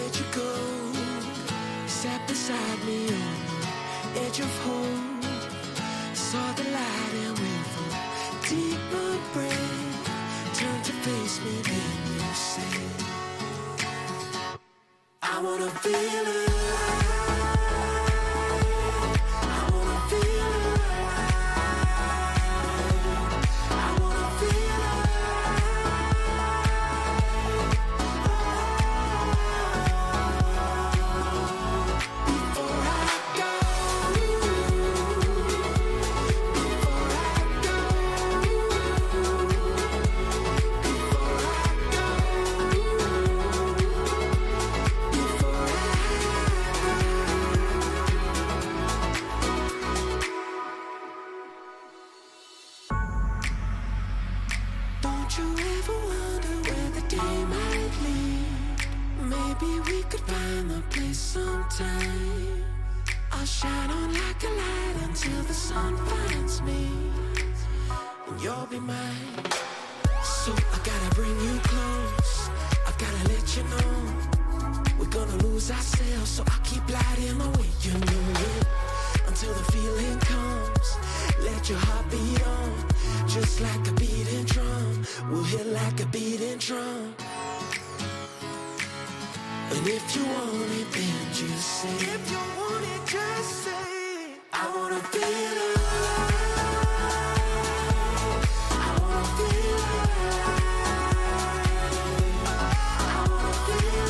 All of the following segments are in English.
let you go. Sat beside me on the edge of hope. Saw the light and went for deeper breath. Turned to face me, then you said, I wanna feel alive. I wanna feel alive. I wanna feel sometime. I'll shine on like a light until the sun finds me, and you'll be mine. So I gotta bring you close, I gotta let you know we're gonna lose ourselves. So I keep lighting the way, you know it, until the feeling comes. Let your heart beat on, just like a beating drum. We'll hit like a beating drum. And if you want it, then just say. If you want it, just say. I wanna feel alive. I wanna feel alive. I wanna feel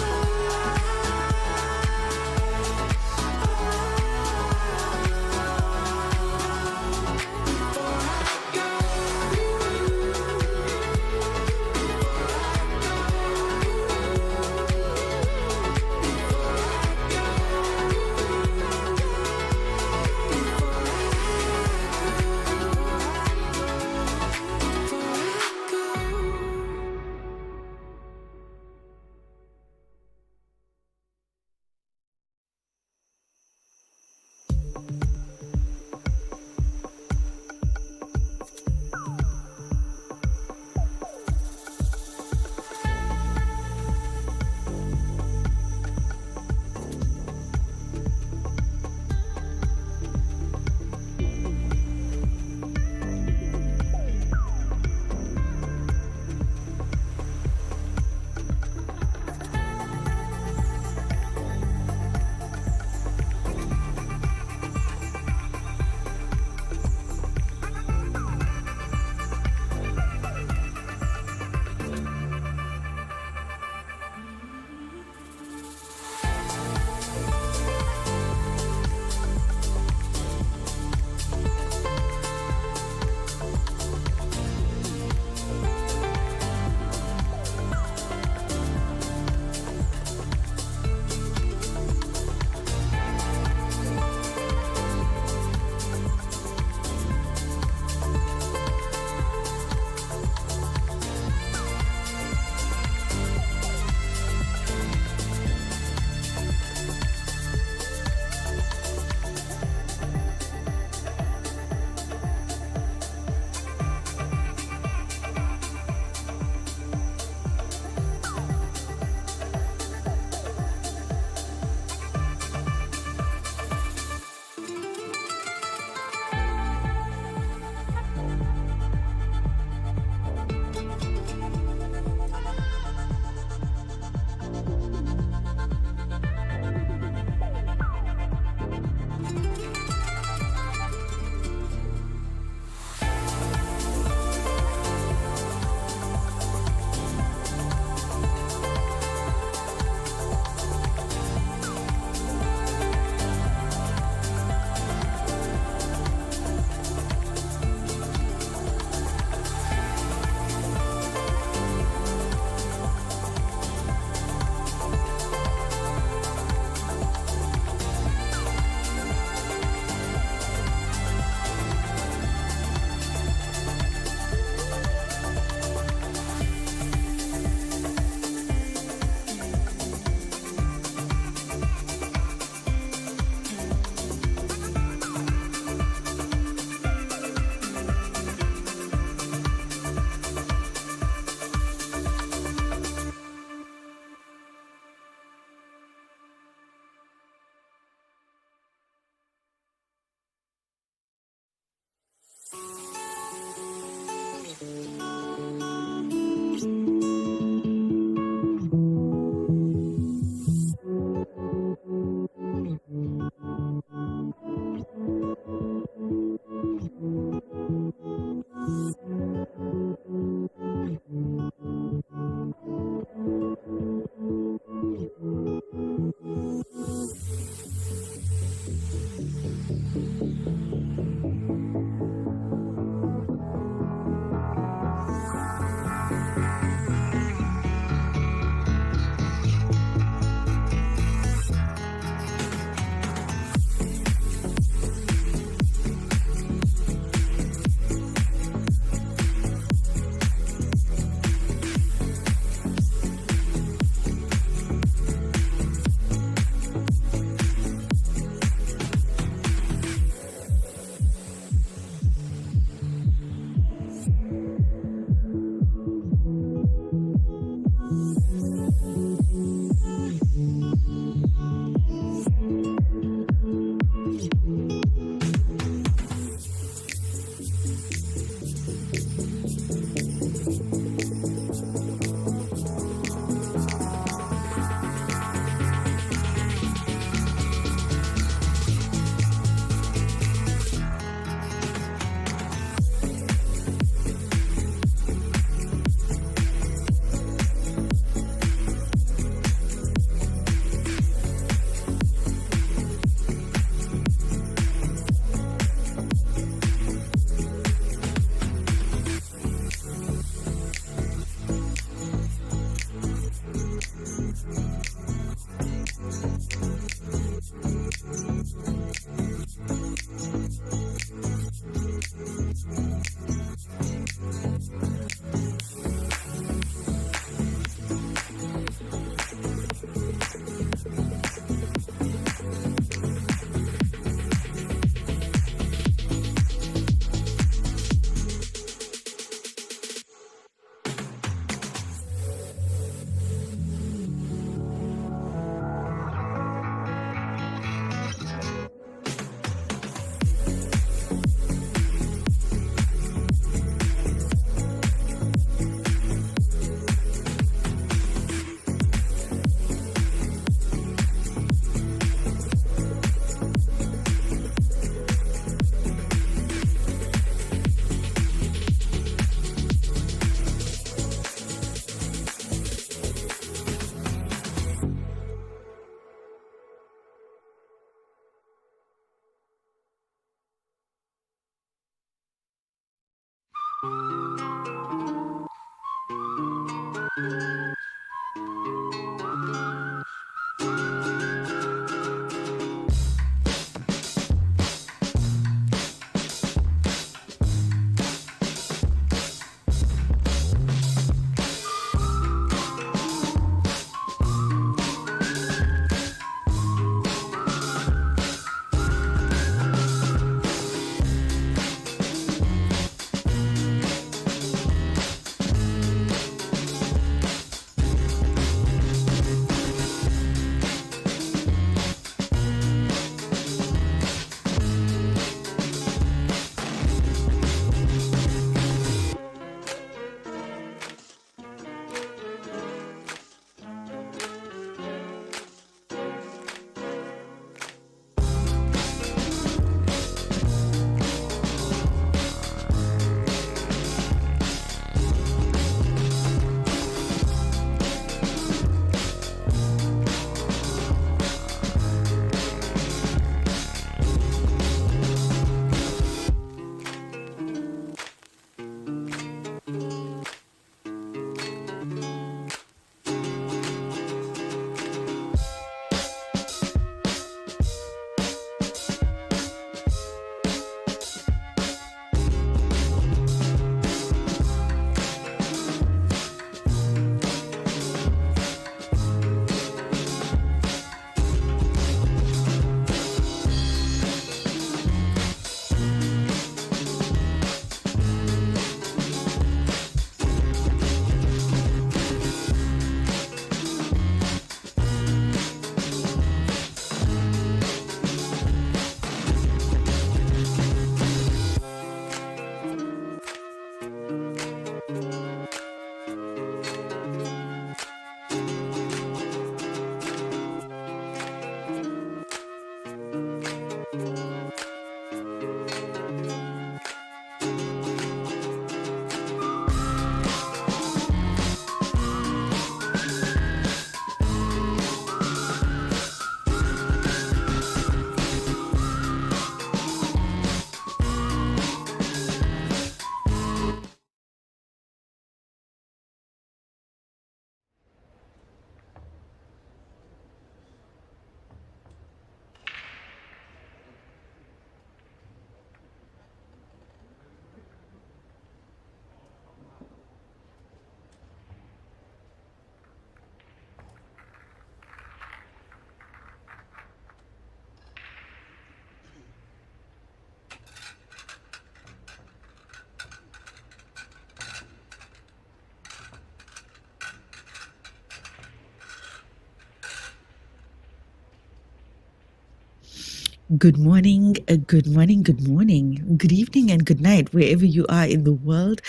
Good morning, good morning, good morning, good evening, and good night, wherever you are in the world.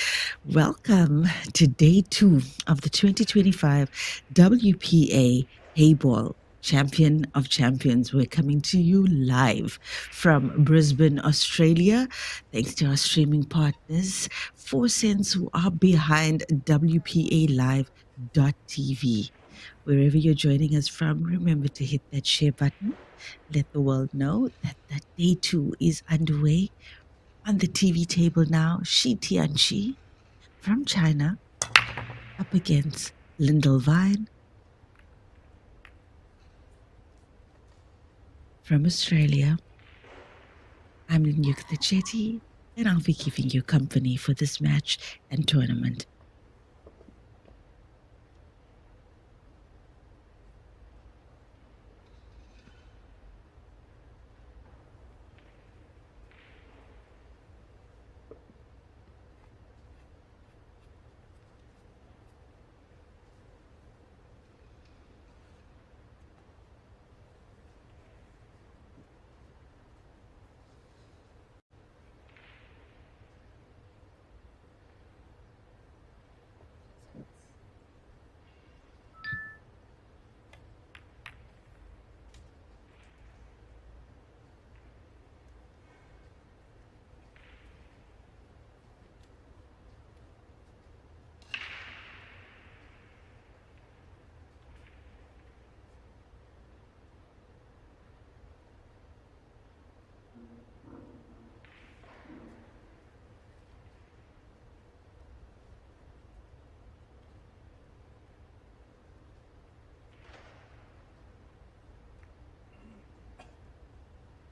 Welcome to day 2 of the 2025 WPA Heyball Champion of Champions. We're coming to you live from Brisbane, Australia. Thanks to our streaming partners, 4 Cents, who are behind WPALive.tv. Wherever you're joining us from, remember to hit that share button. Let the world know that day 2 is underway. On the TV table now, Shi Tianqi from China up against Lyndall Vine from Australia. I'm Nyukta Chetty, and I'll be keeping you company for this match and tournament.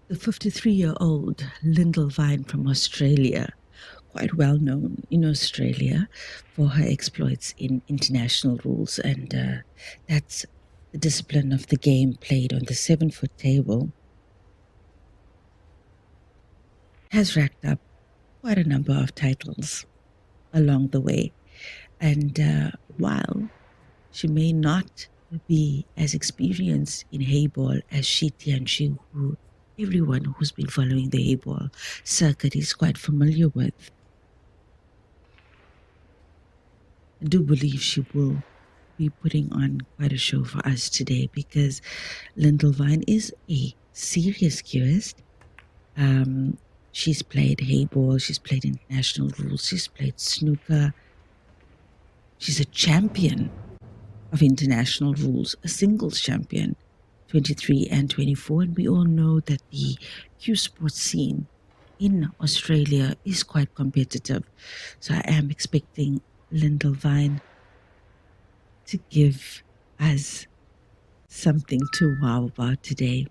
The 53-year-old Lyndall Vine from Australia, quite well known in Australia for her exploits in international rules, and that's the discipline of the game played on the 7-foot table, has racked up quite a number of titles along the way. And while she may not be as experienced in Heyball as Shi Tianxi, who everyone who's been following the Heyball circuit is quite familiar with, I do believe she will be putting on quite a show for us today, because Lyndall Vine is a serious curist. She's played Heyball, she's played international rules, she's played snooker. She's a champion of international rules, a singles champion, 23 and 24. And we all know that the Q sports scene in Australia is quite competitive. So I am expecting Lyndall Vine to give us something to wow about today.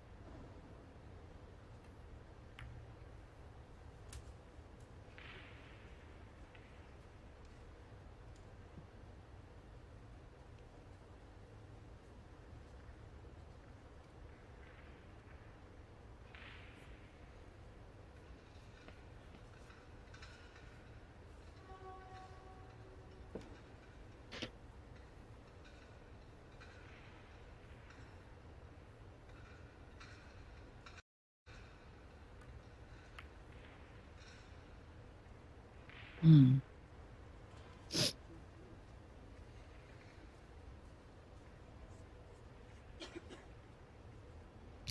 Hmm.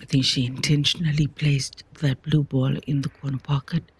I think she intentionally placed that blue ball in the corner pocket.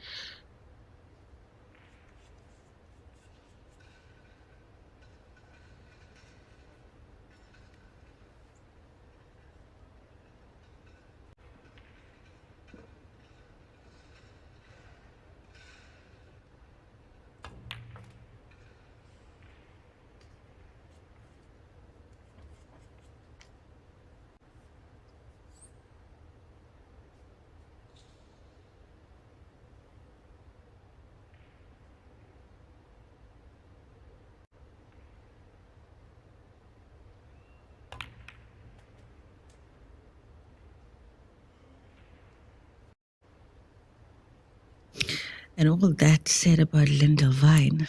And all that said about Lyndall Vine,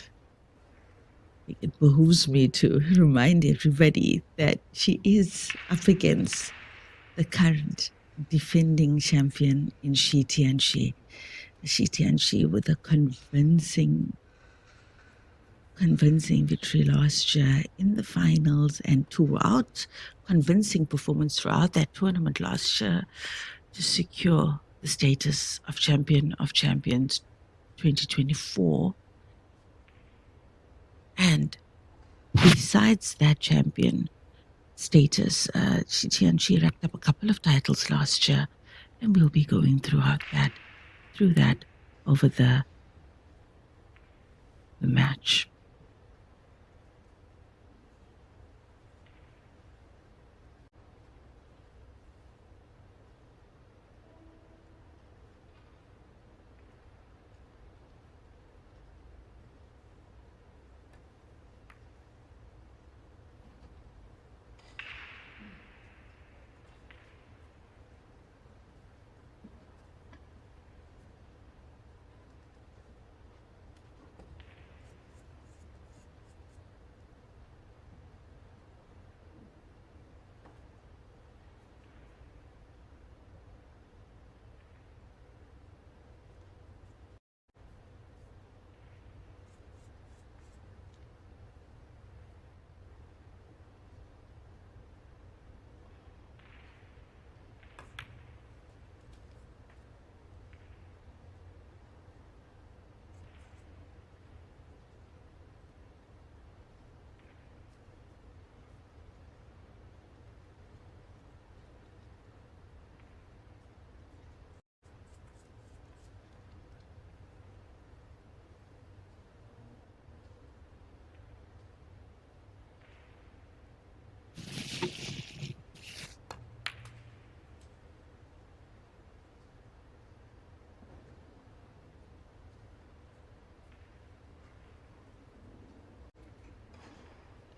it behooves me to remind everybody that she is up against the current defending champion in Shi Tianxi. Shi Tianxi with a convincing victory last year in the finals, and throughout, convincing performance throughout that tournament last year to secure the status of champion of champions 2024. And besides that champion status, Shi Tianxi racked up a couple of titles last year, and we'll be going through that over the match.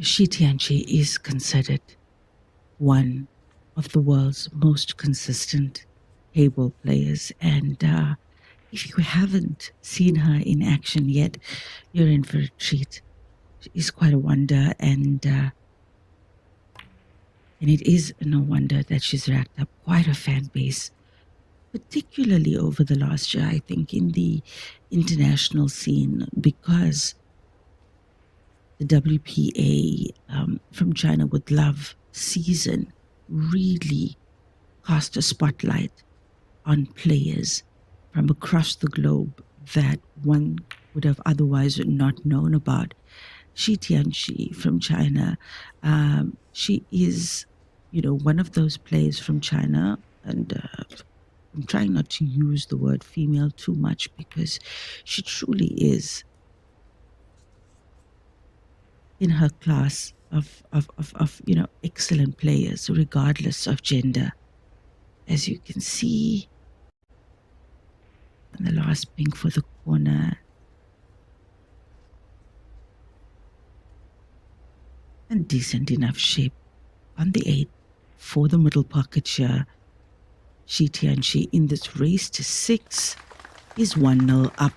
Shi Tianqi is considered one of the world's most consistent Heyball players. And if you haven't seen her in action yet, you're in for a treat. She is quite a wonder, and it is no wonder that she's racked up quite a fan base, particularly over the last year, I think, in the international scene, because the WPA from China with Love season really cast a spotlight on players from across the globe that one would have otherwise not known about. Shi Tianqi from China, she is, one of those players from China, and I'm trying not to use the word female too much because she truly is in her class of excellent players regardless of gender. As you can see, and the last pink for the corner, and decent enough shape on the 8 for the middle pocket here. Shi Tianqi in this race to 6 is 1-0 up.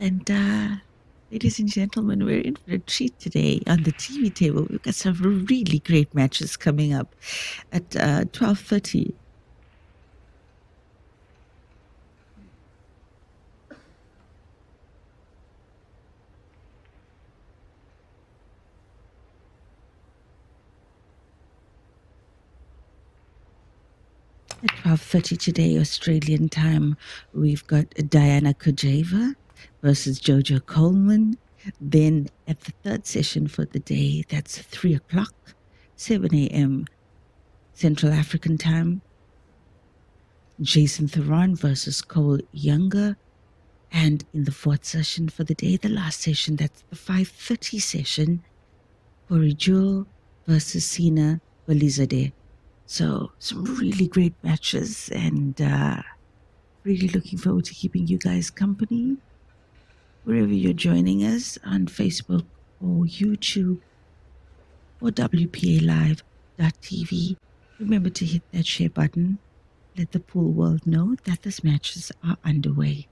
And ladies and gentlemen, we're in for a treat today on the TV table. We've got some really great matches coming up at 12:30. At 12:30 today, Australian time, we've got Diana Kojeva versus Jojo Coleman. Then at the third session for the day, that's 3 o'clock, 7 a.m. Central African time, Jason Theron versus Cole Younger. And in the fourth session for the day, the last session, that's the 5:30 session, Corey Jewell versus Sina Balizadeh. So some really great matches, and really looking forward to keeping you guys company wherever you're joining us on Facebook or YouTube or WPALive.tv. Remember to hit that share button. Let the pool world know that these matches are underway.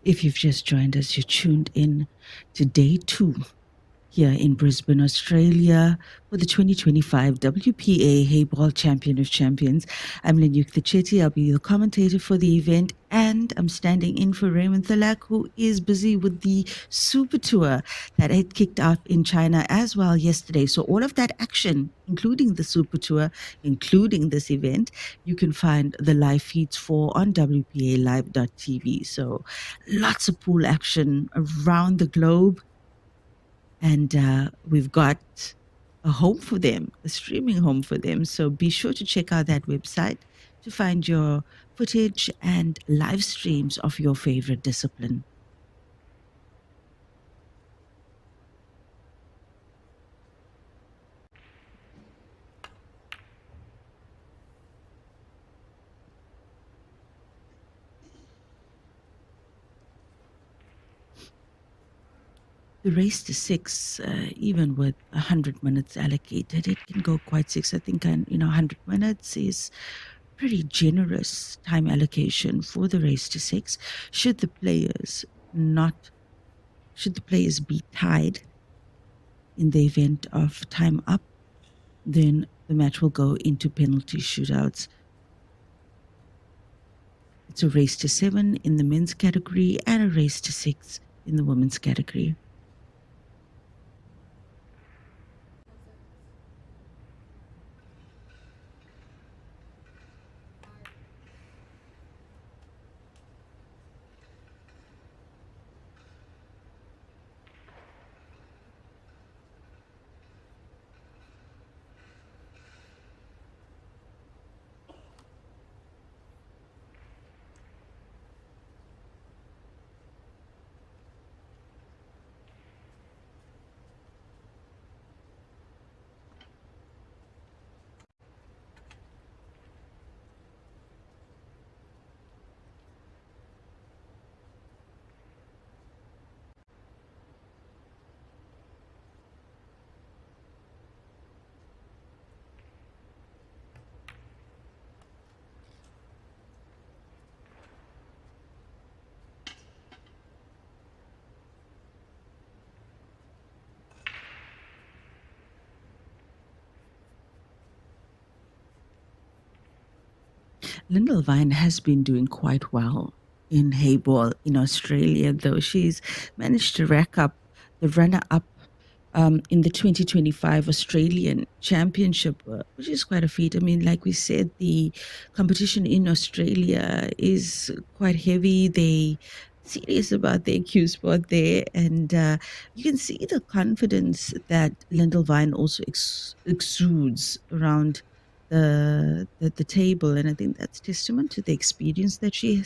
If you've just joined us, you're tuned in to day 2 here in Brisbane, Australia, for the 2025 WPA Heyball Champion of Champions. I'm Lenyuk Thichetti. I'll be your commentator for the event, and I'm standing in for Raymond Thalak, who is busy with the Super Tour that had kicked off in China as well yesterday. So all of that action, including the Super Tour, including this event, you can find the live feeds for on WPAlive.tv. So lots of pool action around the globe. And we've got a home for them, a streaming home for them. So be sure to check out that website to find your footage and live streams of your favorite discipline. The race to 6, even with 100 minutes allocated, it can go quite 6. I think, 100 minutes is pretty generous time allocation for the race to 6. Should the players be tied in the event of time up, then the match will go into penalty shootouts. It's a race to 7 in the men's category and a race to 6 in the women's category. Lindelwine has been doing quite well in Heyball in Australia, though she's managed to rack up the runner-up in the 2025 Australian Championship, which is quite a feat. I mean, like we said, the competition in Australia is quite heavy. They serious about their Q spot there, and you can see the confidence that Lindelwine also exudes around the table, and I think that's testament to the experience that she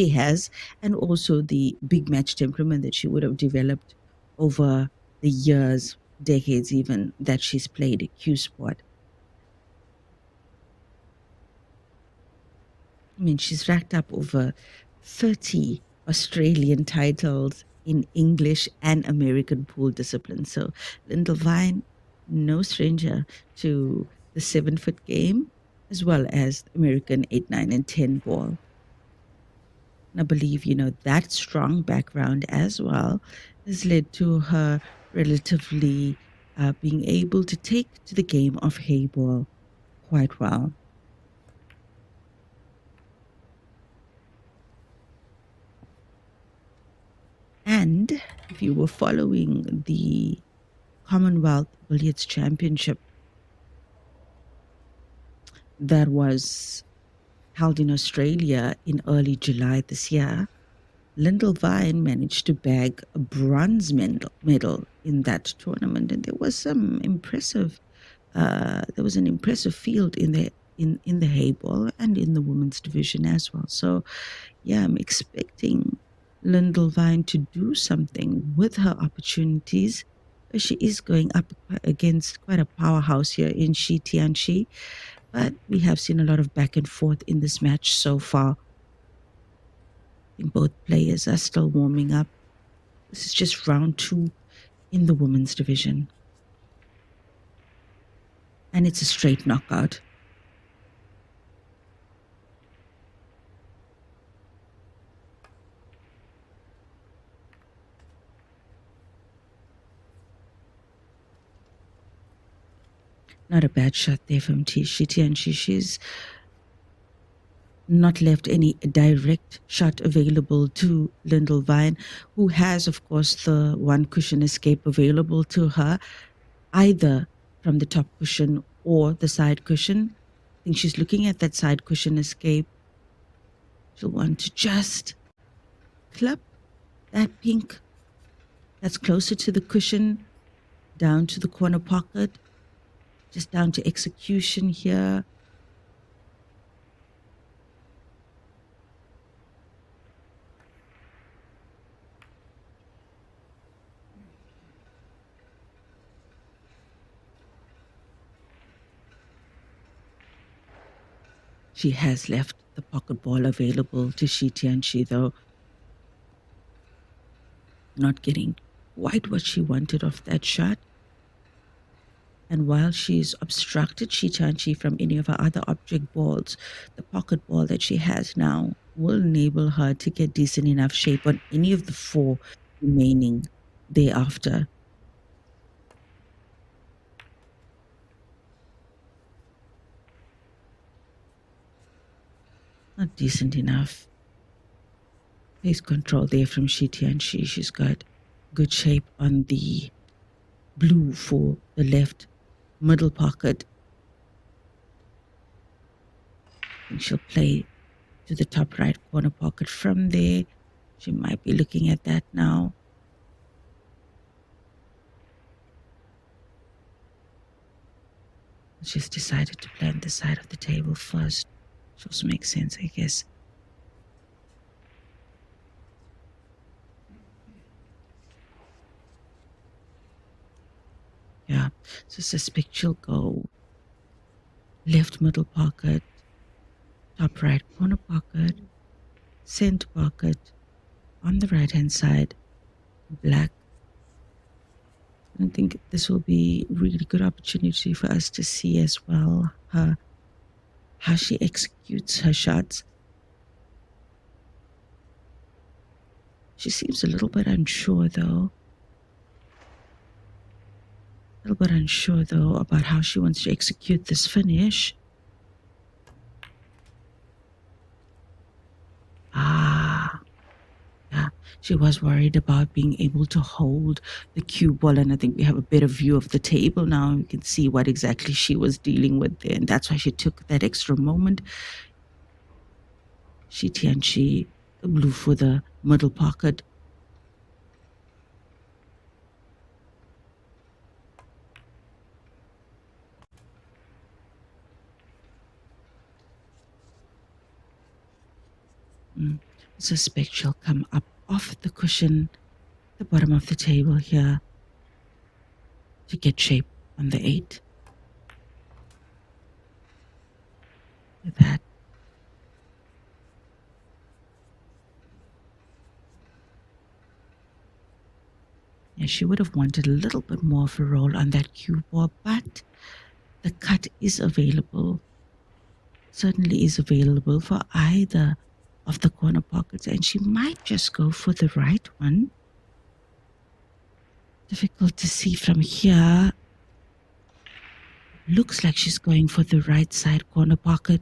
has, and also the big match temperament that she would have developed over the years, decades even, that she's played Q Sport. I mean, she's racked up over 30 Australian titles in English and American pool disciplines. So Lindelwine, no stranger to the 7-foot game, as well as American 8, 9, and 10 ball. And I believe, that strong background as well has led to her relatively being able to take to the game of Heyball quite well. And if you were following the Commonwealth Billiards Championship that was held in Australia in early July this year, Lindelwine managed to bag a bronze medal in that tournament, and there was some impressive. There was an impressive field in the Heyball and in the women's division as well. So, yeah, I'm expecting Lindelwine to do something with her opportunities. She is going up against quite a powerhouse here in Shi Tianqi, but we have seen a lot of back and forth in this match so far. I think both players are still warming up. This is just round 2 in the women's division. And it's a straight knockout. Not a bad shot there from Tianchi. She's not left any direct shot available to Lindelwine, who has, of course, the one cushion escape available to her, either from the top cushion or the side cushion. I think she's looking at that side cushion escape. She'll want to just clip that pink that's closer to the cushion down to the corner pocket, just down to execution here. She has left the pocket ball available to Shi Tianchi, though not getting quite what she wanted off that shot. And while she's obstructed Shi Tianchi from any of her other object balls, the pocket ball that she has now will enable her to get decent enough shape on any of the four remaining thereafter. Not decent enough. Pace control there from Shi Tianchi. She's got good shape on the blue for the left middle pocket. And she'll play to the top right corner pocket from there. She might be looking at that now. She's decided to play on the side of the table first. Which also makes sense, I guess. Yeah, so suspect she'll go left middle pocket, top right corner pocket, center pocket, on the right hand side, black. I think this will be a really good opportunity for us to see as well how she executes her shots. She seems a little bit unsure though. A little bit unsure though about how she wants to execute this finish. Yeah, she was worried about being able to hold the cue ball, and I think we have a better view of the table now. We can see what exactly she was dealing with there, and that's why she took that extra moment. Shi Tianchi, the blue for the middle pocket. Suspect she'll come up off the cushion, the bottom of the table here, to get shape on the 8. With that. Yeah, she would have wanted a little bit more of a roll on that cue ball, but the cut is available. Certainly is available for either of the corner pockets, and she might just go for the right one. Difficult to see from here. Looks like she's going for the right side corner pocket.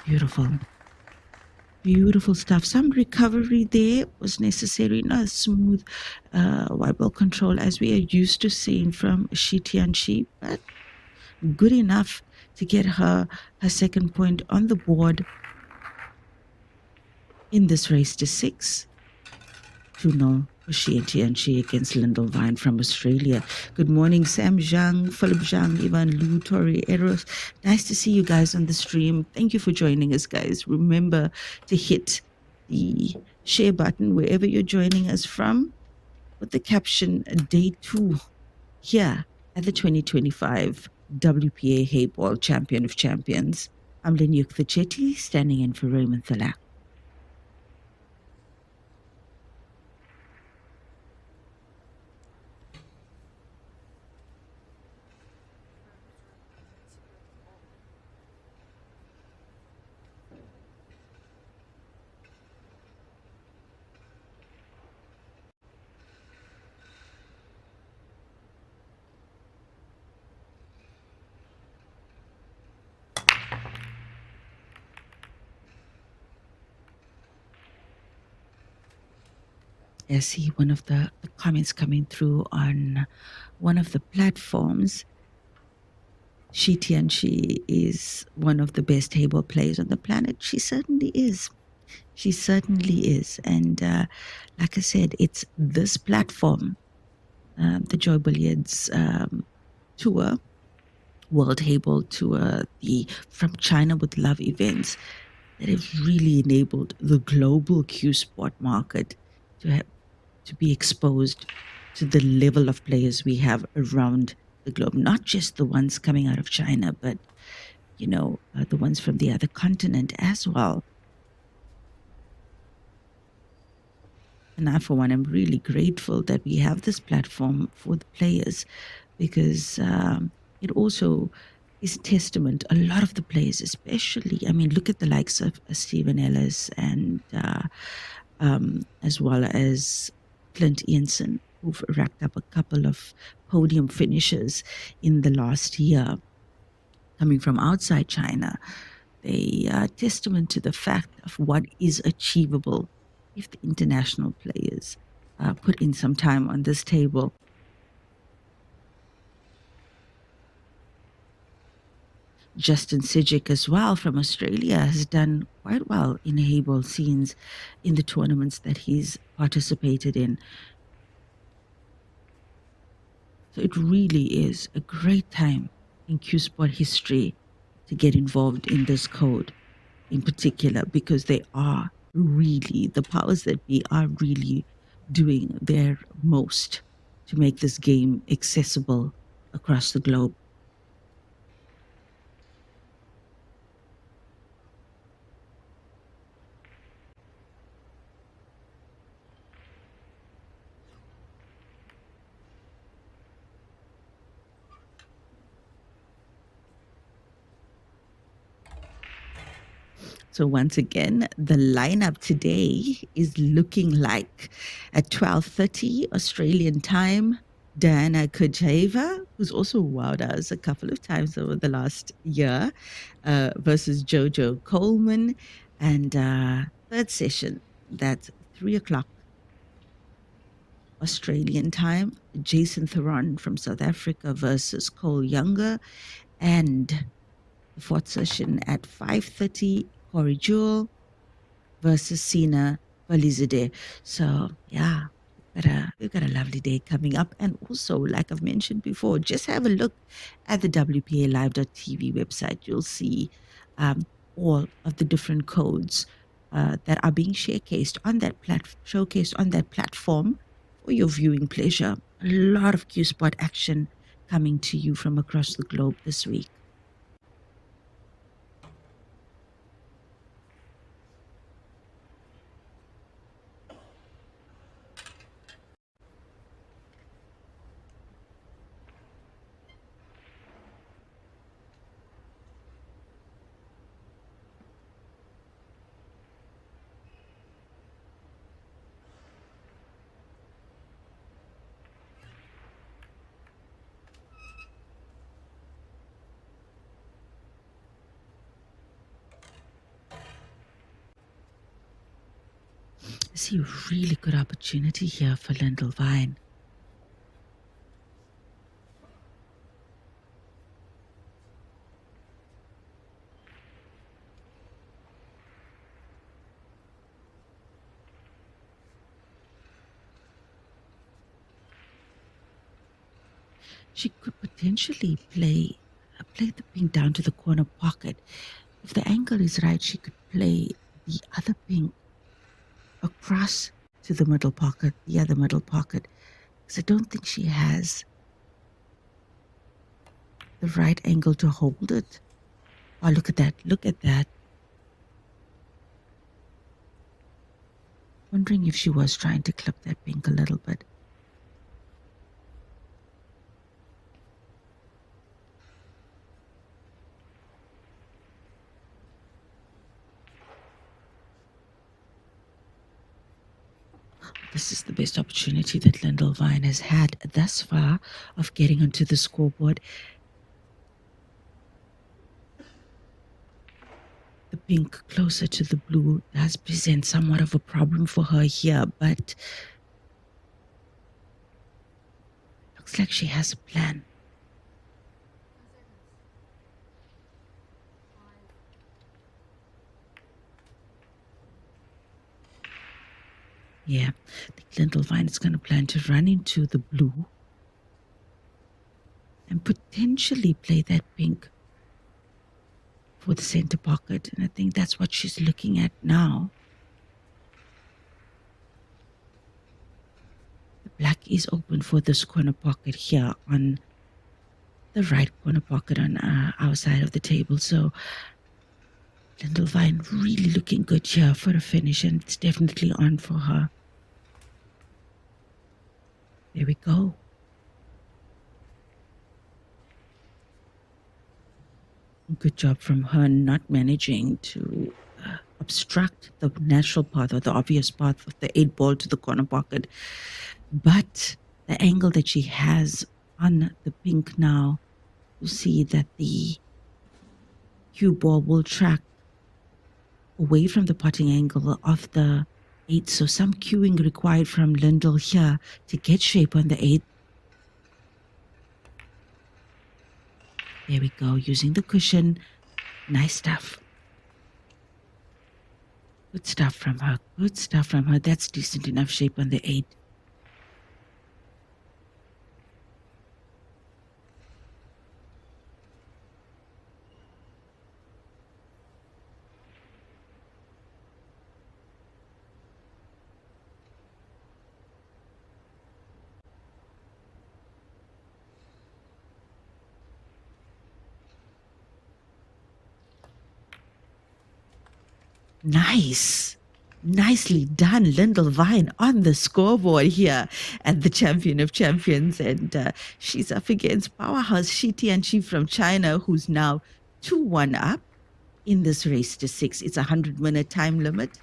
Beautiful. Beautiful stuff. Some recovery there was necessary, not a smooth white ball control as we are used to seeing from Shi Tianchi, but good enough to get her second point on the board in this race to 6. 2-0 for Shi Tianchi against Lindelwine from Australia. Good morning, Sam Zhang, Philip Zhang, Ivan Lu, Tori Eros. Nice to see you guys on the stream. Thank you for joining us, guys. Remember to hit the share button wherever you're joining us from with the caption Day 2 here at the 2025 WPA Heyball Champion of Champions. I'm Lenyuk Thichetti, standing in for Raymond Thalak. I see one of the comments coming through on one of the platforms. Shi Tianchi is one of the best Heyball players on the planet. She certainly is. She certainly is. And like I said, it's this platform, the Joy Billiards tour, World Heyball Tour, the From China with Love events, that have really enabled the global Q Sport market to be exposed to the level of players we have around the globe, not just the ones coming out of China, but the ones from the other continent as well. And I, for one, am really grateful that we have this platform for the players, because it also is testament. A lot of the players, especially, I mean, look at the likes of Stephen Ellis and as well as Clint Ianson, who've racked up a couple of podium finishes in the last year, coming from outside China. They are testament to the fact of what is achievable if the international players put in some time on this table. Justin Sidgwick as well from Australia has done quite well in Heyball scenes in the tournaments that he's participated in. So it really is a great time in Q Sport history to get involved in this code in particular, because they are really, the powers that be are really doing their most to make this game accessible across the globe. So once again, the lineup today is looking like at 12:30 Australian time, Diana Kojeva, who's also wowed us a couple of times over the last year, versus Jojo Coleman. And third session, that's 3 o'clock Australian time, Jason Theron from South Africa versus Cole Younger. And the fourth session at 5:30, Corey Jewell versus Sina Balizadeh. So yeah, we've got a lovely day coming up. And also, like I've mentioned before, just have a look at the WPAlive.tv website. You'll see all of the different codes that are being showcased on that platform for your viewing pleasure. A lot of Q Sport action coming to you from across the globe this week. I see a really good opportunity here for Lyndall Vine. She could potentially play the pink down to the corner pocket. If the angle is right, she could play the other pink across to the middle pocket, the other middle pocket, because I don't think she has the right angle to hold it. Oh, look at that. Look at that. Wondering if she was trying to clip that pink a little bit. This is the best opportunity that Lyndall Vine has had thus far of getting onto the scoreboard. The pink closer to the blue does present somewhat of a problem for her here, but Looks like she has a plan. Yeah, I think Lindelwine is going to plan to run into the blue and potentially play that pink for the center pocket. And I think that's what she's looking at now. The black is open for this corner pocket here on the right corner pocket on our side of the table. So Lindelwine really looking good here for a finish, and it's definitely on for her. There we go. Good job from her not managing to obstruct the natural path or the obvious path with the 8-ball to the corner pocket. But the angle that she has on the pink now, you see that the cue ball will track away from the potting angle of the 8. So some cueing required from Lindell here to get shape on the 8. There we go, using the cushion. Nice stuff. Good stuff from her. Good stuff from her. That's decent enough shape on the 8. Nice. Nicely done, Lindelwine on the scoreboard here at the Champion of Champions. And she's up against powerhouse Shi Tianqi from China, who's now 2-1 up in this race to 6. It's a 100-minute time limit.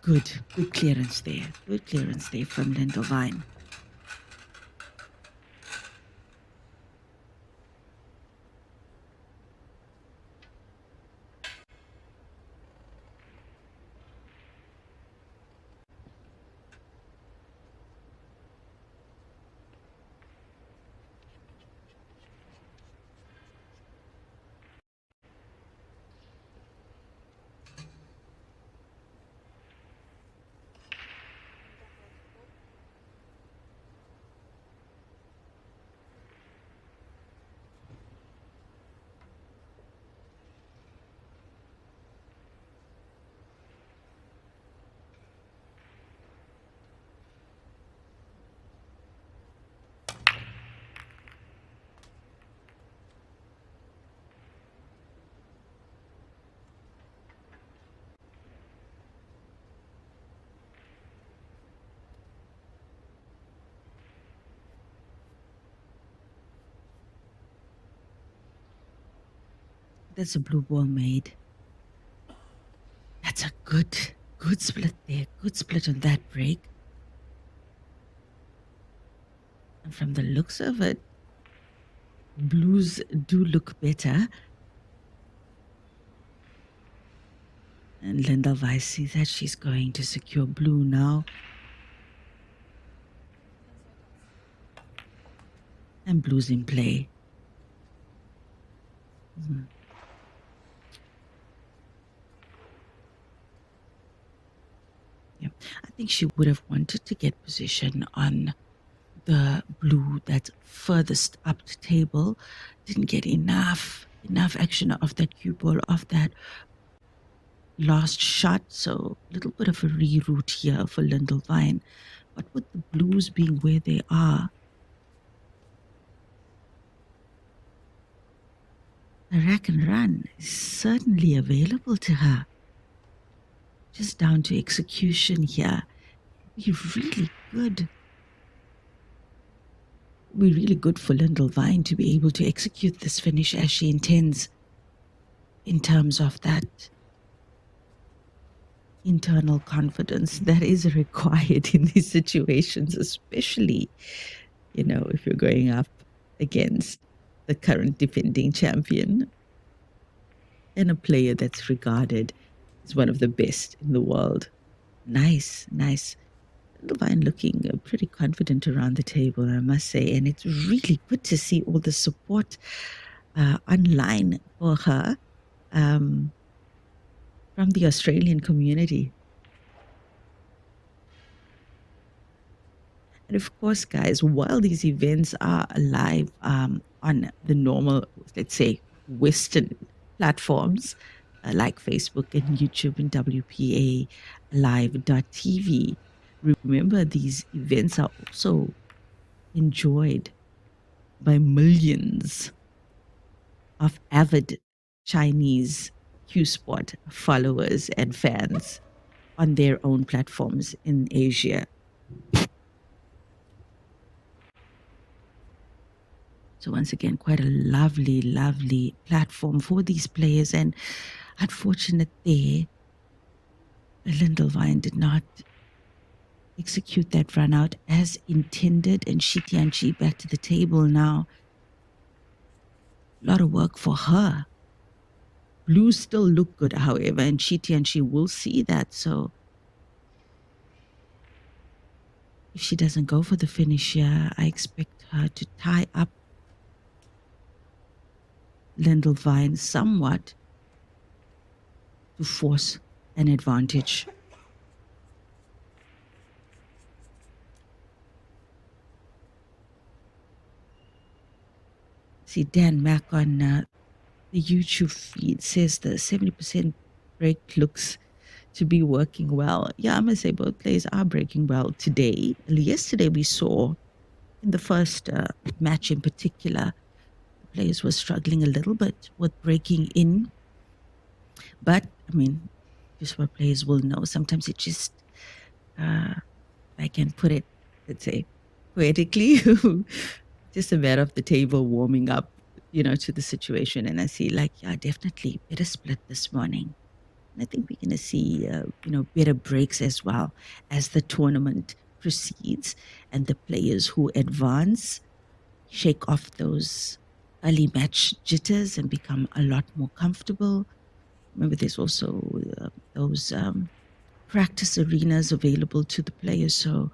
Good clearance there. Good clearance there from Lindelwine. That's a blue ball made. That's a good split there. Good split on that break. And from the looks of it, blues do look better. And Linda Weiss sees that she's going to secure blue now. And blue's in play. Yeah, I think she would have wanted to get position on the blue that's furthest up the table. Didn't get enough action of that cue ball, of that last shot. So a little bit of a reroute here for Lindelwine. But with the blues being where they are, a rack and run is certainly available to her. Just down to execution here. Be really good. Be really good for Lindelwine to be able to execute this finish as she intends, in terms of that internal confidence that is required in these situations, especially, if you're going up against the current defending champion and a player that's regarded He's one of the best in the world. Nice, nice. Divine looking pretty confident around the table, I must say. And it's really good to see all the support online for her from the Australian community. And of course, guys, while these events are live on the normal, let's say, Western platforms like Facebook and YouTube and WPA Live.tv, remember these events are also enjoyed by millions of avid Chinese Q Sport followers and fans on their own platforms in Asia. So once again, quite a lovely, lovely platform for these players. And unfortunate there, Lindelwine did not execute that run out as intended. And Shi Tianqi back to the table now. A lot of work for her. Blues still look good, however, and Shi Tianqi will see that. So if she doesn't go for the finish here, I expect her to tie up Lindelwine somewhat to force an advantage. See, Dan Mack on the YouTube feed says the 70% break looks to be working well. Yeah, I'm going to say both players are breaking well today. Yesterday we saw in the first match in particular, the players were struggling a little bit with breaking in. But, I mean, just what players will know. Sometimes it just, I can put it, let's say, poetically, just a matter of the table warming up, to the situation. And I see yeah, definitely better split this morning. And I think we're going to see, better breaks as well as the tournament proceeds and the players who advance shake off those early match jitters and become a lot more comfortable. Remember, there's also those practice arenas available to the players, so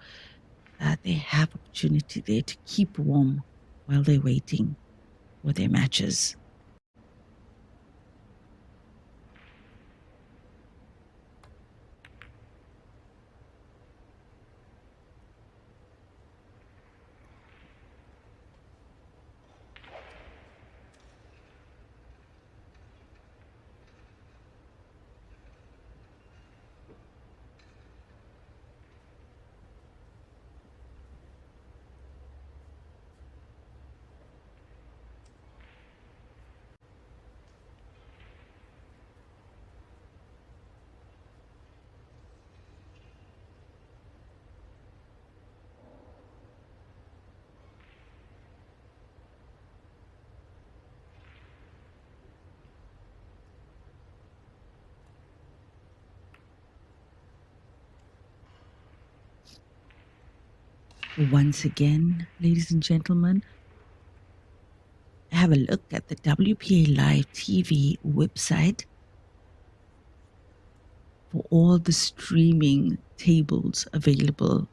they have opportunity there to keep warm while they're waiting for their matches. Once again, ladies and gentlemen, have a look at the WPA Live TV website for all the streaming tables available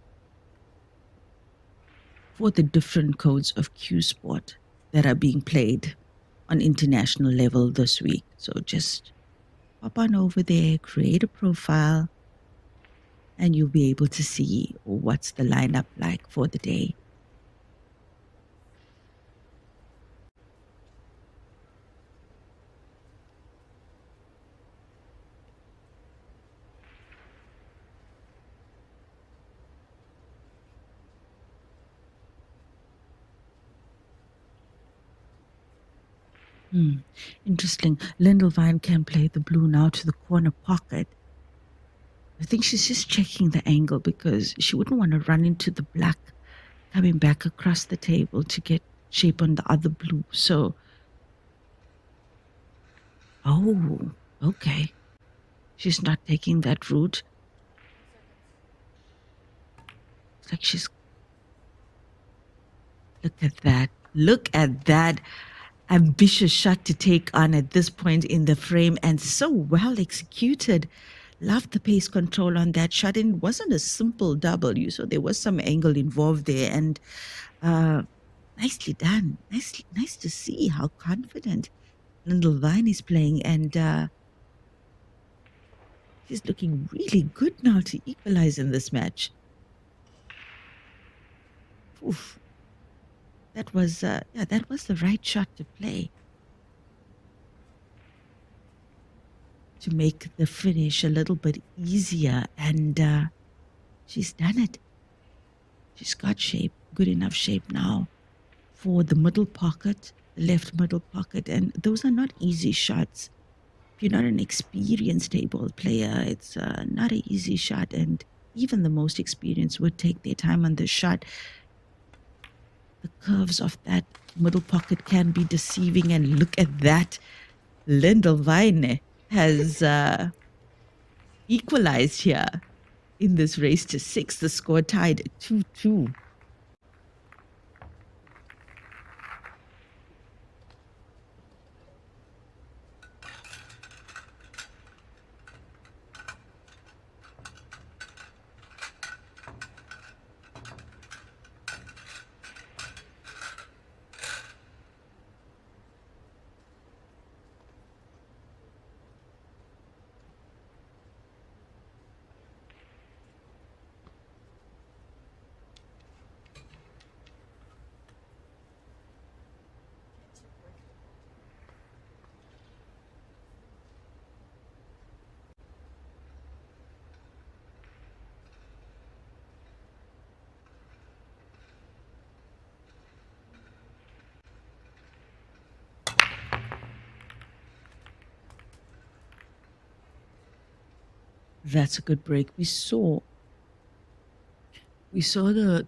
for the different codes of Q Sport that are being played on international level this week. So just hop on over there, create a profile, and you'll be able to see what's the lineup like for the day. Interesting. Lindelwine can play the blue now to the corner pocket. I think she's just checking the angle because she wouldn't want to run into the black coming back across the table to get shape on the other blue. So, oh, okay. She's not taking that route. It's like look at that. Look at that. ambitious shot to take on at this point in the frame, and so well executed. Loved the pace control on that shot, and it wasn't a simple double. You saw there was some angle involved there, and nicely done. Nice to see how confident Lyndall Vine is playing, and she's looking really good now to equalize in this match. Oof. That was the right shot to play to make the finish a little bit easier, and she's done it. She's got shape, good enough shape now for the middle pocket, the left middle pocket, and those are not easy shots. If you're not an experienced Heyball player, it's not an easy shot, and even the most experienced would take their time on this shot. The curves of that middle pocket can be deceiving, and look at that. Lyndall Vine has equalized here in this race to 6. The score tied 2-2. That's a good break. We saw the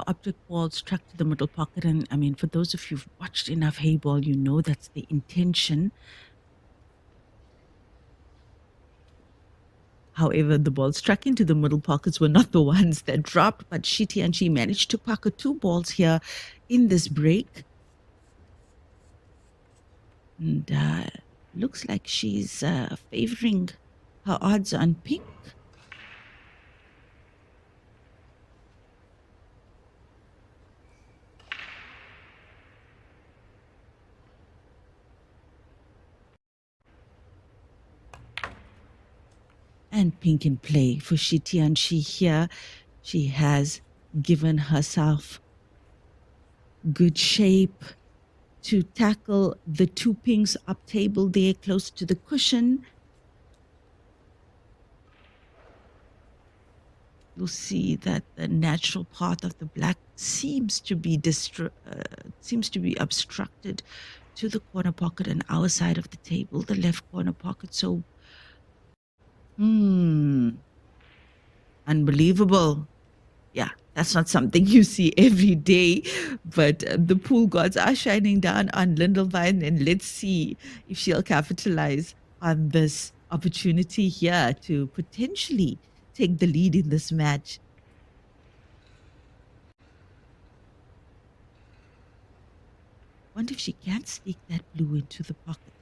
object ball struck to the middle pocket, and I mean, for those of you who've watched enough Heyball, you know that's the intention. However, the balls struck into the middle pockets were not the ones that dropped, but Shitianchi managed to pocket 2 balls here in this break. And looks like she's favoring her odds on pink. And pink in play for Shitianchi here. She has given herself good shape to tackle the 2 pinks up table there close to the cushion. You'll see that the natural path of the black seems to be obstructed to the corner pocket on our side of the table, the left corner pocket. So, unbelievable. Yeah, that's not something you see every day, but the pool gods are shining down on Lyndall Vine, and let's see if she'll capitalize on this opportunity here to potentially take the lead in this match. Wonder if she can sneak that blue into the pocket.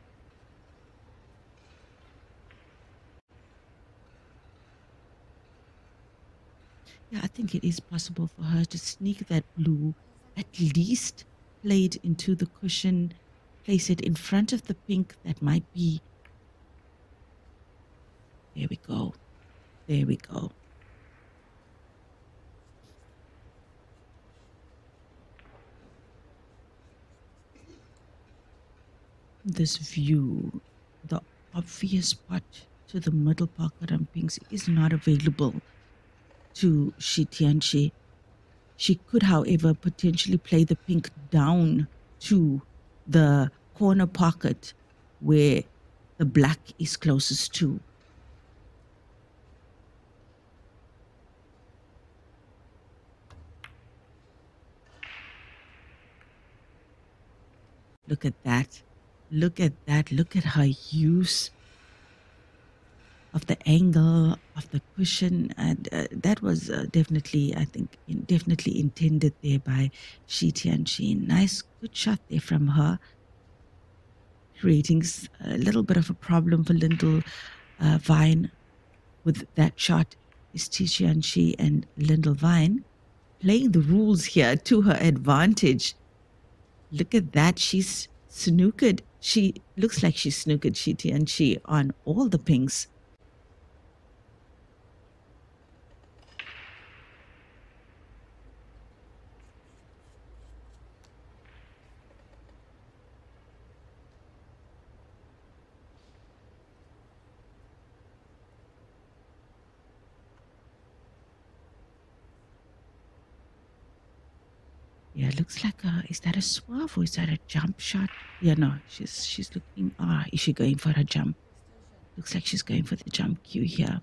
Yeah, I think it is possible for her to sneak that blue, at least play it into the cushion, place it in front of the pink. That might be. There we go. There we go. This view, the obvious spot to the middle pocket on pinks is not available to Shitianchi. She could, however, potentially play the pink down to the corner pocket where the black is closest to. Look at that. Look at that. Look at her use of the angle of the cushion. And that was definitely, I think, definitely intended there by Shitianchi. Nice, good shot there from her. creating a little bit of a problem for Lyndall Vine with that shot. Is Tianchi and Lyndall Vine playing the rules here to her advantage? Look at that. She's snookered. She looks like she's snookered Tianchi on all the pinks. Yeah, it looks like is that a swerve or is that a jump shot? Yeah, no, she's looking. Is she going for a jump? Looks like she's going for the jump cue here.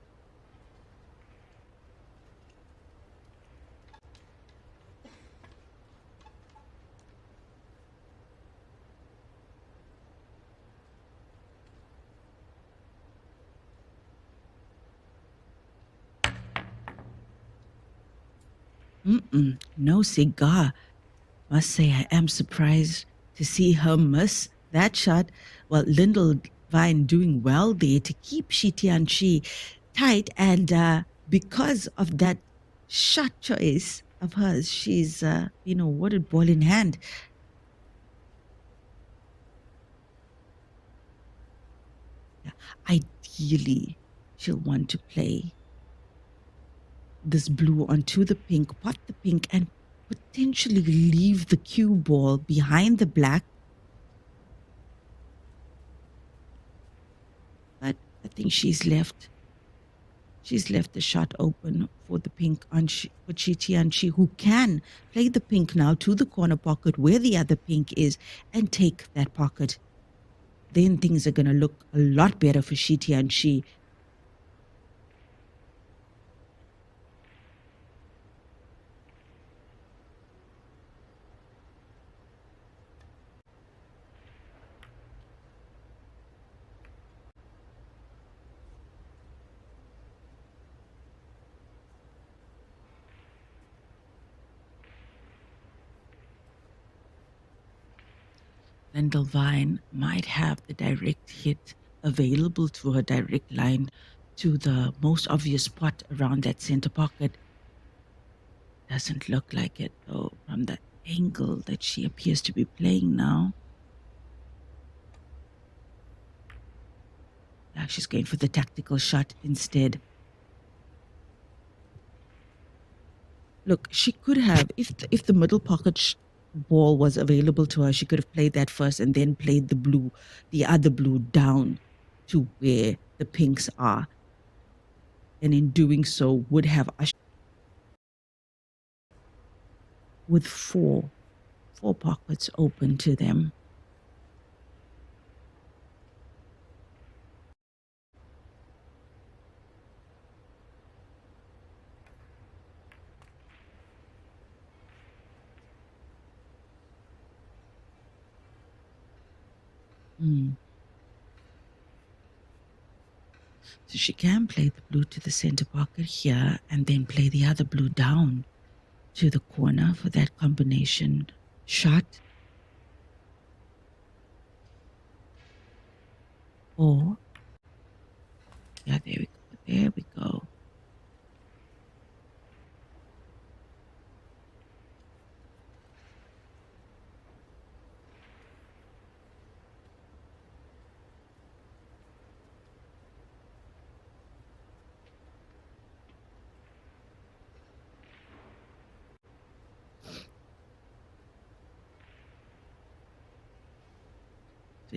No cigar. Must say I am surprised to see her miss that shot. Well, Lyndall Vine doing well there to keep Shi Tianchi tight, and because of that shot choice of hers, she's awarded ball in hand. Yeah. Ideally, she'll want to play this blue onto the pink, pot the pink, and potentially leave the cue ball behind the black. But I think she's left the shot open for the pink on for Chi Tianchi, who can play the pink now to the corner pocket where the other pink is and take that pocket. Then things are going to look a lot better for Shi Tianchi. Lyndall Vine might have the direct hit available to her, direct line to the most obvious spot around that center pocket. Doesn't look like it though from the angle that she appears to be playing now. Like she's going for the tactical shot instead. Look, she could have, if the middle pocket ball was available to her, she could have played that first and then played the other blue down to where the pinks are. And in doing so, would have with four pockets open to them. So she can play the blue to the center pocket here and then play the other blue down to the corner for that combination shot. Or, yeah, there we go.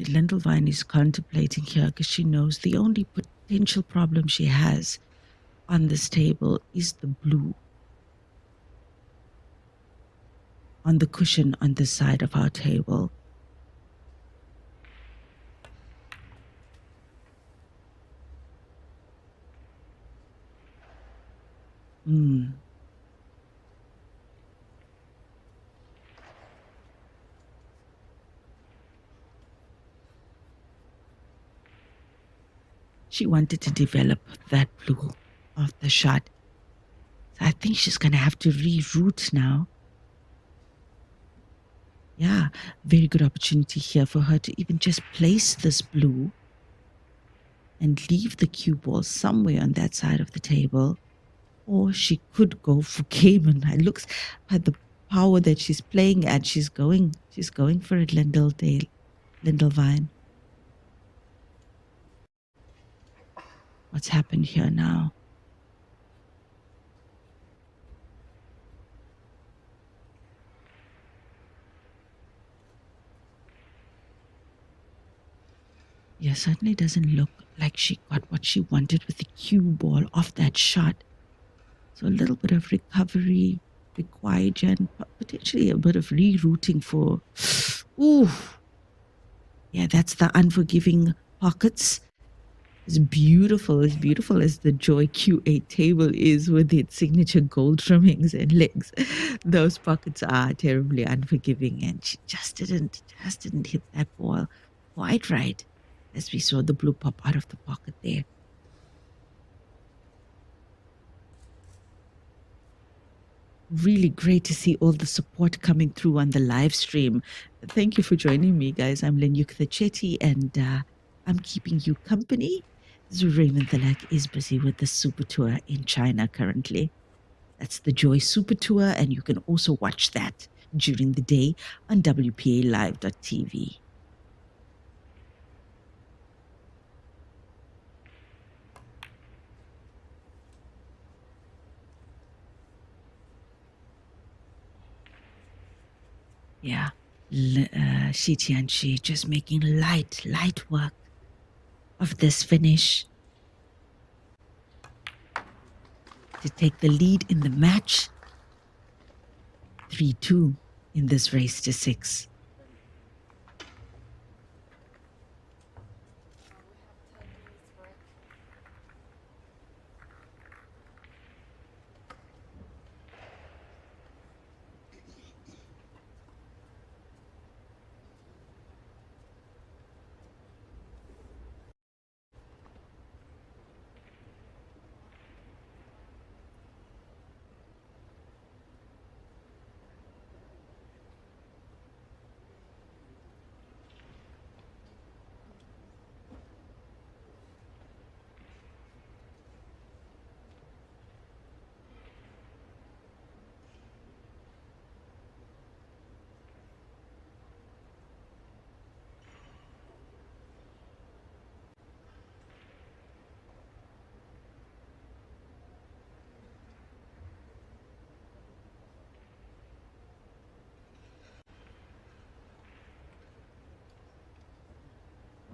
Lyndall Vine is contemplating here because she knows the only potential problem she has on this table is the blue on the cushion on this side of our table. She wanted to develop that blue of the shot. So I think she's going to have to reroute now. yeah, very good opportunity here for her to even just place this blue and leave the cue ball somewhere on that side of the table. Or she could go for Cayman. It looks at the power that she's playing at. She's going for it, Lindelvine. What's happened here now? Yeah, certainly doesn't look like she got what she wanted with the cue ball off that shot. So a little bit of recovery required and potentially a bit of rerouting for. Ooh, yeah, that's the unforgiving pockets. As beautiful as the Joy Q8 table is with its signature gold trimmings and legs. Those pockets are terribly unforgiving, and she just didn't hit that ball quite right as we saw the blue pop out of the pocket there. Really great to see all the support coming through on the live stream. Thank you for joining me, guys. I'm Lenyuk Chetty, and I'm keeping you company. Raymond Thalak is busy with the Super Tour in China currently. That's the Joy Super Tour, and you can also watch that during the day on WPALive.tv. Yeah, Shi Tianchi just making light work of this finish to take the lead in the match. 3-2 in this race to 6.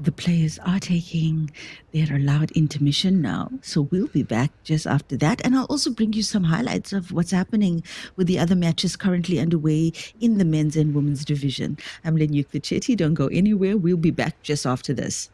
The players are taking their allowed intermission now. So we'll be back just after that. And I'll also bring you some highlights of what's happening with the other matches currently underway in the men's and women's division. I'm Lenyuk Chetty. Don't go anywhere. We'll be back just after this.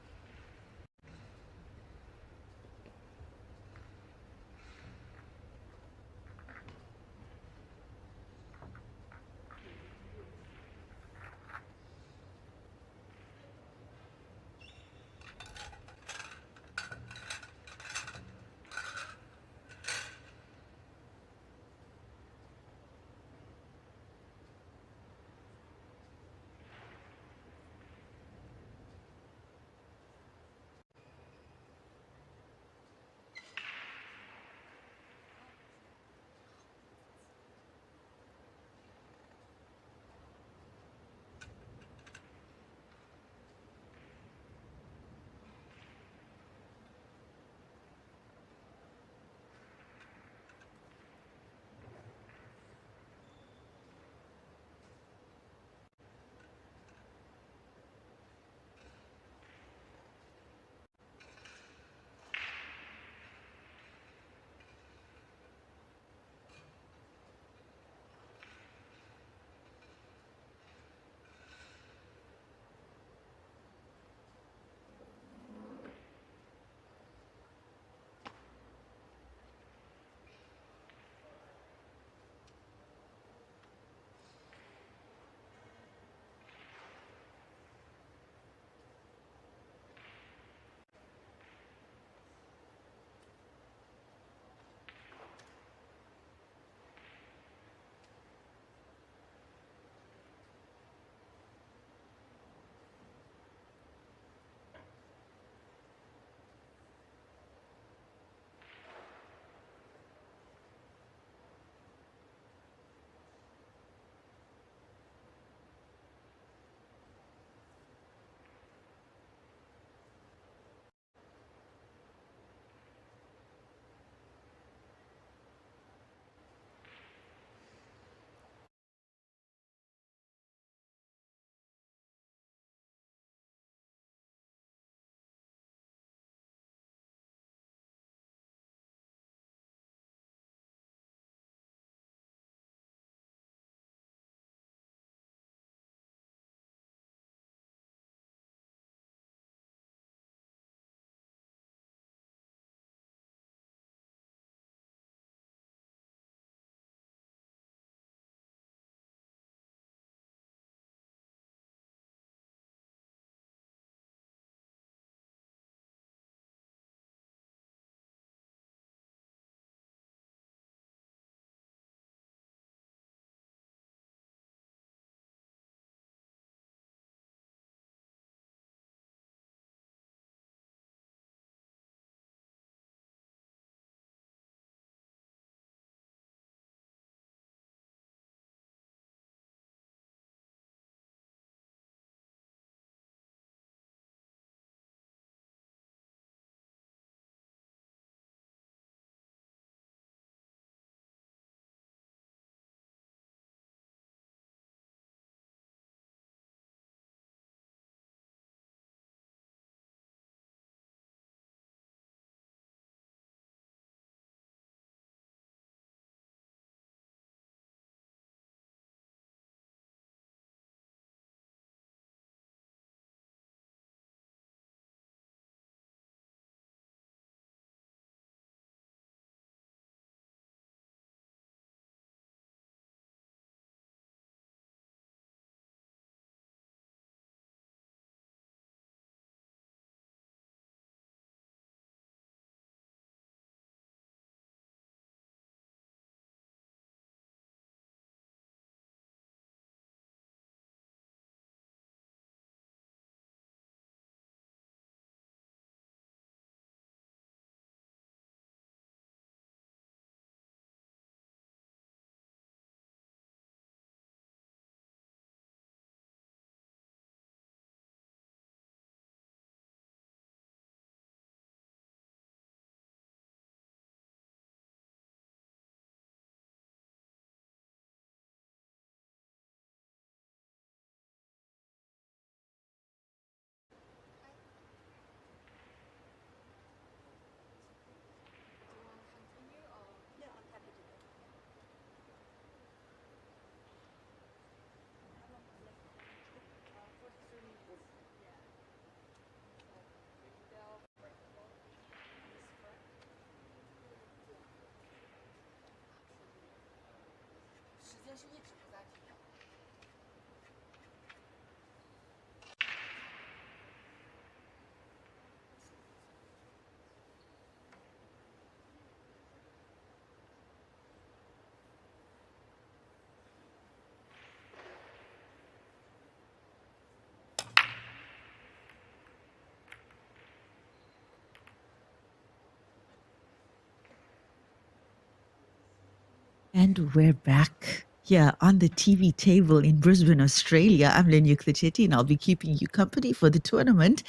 And we're back here on the TV table in Brisbane, Australia. I'm Lenyuk Chetty, and I'll be keeping you company for the tournament.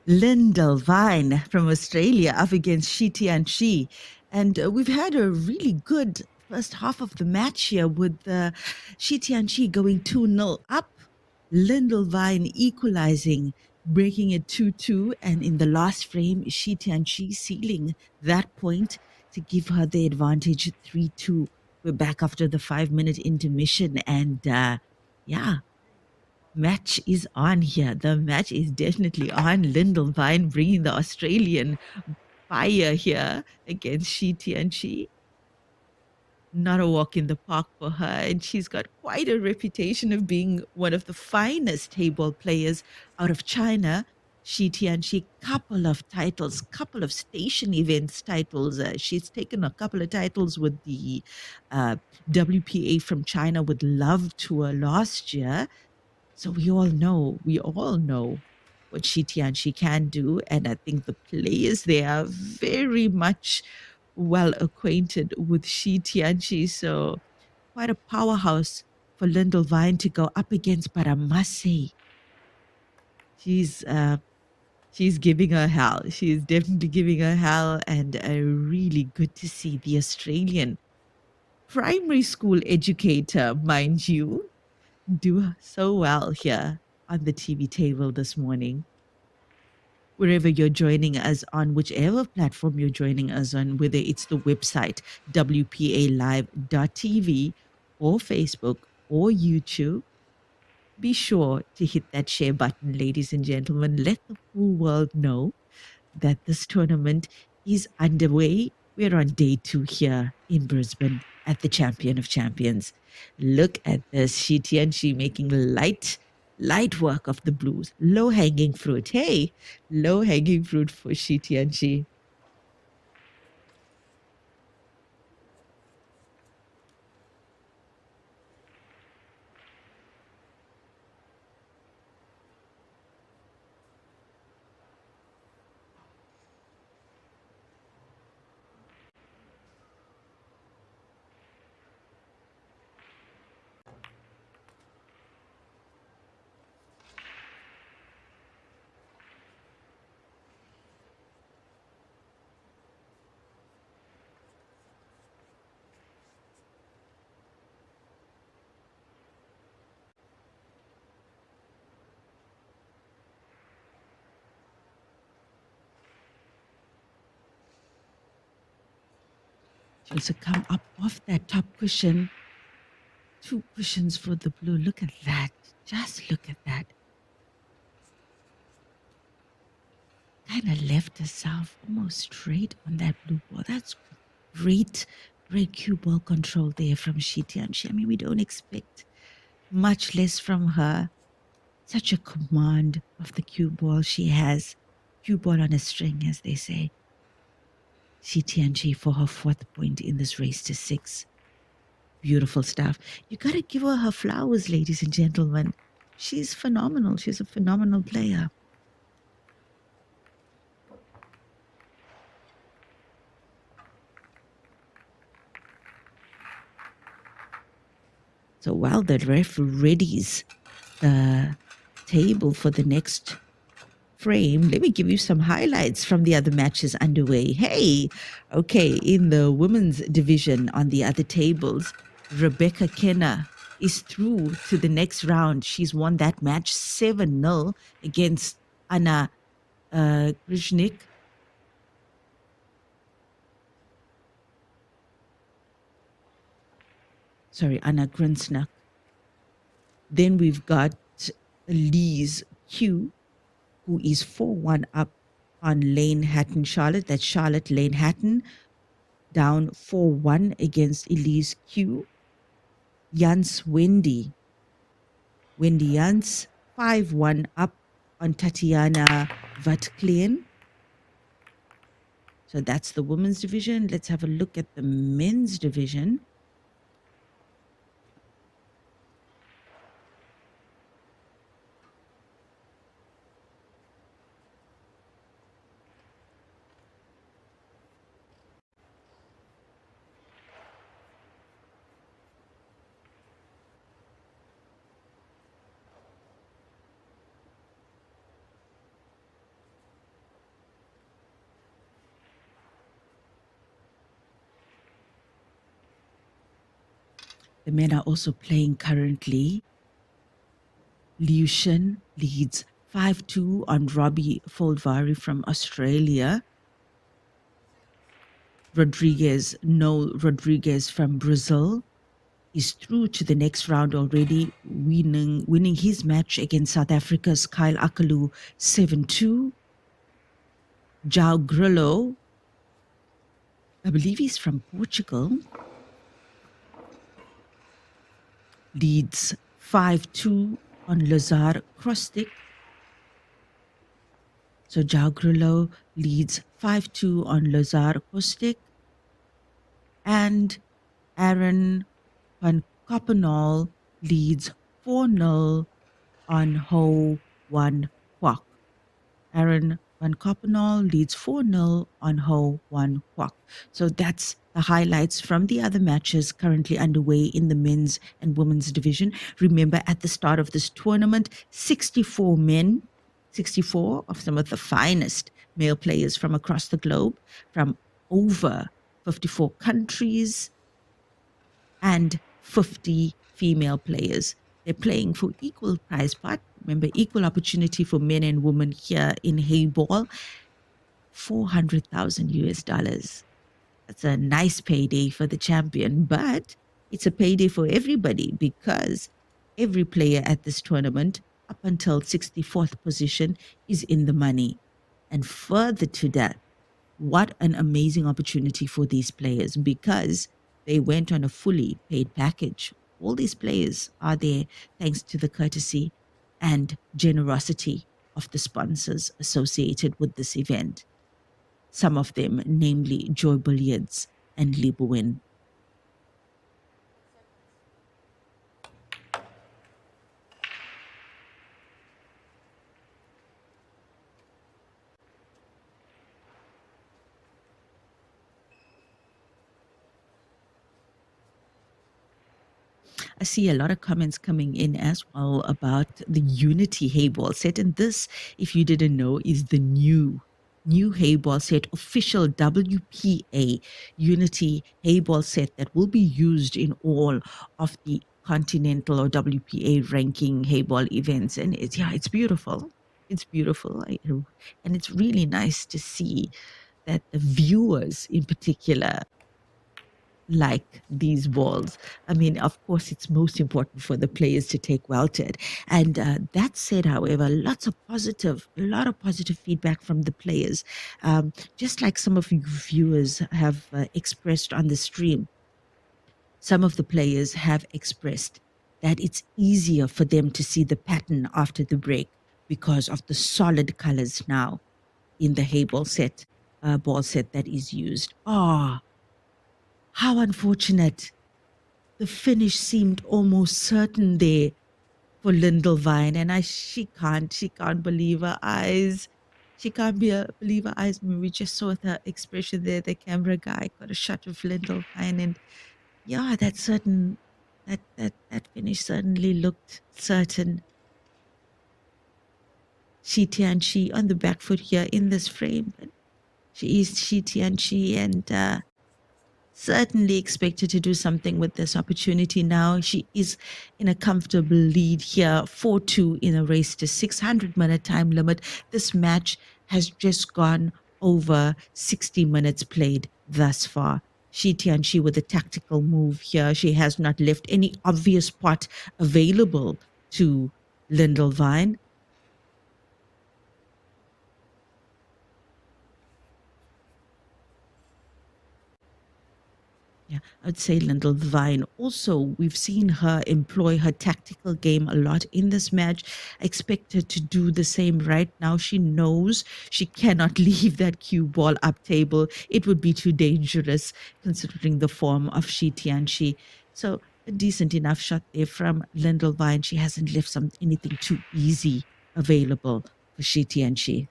Lynn Delvine from Australia up against Shi Tianqi. And we've had a really good first half of the match here with Shi Tianqi going 2-0 up, Lynn Delvine equalizing, breaking it 2-2. And in the last frame, Shi Tianqi sealing that point to give her the advantage 3-2. We're back after the 5-minute intermission. And yeah, match is on here. The match is definitely on. Lyndall Vine bringing the Australian fire here against Shi Tianqi. Not a walk in the park for her. And she's got quite a reputation of being one of the finest Heyball players out of China. Shi Tianqi, couple of titles, couple of station events titles. She's taken a couple of titles with the WPA from China with Love Tour last year. So we all know what Shi Tianqi can do. And I think the players there are very much well acquainted with Shi Tianqi. So quite a powerhouse for Lyndall Vine to go up against. But I must say, she's giving her hell. She is definitely giving her hell. And really good to see the Australian primary school educator, mind you, do so well here on the TV table this morning. Wherever you're joining us on, whichever platform you're joining us on, whether it's the website wpalive.tv or Facebook or YouTube, be sure to hit that share button, ladies and gentlemen. Let the whole world know that this tournament is underway. We're on day 2 here in Brisbane at the Champion of Champions. Look at this, Shi Tianqi making light work of the blues. Low-hanging fruit. Hey, low-hanging fruit for Shi Tianqi. She also come up off that top cushion. 2 cushions for the blue. Look at that. Just look at that. Kind of left herself almost straight on that blue ball. That's great cue ball control there from Shi Tianqi. I mean, we don't expect much less from her. Such a command of the cue ball she has. Cue ball on a string, as they say. Shi Tianqi for her 4th point in this race to 6. Beautiful stuff. You got to give her flowers, ladies and gentlemen. She's phenomenal. She's a phenomenal player. So while the ref readies the table for the next frame, let me give you some highlights from the other matches underway. Hey, okay, in the women's division on the other tables, Rebecca Kenner is through to the next round. She's won that match 7-0 against Anna Grishnik. Anna Grinsnak. Then we've got Elise Q, who is 4-1 up on Lane Hatton Charlotte. That's Charlotte Lane Hatton, down 4-1 against Elise Q. Jans Wendy. Wendy Jans, 5-1 up on Tatiana Vatkleen. So that's the women's division. Let's have a look at the men's division. The men are also playing currently. Liu Shin leads 5-2 on Robbie Foldvari from Australia. Noel Rodriguez from Brazil is through to the next round already, winning his match against South Africa's Kyle Akalu 7-2. João Grillo, I believe he's from Portugal, leads 5-2 on Lazar Krostik. So João Grillo leads 5-2 on Lazar Krostik. And Aaron van Koppenol leads 4-0 on Ho Wan Kwok. Aaron van Koppenol leads 4-0 on Ho Wan Kwok. So that's the highlights from the other matches currently underway in the men's and women's division. Remember, at the start of this tournament, 64 men, 64 of some of the finest male players from across the globe, from over 54 countries, and 50 female players. They're playing for equal prize pot. Remember, equal opportunity for men and women here in Heyball. 400,000 US dollars. That's a nice payday for the champion, but it's a payday for everybody because every player at this tournament, up until 64th position, is in the money. And further to that, what an amazing opportunity for these players because they went on a fully paid package. All these players are there thanks to the courtesy and generosity of the sponsors associated with this event. Some of them, namely Joy Billiards and Liebowin. I see a lot of comments coming in as well about the Unity Heyball set. And this, if you didn't know, is the new Heyball set, official WPA Unity Heyball set that will be used in all of the continental or WPA ranking Heyball events. And it's beautiful. It's beautiful. And it's really nice to see that the viewers in particular like these balls. I mean, of course, it's most important for the players to take well to it. And that said, however, a lot of positive feedback from the players. Just like some of you viewers have expressed on the stream, some of the players have expressed that it's easier for them to see the pattern after the break because of the solid colors now in the Heyball set, ball set that is used. How unfortunate. The finish seemed almost certain there for Lindelwine, and she can't believe her eyes. She can't believe her eyes. I mean, we just saw the expression there. The camera guy got a shot of Lindelwine, and yeah, that finish certainly looked certain. Shi Tianqi on the back foot here in this frame, but she is Shi Tianqi, and certainly expected to do something with this opportunity now. She is in a comfortable lead here, 4-2 in a race to 600-minute time limit. This match has just gone over 60 minutes played thus far. Shi Tianqi with a tactical move here. She has not left any obvious pot available to Lindelwine. Yeah, I'd say Lyndall Vine. Also, we've seen her employ her tactical game a lot in this match. I expect her to do the same right now. She knows she cannot leave that cue ball up table. It would be too dangerous considering the form of Shi Tianxi. So a decent enough shot there from Lyndall Vine. She hasn't left anything too easy available for Shi Tianxi.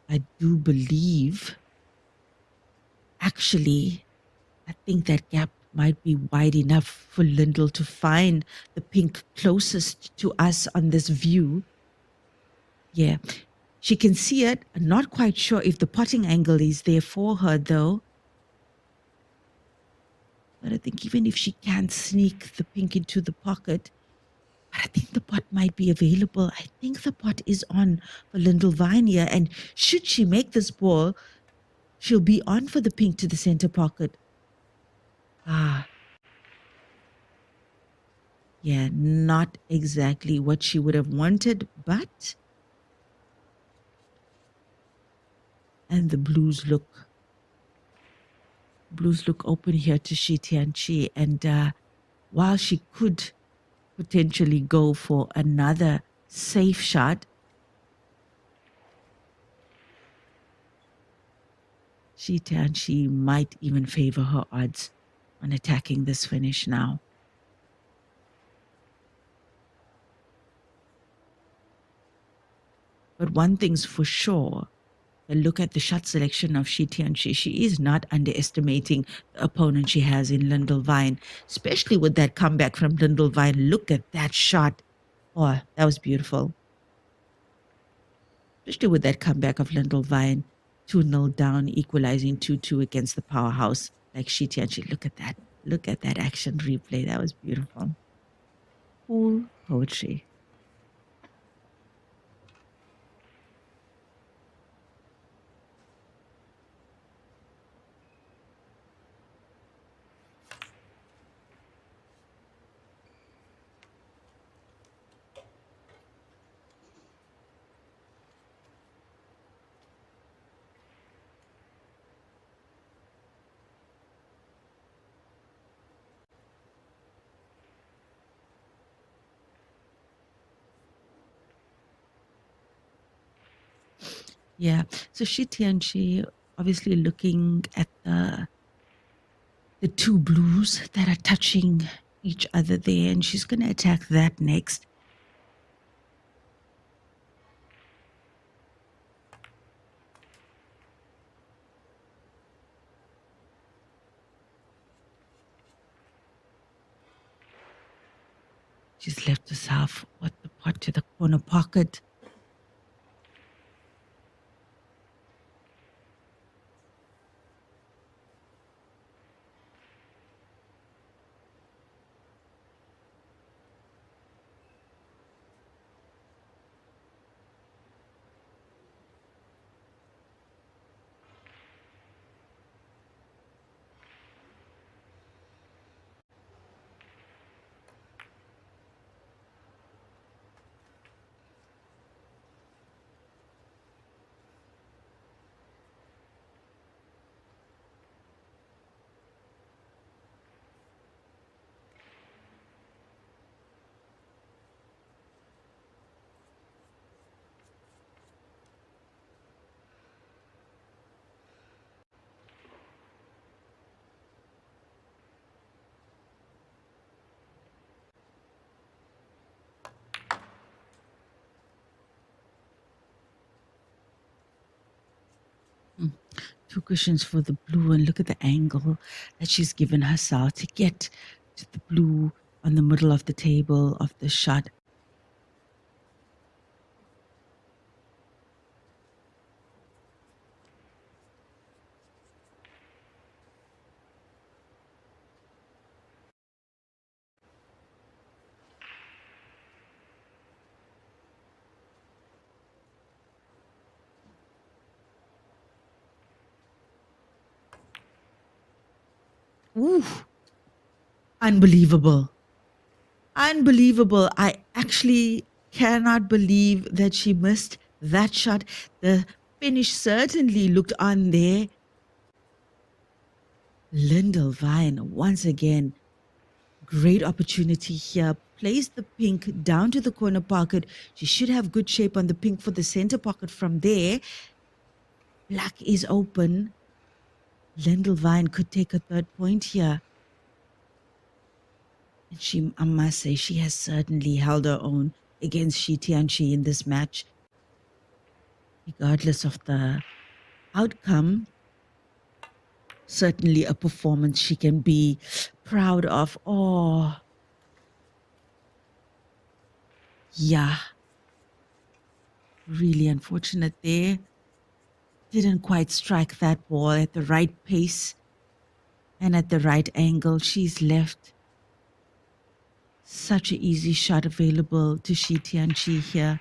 I do believe, actually, I think that gap might be wide enough for Lyndall to find the pink closest to us on this view. Yeah, she can see it. I'm not quite sure if the potting angle is there for her, though. But I think even if she can't sneak the pink into the pocket, but I think the pot might be available. I think the pot is on for Lyndall Vine here. And should she make this ball, she'll be on for the pink to the center pocket. Ah, yeah, not exactly what she would have wanted, but. And the blues look open here to Shi Tianqi. And while she could potentially go for another safe shot, Shi Tianqi might even favor her odds on attacking this finish now. But one thing's for sure, a look at the shot selection of Shi Tianqi. She is not underestimating the opponent she has in Lyndall Vine, especially with that comeback from Lyndall Vine. Look at that shot. Oh, that was beautiful. Especially with that comeback of Lyndall Vine, 2-0 down, equalizing 2-2 against the powerhouse like Shi Tianqi. Look at that. Look at that action replay. That was beautiful. Cool poetry. Yeah. So Shi Tianqi obviously looking at the two blues that are touching each other there, and she's going to attack that next. She's left herself with the pot to the corner pocket. Two cushions for the blue, and look at the angle that she's given herself to get to the blue on the middle of the table of the shot. Ooh, unbelievable. Unbelievable. I actually cannot believe that she missed that shot. The finish certainly looked on there. Lyndall Vine, once again, great opportunity here. Place the pink down to the corner pocket. She should have good shape on the pink for the center pocket from there. Black is open. Lyndall Vine could take a third point here. And she, I must say, she has certainly held her own against Shi Tianchi in this match. Regardless of the outcome, certainly a performance she can be proud of. Oh, yeah, really unfortunate there. Didn't quite strike that ball at the right pace and at the right angle. She's left such an easy shot available to Shi Tianchi here.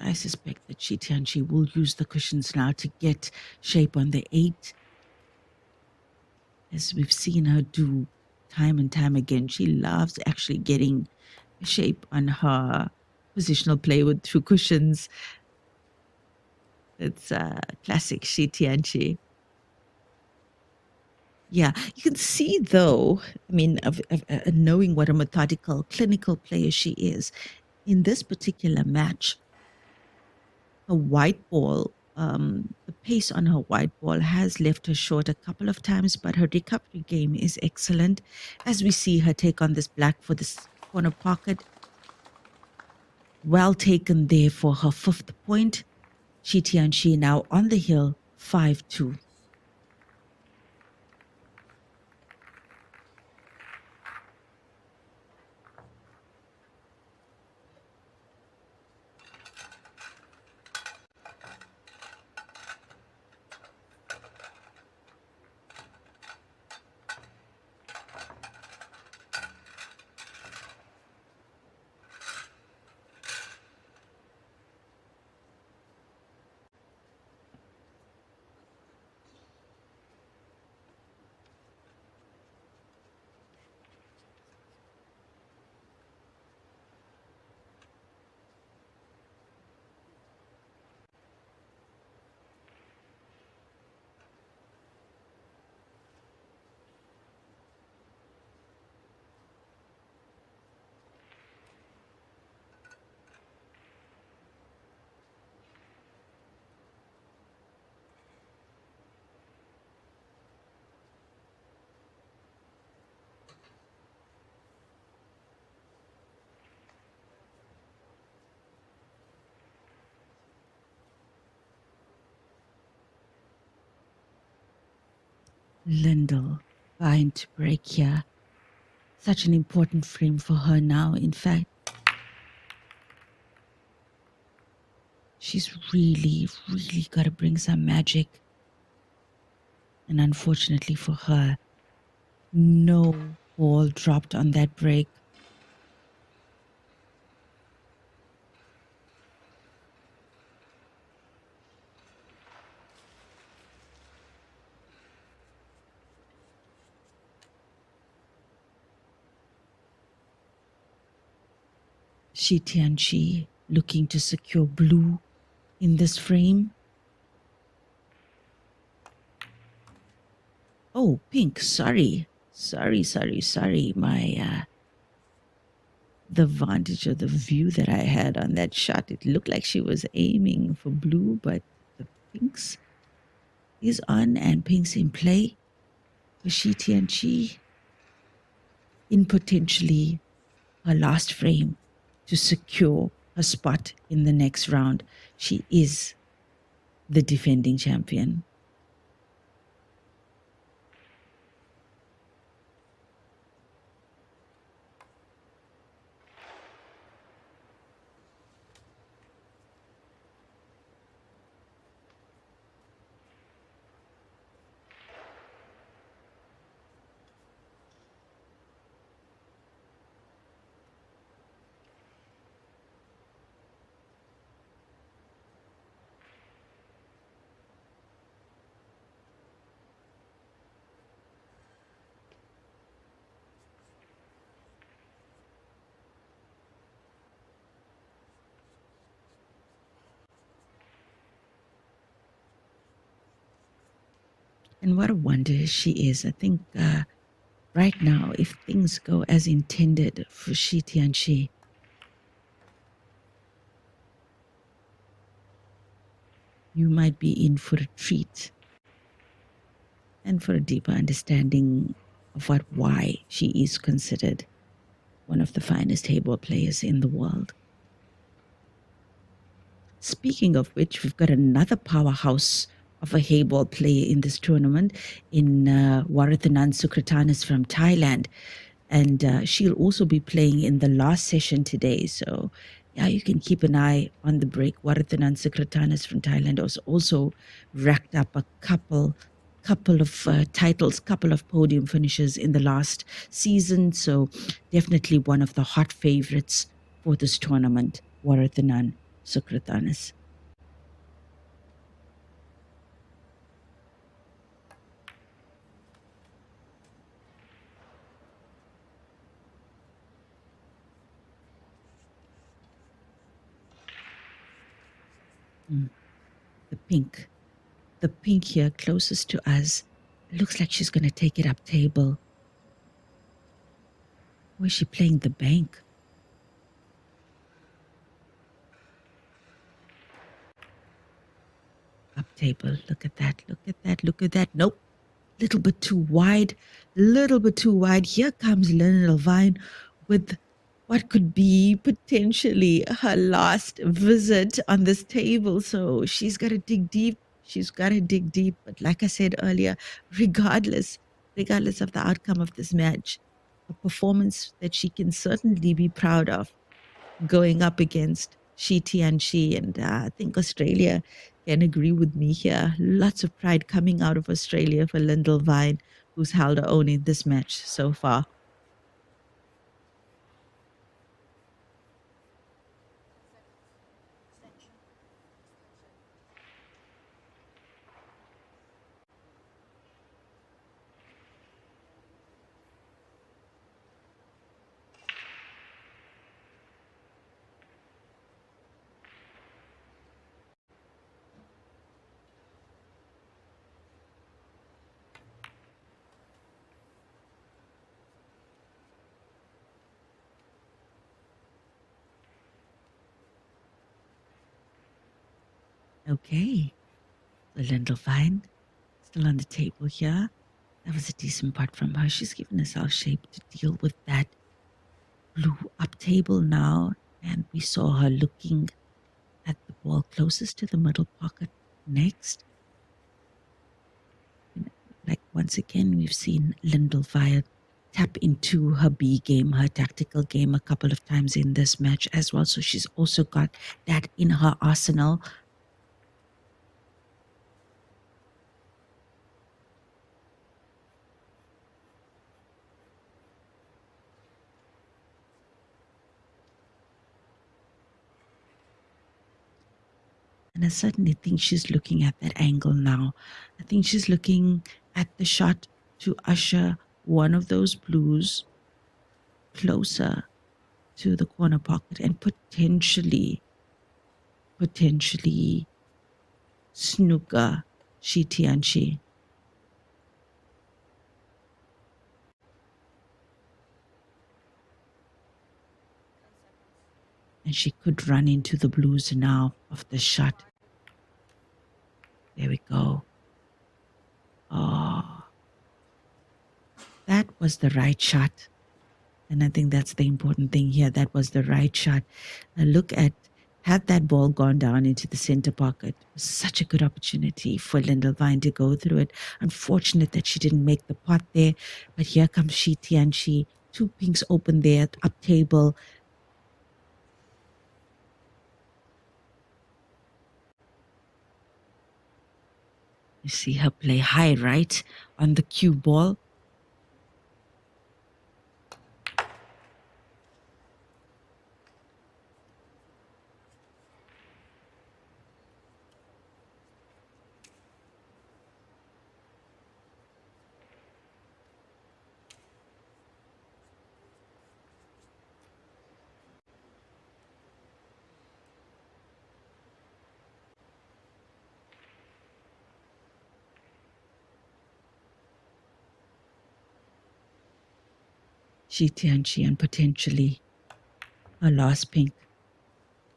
I suspect that Shi Tianchi will use the cushions now to get shape on the 8, as we've seen her do time and time again. She loves actually getting shape on her positional play with through cushions. It's classic Shi Tianchi. Yeah, you can see though, I mean, knowing what a methodical, clinical player she is, in this particular match, her white ball, the pace on her white ball has left her short a couple of times, but her recovery game is excellent. As we see her take on this black for this corner pocket, well taken there for her 5th point. Shi Tianchi now on the hill, 5-2. Lyndall vying to break here. Such an important frame for her now. In fact, she's really, really got to bring some magic. And unfortunately for her, no ball dropped on that break. Shi Tianchi looking to secure blue in this frame. Oh, pink, sorry. Sorry. My, the vantage of the view that I had on that shot, it looked like she was aiming for blue, but the pinks is on and pinks in play for Shi Tianchi in potentially her last frame to secure her spot in the next round. She is the defending champion. And what a wonder she is. I think right now, if things go as intended for Shi Tianxi, you might be in for a treat and for a deeper understanding of why she is considered one of the finest Heyball players in the world. Speaking of which, we've got another powerhouse of a Heyball player in this tournament in Warathanan Sukratanis from Thailand. And she'll also be playing in the last session today. So, yeah, you can keep an eye on the break. Warathanan Sukratanis from Thailand also racked up a couple of titles, couple of podium finishes in the last season. So definitely one of the hot favorites for this tournament, Warathanan Sukratanis. The pink. The pink here closest to us. It looks like she's going to take it up table. Or is she playing the bank? Up table. Look at that. Look at that. Look at that. Nope. Little bit too wide. Little bit too wide. Here comes Lynn Vine with what could be potentially her last visit on this table. So she's got to dig deep. She's got to dig deep. But like I said earlier, regardless of the outcome of this match, a performance that she can certainly be proud of going up against Shi Tianxi. And I think Australia can agree with me here. Lots of pride coming out of Australia for Lyndall Vine, who's held her own in this match so far. Okay, so Lyndall Vine still on the table here. That was a decent putt from her. She's given herself shape to deal with that blue up table now. And we saw her looking at the ball closest to the middle pocket next. And like once again, we've seen Lyndall Vine tap into her B game, her tactical game a couple of times in this match as well. So she's also got that in her arsenal. And I certainly think she's looking at that angle now. I think she's looking at the shot to usher one of those blues closer to the corner pocket and potentially snooker Shi Tianxi. And she could run into the blues now of the shot. There we go. Oh, that was the right shot. And I think that's the important thing here. That was the right shot. Now look at, had that ball gone down into the center pocket, it was such a good opportunity for Lyndall Vine to go through it. Unfortunate that she didn't make the pot there. But here comes Shi Tianxi. Two pinks open there, up table. You see her play high, right? On the cue ball. Shi Tianqi and potentially her last pink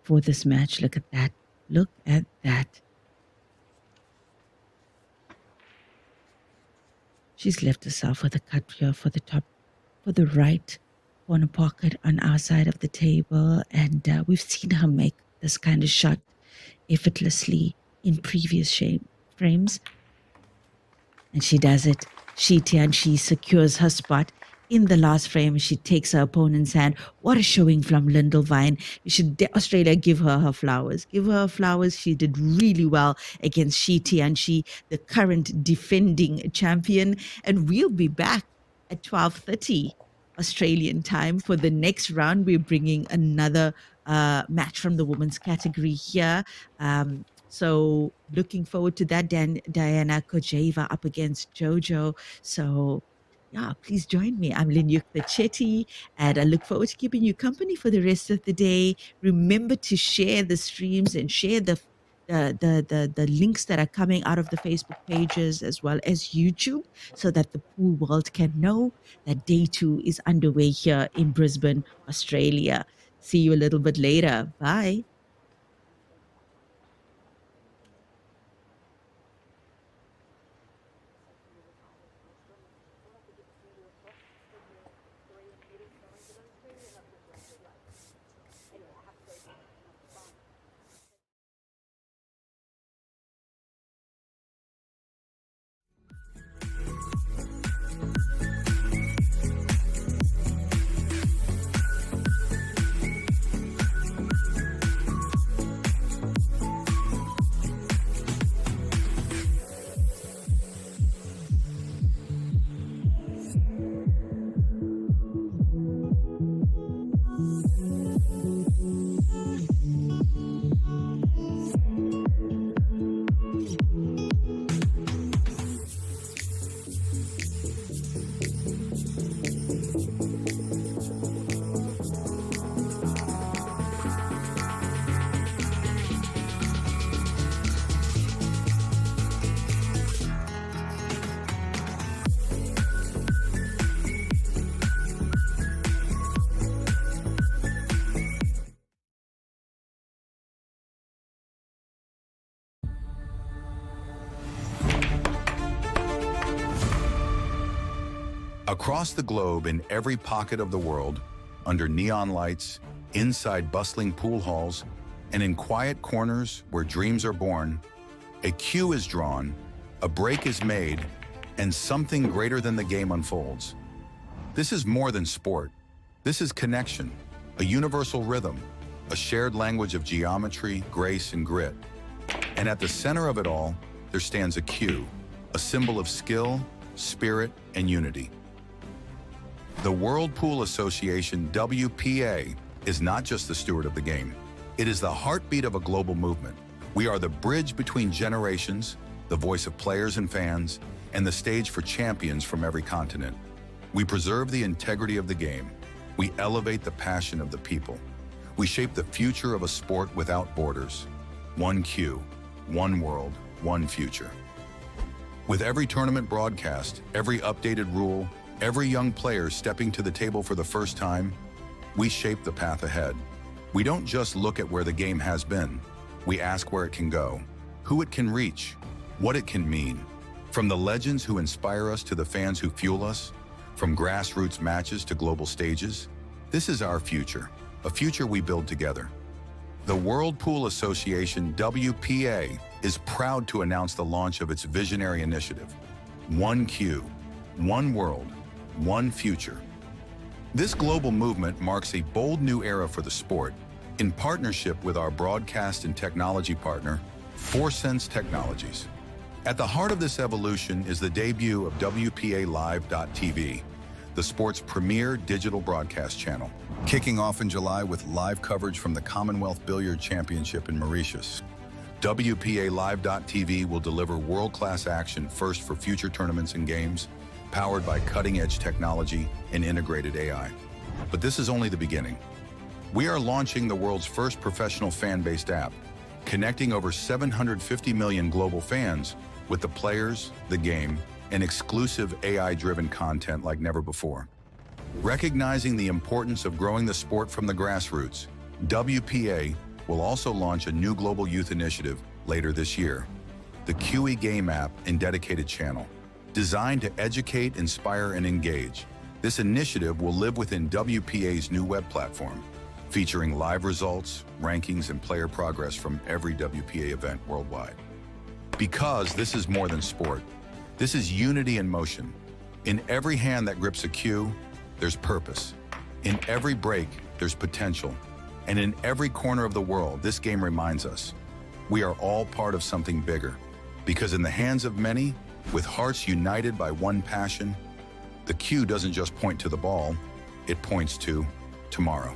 for this match. Look at that. Look at that. She's left herself with a cut here for the top, for the right corner pocket on our side of the table. And we've seen her make this kind of shot effortlessly in previous frames. And she does it. Shi Tianqi secures her spot in the last frame. She takes her opponent's hand. What a showing from Lindelwine. Australia give her flowers. Give her flowers. She did really well against Shi Tianqi, the current defending champion. And we'll be back at 12:30 Australian time for the next round. We're bringing another match from the women's category here. So looking forward to that. Diana Kojeva up against Jojo. So yeah, please join me. I'm Linyukta Chetty, and I look forward to keeping you company for the rest of the day. Remember to share the streams and share the links that are coming out of the Facebook pages as well as YouTube, so that the pool world can know that day 2 is underway here in Brisbane, Australia. See you a little bit later. Bye. Across the globe, in every pocket of the world, under neon lights, inside bustling pool halls, and in quiet corners where dreams are born, a cue is drawn, a break is made, and something greater than the game unfolds. This is more than sport. This is connection, a universal rhythm, a shared language of geometry, grace, and grit. And at the center of it all, there stands a cue, a symbol of skill, spirit, and unity. The World Pool Association, WPA, is not just the steward of the game. It is the heartbeat of a global movement. We are the bridge between generations, the voice of players and fans, and the stage for champions from every continent. We preserve the integrity of the game. We elevate the passion of the people. We shape the future of a sport without borders. One cue, one world, one future. With every tournament broadcast, every updated rule, every young player stepping to the table for the first time, we shape the path ahead. We don't just look at where the game has been. We ask where it can go, who it can reach, what it can mean. From the legends who inspire us to the fans who fuel us, from grassroots matches to global stages, this is our future, a future we build together. The World Pool Association, WPA, is proud to announce the launch of its visionary initiative, One Cue, One World, One Future. This global movement marks a bold new era for the sport, in partnership with our broadcast and technology partner, 4Sense Technologies. At the heart of this evolution is the debut of WPA Live.tv, the sport's premier digital broadcast channel. Kicking off in July with live coverage from the Commonwealth Billiard Championship in Mauritius, WPA Live.tv will deliver world-class action first for future tournaments and games, powered by cutting-edge technology and integrated AI. But this is only the beginning. We are launching the world's first professional fan-based app, connecting over 750 million global fans with the players, the game, and exclusive AI-driven content like never before. Recognizing the importance of growing the sport from the grassroots, WPA will also launch a new global youth initiative later this year, the QE Game app and dedicated channel. Designed to educate, inspire, and engage, this initiative will live within WPA's new web platform, featuring live results, rankings, and player progress from every WPA event worldwide. Because this is more than sport, this is unity in motion. In every hand that grips a cue, there's purpose. In every break, there's potential. And in every corner of the world, this game reminds us, we are all part of something bigger. Because in the hands of many, with hearts united by one passion, the cue doesn't just point to the ball, it points to tomorrow.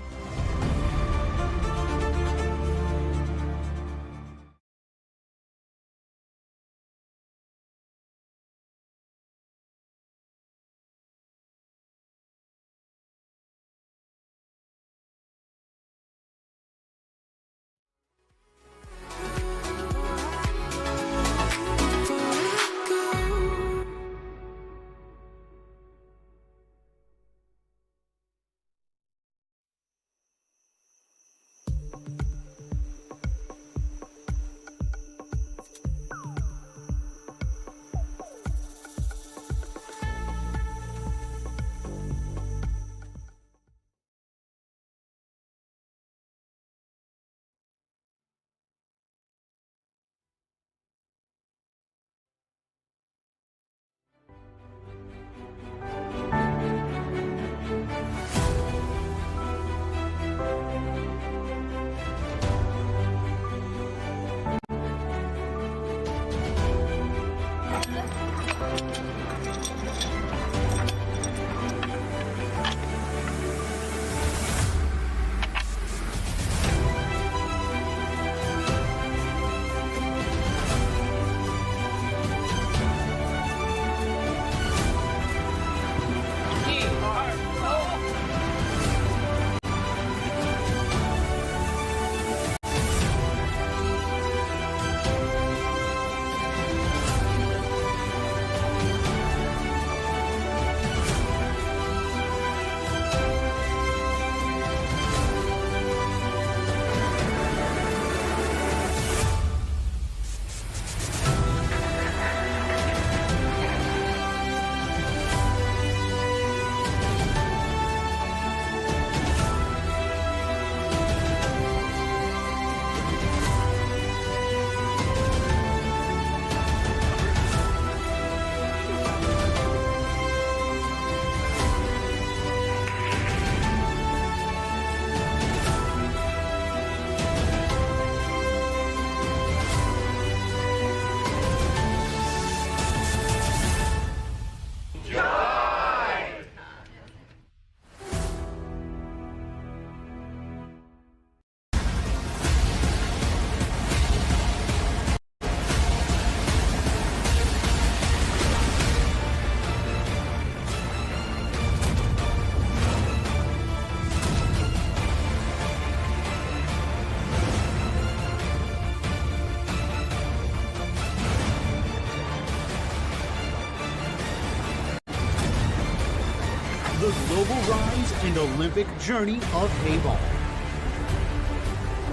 The global rise and Olympic journey of Heyball.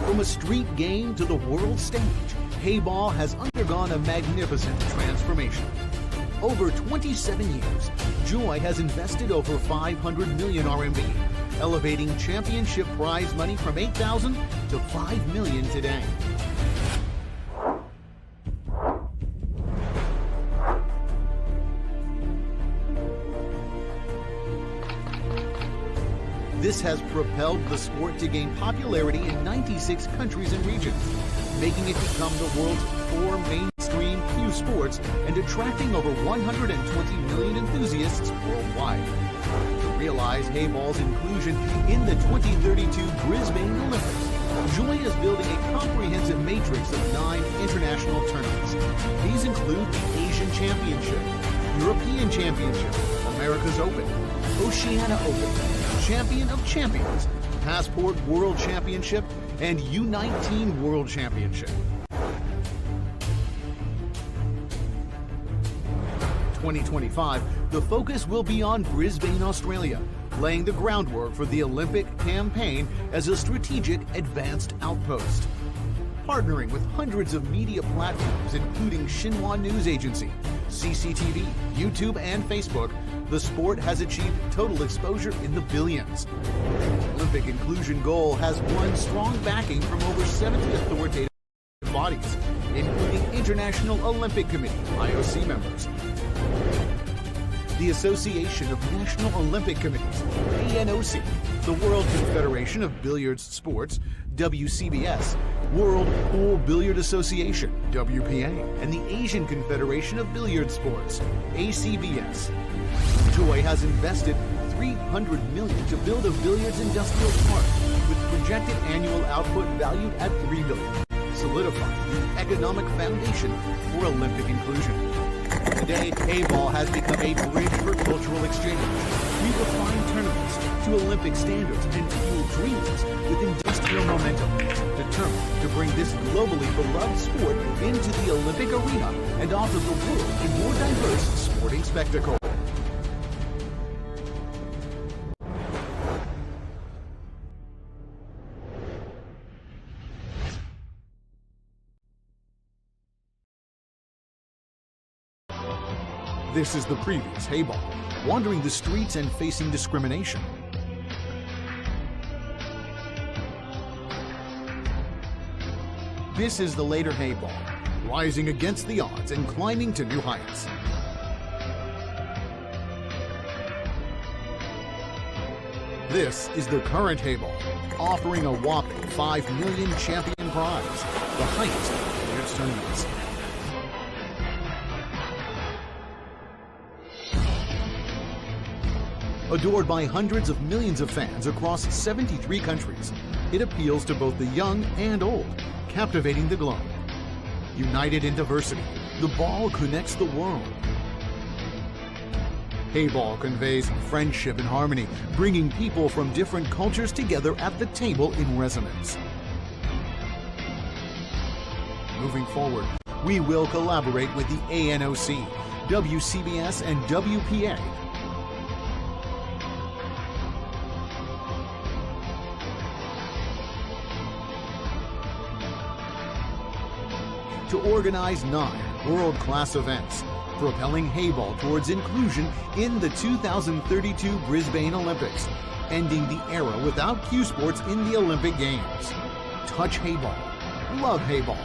From a street game to the world stage, Heyball has undergone a magnificent transformation. Over 27 years, Joy has invested over 500 million RMB, elevating championship prize money from 8,000 to 5 million today. This has propelled the sport to gain popularity in 96 countries and regions, making it become the world's 4 mainstream cue sports and attracting over 120 million enthusiasts worldwide. To realize Heyball's inclusion in the 2032 Brisbane Olympics, Joy is building a comprehensive matrix of 9 international tournaments. These include the Asian Championship, European Championship, America's Open, Oceania Open, Champion of Champions, Passport World Championship, and U19 World Championship. 2025, the focus will be on Brisbane, Australia, laying the groundwork for the Olympic campaign as a strategic advanced outpost. Partnering with hundreds of media platforms, including Xinhua News Agency, CCTV, YouTube, and Facebook, the sport has achieved total exposure in the billions. The Olympic inclusion goal has won strong backing from over 70 authoritative bodies, including International Olympic Committee, IOC members, the Association of National Olympic Committees, ANOC, the World Confederation of Billiards Sports, WCBS, World Pool Billiard Association, WPA, and the Asian Confederation of Billiard Sports, ACBS. Joy has invested $300 million to build a billiards industrial park with projected annual output valued at $3 billion, solidifying the economic foundation for Olympic inclusion. Today, Heyball has become a bridge for cultural exchange. We refine tournaments to Olympic standards and fuel dreams with industrial momentum, determined to bring this globally beloved sport into the Olympic arena and offer the world a more diverse sporting spectacle. This is the previous Heyball, wandering the streets and facing discrimination. This is the later Heyball, rising against the odds and climbing to new heights. This is the current Heyball, offering a whopping $5 million champion prize, the highest of billiards tournaments. Adored by hundreds of millions of fans across 73 countries, it appeals to both the young and old, captivating the globe. United in diversity, the ball connects the world. Heyball conveys friendship and harmony, bringing people from different cultures together at the table in resonance. Moving forward, we will collaborate with the ANOC, WCBS, and WPA to organize 9 world-class events, propelling Heyball towards inclusion in the 2032 Brisbane Olympics, ending the era without cue sports in the Olympic Games. Touch Heyball. Love Heyball.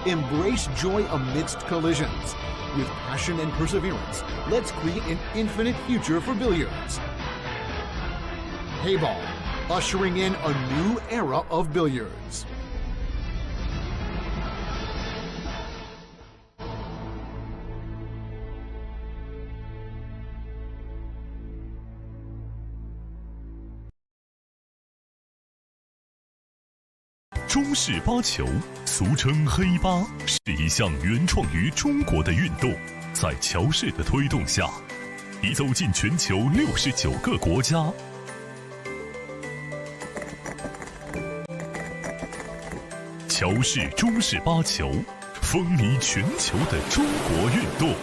Embrace joy amidst collisions. With passion and perseverance, let's create an infinite future for billiards. Heyball, ushering in a new era of billiards. 中式八球，俗称黑八，是一项原创于中国的运动。在乔氏的推动下，已走进全球69个国家。乔氏中式八球，风靡全球的中国运动。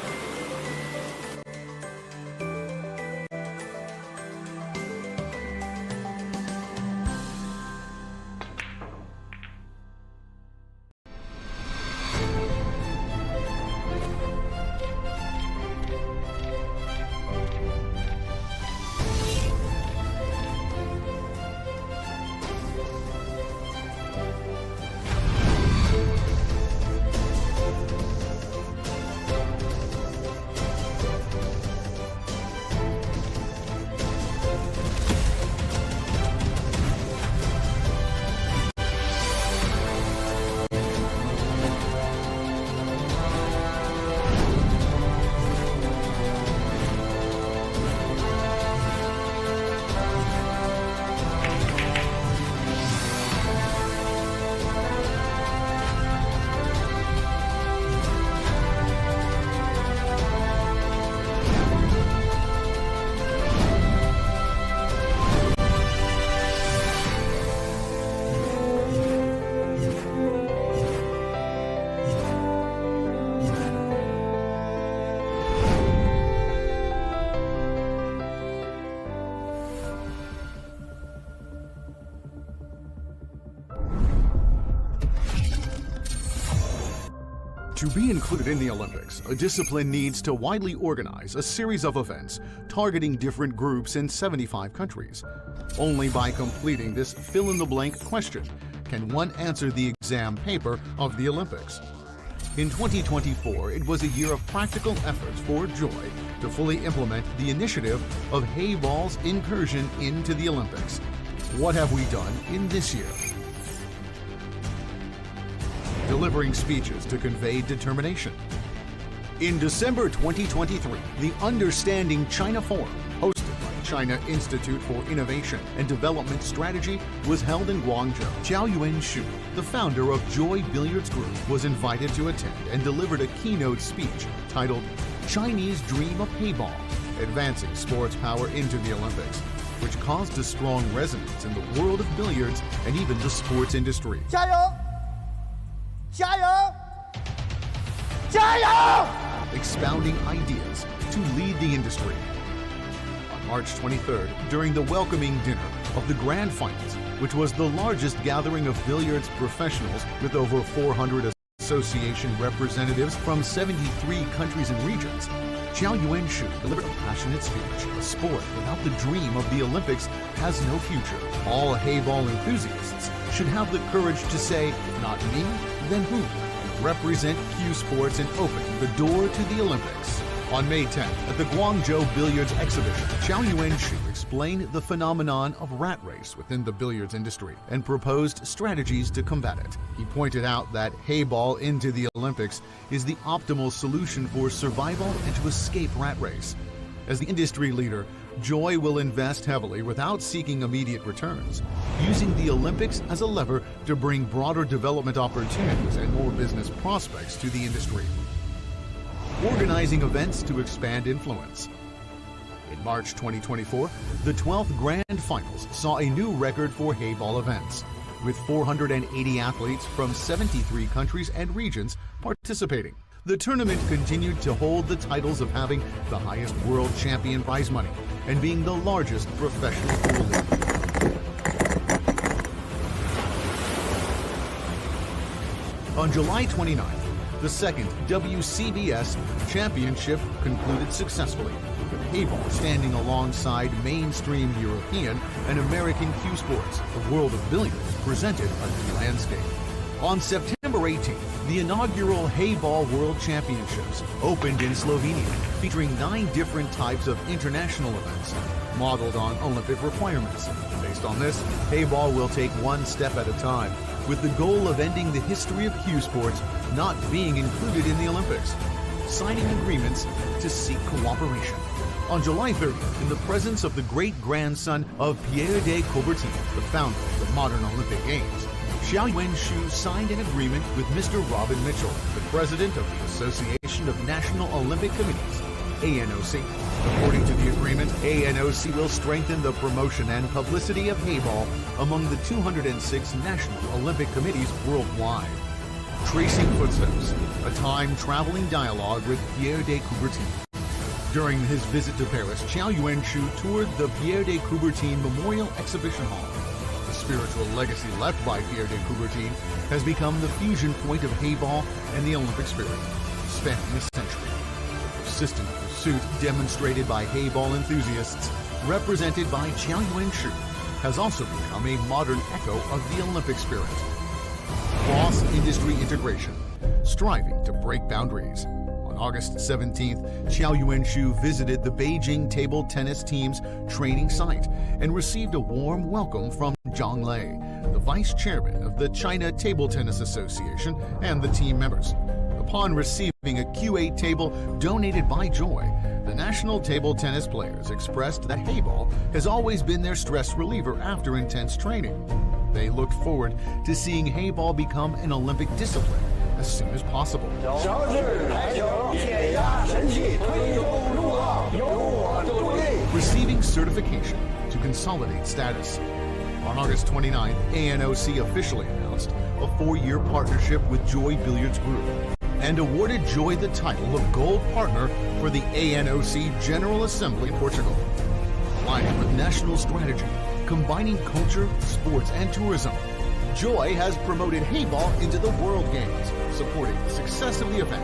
To be included in the Olympics, a discipline needs to widely organize a series of events targeting different groups in 75 countries. Only by completing this fill-in-the-blank question can one answer the exam paper of the Olympics. In 2024, it was a year of practical efforts for Joy to fully implement the initiative of Heyball's incursion into the Olympics. What have we done in this year? Delivering speeches to convey determination. In December 2023, the Understanding China Forum, hosted by China Institute for Innovation and Development Strategy, was held in Guangzhou. Zhao Yuanshu, the founder of Joy Billiards Group, was invited to attend and delivered a keynote speech titled Chinese Dream of Heyball, Advancing Sports Power into the Olympics, which caused a strong resonance in the world of billiards and even the sports industry. 加油！加油！加油！ Expounding ideas to lead the industry. On March 23rd, during the welcoming dinner of the Grand Finals, which was the largest gathering of billiards professionals with over 400 association representatives from 73 countries and regions, Zhao Yuanshu delivered a passionate speech. A sport without the dream of the Olympics has no future. All Heyball enthusiasts should have the courage to say, if not me, then who? Represent Q Sports in opening the door to the Olympics. On May 10th, at the Guangzhou Billiards Exhibition, Zhao Yuanshu explained the phenomenon of rat race within the billiards industry and proposed strategies to combat it. He pointed out that Heyball into the Olympics is the optimal solution for survival and to escape rat race. As the industry leader, Joy will invest heavily without seeking immediate returns, using the Olympics as a lever to bring broader development opportunities and more business prospects to the industry. Organizing events to expand influence. In March 2024, the 12th Grand Finals saw a new record for Heyball events, with 480 athletes from 73 countries and regions participating. The tournament continued to hold the titles of having the highest world champion prize money and being the largest professional pool league. On July 29th, the second WCBS championship concluded successfully, with Heyball standing alongside mainstream European and American Q Sports. The world of billiards presented a new landscape. On September 18th, the inaugural Heyball World Championships opened in Slovenia, featuring 9 different types of international events, modeled on Olympic requirements. Based on this, Heyball will take one step at a time, with the goal of ending the history of Q Sports not being included in the Olympics, signing agreements to seek cooperation. On July 30th, in the presence of the great-grandson of Pierre de Coubertin, the founder of the modern Olympic Games, Zhao Yuanshu signed an agreement with Mr. Robin Mitchell, the president of the Association of National Olympic Committees, ANOC. According to the agreement, ANOC will strengthen the promotion and publicity of Heyball among the 206 national Olympic committees worldwide. Tracing Footsteps, a time-traveling dialogue with Pierre de Coubertin. During his visit to Paris, Zhao Yuanshu toured the Pierre de Coubertin Memorial Exhibition Hall. The spiritual legacy left by Pierre de Coubertin has become the fusion point of Heyball and the Olympic spirit, spanning a century. The persistent pursuit demonstrated by Heyball enthusiasts, represented by Zhao Yuanshu, has also become a modern echo of the Olympic spirit. Cross-industry integration, striving to break boundaries. On August 17th, Zhao Yuanshu visited the Beijing table tennis team's training site and received a warm welcome from Zhang Lei, the vice chairman of the China Table Tennis Association, and the team members. Upon receiving a Q8 table donated by Joy, the national table tennis players expressed that Heyball has always been their stress reliever after intense training. They looked forward to seeing Heyball become an Olympic discipline as soon as possible. Receiving certification to consolidate status. On August 29th, ANOC officially announced a 4-year partnership with Joy Billiards Group and awarded Joy the title of Gold Partner for the ANOC General Assembly in Portugal. Aligning with national strategy, combining culture, sports, and tourism, Joy has promoted Heyball into the World Games, supporting the success of the event.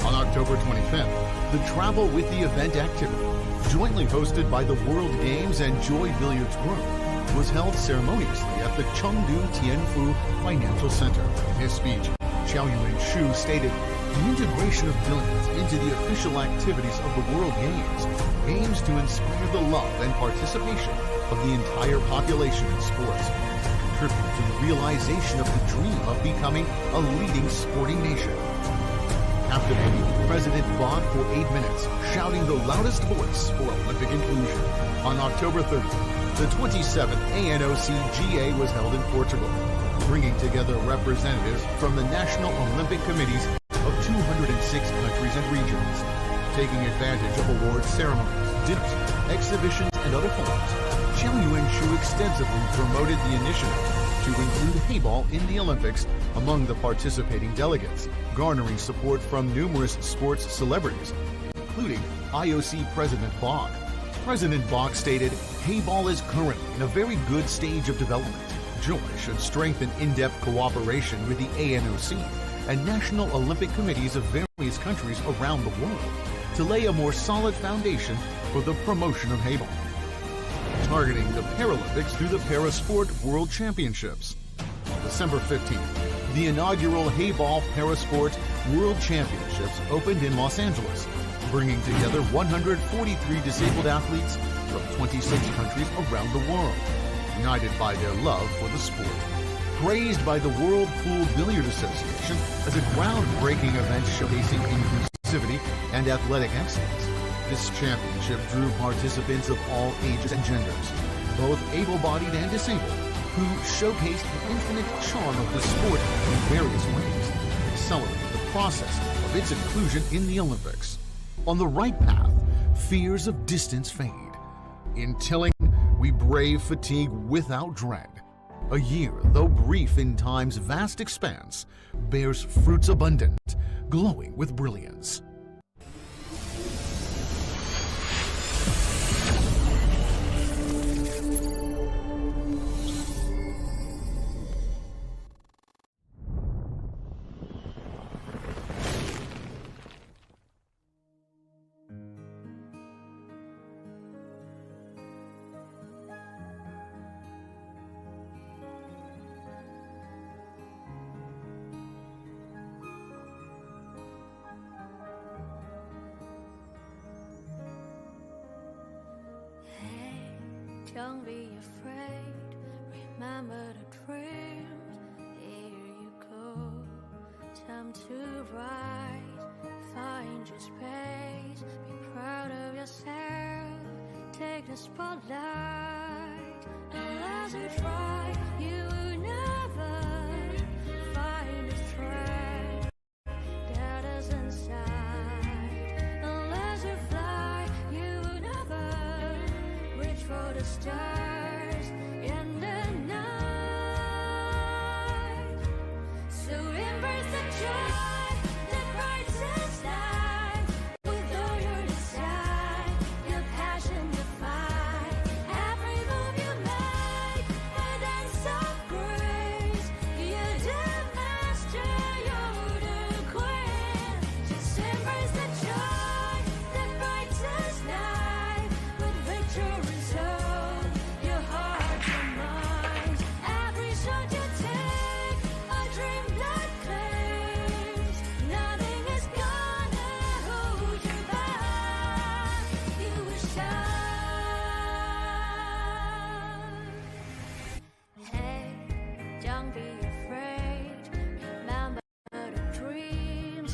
On October 25th, the Travel with the Event activity, jointly hosted by the World Games and Joy Billiards Group, was held ceremoniously at the Chengdu Tianfu Financial Center. In his speech, Xiao Yuan-shu stated, "The integration of billiards into the official activities of the World Games aims to inspire the love and participation of the entire population in sports, contribute to the realization of the dream of becoming a leading sporting nation." Captivating President Bach for 8 minutes, shouting the loudest voice for Olympic inclusion. On October 30th, the 27th ANOC-GA was held in Portugal, bringing together representatives from the National Olympic Committees of 206 countries and regions. Taking advantage of awards ceremonies, dinners, exhibitions, and other forums, Xiao Yuan-shu extensively promoted the initiative to include Heyball in the Olympics among the participating delegates, garnering support from numerous sports celebrities, including IOC President Bach. President Bach stated, "Heyball is currently in a very good stage of development. Joy should strengthen in-depth cooperation with the ANOC and National Olympic Committees of various countries around the world to lay a more solid foundation for the promotion of Heyball." Targeting the Paralympics through the Parasport World Championships. On December 15th, the inaugural Heyball Parasport World Championships opened in Los Angeles, bringing together 143 disabled athletes from 26 countries around the world, united by their love for the sport. Praised by the World Pool Billiard Association as a groundbreaking event showcasing inclusivity and athletic excellence, this championship drew participants of all ages and genders, both able-bodied and disabled, who showcased the infinite charm of the sport in various ways, accelerating the process of its inclusion in the Olympics. On the right path, fears of distance fade. In Tilling, we brave fatigue without dread. A year, though brief in time's vast expanse, bears fruits abundant, glowing with brilliance. Don't be afraid, remember the dreams. Here you go, time to rise. Find your space, be proud of yourself. Take the spotlight, unless you try, you will never find the strength that is inside. Unless you fly, you will never reach for the stars in the night. So embrace the joy that brightens light. With all your desire, your passion, your fight. Every move you make, a dance of grace. You're the master, you're the queen. Just embrace the joy that brightens light. With victory's own, your heart, your mind. Every shot you take, a dream that claims. Nothing is gonna hold you back. You will shine. Hey, don't be afraid. Remember the dreams.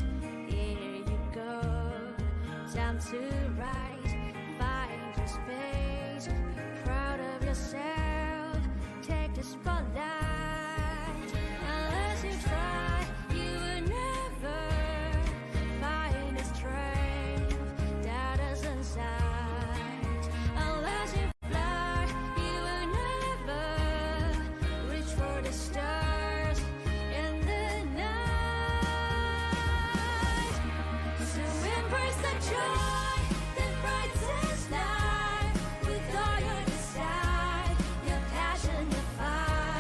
Here you go. Time to rise. Find your space. Be proud of yourself. Take the spotlight. Unless you try, you will never find the strength that is inside. Unless you fly, you will never reach for the stars in the night. So embrace the joy that brightens light. With all your desire, your passion, your fight.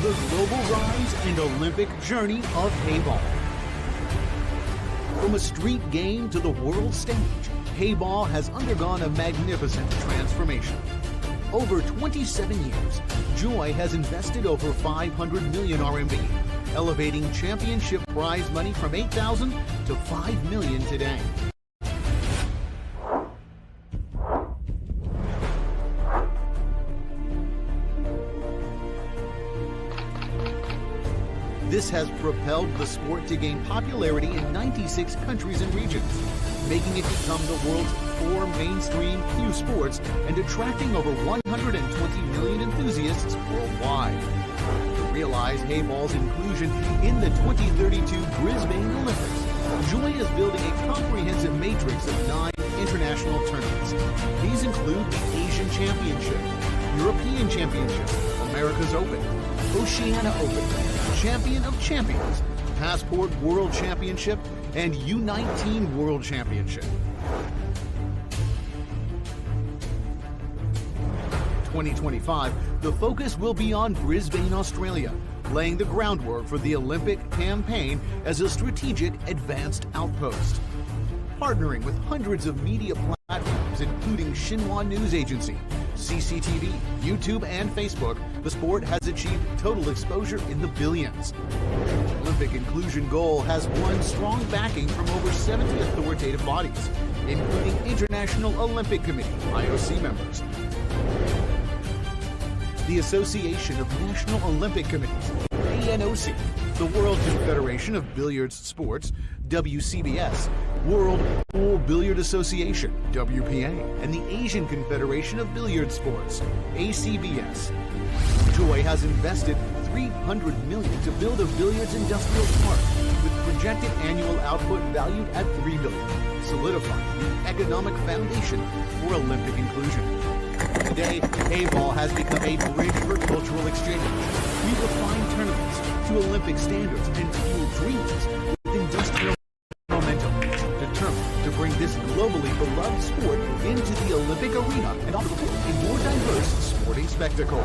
the global rise and Olympic journey of Heyball. From a street game to the world stage, Heyball has undergone a magnificent transformation. Over 27 years, Joy has invested over 500 million RMB, elevating championship prize money from 8,000 to 5 million today. This has propelled the sport to gain popularity in 96 countries and regions, making it become the world's 4 mainstream cue sports and attracting over 120 million enthusiasts worldwide. To realize Heyball's inclusion in the 2032 Brisbane Olympics, Joy is building a comprehensive matrix of 9 international tournaments. These include the Asian Championship, European Championship, America's Open, Oceania Open, Champion of Champions, Passport World Championship, and U19 World Championship. 2025, the focus will be on Brisbane, Australia, laying the groundwork for the Olympic campaign as a strategic advanced outpost. Partnering with hundreds of media platforms, including Xinhua News Agency, CCTV, YouTube, and Facebook, the sport has achieved total exposure in the billions. The Olympic inclusion goal has won strong backing from over 70 authoritative bodies, including International Olympic Committee, IOC members, the Association of National Olympic Committees, ANOC, the World Confederation of Billiards Sports, WCBS, World Pool Billiard Association, WPA, and the Asian Confederation of Billiard Sports, ACBS. Joy has invested 300 million to build a billiards industrial park with projected annual output valued at 3 billion, solidifying the economic foundation for Olympic inclusion. Today, Heyball has become a bridge for cultural exchange. We refine tournaments to Olympic standards and fuel dreams with industrial momentum, determined to bring this globally beloved sport into the Olympic arena and offer a more diverse sporting spectacle.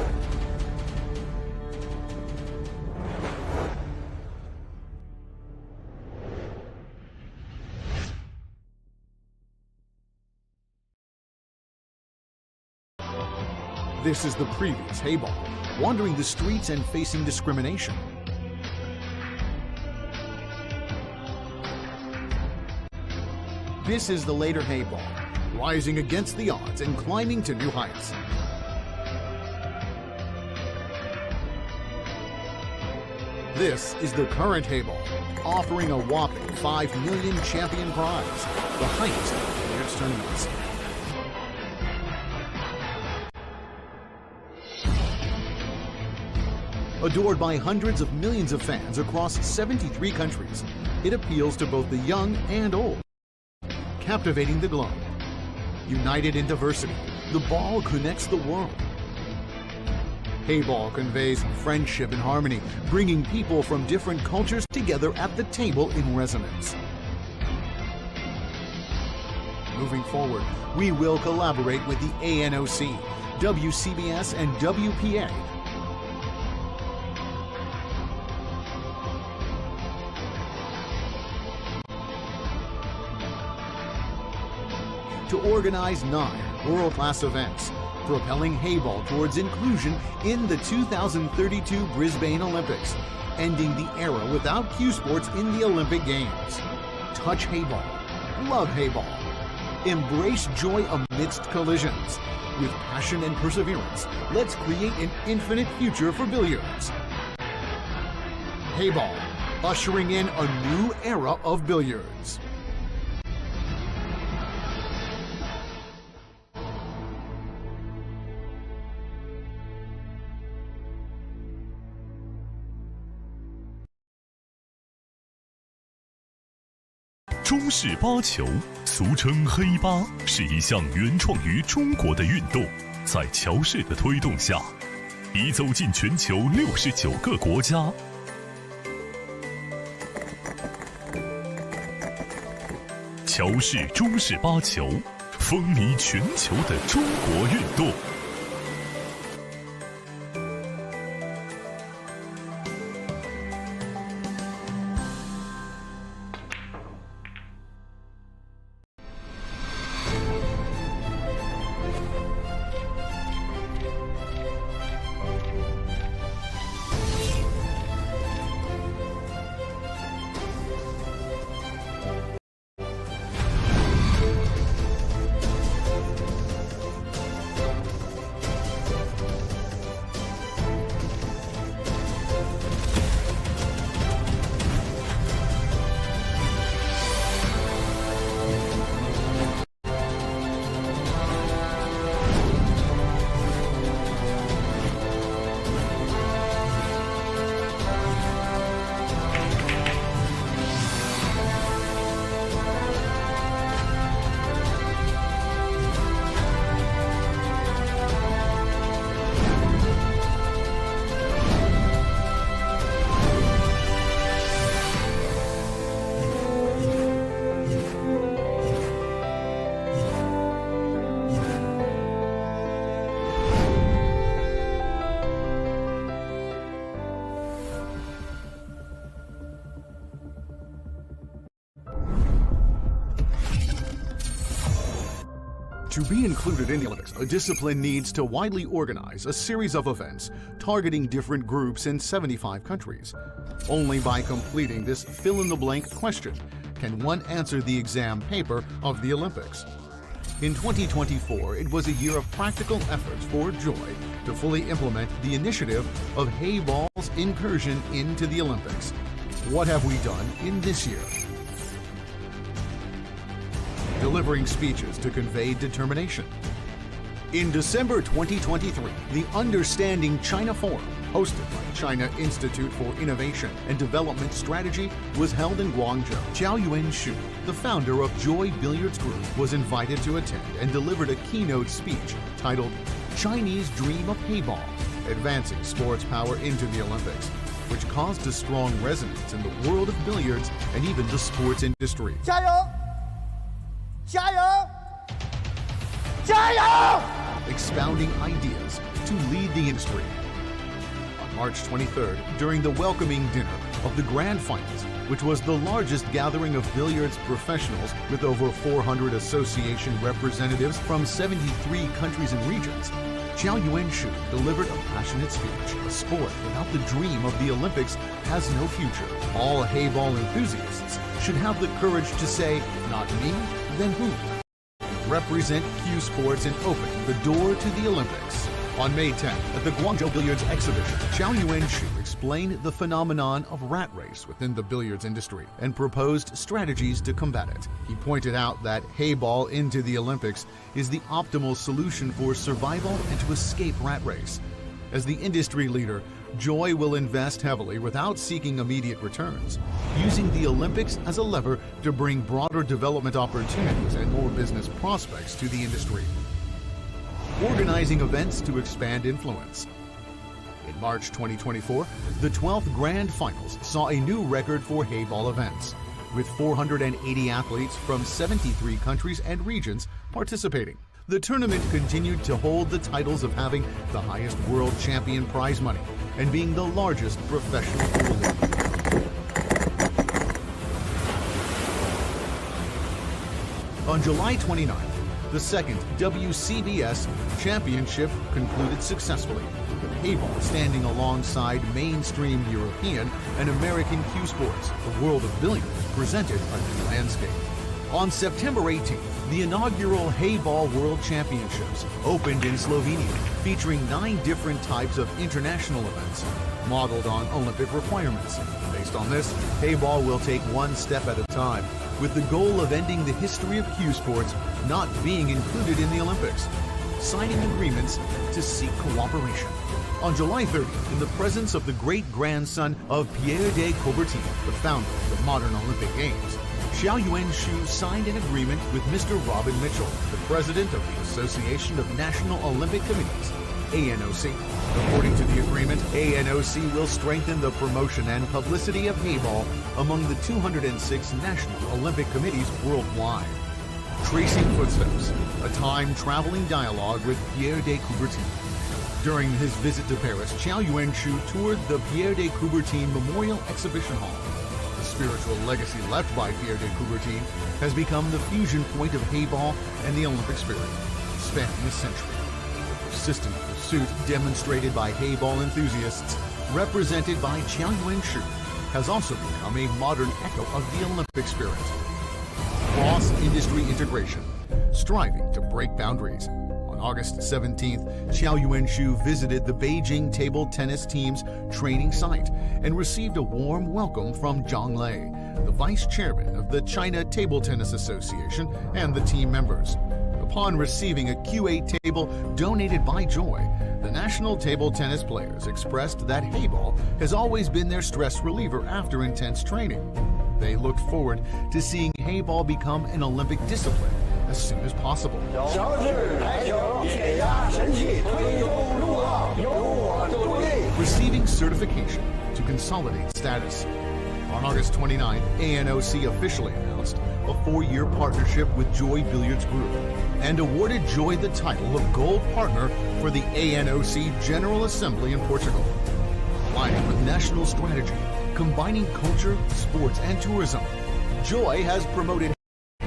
This is the previous Heyball, wandering the streets and facing discrimination. This is the later Heyball, rising against the odds and climbing to new heights. This is the current Heyball, offering a whopping 5 million champion prize, the highest of billiards tournaments. Adored by hundreds of millions of fans across 73 countries, it appeals to both the young and old, captivating the globe. United in diversity, the ball connects the world. Heyball conveys friendship and harmony, bringing people from different cultures together at the table in resonance. Moving forward, we will collaborate with the ANOC, WCBS, and WPA to organize 9 world-class events, propelling Heyball towards inclusion in the 2032 Brisbane Olympics, ending the era without cue sports in the Olympic Games. Touch Heyball. Love Heyball. Embrace joy amidst collisions. With passion and perseverance, let's create an infinite future for billiards. Heyball, ushering in a new era of billiards. 中式八球，俗称黑八，是一项原创于中国的运动，在乔氏的推动下，已走进全球69个国家。乔氏中式八球，风靡全球的中国运动。To be included in the Olympics, a discipline needs to widely organize a series of events targeting different groups in 75 countries. Only by completing this fill-in-the-blank question can one answer the exam paper of the Olympics. In 2024, it was a year of practical efforts for Joy to fully implement the initiative of Heyball's incursion into the Olympics. What have we done in this year? Delivering speeches to convey determination. In December 2023, the Understanding China Forum, hosted by China Institute for Innovation and Development Strategy, was held in Guangzhou. Zhao Yuanshu, the founder of Joy Billiards Group, was invited to attend and delivered a keynote speech titled Chinese Dream of Heyball, Advancing Sports Power into the Olympics, which caused a strong resonance in the world of billiards and even the sports industry. 加油！加油！加油！ Expounding ideas to lead the industry. On March 23rd, during the welcoming dinner of the Grand Finals, which was the largest gathering of billiards professionals with over 400 association representatives from 73 countries and regions, Zhao Yuanshu delivered a passionate speech. A sport without the dream of the Olympics has no future. All Heyball enthusiasts should have the courage to say, not me, then who? Represent Q Sports in opening the door to the Olympics. On May 10th, at the Guangzhou Billiards Exhibition, Zhao Yuanshu explained the phenomenon of rat race within the billiards industry and proposed strategies to combat it. He pointed out that Heyball into the Olympics is the optimal solution for survival and to escape rat race. As the industry leader, Joy will invest heavily without seeking immediate returns, using the Olympics as a lever to bring broader development opportunities and more business prospects to the industry. Organizing events to expand influence. In March 2024, the 12th Grand Finals saw a new record for Heyball events, with 480 athletes from 73 countries and regions participating. The tournament continued to hold the titles of having the highest world champion prize money and being the largest professional pool league. On July 29th, the second WCBS championship concluded successfully, with Heyball standing alongside mainstream European and American Q Sports. The world of billiards presented a new landscape. On September 18th, the inaugural Heyball World Championships opened in Slovenia, featuring 9 different types of international events, modeled on Olympic requirements. Based on this, Heyball will take one step at a time, with the goal of ending the history of Q Sports not being included in the Olympics, signing agreements to seek cooperation. On July 30th, in the presence of the great-grandson of Pierre de Coubertin, the founder of the modern Olympic Games, Zhao Yuanshu signed an agreement with Mr. Robin Mitchell, the president of the Association of National Olympic Committees, ANOC. According to the agreement, ANOC will strengthen the promotion and publicity of Heyball among the 206 national Olympic committees worldwide. Tracing Footsteps, a time-traveling dialogue with Pierre de Coubertin. During his visit to Paris, Zhao Yuanshu toured the Pierre de Coubertin Memorial Exhibition Hall. The spiritual legacy left by Pierre de Coubertin has become the fusion point of Heyball and the Olympic spirit, spanning a century. The persistent pursuit demonstrated by Heyball enthusiasts, represented by Zhao Yuanshu, has also become a modern echo of the Olympic spirit. Cross-industry integration, striving to break boundaries. On August 17th, Zhao Yuanshu visited the Beijing table tennis team's training site and received a warm welcome from Zhang Lei, the vice chairman of the China Table Tennis Association, and the team members. Upon receiving a Q8 table donated by Joy, the national table tennis players expressed that Heyball has always been their stress reliever after intense training. They looked forward to seeing Heyball become an Olympic discipline as soon as possible. Receiving certification to consolidate status. On August 29th, ANOC officially announced a 4-year partnership with Joy Billiards Group and awarded Joy the title of Gold Partner for the ANOC General Assembly in Portugal. Aligning with national strategy, combining culture, sports, and tourism, Joy has promoted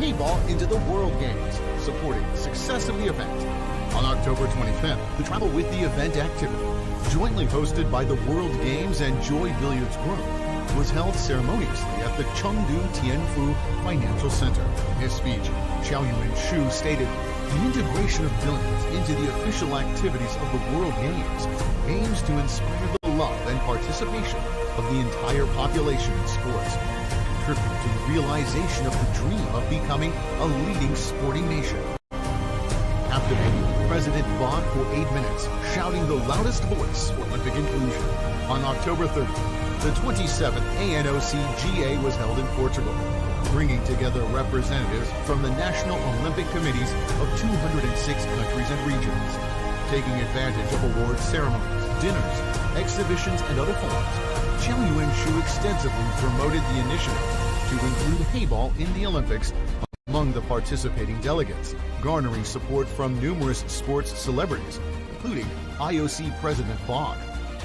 Heyball into the World Games, supporting the success of the event. On October 25th, the Travel with the Event activity, jointly hosted by the World Games and Joy Billiards Group, was held ceremoniously at the Chengdu Tianfu Financial Center. In his speech, Xiao Yuan-shu stated, "The integration of billiards into the official activities of the World Games aims to inspire the love and participation of the entire population in sports, contribute to the realization of the dream of becoming a leading sporting nation." Captivating President Bach for 8 minutes, shouting the loudest voice for Olympic inclusion. On October 30th, the 27th ANOC-GA was held in Portugal, bringing together representatives from the national Olympic committees of 206 countries and regions. Taking advantage of awards ceremonies, dinners, exhibitions, and other forums, Xiao Yuan-shu extensively promoted the initiative to include Heyball in the Olympics among the participating delegates, garnering support from numerous sports celebrities, including IOC President Bach.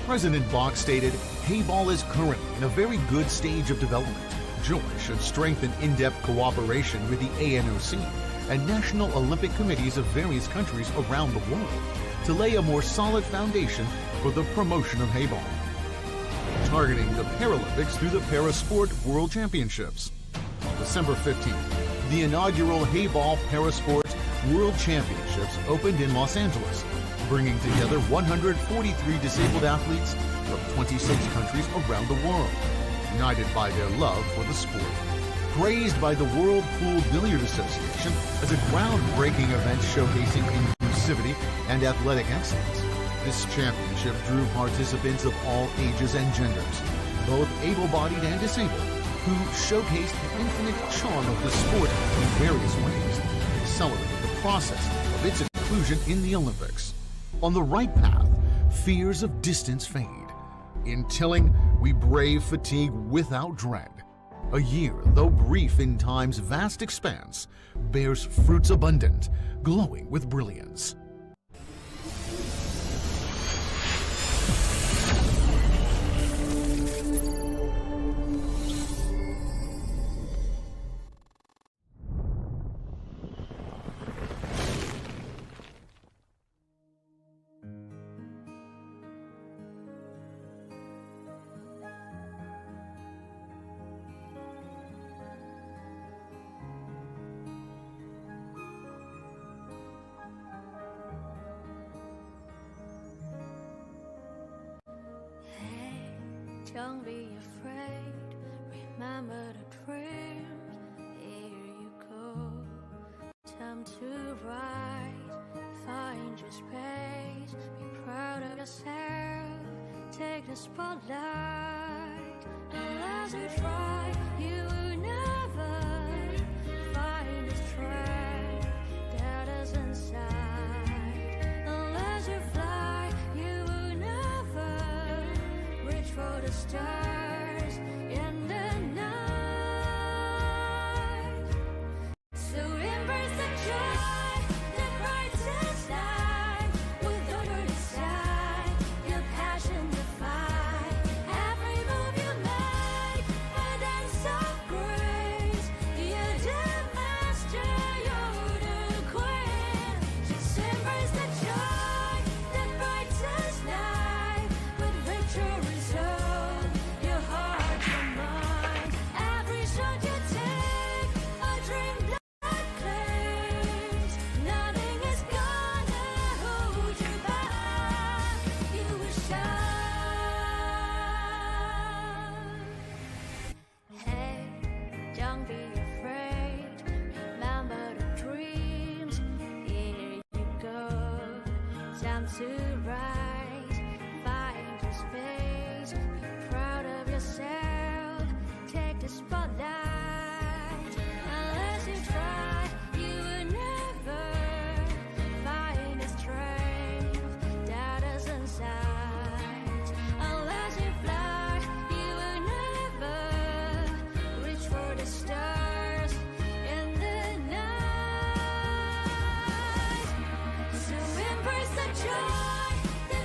President Bach stated, "Heyball is currently in a very good stage of development. Joy should strengthen in-depth cooperation with the ANOC and national Olympic committees of various countries around the world to lay a more solid foundation for the promotion of Heyball." Targeting the Paralympics through the Parasport World Championships. On December 15th, the inaugural Heyball Parasport World Championships opened in Los Angeles, bringing together 143 disabled athletes from 26 countries around the world, united by their love for the sport. Praised by the World Pool Billiard Association as a groundbreaking event showcasing inclusivity and athletic excellence, this championship drew participants of all ages and genders, both able-bodied and disabled, who showcased the infinite charm of the sport in various ways, and accelerated the process of its inclusion in the Olympics. On the right path, fears of distance fade. In Tilling, we brave fatigue without dread. A year, though brief in time's vast expanse, bears fruits abundant, glowing with brilliance. Don't be afraid, remember the dreams. Here you go, time to ride. Find your space, be proud of yourself. Take the spotlight. Unless you try, you will never find the strength that is inside. Unless you fly, you will never reach for the stars in the night. So embrace the joy, the brightest light. With all your desire, your passion defy. Every move you make, a dance of grace. You're the master, you're the queen. Just embrace the joy, the brightest light. With victory's own, your heart, your mind. Every shot you take, a dream that claims. Nothing is gonna hold you back. You will shine. Hey, don't be afraid. Remember the dreams. Here you go. Time to rise. Find your space. Be proud of yourself. Take the spotlight. Unless you try, you will never find the strength that is inside. Unless you fly, you will never reach for the stars in the night. So embrace the joy, the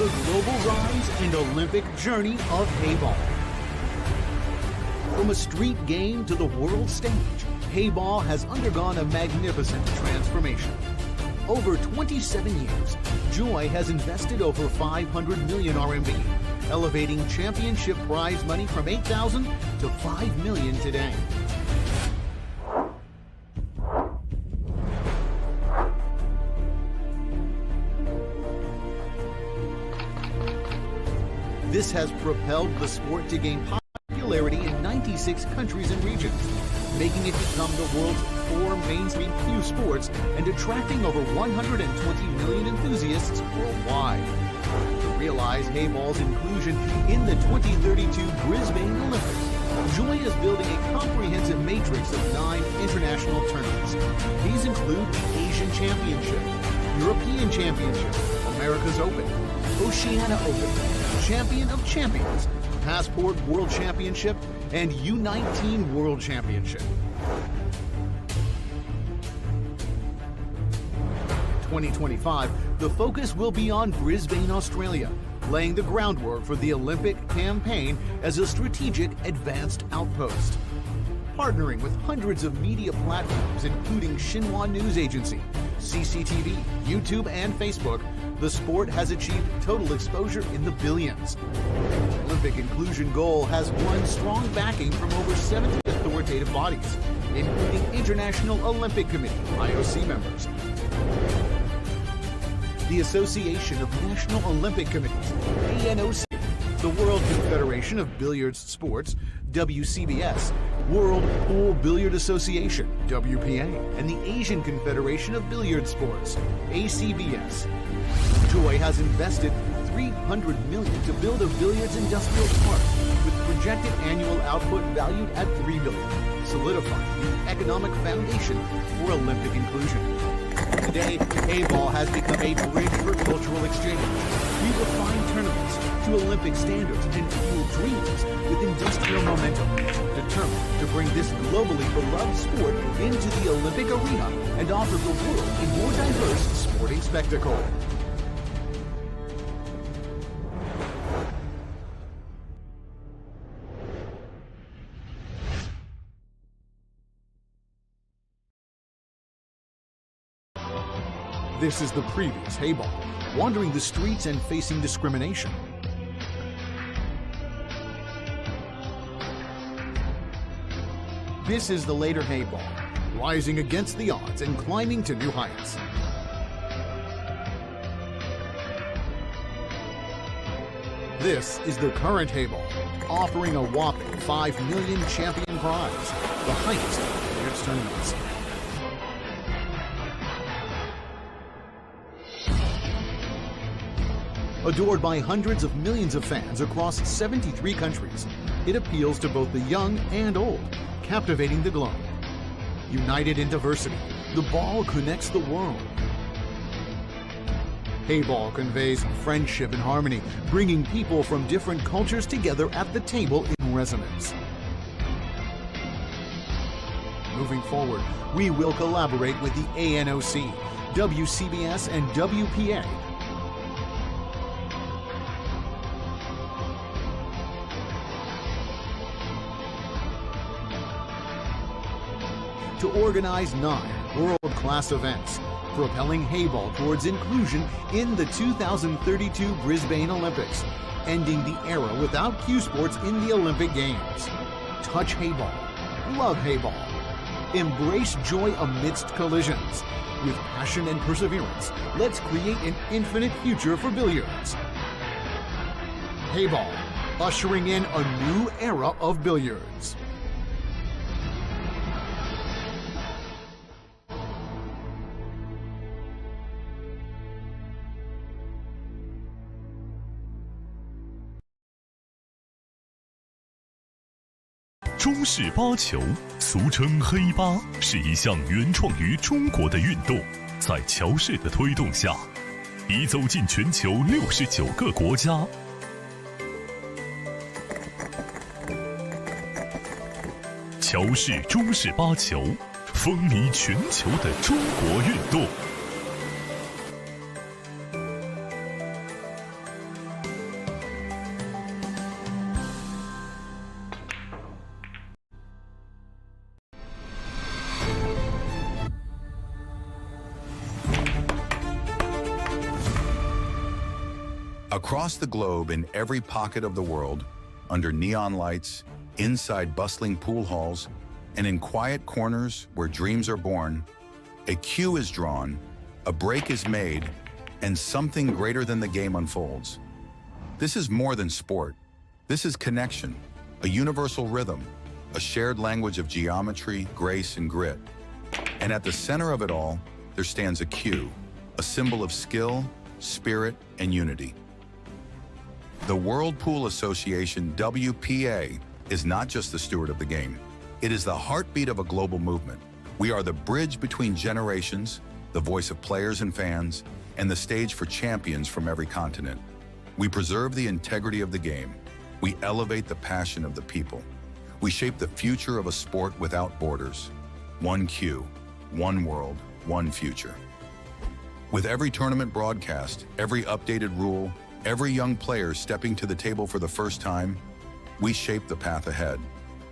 The global rise and Olympic journey of Heyball. From a street game to the world stage, Heyball has undergone a magnificent transformation. Over 27 years, Joy has invested over 500 million RMB, elevating championship prize money from 8,000 to 5 million today. This has propelled the sport to gain popularity in 96 countries and regions, making it become the world's 4 mainstream cue sports and attracting over 120 million enthusiasts worldwide. To realize Heyball's inclusion in the 2032 Brisbane Olympics, Joy is building a comprehensive matrix of 9 international tournaments. These include the Asian Championship, European Championship, America's Open, Oceania Open, Champion of Champions, Passport World Championship, and U19 World Championship. 2025, the focus will be on Brisbane, Australia, laying the groundwork for the Olympic campaign as a strategic advanced outpost. Partnering with hundreds of media platforms, including Xinhua News Agency, CCTV, YouTube, and Facebook, the sport has achieved total exposure in the billions. The Olympic inclusion goal has won strong backing from over 70 authoritative bodies, including International Olympic Committee, IOC members, the Association of National Olympic Committees, ANOC, the World Confederation of Billiards Sports, WCBS, World Pool Billiard Association, WPA, and the Asian Confederation of Billiard Sports, ACBS. Joy has invested $300 million to build a billiards industrial park with projected annual output valued at $3 billion, solidifying the economic foundation for Olympic inclusion. Today, Heyball has become a bridge for cultural exchange. We refine tournaments to Olympic standards and fuel dreams with industrial momentum, determined to bring this globally beloved sport into the Olympic arena and offer the world a more diverse sporting spectacle. This is the previous Heyball, wandering the streets and facing discrimination. This is the later Heyball, rising against the odds and climbing to new heights. This is the current Heyball, offering a whopping 5 million champion prize, the highest of its tournaments. Adored by hundreds of millions of fans across 73 countries, it appeals to both the young and old, captivating the globe. United in diversity, the ball connects the world. Heyball conveys friendship and harmony, bringing people from different cultures together at the table in resonance. Moving forward, we will collaborate with the ANOC, WCBS, and WPA to organize 9 world-class events, propelling Heyball towards inclusion in the 2032 Brisbane Olympics, ending the era without cue sports in the Olympic Games. Touch Heyball. Love Heyball. Embrace joy amidst collisions. With passion and perseverance, let's create an infinite future for billiards. Heyball, ushering in a new era of billiards. 中式八球，俗称黑八，是一项原创于中国的运动，在乔氏的推动下，已走进全球69个国家。乔氏中式八球，风靡全球的中国运动。 Across the globe, in every pocket of the world, under neon lights, inside bustling pool halls, and in quiet corners where dreams are born, a cue is drawn, a break is made, and something greater than the game unfolds. This is more than sport. This is connection, a universal rhythm, a shared language of geometry, grace, and grit. And at the center of it all, there stands a cue, a symbol of skill, spirit, and unity. The World Pool Association, WPA, is not just the steward of the game. It is the heartbeat of a global movement. We are the bridge between generations, the voice of players and fans, and the stage for champions from every continent. We preserve the integrity of the game. We elevate the passion of the people. We shape the future of a sport without borders. One cue, one world, one future. With every tournament broadcast, every updated rule, every young player stepping to the table for the first time, we shape the path ahead.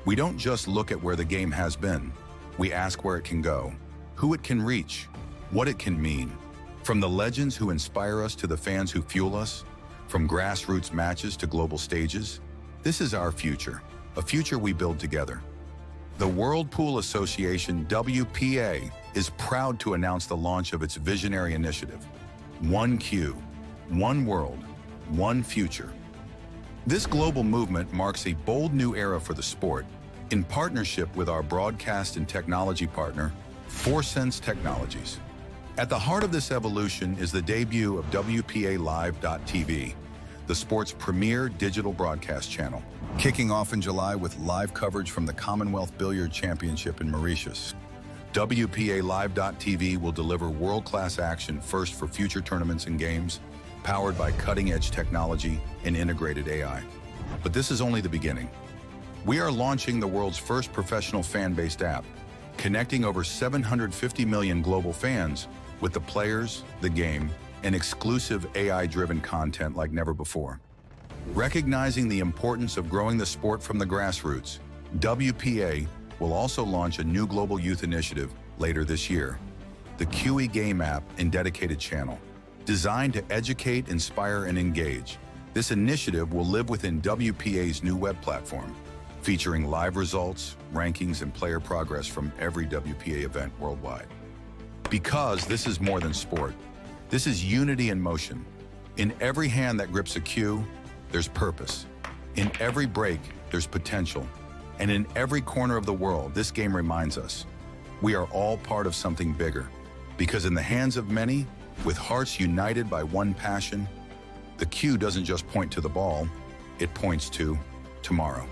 We don't just look at where the game has been. We ask where it can go, who it can reach, what it can mean. From the legends who inspire us to the fans who fuel us, from grassroots matches to global stages, this is our future, a future we build together. The World Pool Association, WPA, is proud to announce the launch of its visionary initiative, One Cue, One World, One Future. This global movement marks a bold new era for the sport, in partnership with our broadcast and technology partner, 4Sense Technologies. At the heart of this evolution is the debut of WPA Live.tv, the sport's premier digital broadcast channel. Kicking off in July with live coverage from the Commonwealth Billiard Championship in Mauritius, WPA Live.tv will deliver world-class action first for future tournaments and games, powered by cutting-edge technology and integrated AI. But this is only the beginning. We are launching the world's first professional fan-based app, connecting over 750 million global fans with the players, the game, and exclusive AI-driven content like never before. Recognizing the importance of growing the sport from the grassroots, WPA will also launch a new global youth initiative later this year, the QE Game app and dedicated channel. Designed to educate, inspire, and engage, this initiative will live within WPA's new web platform, featuring live results, rankings, and player progress from every WPA event worldwide. Because this is more than sport, this is unity in motion. In every hand that grips a cue, there's purpose. In every break, there's potential. And in every corner of the world, this game reminds us, we are all part of something bigger. Because in the hands of many, with hearts united by one passion, The cue doesn't just point to the ball, it points to tomorrow.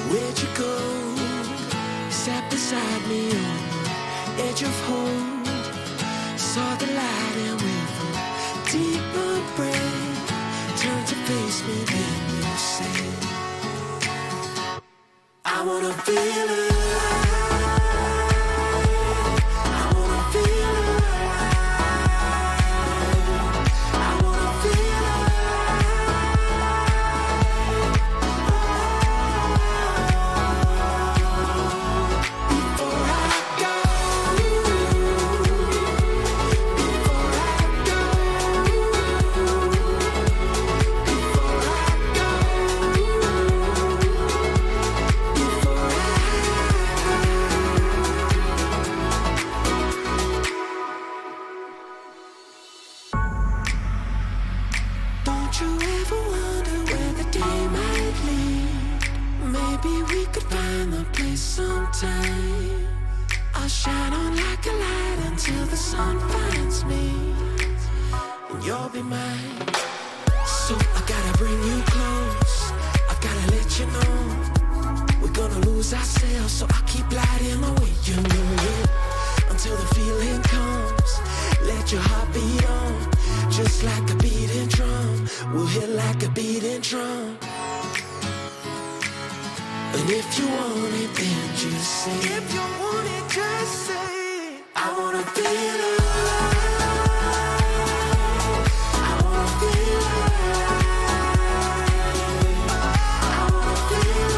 Where'd you go? Sat beside me on the edge of hope. Saw the light and with a deeper breath turned to face me. Then you said, I wanna feel alive. I wanna feel alive. I wanna feel Don't you ever wonder where the day might lead? Maybe we could find the place sometime. I'll shine on like a light until the sun finds me, and you'll be mine. So I gotta bring you close, I gotta let you know we're gonna lose ourselves. So I keep lighting the way, you know it, until the feeling comes. Let your heart beat on, just like a beating drum. We'll hit like a beating drum. And if you want it, then just say. If you want it, just say. I wanna feel alive. I wanna feel alive. I wanna feel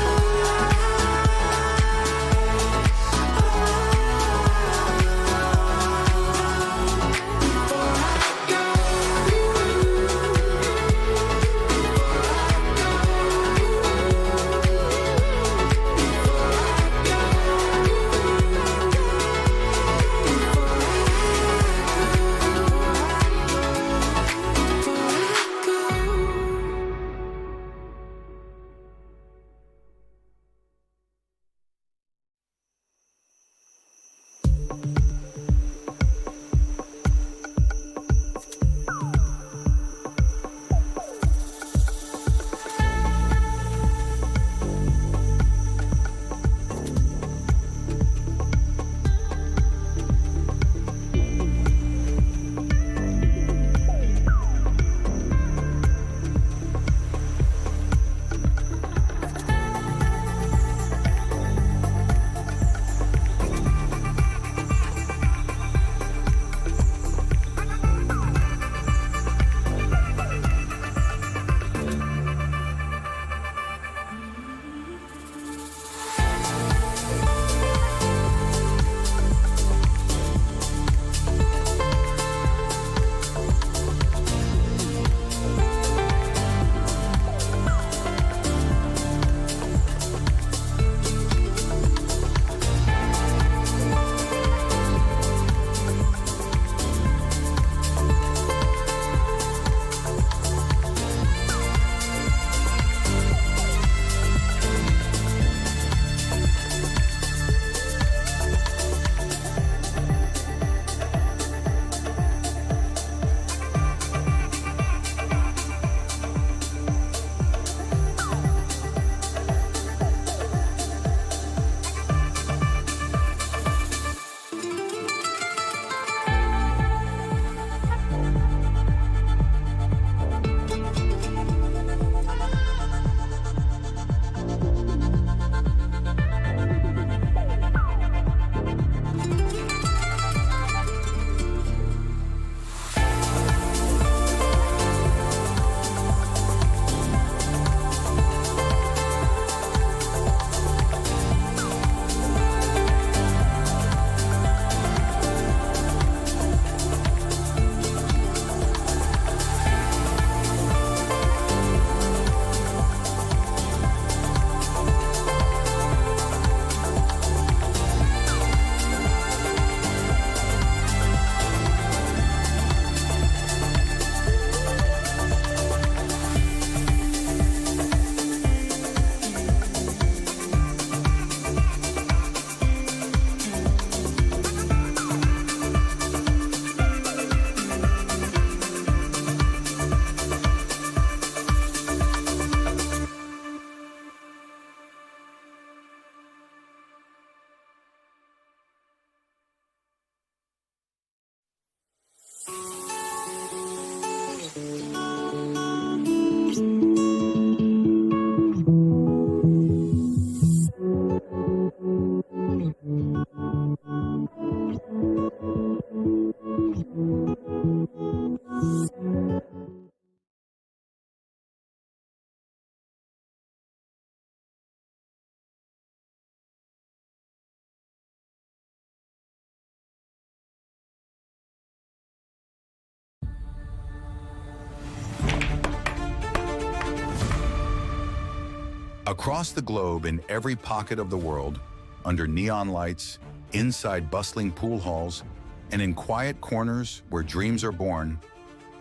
Across the globe, in every pocket of the world, under neon lights, inside bustling pool halls, and in quiet corners where dreams are born,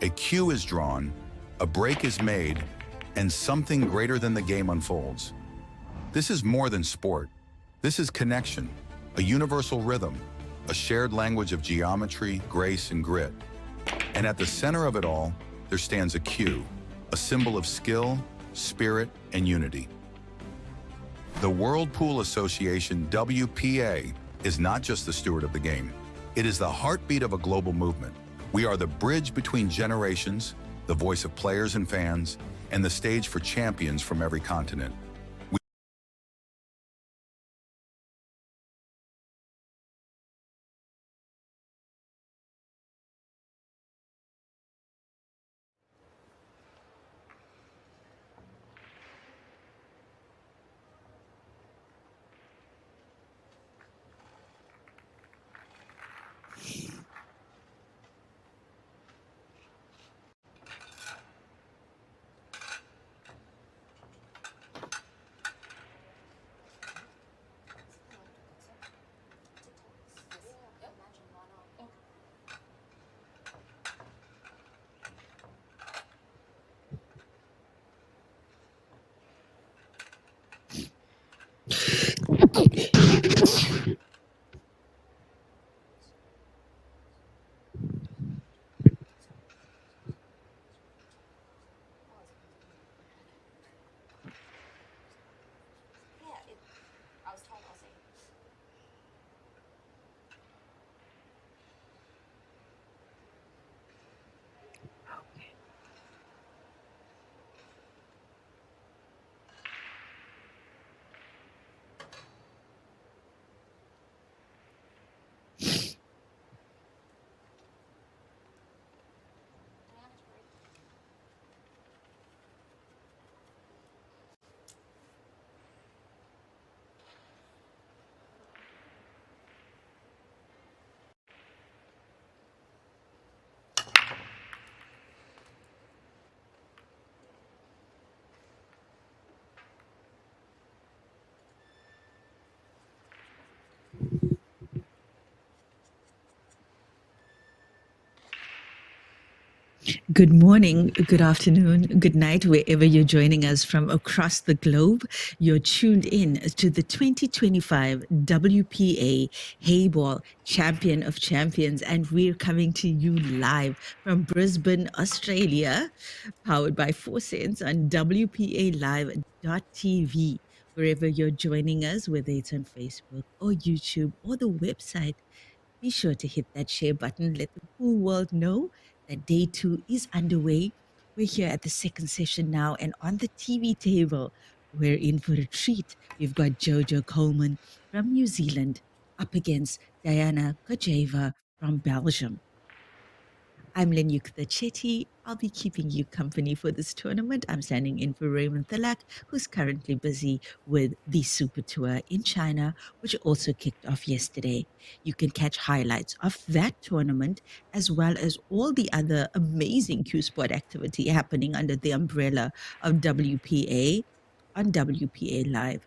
a cue is drawn, a break is made, and something greater than the game unfolds. This is more than sport. This is connection, a universal rhythm, a shared language of geometry, grace, and grit. And at the center of it all, there stands a cue, a symbol of skill, spirit, and unity. The World Pool Association, WPA, is not just the steward of the game. It is the heartbeat of a global movement. We are the bridge between generations, the voice of players and fans, and the stage for champions from every continent. Good morning, good afternoon, good night, wherever you're joining us from across the globe. You're tuned in to the 2025 WPA Heyball Champion of Champions, and we're coming to you live from Brisbane, Australia, powered by 4 Cents on WPALive.tv. Wherever you're joining us, whether it's on Facebook or YouTube or the website, be sure to hit that share button. Let the whole world know that day 2 is underway. We're here at the second session now, and on the TV table, we're in for a treat. We've got Jojo Coleman from New Zealand up against Diana Kojeva from Belgium. I'm Lenyukta Chetty. I'll be keeping you company for this tournament. I'm standing in for Raymond Thalak, who's currently busy with the Super Tour in China, which also kicked off yesterday. You can catch highlights of that tournament, as well as all the other amazing Q Sport activity happening under the umbrella of WPA on WPALive.tv.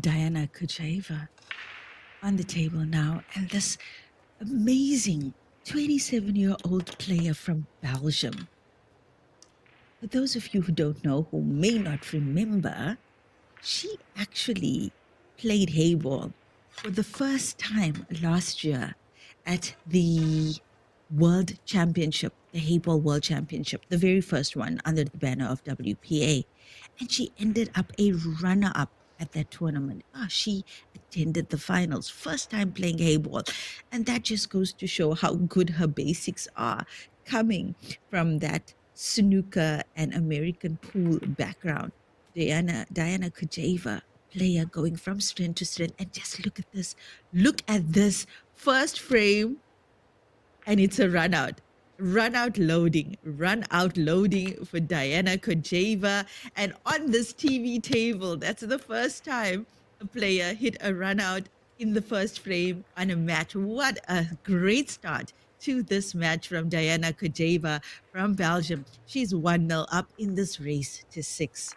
Diana Kojeva on the table now, and this amazing 27-year-old player from Belgium. For those of you who don't know, who may not remember, she actually played Heyball for the first time last year at the World Championship, the Heyball World Championship, the very first one under the banner of WPA. And she ended up a runner-up at that tournament. She attended the finals, first time playing Heyball. And that just goes to show how good her basics are, coming from that snooker and American pool background. Diana Kojeva player going from strength to strength. And just look at this. Look at this first frame, and it's a run out. Run out loading for Diana Kojeva. And on this TV table, that's the first time a player hit a run out in the first frame on a match. What a great start to this match from Diana Kojeva from Belgium. She's 1-0 up in this race to 6.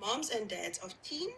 Moms and dads of teens.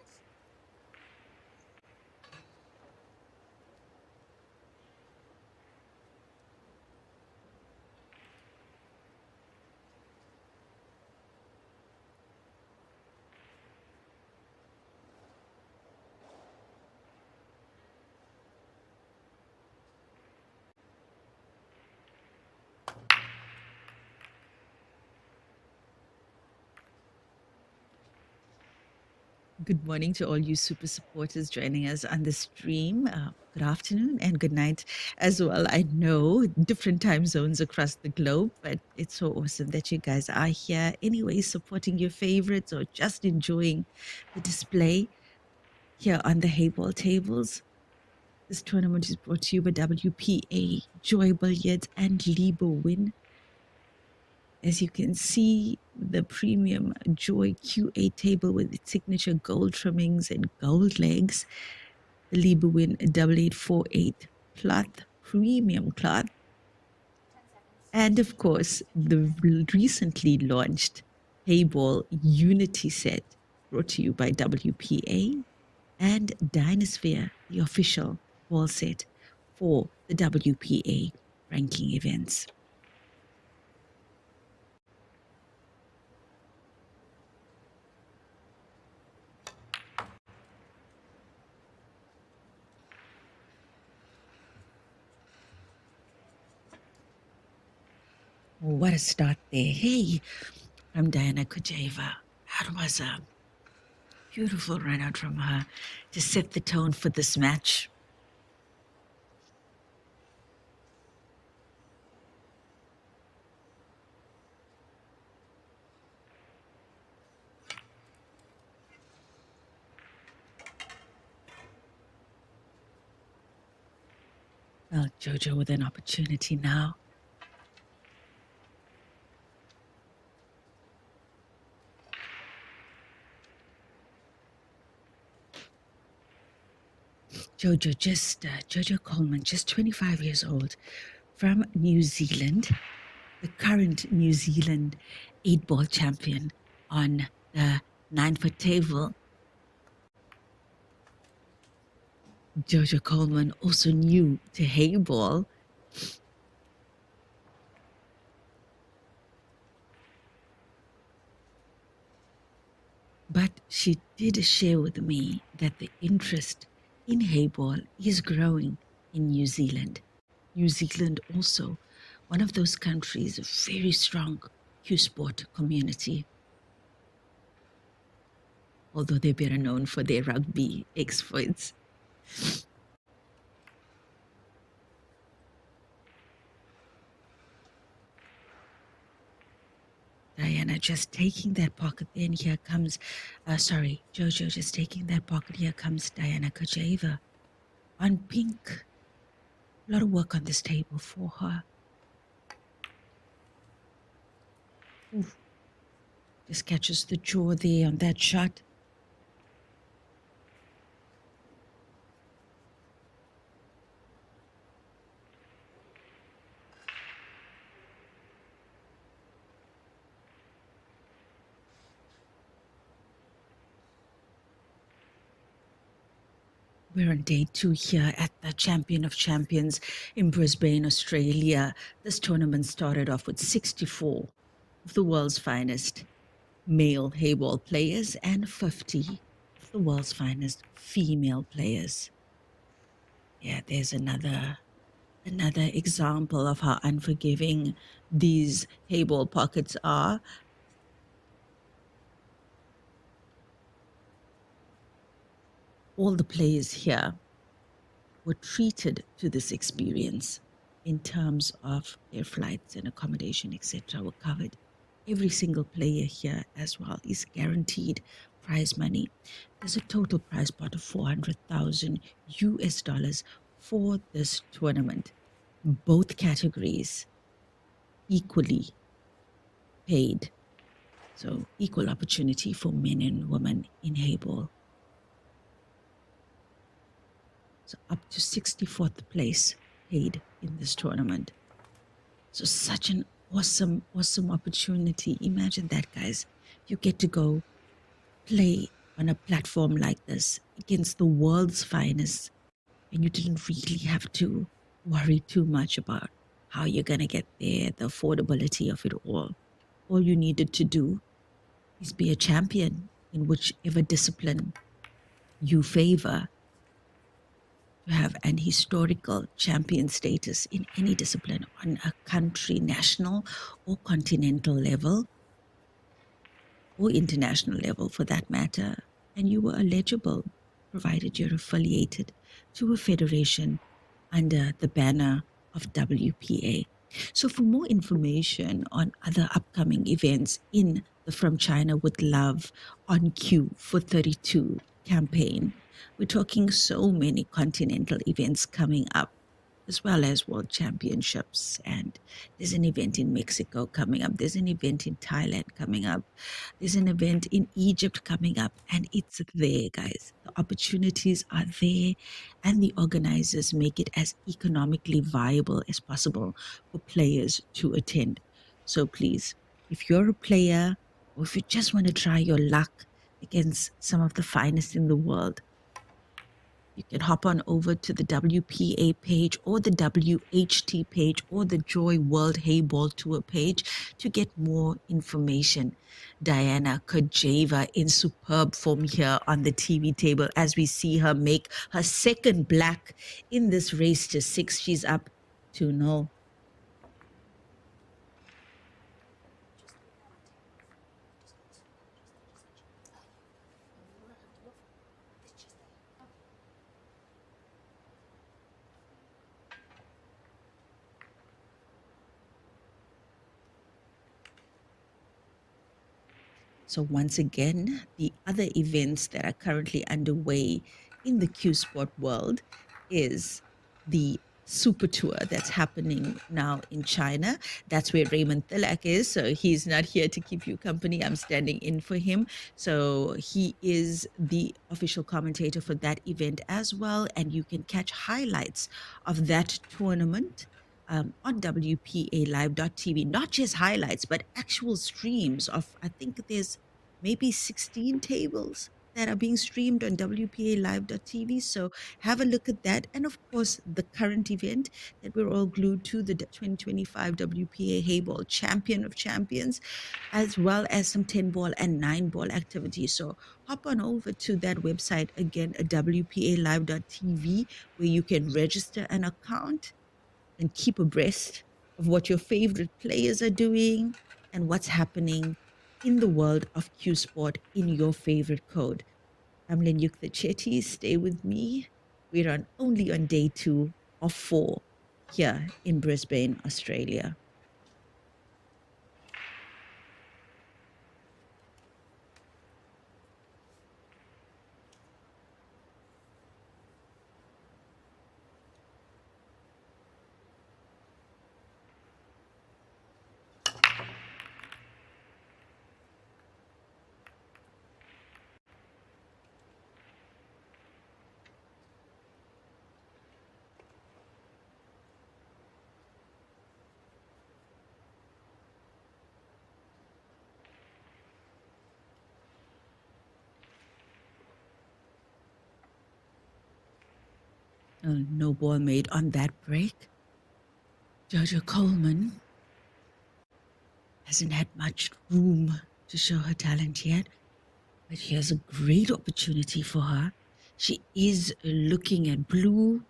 Good morning to all you super supporters joining us on the stream. Good afternoon and good night as well. I know different time zones across the globe, but it's so awesome that you guys are here anyway, supporting your favorites or just enjoying the display here on the Heyball tables. This tournament is brought to you by WPA, Joy Billiards, and Libo Win. As you can see, the premium Joy Q8 table with its signature gold trimmings and gold legs, the Lieberwin 8848 cloth, premium cloth, and of course, the recently launched Heyball Unity set brought to you by WPA and Dynasphere, the official ball set for the WPA ranking events. What a start there. Hey, from Diana Kojeva. That was a beautiful run out from her to set the tone for this match. Well, Jojo with an opportunity now. Jojo Coleman, just 25 years old, from New Zealand, the current New Zealand 8-ball champion on the 9-foot table. Jojo Coleman, also new to Heyball. But she did share with me that the interest in Heyball is growing in New Zealand. New Zealand also, one of those countries, a very strong Q sport community. Although they're better known for their rugby exploits. Diana just taking that pocket. Then here comes, Jojo just taking that pocket. Here comes Diana Kojeva on pink. A lot of work on this table for her. Oof. Just catches the jaw there on that shot. We're on day 2 here at the Champion of Champions in Brisbane, Australia. This tournament started off with 64 of the world's finest male Heyball players and 50 of the world's finest female players. Yeah, there's another Another example of how unforgiving these Heyball pockets are. All the players here were treated to this experience in terms of their flights and accommodation, etc., were covered. Every single player here as well is guaranteed prize money. There's a total prize pot of 400,000 US dollars for this tournament. Both categories equally paid. So equal opportunity for men and women in Heyball. So up to 64th place paid in this tournament. So such an awesome, awesome opportunity. Imagine that, guys. You get to go play on a platform like this against the world's finest, and you didn't really have to worry too much about how you're going to get there, the affordability of it all. All you needed to do is be a champion in whichever discipline you favor, to have an historical champion status in any discipline on a country, national, or continental level, or international level for that matter. And you were eligible, provided you're affiliated to a federation under the banner of WPA. So for more information on other upcoming events in the From China with Love on Cue for 32 campaign, we're talking so many continental events coming up, as well as world championships. And there's an event in Mexico coming up. There's an event in Thailand coming up. There's an event in Egypt coming up. And it's there, guys. The opportunities are there, and the organizers make it as economically viable as possible for players to attend. So please, if you're a player, or if you just want to try your luck against some of the finest in the world, you can hop on over to the WPA page or the WHT page or the Joy World Heyball Tour page to get more information. Diana Kojeva in superb form here on the TV table as we see her make her second black in this race to 6. She's up 2-0. So once again, the other events that are currently underway in the Q Sport world is the Super Tour that's happening now in China. That's where Raymond Tilak is. So he's not here to keep you company. I'm standing in for him. So he is the official commentator for that event as well. And you can catch highlights of that tournament on WPALive.tv, not just highlights, but actual streams of, I think there's maybe 16 tables that are being streamed on WPALive.tv. So have a look at that. And of course, the current event that we're all glued to, the 2025 WPA Heyball Champion of Champions, as well as some 10 ball and 9 ball activities. So hop on over to that website again, WPALive.tv, where you can register an account and keep abreast of what your favorite players are doing and what's happening in the world of Q Sport in your favorite code. I'm Lenyukta Chetty. Stay with me. We're only on day 2 of 4 here in Brisbane, Australia. No ball made on that break. Jojo Coleman hasn't had much room to show her talent yet, but here's a great opportunity for her. She is looking at blue.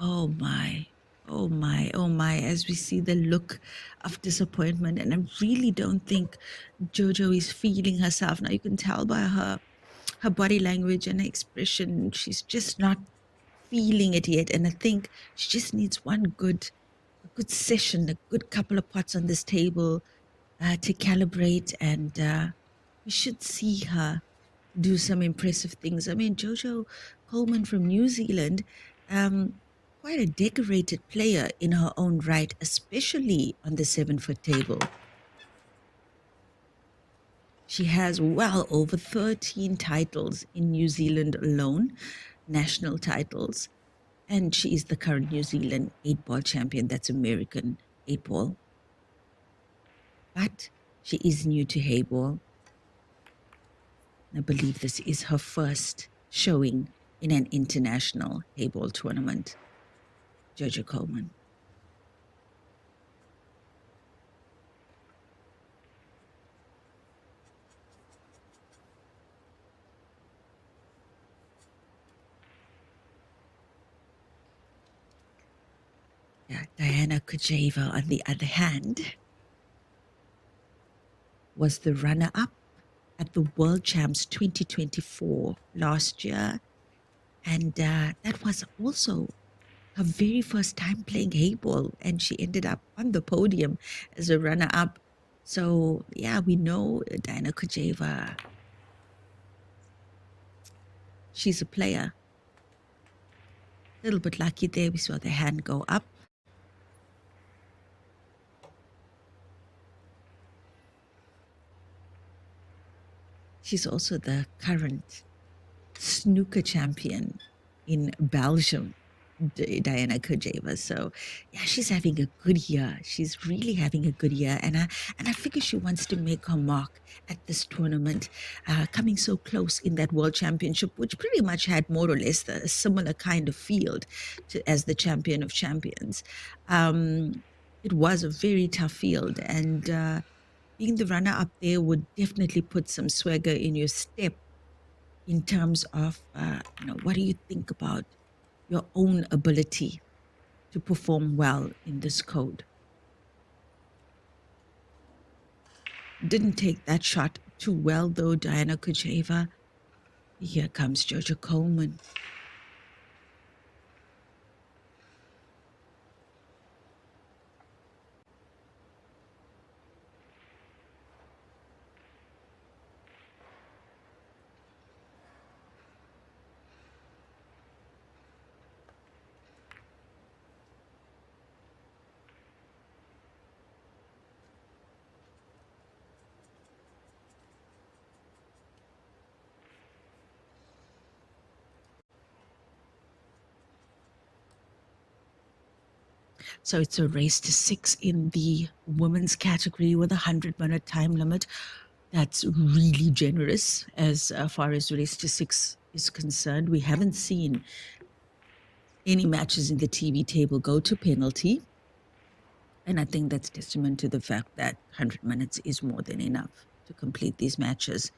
Oh my, oh my, oh my, as we see the look of disappointment. And I really don't think Jojo is feeling herself. Now you can tell by her body language and her expression, she's just not feeling it yet. And I think she just needs a good session, a good couple of pots on this table to calibrate. And we should see her do some impressive things. I mean, Jojo Coleman from New Zealand, quite a decorated player in her own right, especially on the 7-foot table. She has well over 13 titles in New Zealand alone, national titles, and she is the current New Zealand 8-ball champion. That's American 8-ball. But she is new to Heyball. I believe this is her first showing in an international Heyball tournament. Jojo Coleman. Yeah, Diana Kujeva, on the other hand, was the runner-up at the World Champs 2024 last year. And that was also her very first time playing Heyball, and she ended up on the podium as a runner-up. So, yeah, we know Diana Kujeva. She's a player. A little bit lucky there. We saw the hand go up. She's also the current snooker champion in Belgium, Diana Kujeva. So, yeah, she's having a good year. She's really having a good year. And I figure she wants to make her mark at this tournament, coming so close in that World Championship, which pretty much had more or less a similar kind of field as the Champion of Champions. It was a very tough field, and being the runner-up there would definitely put some swagger in your step in terms of, what do you think about your own ability to perform well in this code? Didn't take that shot too well, though, Diana Kujeva. Here comes Jojo Coleman. So it's a race to 6 in the women's category with a 100-minute time limit. That's really generous as far as race to 6 is concerned. We haven't seen any matches in the TV table go to penalty. And I think that's testament to the fact that 100 minutes is more than enough to complete these matches.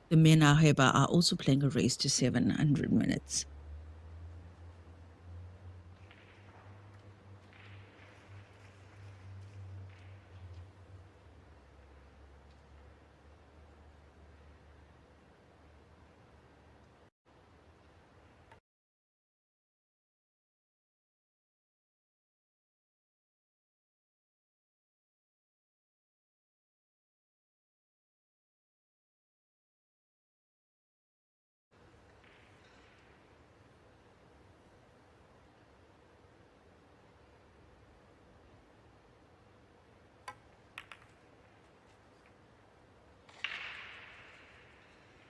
The men, however, are also playing a race to 700 minutes.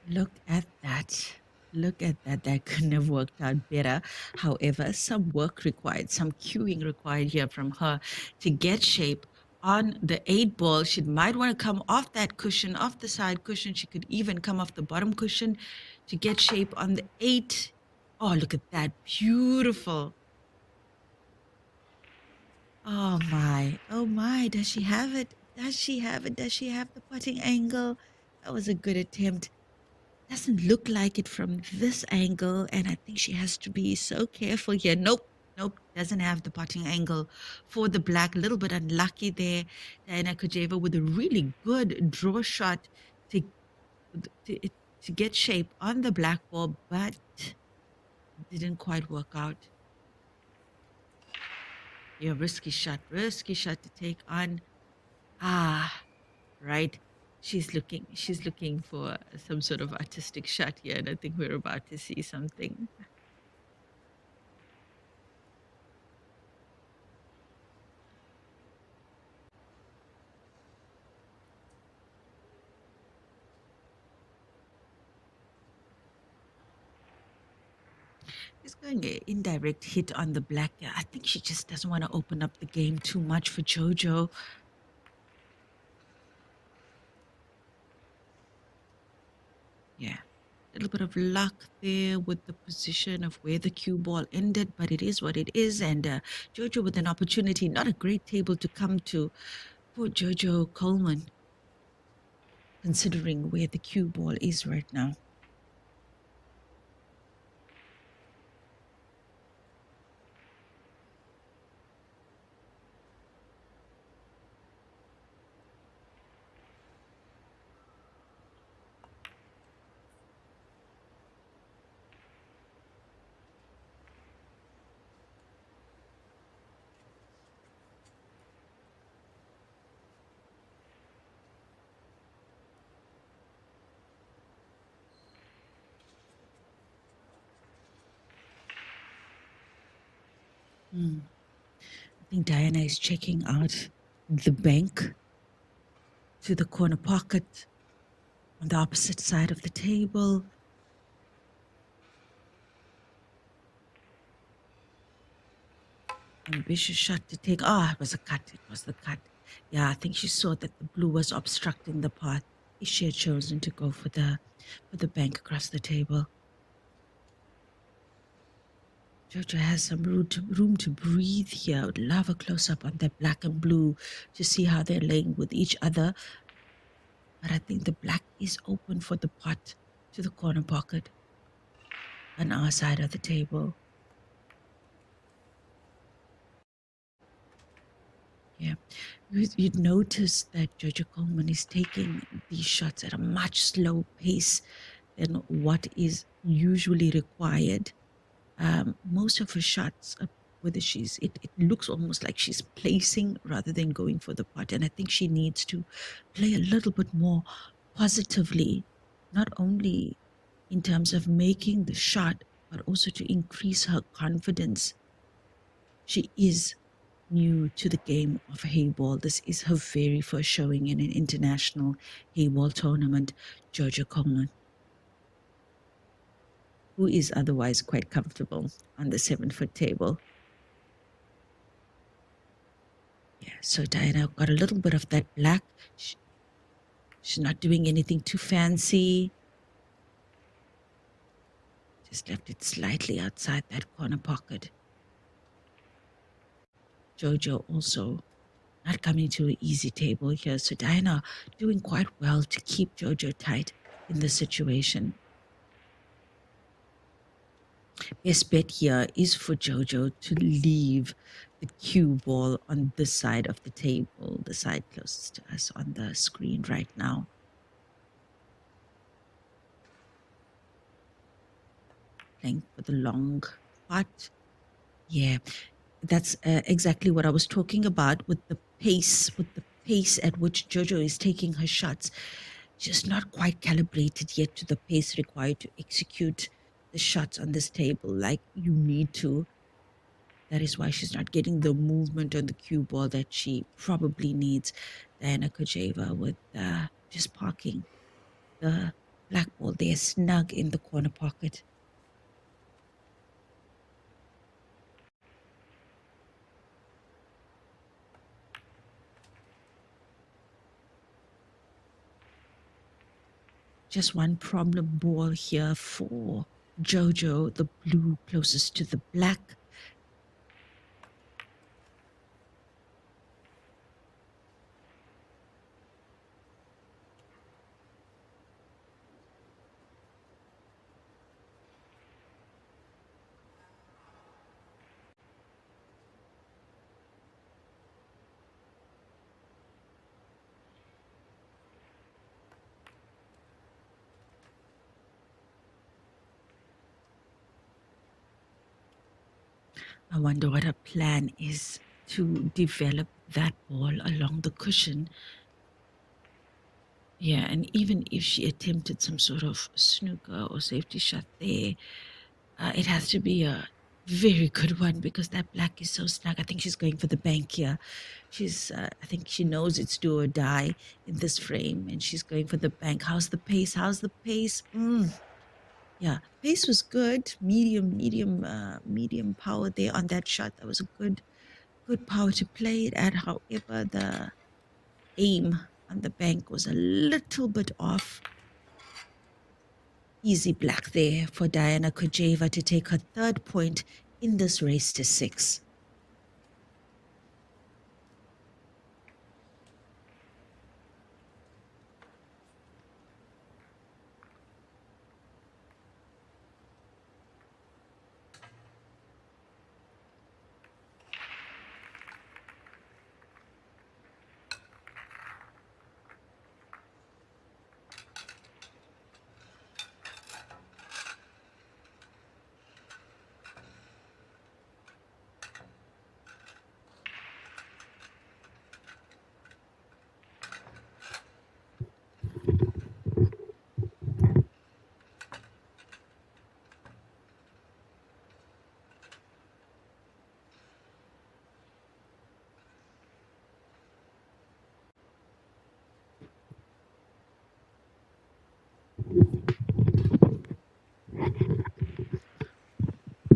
Look at that. Look at that. That couldn't have worked out better. However, some work required, some cueing required here from her to get shape on the 8-ball. She might want to come off that cushion, off the side cushion. She could even come off the bottom cushion to get shape on the 8. Oh, look at that. Beautiful. Oh my. Oh my. Does she have it? Does she have it? Does she have the putting angle? That was a good attempt. Doesn't look like it from this angle, and I think she has to be so careful here. Nope, doesn't have the putting angle for the black. A little bit unlucky there. Diana Kojeva with a really good draw shot to to, to get shape on the black ball, but didn't quite work out. Yeah, risky shot to take on. Right. She's looking for some sort of artistic shot here, and I think we're about to see something. She's going an indirect hit on the black. Yeah, I think she just doesn't want to open up the game too much for Jojo. Yeah. A little bit of luck there with the position of where the cue ball ended, but it is what it is. And Jojo with an opportunity, not a great table to come to for Jojo Coleman, considering where the cue ball is right now. Hmm. I think Diana is checking out the bank to the corner pocket on the opposite side of the table. Ambitious shot to take. Ah, it was a cut. It was the cut. Yeah, I think she saw that the blue was obstructing the path. She had chosen to go for the bank across the table. Jojo has some room to breathe here. I would love a close-up on that black and blue to see how they're laying with each other. But I think the black is open for the pot to the corner pocket on our side of the table. Yeah. You'd notice that Jojo Coleman is taking these shots at a much slower pace than what is usually required. Most of her shots, whether it looks almost like she's placing rather than going for the putt. And I think she needs to play a little bit more positively, not only in terms of making the shot, but also to increase her confidence. She is new to the game of Heyball. This is her very first showing in an international Heyball tournament. Jojo Coleman, who is otherwise quite comfortable on the 7-foot table. Yeah, so Diana got a little bit of that black. She's not doing anything too fancy. Just left it slightly outside that corner pocket. Jojo also not coming to an easy table here. So Diana doing quite well to keep Jojo tight in this situation. Best bet here is for Jojo to leave the cue ball on this side of the table, the side closest to us on the screen right now. Playing for the long putt. Yeah, that's exactly what I was talking about with the pace at which Jojo is taking her shots. Just not quite calibrated yet to the pace required to execute the shots on this table like you need to. That is why she's not getting the movement on the cue ball that she probably needs. Diana Kojeva with just parking the black ball there snug in the corner pocket. Just one problem ball here for Jojo, the blue closest to the black. I wonder what her plan is to develop that ball along the cushion. Yeah, and even if she attempted some sort of snooker or safety shot there, it has to be a very good one because that black is so snug. I think she's going for the bank here. I think she knows it's do or die in this frame, and she's going for the bank. How's the pace? How's the pace? Yeah, pace was good. Medium power there on that shot. That was a good power to play it at. However, the aim on the bank was a little bit off. Easy black there for Diana Kojeva to take her third point in this race to 6.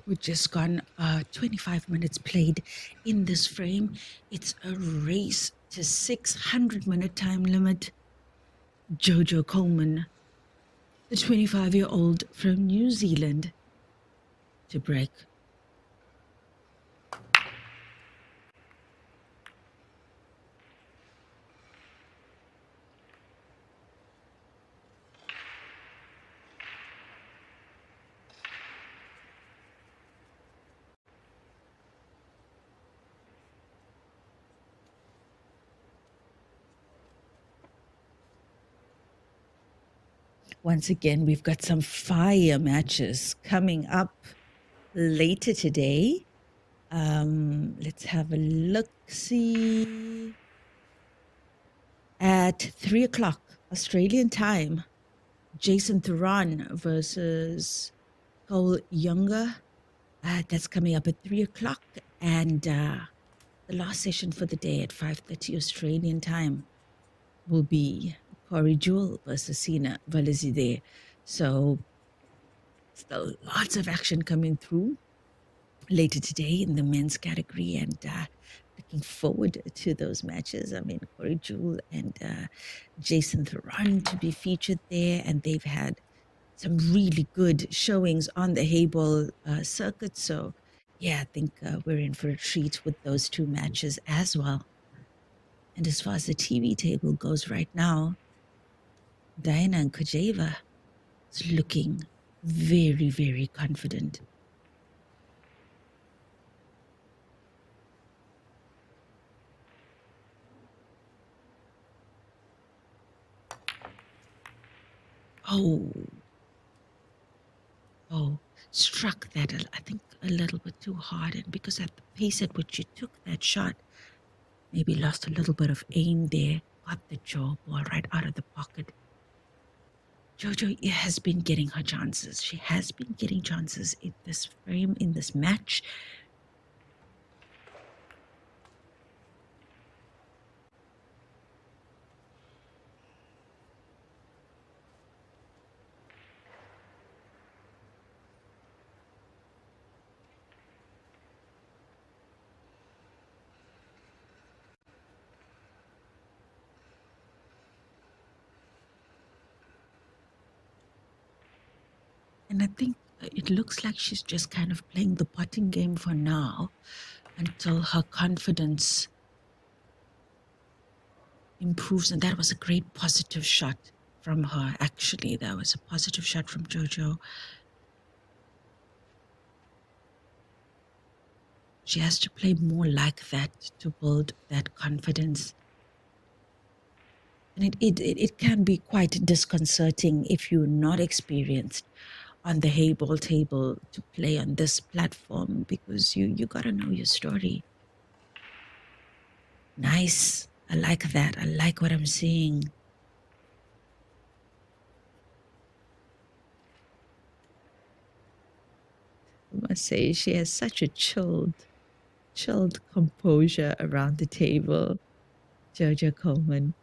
We've just gone 25 minutes played in this frame. It's a race to 600-minute time limit. Jojo Coleman, the 25-year-old from New Zealand, to break. Once again, we've got some fire matches coming up later today. Let's have a look-see. At 3 o'clock Australian time, Jason Theron versus Cole Younger. That's coming up at 3 o'clock. And the last session for the day at 5:30 Australian time will be Corey Jewell versus Sina Valizide. So still lots of action coming through later today in the men's category, and looking forward to those matches. I mean, Corey Jewell and Jason Theron to be featured there, and they've had some really good showings on the Heyball circuit. So yeah, I think we're in for a treat with those two matches as well. And as far as the TV table goes right now, Diana and Kojeva is looking very, very confident. Oh, struck that, I think, a little bit too hard. And because at the pace at which you took that shot, maybe lost a little bit of aim there, got the jaw ball right out of the pocket. Jojo has been getting her chances. She has been getting chances in this frame, in this match. And I think it looks like she's just kind of playing the putting game for now until her confidence improves. And that was a great positive shot from her, actually. That was a positive shot from Jojo. She has to play more like that to build that confidence. And it can be quite disconcerting if you're not experienced on the Heyball table to play on this platform because you got to know your story. Nice. I like that. I like what I'm seeing. I must say, she has such a chilled composure around the table. Jojo Coleman.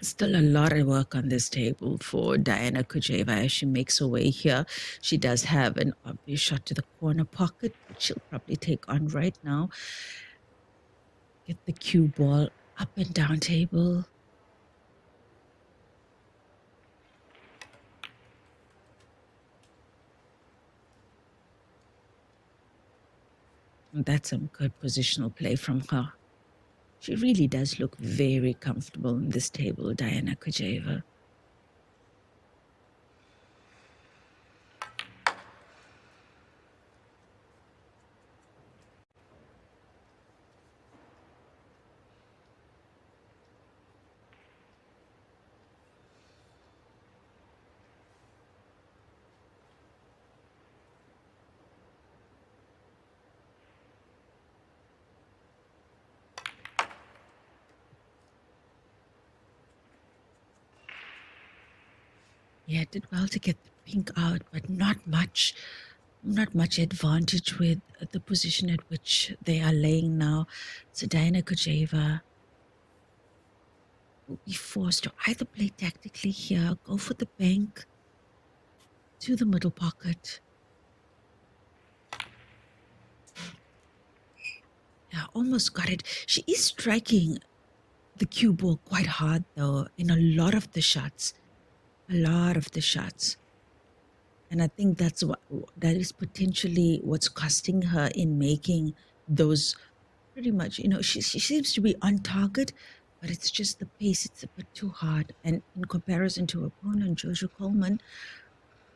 Still a lot of work on this table for Diana Kujeva as she makes her way here. She does have an obvious shot to the corner pocket, which she'll probably take on right now. Get the cue ball up and down table. And that's some good positional play from her. She really does look very comfortable in this table, Diana Kujeva. Yeah, did well to get the pink out, but not much advantage with the position at which they are laying now. So Diana Kujeva will be forced to either play tactically here, go for the bank to the middle pocket. Yeah, almost got it. She is striking the cue ball quite hard though in a lot of the shots. And I think that is potentially what's costing her in making those pretty much, she seems to be on target, but it's just the pace, it's a bit too hard. And in comparison to her opponent, Jojo Coleman,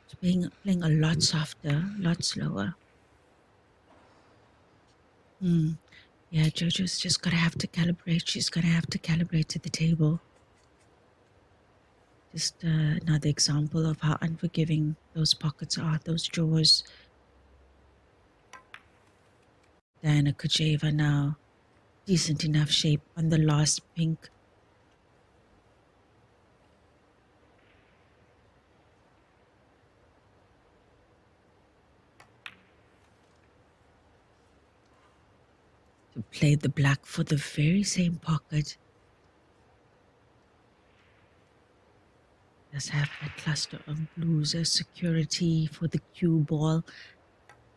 she's playing a lot softer, a lot slower. Yeah, Jojo's just going to have to calibrate. She's going to have to calibrate to the table. Just another example of how unforgiving those pockets are, those drawers. Diana Kujeva now, decent enough shape on the last pink. To play the black for the very same pocket. Does have that cluster of blues as security for the cue ball.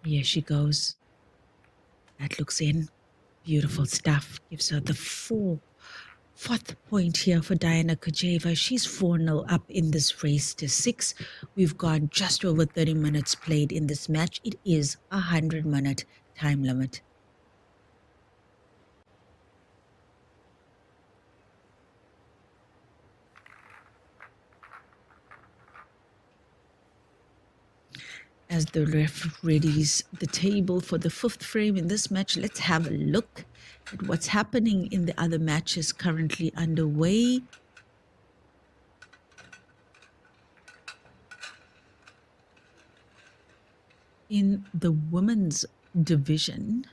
Here she goes. That looks in. Beautiful stuff. Gives her the fourth point here for Diana Kujeva. She's 4-0 up in this race to 6. We've got just over 30 minutes played in this match. It is a 100-minute time limit. As the ref readies the table for the 5th frame in this match, let's have a look at what's happening in the other matches currently underway. In the women's division,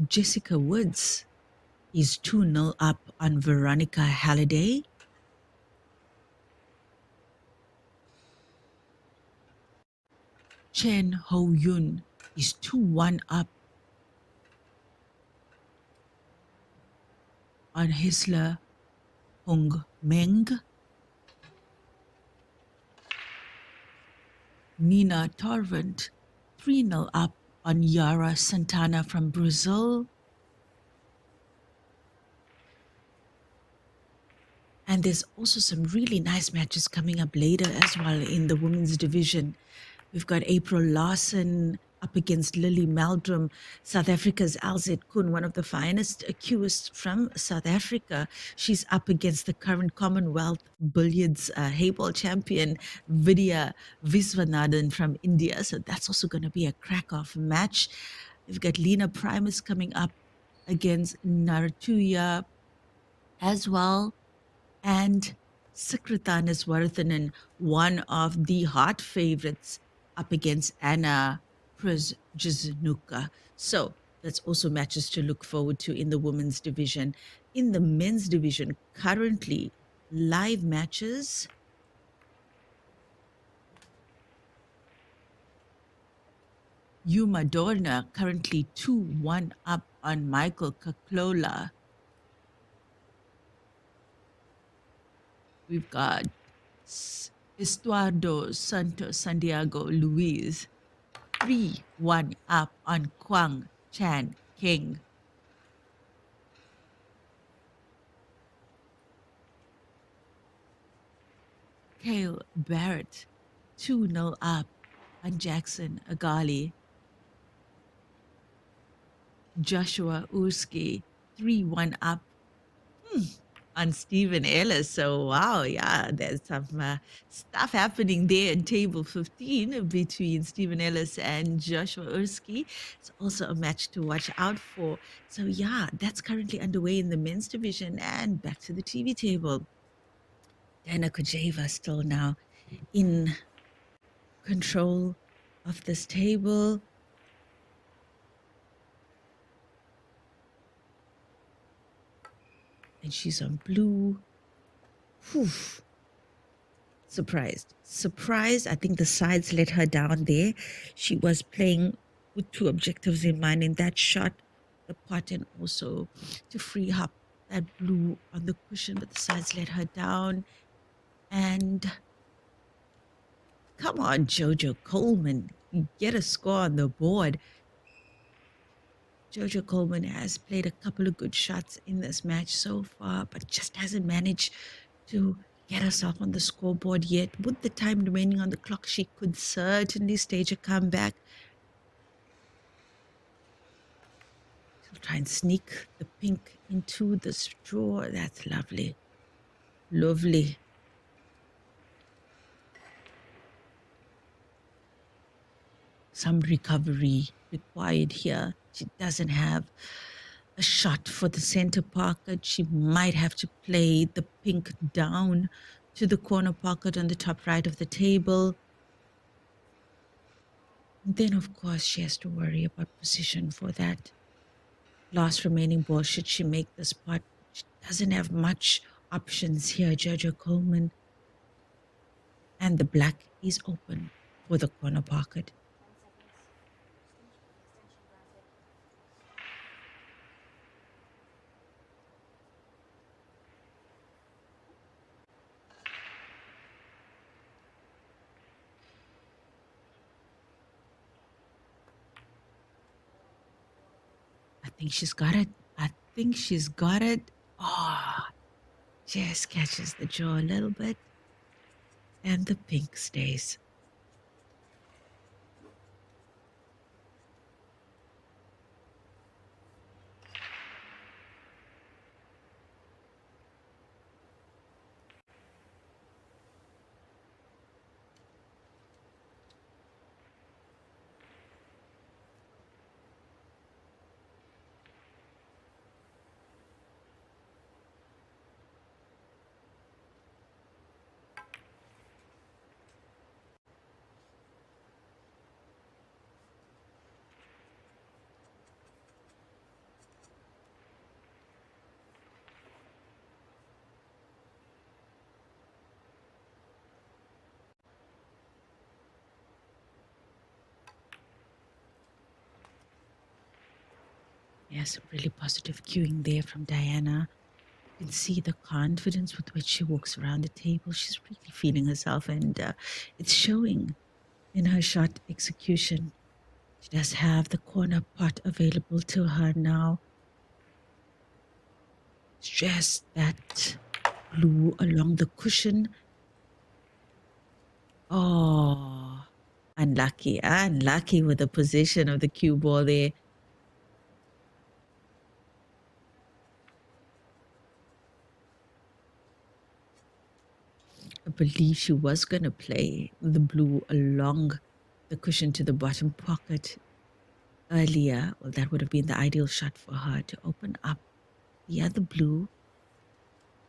Jessica Woods is 2-0 up on Veronica Halliday. Chen Ho Yun is 2-1 up on Hisla Hong Meng. Nina Torrent 3-0 up on Yara Santana from Brazil. And there's also some really nice matches coming up later as well in the women's division. We've got April Larson up against Lily Meldrum. South Africa's LZ Kun, one of the finest cueists from South Africa. She's up against the current Commonwealth Billiards Heyball champion, Vidya Viswanathan from India. So that's also going to be a crack-off match. We've got Lena Primus coming up against Naratuya as well. And Sikritan Iswarathanan, one of the hot favorites, up against Anna Przjeznuka. So that's also matches to look forward to in the women's division. In the men's division, currently live matches. Yuma Dorna currently 2-1 up on Michael Kaklola. We've got Estuardo Santos Santiago Luis 3-1 up on Kwang Chan King. Cale Barrett 2-0 up on Jackson Agali. Joshua Urski 3-1 up on Stephen Ellis. So, wow, yeah, there's some stuff happening there in table 15 between Stephen Ellis and Joshua Urski. It's also a match to watch out for. So, yeah, that's currently underway in the men's division. And back to the TV table. Dana Kojeva still now in control of this table. And she's on blue. Whew. Surprised. I think the sides let her down there. She was playing with two objectives in mind in that shot, the pot and also to free up that blue on the cushion, but the sides let her down. And come on, Jojo Coleman, get a score on the board. Jojo Coleman has played a couple of good shots in this match so far, but just hasn't managed to get herself on the scoreboard yet. With the time remaining on the clock, she could certainly stage a comeback. She'll try and sneak the pink into this drawer. That's lovely. Lovely. Some recovery required here. She doesn't have a shot for the center pocket. She might have to play the pink down to the corner pocket on the top right of the table. And then, of course, she has to worry about position for that last remaining ball should she make this pot. She doesn't have much options here, Jojo Coleman. And the black is open for the corner pocket. I think she's got it. Oh, just catches the jaw a little bit. And the pink stays. Yes, really positive cueing there from Diana. You can see the confidence with which she walks around the table. She's really feeling herself, and it's showing in her shot execution. She does have the corner pot available to her now. It's just that blue along the cushion. Oh, Unlucky with the position of the cue ball there. I believe she was going to play the blue along the cushion to the bottom pocket earlier. Well, that would have been the ideal shot for her to open up the other blue.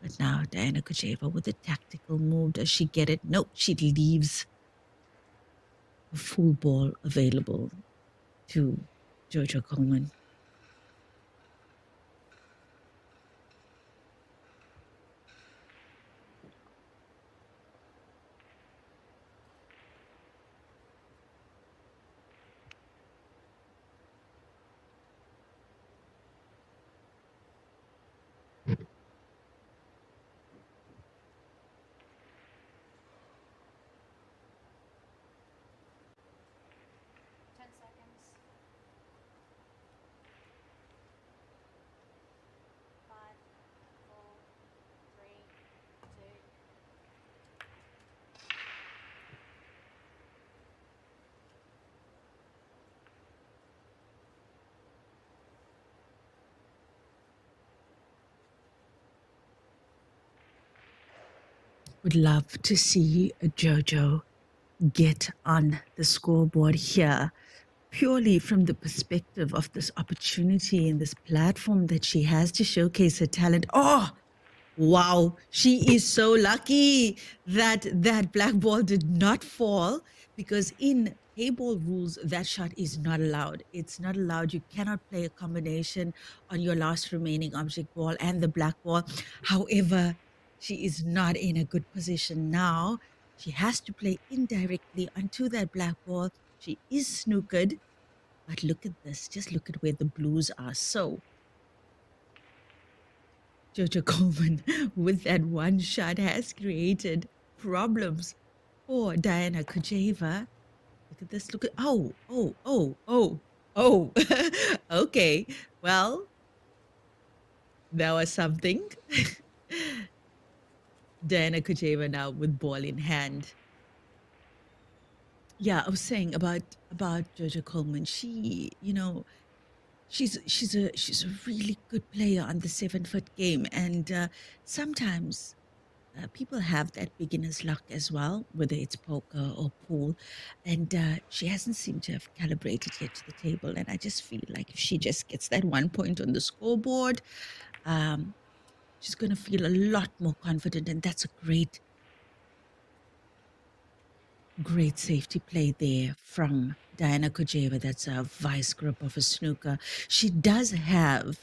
But now Diana Kucheva with a tactical move. Does she get it? No, she leaves a full ball available to Jojo Coleman. Would love to see Jojo get on the scoreboard here, purely from the perspective of this opportunity and this platform that she has to showcase her talent. Oh, wow, she is so lucky that that black ball did not fall, because in Heyball rules, that shot is not allowed. It's not allowed. You cannot play a combination on your last remaining object ball and the black ball. However, she is not in a good position now. She has to play indirectly onto that black ball. She is snookered, but look at this. Just look at where the blues are. So Jojo Coleman, with that one shot, has created problems for Diana Kujeva. Look at this. Look at, oh. Okay. Well, that was something. Diana Kujeva now with ball in hand. Yeah, I was saying about Jojo Coleman. She, she's a really good player on the 7-foot game, and sometimes people have that beginner's luck as well, whether it's poker or pool, and she hasn't seemed to have calibrated yet to the table. And I just feel like if she just gets that 1 point on the scoreboard, she's going to feel a lot more confident, and that's a great safety play there from Diana Kujeva. That's a vice grip of a snooker. She does have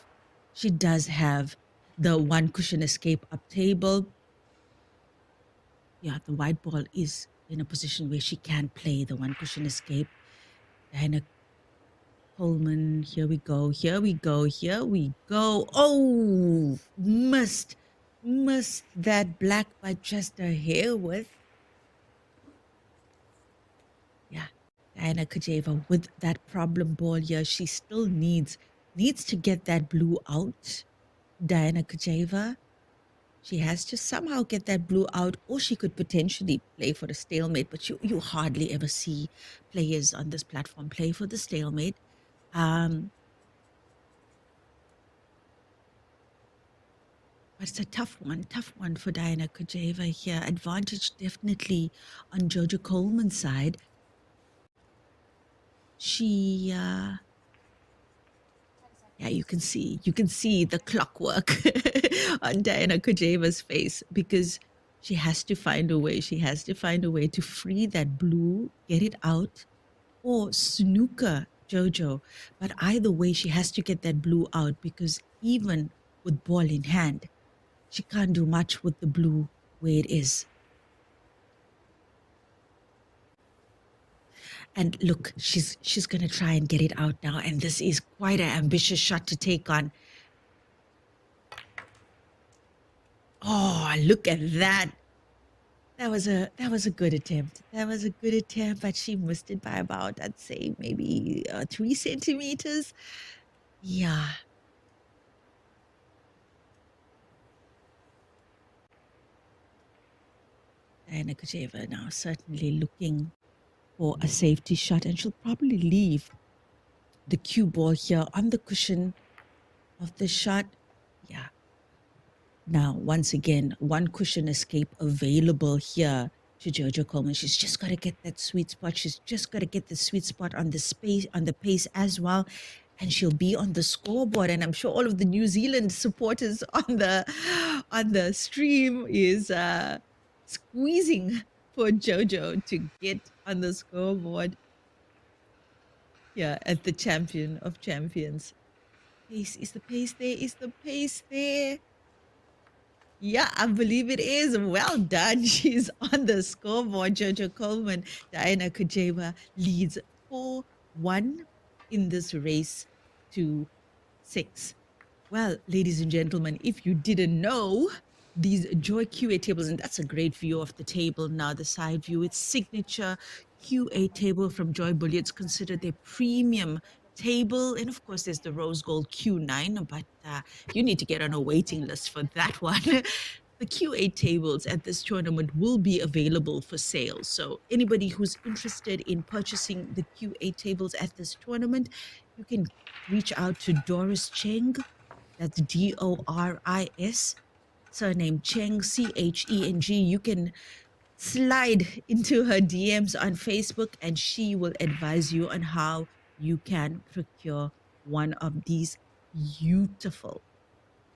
the one cushion escape up table. Yeah, the white ball is in a position where she can play the one cushion escape. Diana Coleman, here we go. Oh, missed that black by just a hair width. Yeah, Diana Kujeva with that problem ball here. She still needs to get that blue out. Diana Kujeva, she has to somehow get that blue out, or she could potentially play for a stalemate, but you hardly ever see players on this platform play for the stalemate. But it's a tough one for Diana Kujeva here. Advantage definitely on Jojo Coleman's side. She, yeah, you can see the clockwork on Diana Kujeva's face, because she has to find a way. She has to find a way to free that blue, get it out, or snooker Jojo. But either way, she has to get that blue out, because even with ball in hand, she can't do much with the blue where it is. And look, she's going to try and get it out now. And this is quite an ambitious shot to take on. Oh, look at that. That was a good attempt. But she missed it by about, I'd say, maybe 3 centimeters. Yeah. Diana Kujeva now certainly looking for a safety shot, and she'll probably leave the cue ball here on the cushion of the shot. Yeah. Now, once again, one cushion escape available here to Jojo Coleman. She's just got to get that sweet spot. She's just got to get the sweet spot on the space, on the pace as well. And she'll be on the scoreboard. And I'm sure all of the New Zealand supporters on the stream is squeezing for Jojo to get on the scoreboard. Yeah, at the champion of champions. Pace, is the pace there? Is the pace there? Yeah, I believe it is. Well done. She's on the scoreboard. Jojo Coleman, Diana Kujeva leads 4-1 in this race to 6. Well, ladies and gentlemen, if you didn't know, these Joy QA tables, and that's a great view of the table now, the side view, it's signature QA table from Joy Bully. It's considered their premium table. And of course, there's the rose gold Q9, but you need to get on a waiting list for that one. The QA tables at this tournament will be available for sale. So anybody who's interested in purchasing the QA tables at this tournament, you can reach out to Doris Cheng. That's Doris, surname Cheng, Cheng. You can slide into her DMs on Facebook and she will advise you on how you can procure one of these beautiful,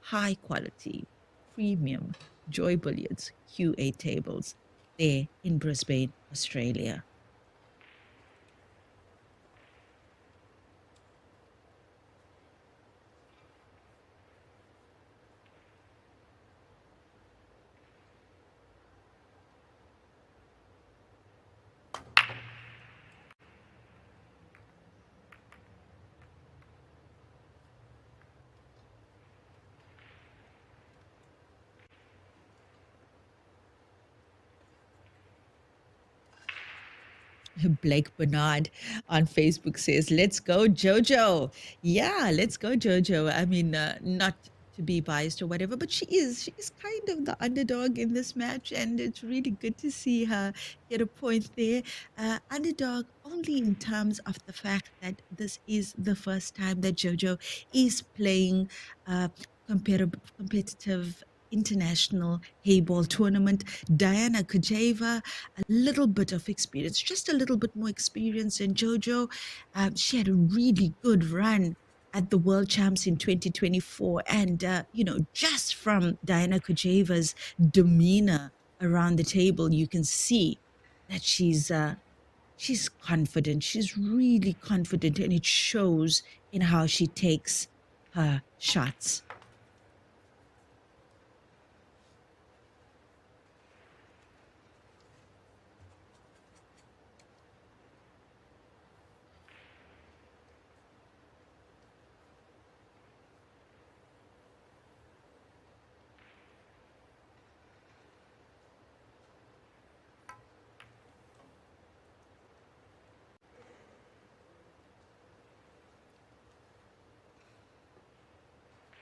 high quality, premium Joy Billiards QA tables there in Brisbane, Australia. Blake Bernard on Facebook says, "Let's go, Jojo." Yeah, let's go, Jojo. I mean, not to be biased or whatever, but she is kind of the underdog in this match, and it's really good to see her get a point there. Underdog only in terms of the fact that this is the first time that Jojo is playing competitive international Heyball tournament. Diana Kujeva, a little bit of experience, just a little bit more experience than Jojo. She had a really good run at the World Champs in 2024. And, just from Diana Kujeva's demeanor around the table, you can see that she's confident. She's really confident, and it shows in how she takes her shots.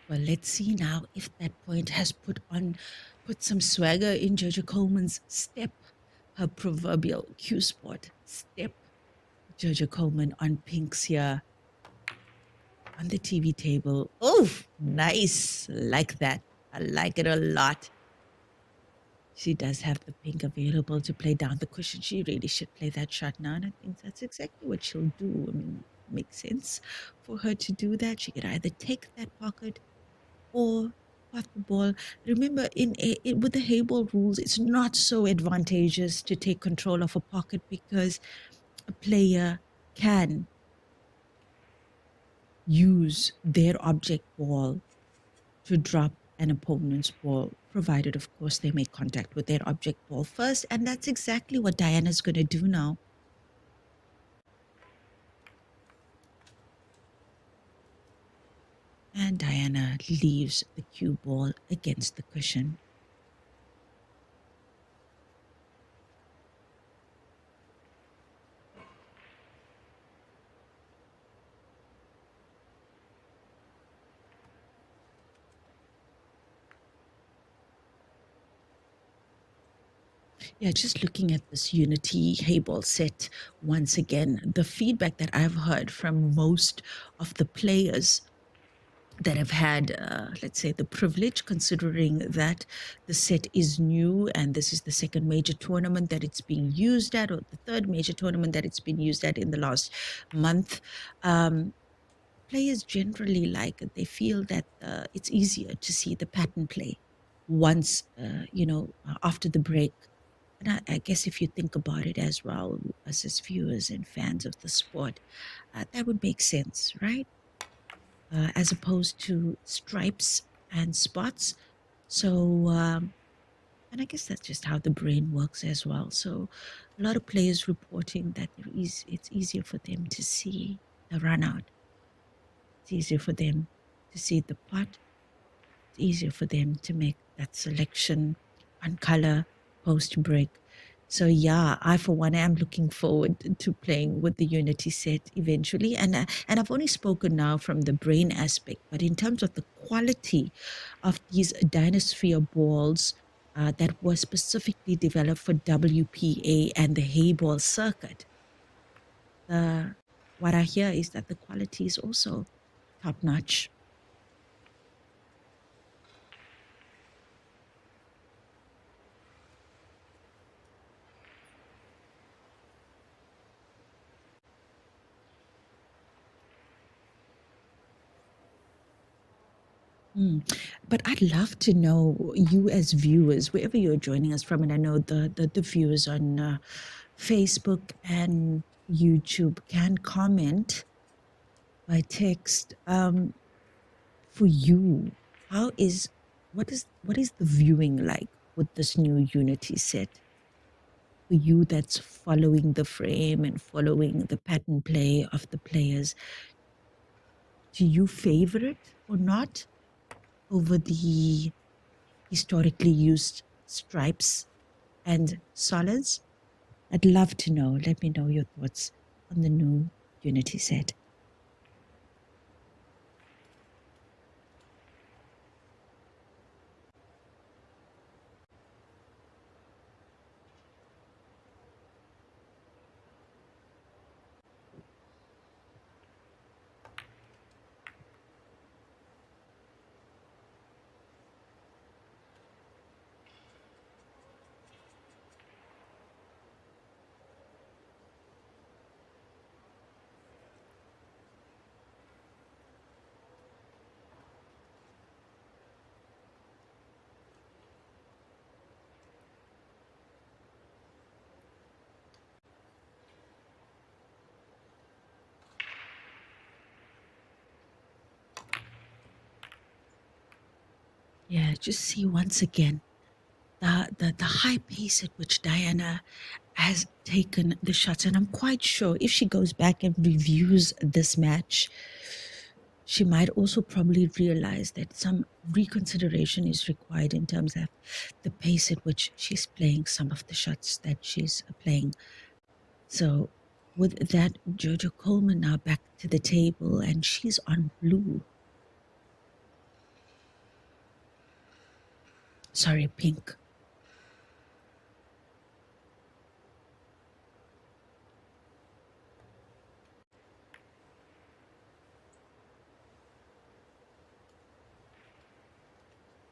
Well, let's see now if that point has put some swagger in Jojo Coleman's step, her proverbial cue spot step. Jojo Coleman on pinks here on the TV table. Oh, nice. Like that. I like it a lot. She does have the pink available to play down the cushion. She really should play that shot now, and I think that's exactly what she'll do. I mean, it makes sense for her to do that. She could either take that pocket or pot the ball. Remember, with the Heyball rules, it's not so advantageous to take control of a pocket because a player can use their object ball to drop an opponent's ball, provided, of course, they make contact with their object ball first. And that's exactly what Diana's going to do now. And Diana leaves the cue ball against the cushion. Yeah, just looking at this Unity Heyball set once again, the feedback that I've heard from most of the players that have had, let's say, the privilege, considering that the set is new and this is the second major tournament that it's being used at, or the third major tournament that it's been used at in the last month. Players generally like it. They feel that it's easier to see the pattern play once, after the break. And I guess if you think about it as well, us as viewers and fans of the sport, that would make sense, right? As opposed to stripes and spots. So, and I guess that's just how the brain works as well. So, a lot of players reporting that it's easier for them to see the run out. It's easier for them to see the pot. It's easier for them to make that selection on color post break. So yeah, I for one am looking forward to playing with the Unity set eventually, and I've only spoken now from the brain aspect, but in terms of the quality of these Dinosphere balls that were specifically developed for WPA and the Heyball circuit, what I hear is that the quality is also top notch. But I'd love to know, you as viewers, wherever you're joining us from, and I know the viewers on Facebook and YouTube can comment by text. For you, what is the viewing like with this new Unity set? For you that's following the frame and following the pattern play of the players, do you favor it or not over the historically used stripes and solids? I'd love to know. Let me know your thoughts on the new Unity set. Yeah, just see once again the high pace at which Diana has taken the shots. And I'm quite sure if she goes back and reviews this match, she might also probably realize that some reconsideration is required in terms of the pace at which she's playing some of the shots that she's playing. So with that, Jojo Coleman now back to the table, and she's on blue. Sorry, pink.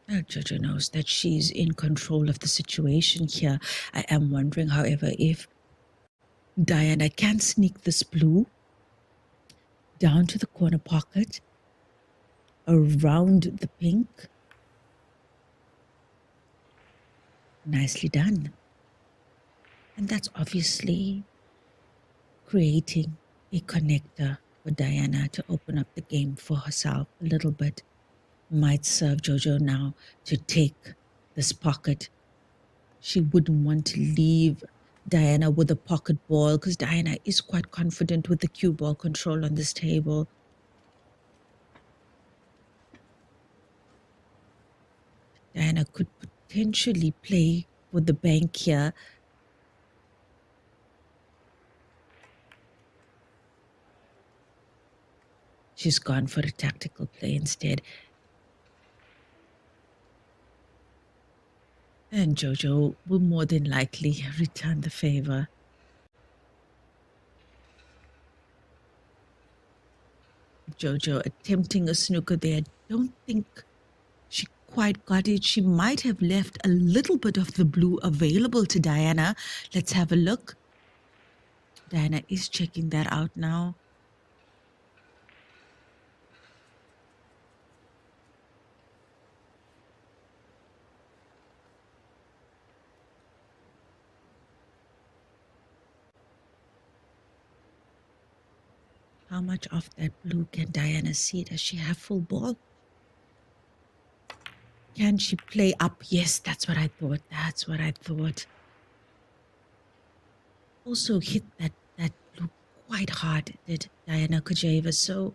Jojo knows that she's in control of the situation here. I am wondering, however, if Diana can sneak this blue down to the corner pocket, around the pink. Nicely done. And that's obviously creating a connector for Diana to open up the game for herself a little bit. Might serve Jojo now to take this pocket. She wouldn't want to leave Diana with a pocket ball because Diana is quite confident with the cue ball control on this table. Diana could potentially play with the bank here. She's gone for a tactical play instead. And Jojo will more than likely return the favor. Jojo attempting a snooker there. Don't think she quite got it. She might have left a little bit of the blue available to Diana. Let's have a look. Diana is checking that out now. How much of that blue can Diana see? Does she have full ball? Can she play up? Yes, that's what I thought. That's what I thought. Also hit that blue quite hard, did Diana Kujeva. So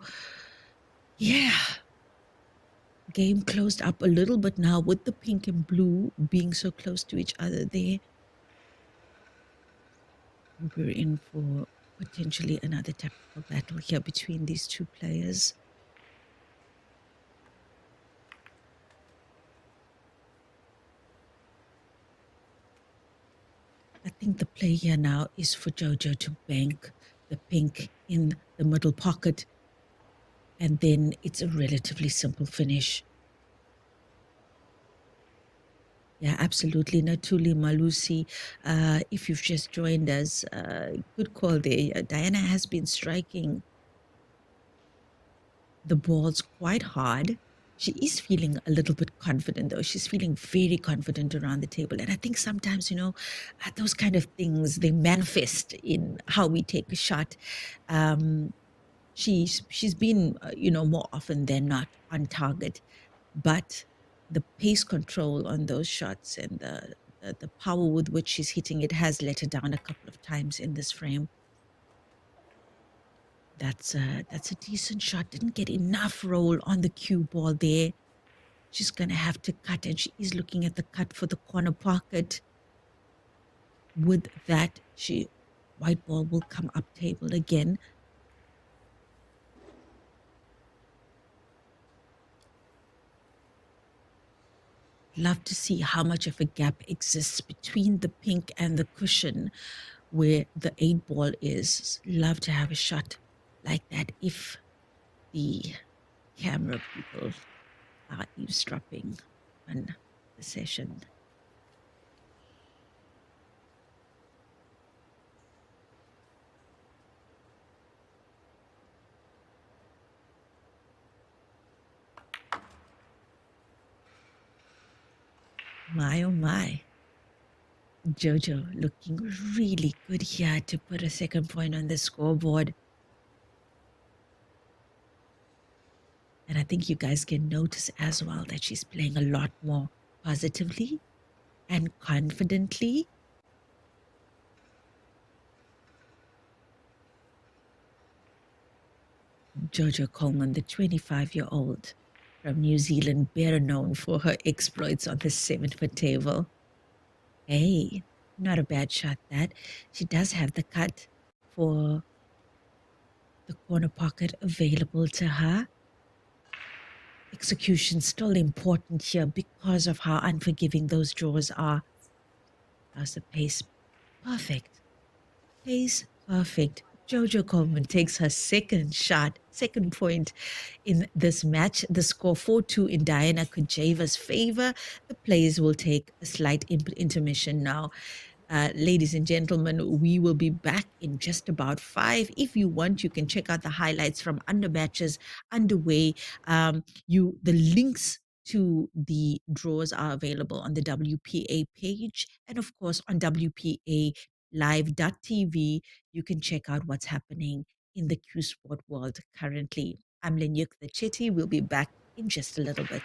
yeah, game closed up a little bit now with the pink and blue being so close to each other there. We're in for potentially another tactical battle here between these two players. I think the play here now is for Jojo to bank the pink in the middle pocket, and then it's a relatively simple finish. Yeah, absolutely. Natuli Malusi, if you've just joined us, good call there. Diana has been striking the balls quite hard. She is feeling a little bit confident, though. She's feeling very confident around the table. And I think sometimes, those kind of things, they manifest in how we take a shot. She's been, more often than not on target. But the pace control on those shots and the power with which she's hitting it has let her down a couple of times in this frame. That's a decent shot. Didn't get enough roll on the cue ball there. She's gonna have to cut, and she is looking at the cut for the corner pocket. With that, white ball will come up table again. Love to see how much of a gap exists between the pink and the cushion where the 8 ball is. Love to have a shot like that if the camera people are eavesdropping on the session. My oh my. Jojo looking really good here to put a second point on the scoreboard. And I think you guys can notice as well that she's playing a lot more positively and confidently. Jojo Coleman, the 25-year-old from New Zealand, better known for her exploits on the 7-foot table. Hey, not a bad shot that. She does have the cut for the corner pocket available to her. Execution still important here because of how unforgiving those draws are. How's the pace? Perfect. Pace perfect. Jojo Coleman takes her second shot, second point in this match. The score 4-2 in Diana Kujeva's favor. The players will take a slight intermission now. Ladies and gentlemen, we will be back in just about 5. If you want, you can check out the highlights from under matches underway. The links to the draws are available on the WPA page, and of course on WPA live.tv. You can check out what's happening in the Q Sport world currently. I'm Lenyuk the Chetty. We'll be back in just a little bit.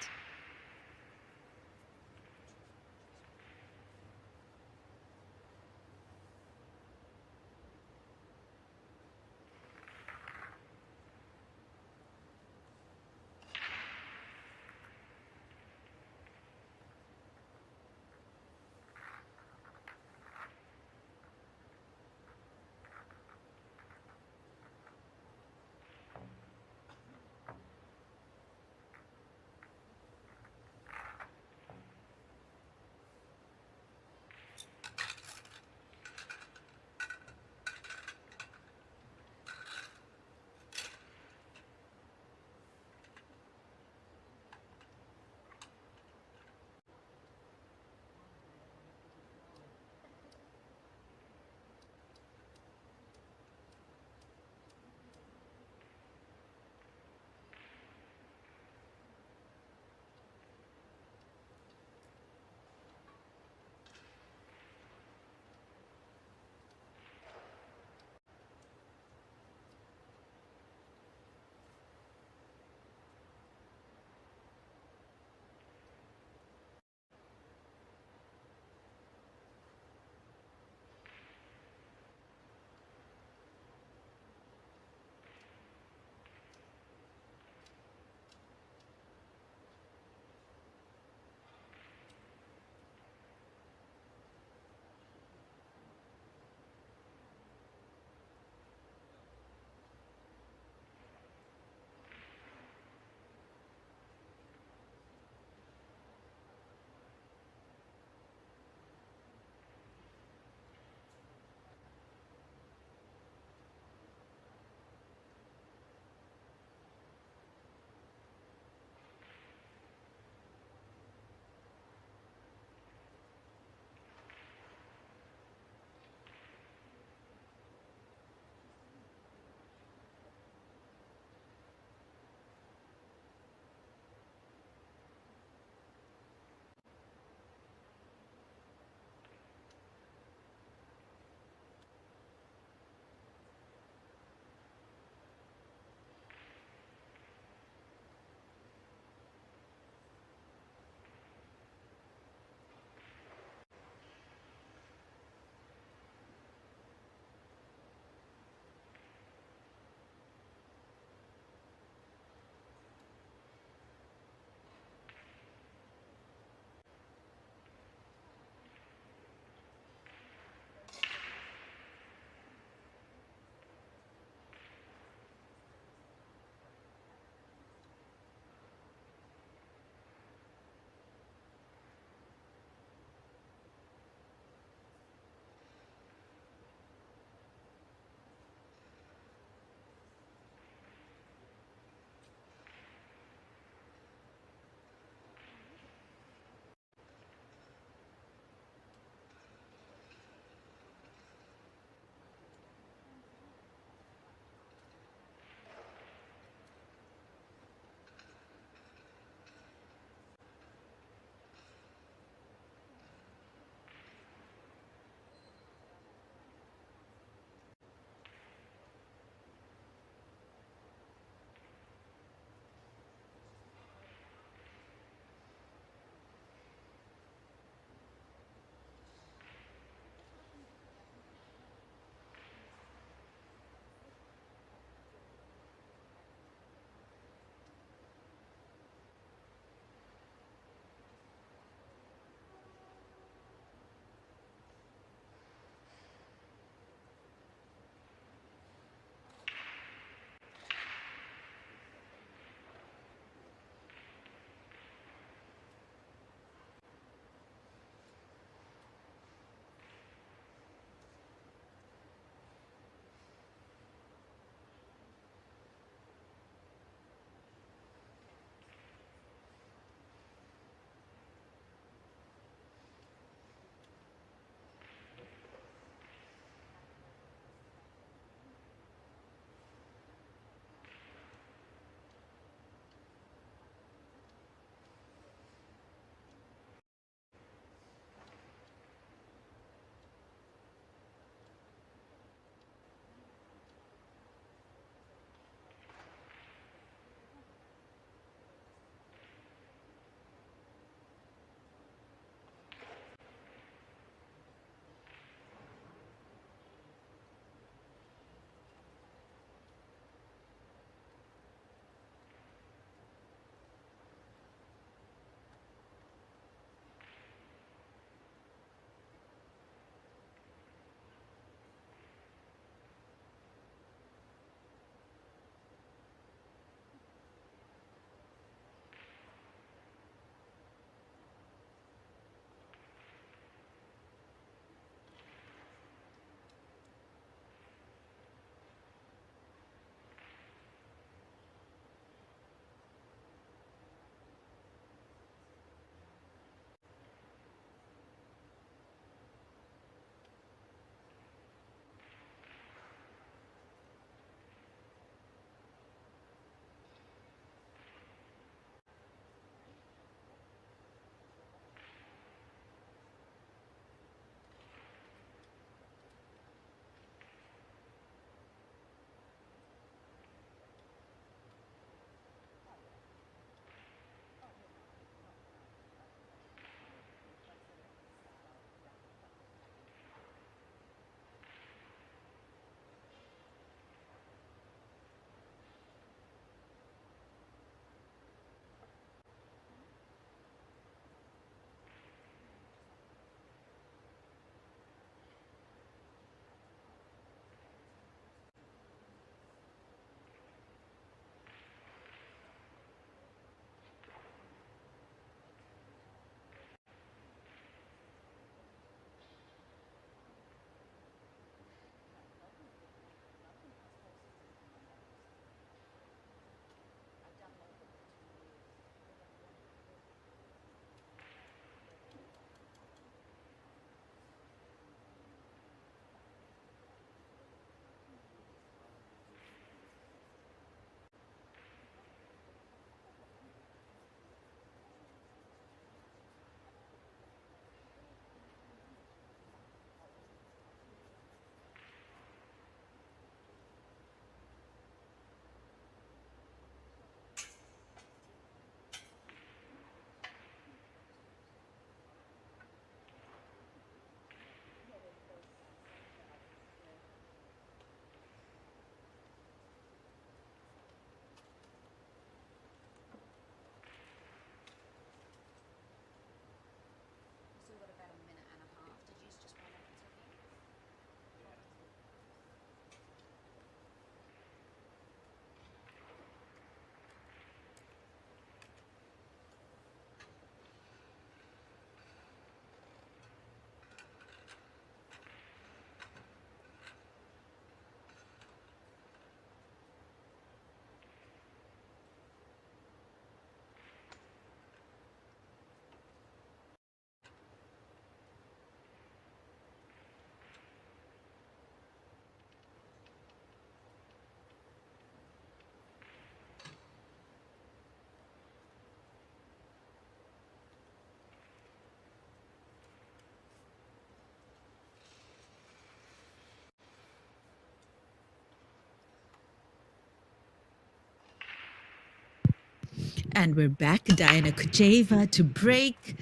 And we're back. Diana Kujeva to break.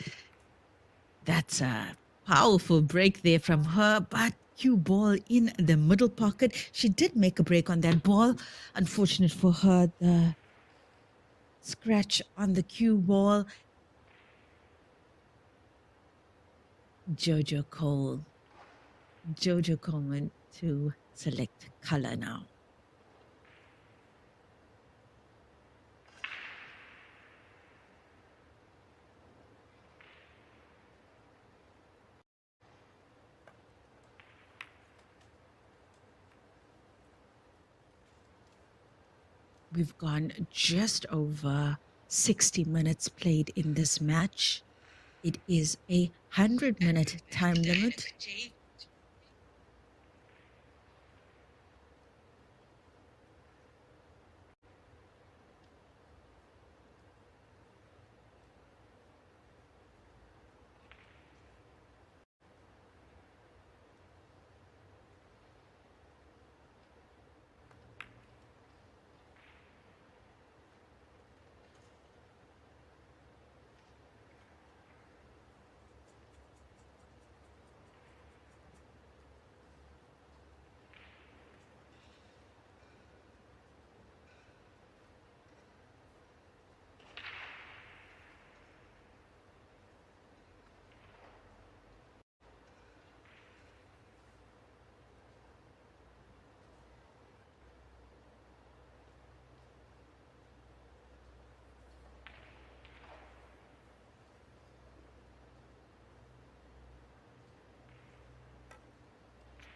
That's a powerful break there from her, but cue ball in the middle pocket. She did make a break on that ball. Unfortunate for her, the scratch on the cue ball. Jojo Coleman to select color now. We've gone just over 60 minutes played in this match. It is a 100-minute time limit.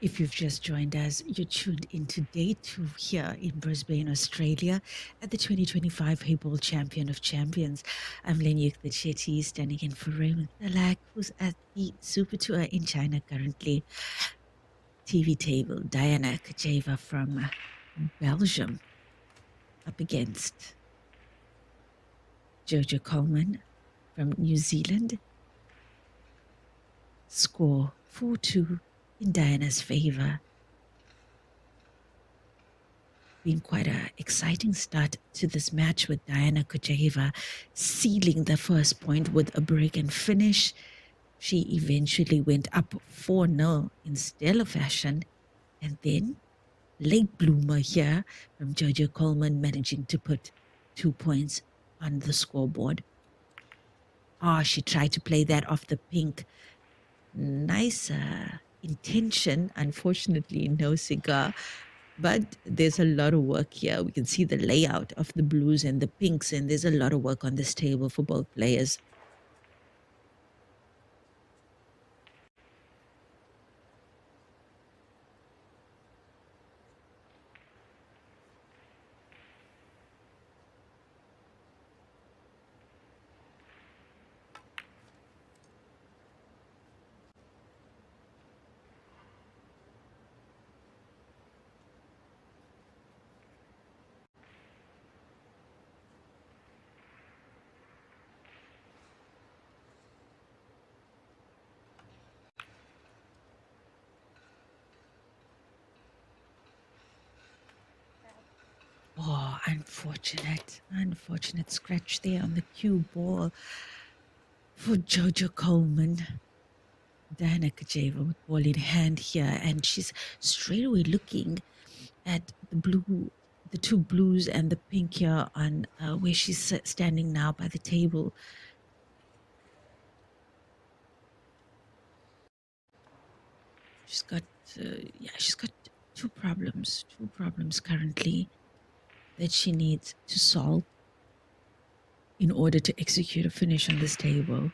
If you've just joined us, you're tuned into day 2 here in Brisbane, Australia, at the 2025 Heyball Champion of Champions. I'm Lenyuk the Chetty, standing in for Raymond Thalak, who's at the Super Tour in China currently. TV table, Diana Kujeva from Belgium up against Jojo Coleman from New Zealand. Score 4-2 in Diana's favor. Been quite an exciting start to this match with Diana Kujeva sealing the first point with a break and finish. She eventually went up 4-0 in stellar fashion, and then late bloomer here from Jojo Coleman managing to put 2 points on the scoreboard. She tried to play that off the pink. Nice intention, unfortunately no cigar. But there's a lot of work here. We can see the layout of the blues and the pinks, and there's a lot of work on this table for both players. Unfortunate scratch there on the cue ball for Jojo Coleman. Diana Kujeva with ball in hand here, and she's straight away looking at the two blues and the pink here on where she's standing now by the table. She's got two problems currently that she needs to solve in order to execute a finish on this table.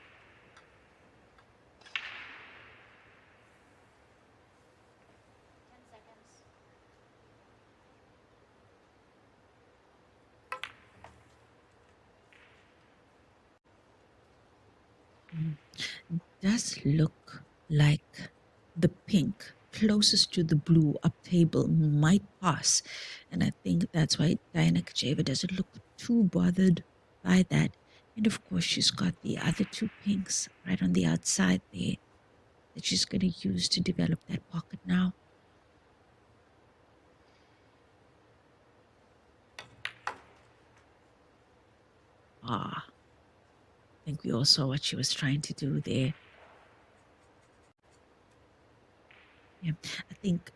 Does look like the pink closest to the blue up table might pass, and I think that's why Diana Kujeva doesn't look too bothered by that. And of course she's got the other two pinks right on the outside there that she's going to use to develop that pocket now. I think we all saw what she was trying to do there. Yeah, I think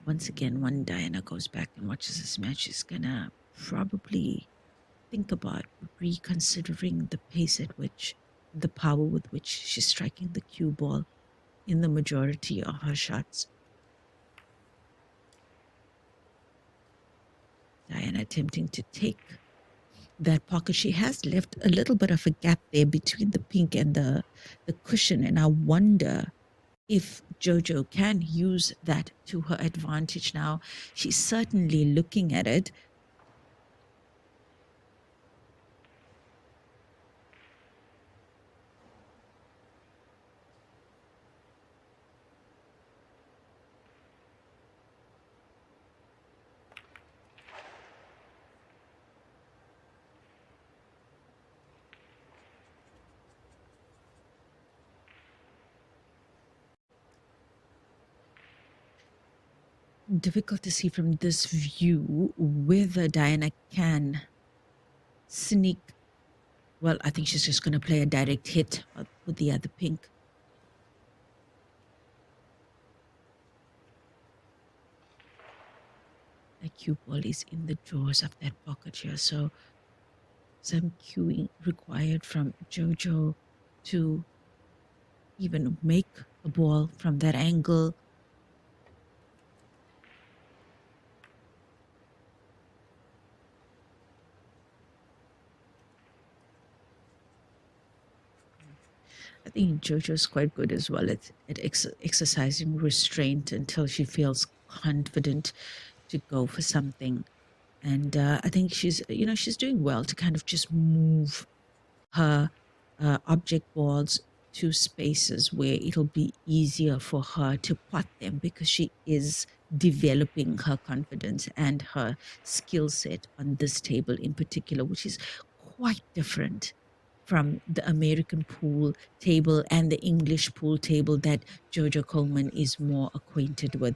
once again, when Diana goes back and watches this match, she's gonna probably think about reconsidering the pace at which, the power with which she's striking the cue ball in the majority of her shots. Diana attempting to take that pocket. She has left a little bit of a gap there between the pink and the cushion, and I wonder if Jojo can use that to her advantage now. She's certainly looking at it. Difficult to see from this view whether Diana can sneak. Well, I think she's just going to play a direct hit with the other pink. The cue ball is in the drawers of that pocket here, so some cueing required from Jojo to even make a ball from that angle. I think Jojo's quite good as well at exercising restraint until she feels confident to go for something. And I think she's doing well to kind of just move her object balls to spaces where it'll be easier for her to pot them, because she is developing her confidence and her skill set on this table in particular, which is quite different from the American pool table and the English pool table that Jojo Coleman is more acquainted with.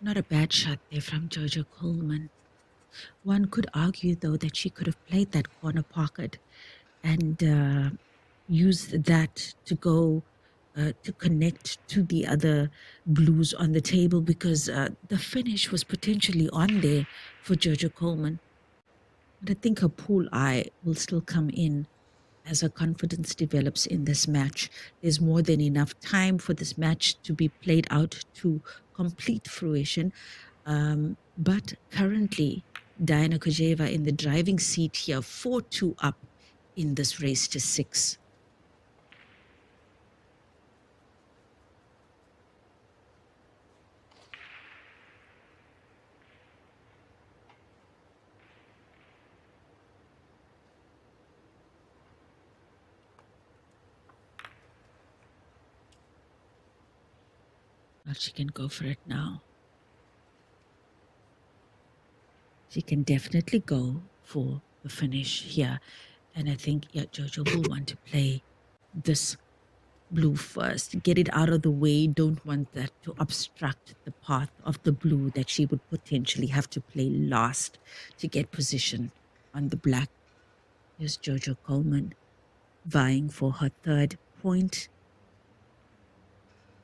Not a bad shot there from Jojo Coleman. One could argue, though, that she could have played that corner pocket and used that to go to connect to the other blues on the table, because the finish was potentially on there for Jojo Coleman. But I think her pool eye will still come in as her confidence develops in this match. There's more than enough time for this match to be played out to complete fruition. But currently, Diana Kojeva in the driving seat here, 4-2 up in this race to 6. Well, she can go for it now. She can definitely go for the finish here. And I think, yeah, Jojo will want to play this blue first. Get it out of the way. Don't want that to obstruct the path of the blue that she would potentially have to play last to get position on the black. Here's Jojo Coleman vying for her third point.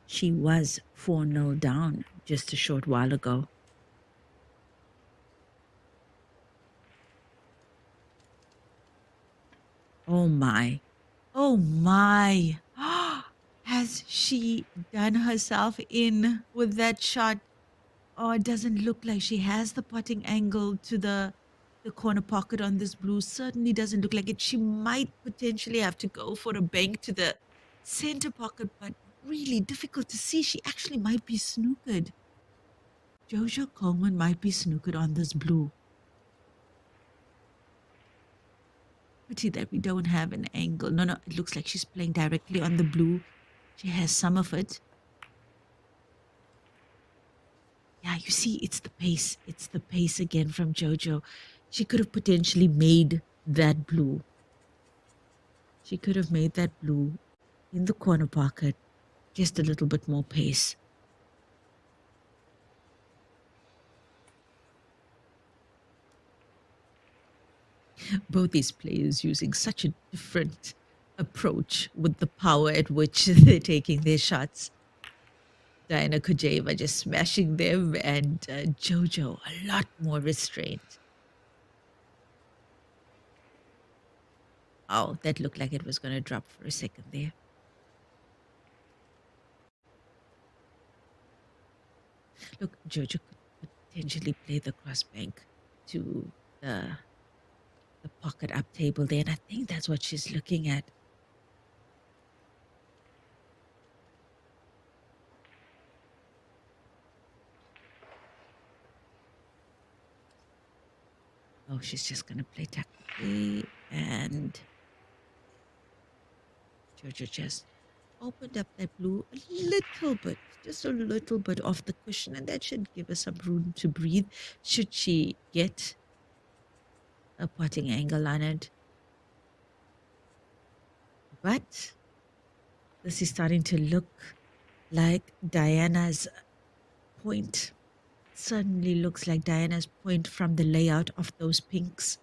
She was 4-0 down just a short while ago. Oh my. Oh my. Has she done herself in with that shot? Oh, it doesn't look like she has the putting angle to the The corner pocket on this blue certainly doesn't look like it. She might potentially have to go for a bank to the center pocket, but really difficult to see. She actually might be snookered. Jojo Coleman might be snookered on this blue. Pity that we don't have an angle. No, it looks like she's playing directly on the blue. She has some of it. Yeah, you see, it's the pace. It's the pace again from Jojo. She could have potentially made that blue. She could have made that blue in the corner pocket. Just a little bit more pace. Both these players using such a different approach with the power at which they're taking their shots. Diana Kujeva just smashing them, and Jojo a lot more restraint. Oh, that looked like it was going to drop for a second there. Look, Jojo could potentially play the cross bank to the pocket up table there, and I think that's what she's looking at. Oh, she's just going to play tactically, and Jojo just opened up that blue a little bit, just a little bit off the cushion, and that should give her some room to breathe should she get a potting angle on it. But this is starting to look like Diana's point. Certainly looks like Diana's point from the layout of those pinks.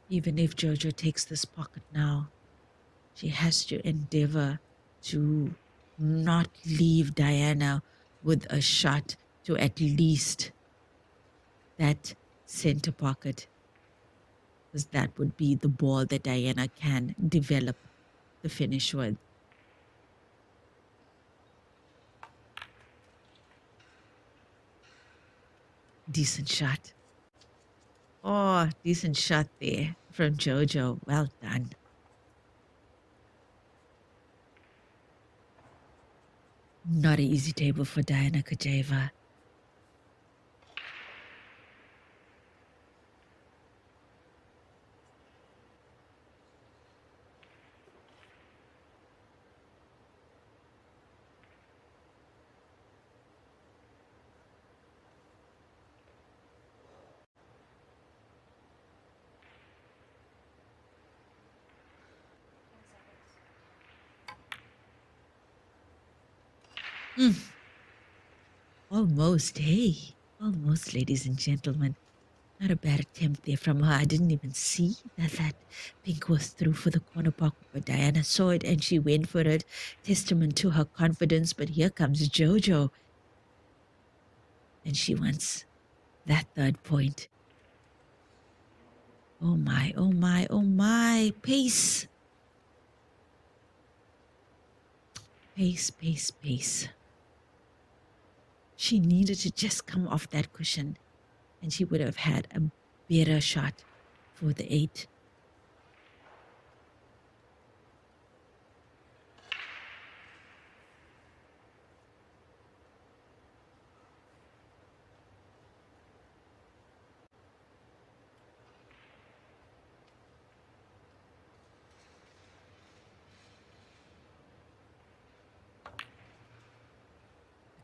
Even if Jojo takes this pocket now, she has to endeavor to not leave Diana with a shot to at least that center pocket, because that would be the ball that Diana can develop the finish with. Decent shot. Oh, decent shot there from Jojo. Well done. Not an easy table for Diana Kajeva. Almost, hey. Almost, ladies and gentlemen. Not a bad attempt there from her. I didn't even see that pink was through for the corner pocket, but Diana saw it and she went for it. Testament to her confidence. But here comes Jojo. And she wants that third point. Oh my, oh my, oh my. Pace. Pace, pace, pace. She needed to just come off that cushion and she would have had a better shot for the 8.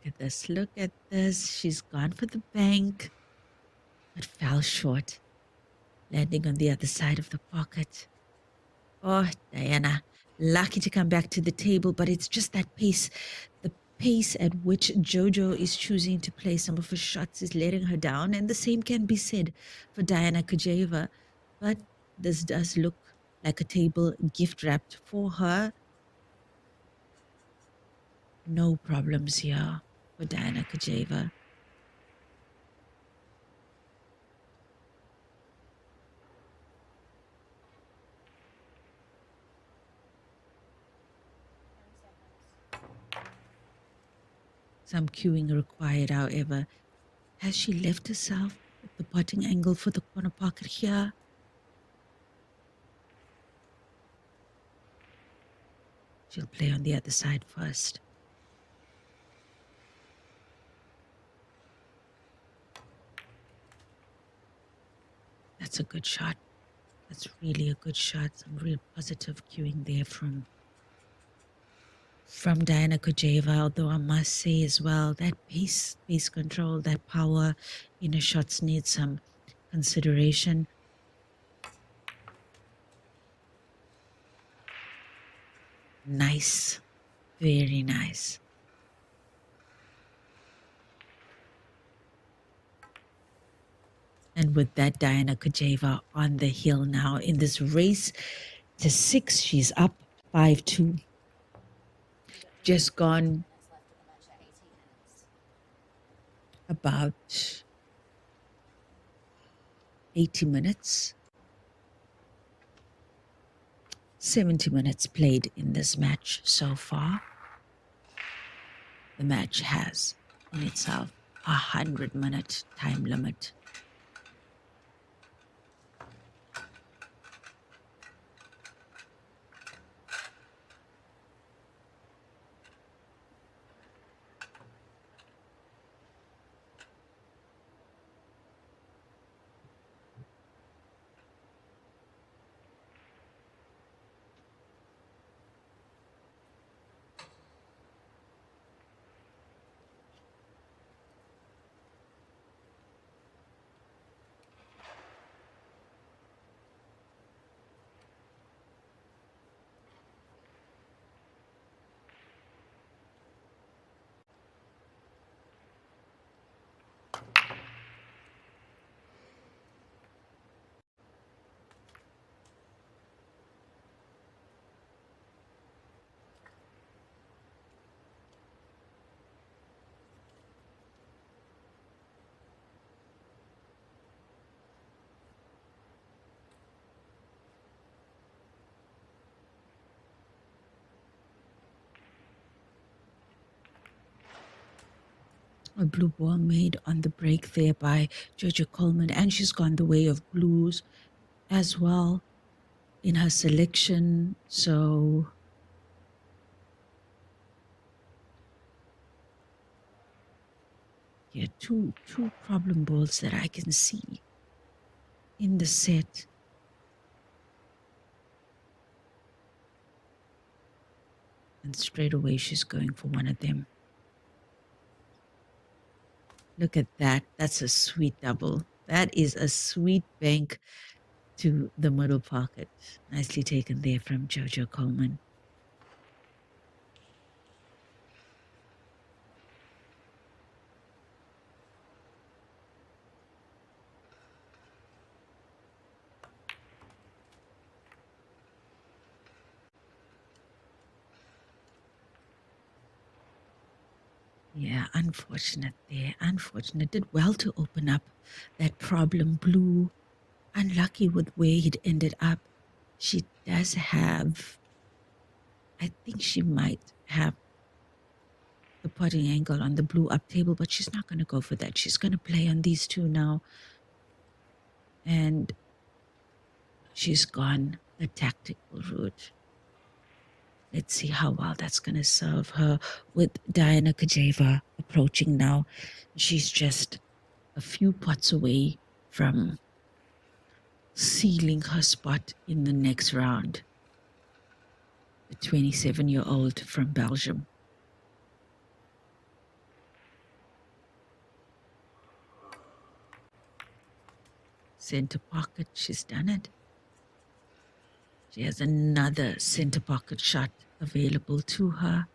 Look at this. Look at this. She's gone for the bank, but fell short, landing on the other side of the pocket. Oh, Diana, lucky to come back to the table, but it's just that pace. The pace at which Jojo is choosing to play some of her shots is letting her down, and the same can be said for Diana Kajeva. But this does look like a table gift wrapped for her. No problems here for Diana Kajeva. Some cueing required, however. Has she left herself at the potting angle for the corner pocket here? She'll play on the other side first. That's a good shot. That's really a good shot. Some real positive cueing there from Diana Kojeva, although I must say as well that pace control, that power in her shots needs some consideration. Nice. Very nice. And with that, Diana Kojeva on the hill now in this race to 6. She's up 5-2. Just gone about 80 minutes. 70 minutes played in this match so far. The match has in itself a 100-minute time limit. A blue ball made on the break there by Georgia Coleman, and she's gone the way of blues as well in her selection. So yeah, two problem balls that I can see in the set. And straight away she's going for one of them. Look at that. That's a sweet double. That is a sweet bank to the middle pocket. Nicely taken there from Jojo Coleman. Yeah, unfortunate there. Unfortunate. Did well to open up that problem blue. Unlucky with where he'd ended up. She does have, I think she might have the potting angle on the blue up table, but she's not going to go for that. She's going to play on these two now. And she's gone the tactical route. Let's see how well that's going to serve her with Diana Kojeva approaching now. She's just a few pots away from sealing her spot in the next round. The 27-year-old from Belgium. Center pocket, she's done it. She has another center pocket shot available to her.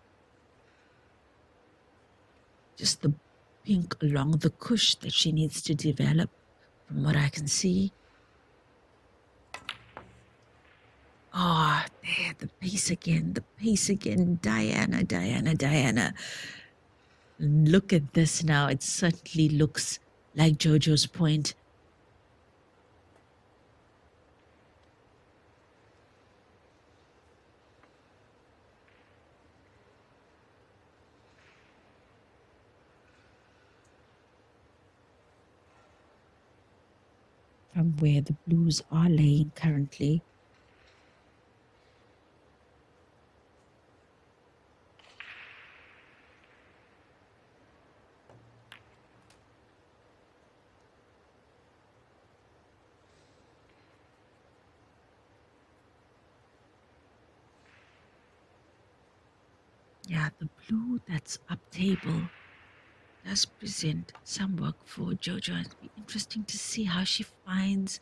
Just the pink along the cush that she needs to develop from what I can see. Ah, oh, there, the pace again, Diana. Look at this now. It certainly looks like Jojo's point. from where the Blues are laying currently. Yeah, the blue that's up table does present some work for Jojo. It'll be interesting to see how she finds.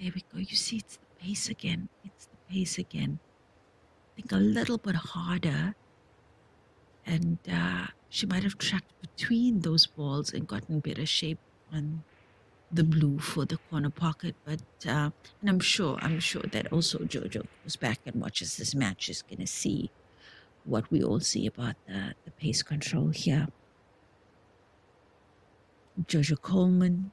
There we go. You see, it's the pace again. It's the pace again. I think a little bit harder. And she might have tracked between those balls and gotten better shape on the blue for the corner pocket. But and I'm sure that also Jojo goes back and watches this match is going to see what we all see about the pace control here. Jojo Coleman.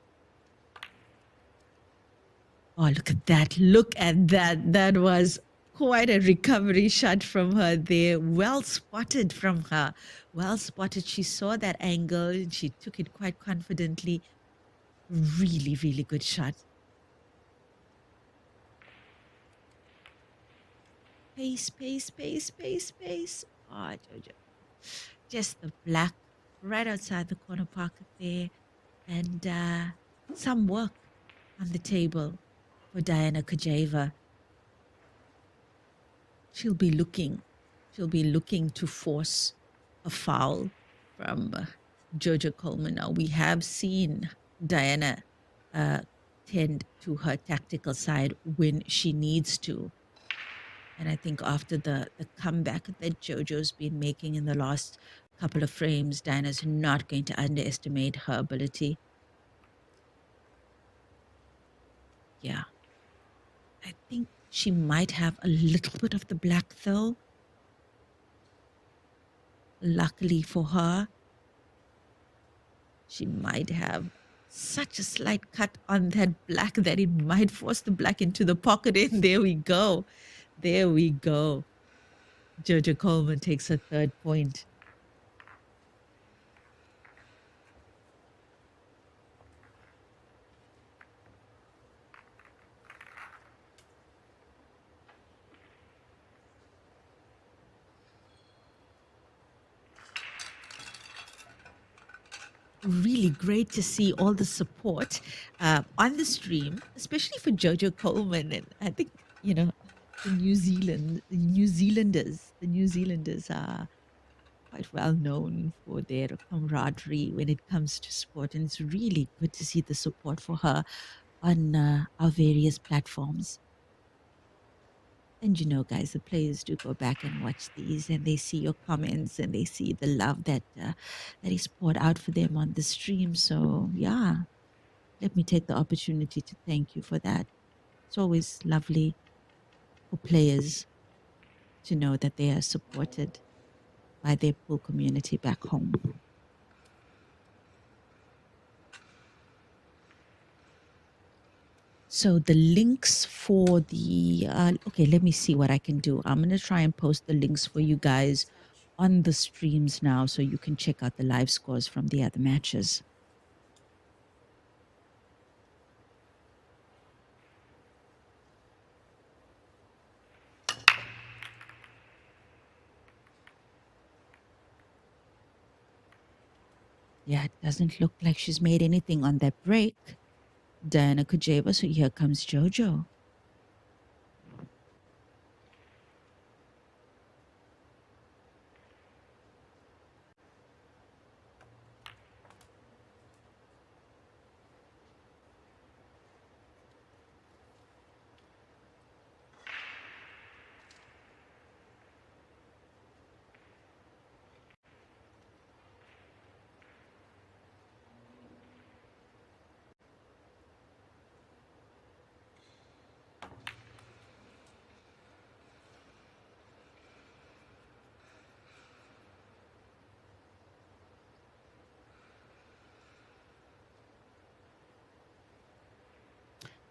Oh, look at that. Look at that. That was quite a recovery shot from her there. Well spotted from her. Well spotted. She saw that angle and she took it quite confidently. Really, really good shot. Pace, pace, pace, pace, pace. Oh, Jojo. Just the black right outside the corner pocket there. And some work on the table for Diana Kajeva. She'll be looking to force a foul from Jojo Coleman. Now, we have seen Diana tend to her tactical side when she needs to. And I think after the comeback that Jojo's been making in the last couple of frames, Diana's not going to underestimate her ability. Yeah. I think she might have a little bit of the black, though. Luckily for her, she might have such a slight cut on that black that it might force the black into the pocket. And there we go. There we go. Jojo Coleman takes her third point. Really great to see all the support on the stream, especially for Jojo Coleman. And I think, the New Zealanders are quite well known for their camaraderie when it comes to sport. And it's really good to see the support for her on our various platforms. And guys, the players do go back and watch these, and they see your comments, and they see the love that is poured out for them on the stream. So yeah, let me take the opportunity to thank you for that. It's always lovely for players to know that they are supported by their pool community back home. So the links for the, okay, let me see what I can do. I'm going to try and post the links for you guys on the streams now so you can check out the live scores from the other matches. Yeah, it doesn't look like she's made anything on that break. Diana Kajeva, so here comes Jojo.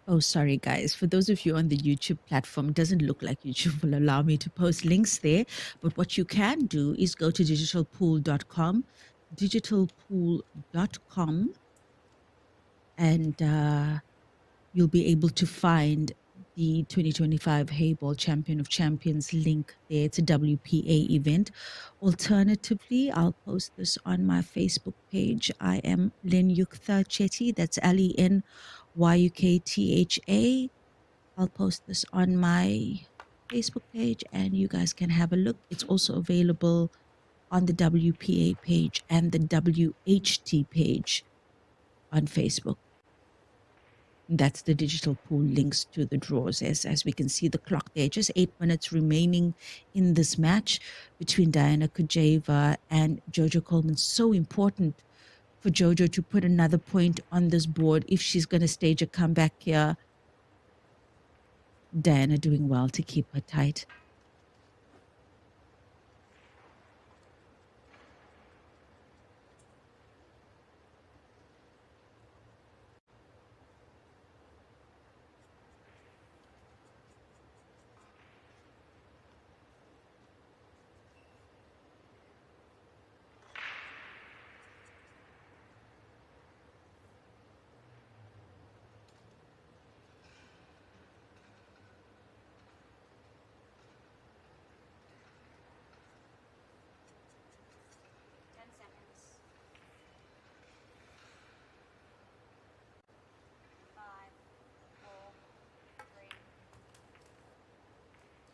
Oh, sorry, guys. For those of you on the YouTube platform, it doesn't look like YouTube will allow me to post links there. But what you can do is go to digitalpool.com, digitalpool.com, and you'll be able to find the 2025 Heyball Champion of Champions link there. It's a WPA event. Alternatively, I'll post this on my Facebook page. I am Lenyuktha Chetty. That's LENYUKTHA. I'll post this on my Facebook page and you guys can have a look. It's also available on the WPA page and the WHT page on Facebook. That's the digital pool links to the draws. As we can see the clock there, just 8 minutes remaining in this match between Diana Kujeva and Jojo Coleman. So important for Jojo to put another point on this board if she's going to stage a comeback here. Diana doing well to keep her tight.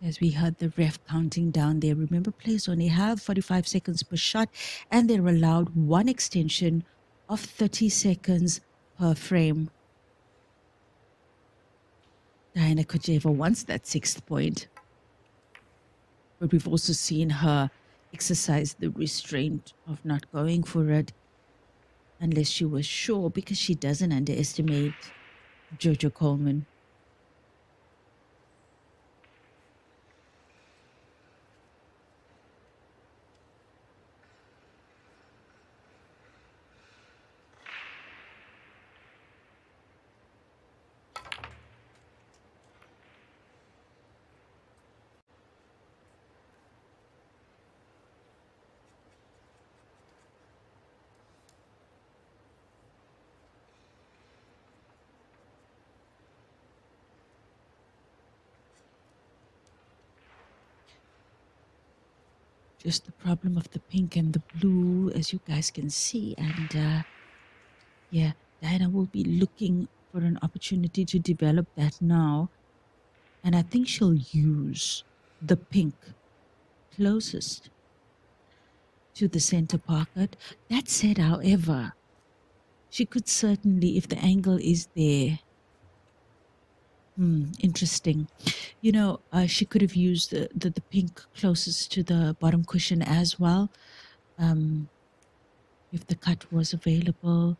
As we heard the ref counting down there, remember players only have 45 seconds per shot and they're allowed one extension of 30 seconds per frame. Diana Kujeva wants that 6th point. But we've also seen her exercise the restraint of not going for it unless she was sure, because she doesn't underestimate Jojo Coleman. Just the problem of the pink and the blue, as you guys can see. And yeah, Diana will be looking for an opportunity to develop that now. And I think she'll use the pink closest to the center pocket. That said, however, she could certainly, if the angle is there, interesting. You know, she could have used the pink closest to the bottom cushion as well. If the cut was available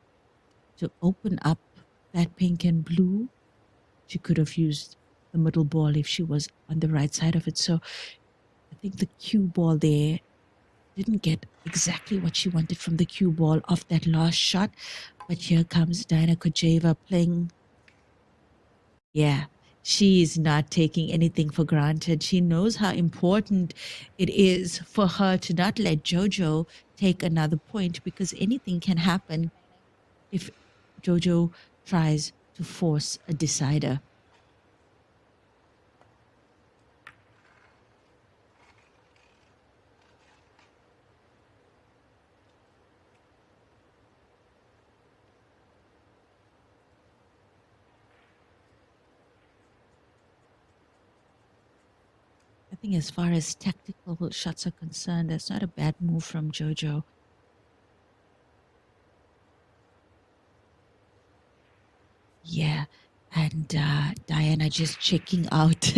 to open up that pink and blue, she could have used the middle ball if she was on the right side of it. So I think the cue ball there didn't get exactly what she wanted from the cue ball off that last shot. But here comes Diana Kujeva playing. Yeah, she is not taking anything for granted. She knows how important it is for her to not let Jojo take another point, because anything can happen if Jojo tries to force a decider. I think as far as tactical shots are concerned, that's not a bad move from Jojo. Yeah. And Diana just checking out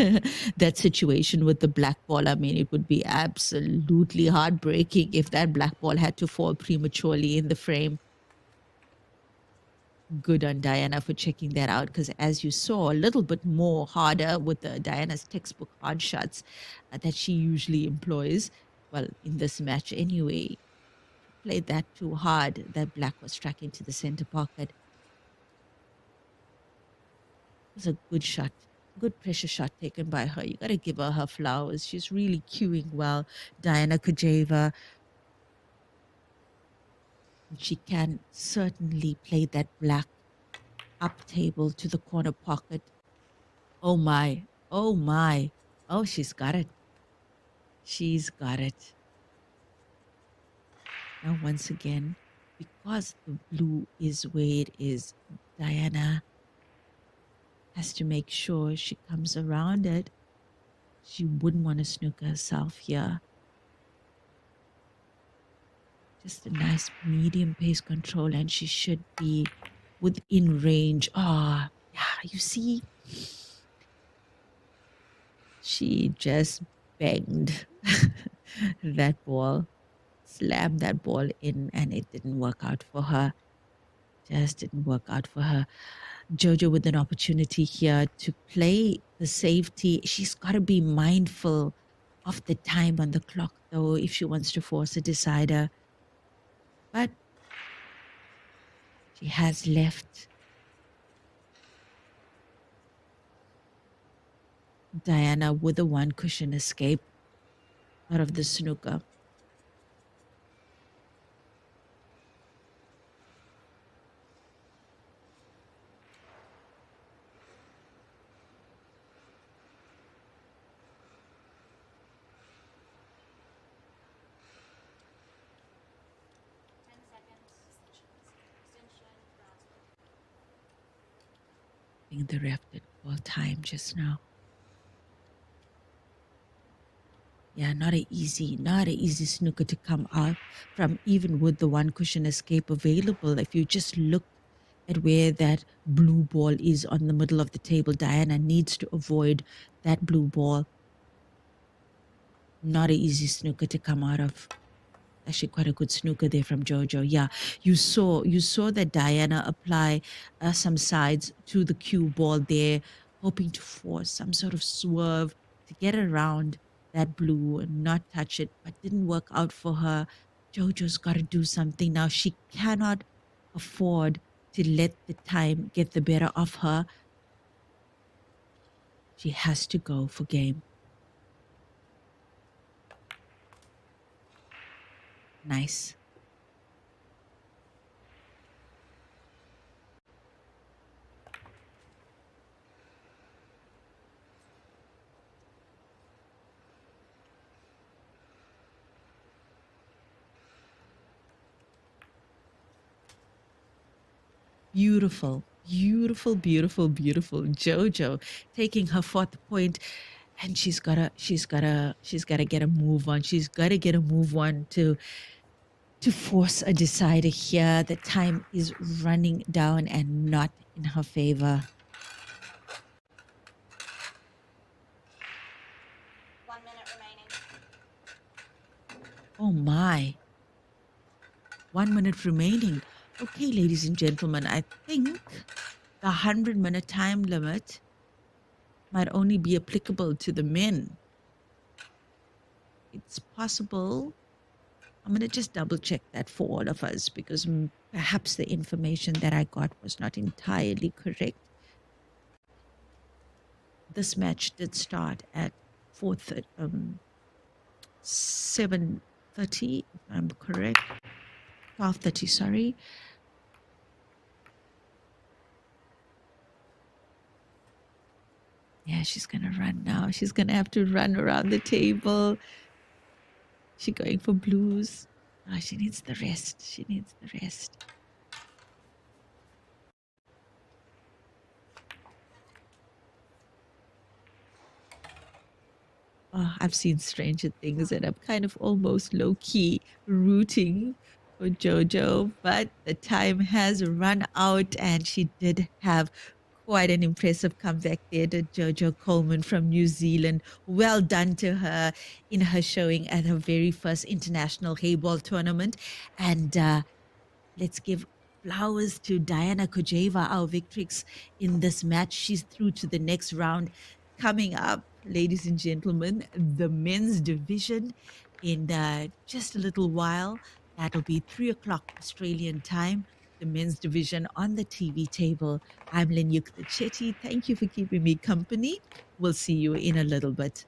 that situation with the black ball. I mean, it would be absolutely heartbreaking if that black ball had to fall prematurely in the frame. Good on Diana for checking that out, because as you saw, a little bit more harder with the Diana's textbook hard shots that she usually employs. Well, in this match anyway, played that too hard. That black was struck into the center pocket. It was a good shot, good pressure shot taken by her. You got to give her flowers. She's really cueing well, Diana Kujeva. She can certainly play that black up table to the corner pocket. Oh my, oh my. Oh, she's got it. She's got it. Now, once again, because the blue is where it is, Diana has to make sure she comes around it. She wouldn't want to snooker herself here. Just a nice medium pace control, and she should be within range. Ah, yeah, you see, she just banged that ball, slammed that ball in, and it didn't work out for her. Just didn't work out for her. Jojo with an opportunity here to play the safety. She's got to be mindful of the time on the clock, though, if she wants to force a decider. But she has left Diana with a one cushion escape out of the snooker. I think the ref did call time just now. Yeah, not a easy snooker to come out from, even with the one cushion escape available. If you just look at where that blue ball is on the middle of the table, Diana needs to avoid that blue ball. Not a easy snooker to come out of. Actually, quite a good snooker there from Jojo. Yeah, you saw that Diana apply some sides to the cue ball there, hoping to force some sort of swerve to get around that blue and not touch it, but didn't work out for her. Jojo's got to do something now. She cannot afford to let the time get the better of her. She has to go for game. Nice. Beautiful, beautiful, beautiful, beautiful. Jojo taking her fourth point, and she's gotta get a move on. She's gotta get a move on to force a decider here. The time is running down and not in her favor. 1 minute remaining. Oh my. 1 minute remaining. Okay, ladies and gentlemen, I think the 100-minute time limit might only be applicable to the men. It's possible. I'm going to just double check that for all of us, because perhaps the information that I got was not entirely correct. This match did start at 7:30, if I'm correct. 12:30, sorry. Yeah, she's going to run now. She's going to have to run around the table. She's going for blues. Oh, she needs the rest. She needs the rest. Oh, I've seen stranger things, and I'm kind of almost low-key rooting for Jojo, but the time has run out, and she did have quite an impressive comeback there to Jojo Coleman from New Zealand. Well done to her in her showing at her very first international Heyball tournament. And let's give flowers to Diana Kojeva, our victrix in this match. She's through to the next round. Coming up, ladies and gentlemen, the men's division in just a little while. That'll be 3 o'clock Australian time. The men's division on the TV table. I'm Lenyuk Chetty. Thank you for keeping me company. We'll see you in a little bit.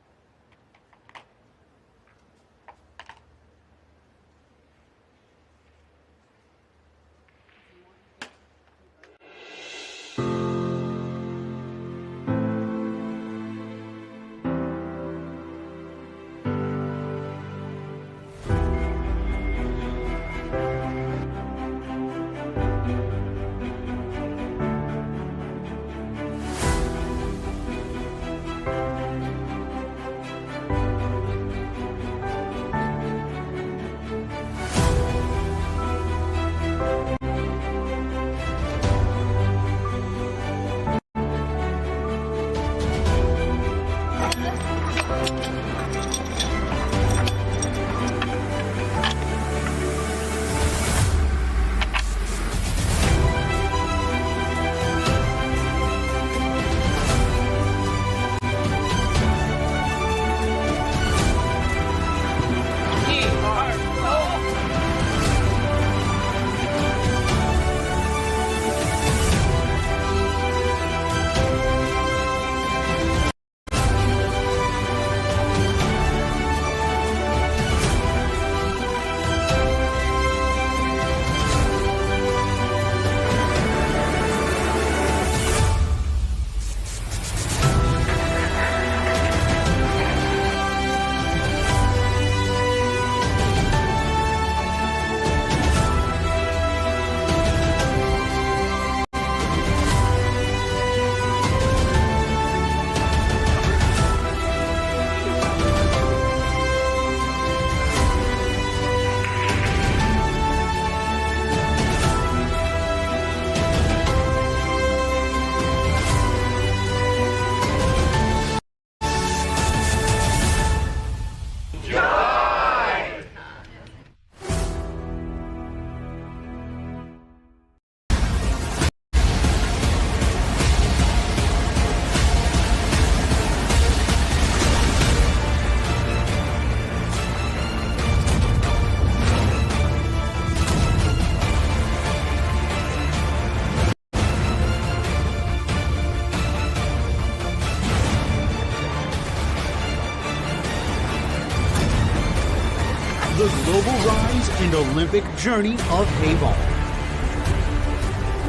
the global rise and Olympic journey of Heyball.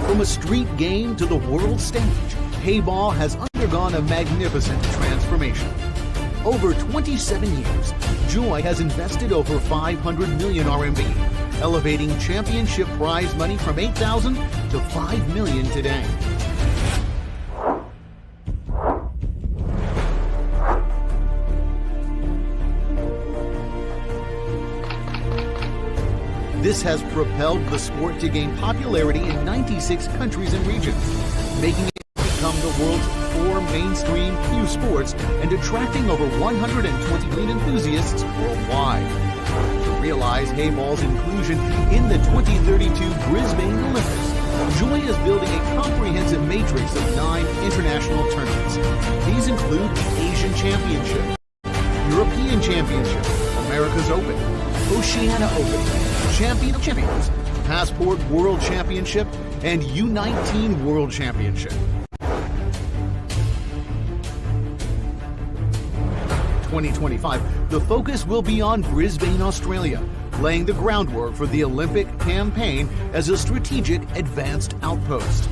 From a street game to the world stage, Heyball has undergone a magnificent transformation. Over 27 years, Joy has invested over 500 million RMB, elevating championship prize money from 8,000 to 5 million today. This has propelled the sport to gain popularity in 96 countries and regions, making it become the world's 4 mainstream cue sports and attracting over 120 million enthusiasts worldwide. To realize Heyball's inclusion in the 2032 Brisbane Olympics, Joy is building a comprehensive matrix of 9 international tournaments. These include the Asian Championship, European Championship, America's Open, Oceania Open, Champion of Champions, Passport World Championship, and U19 World Championship. 2025, the focus will be on Brisbane, Australia, laying the groundwork for the Olympic campaign as a strategic advanced outpost.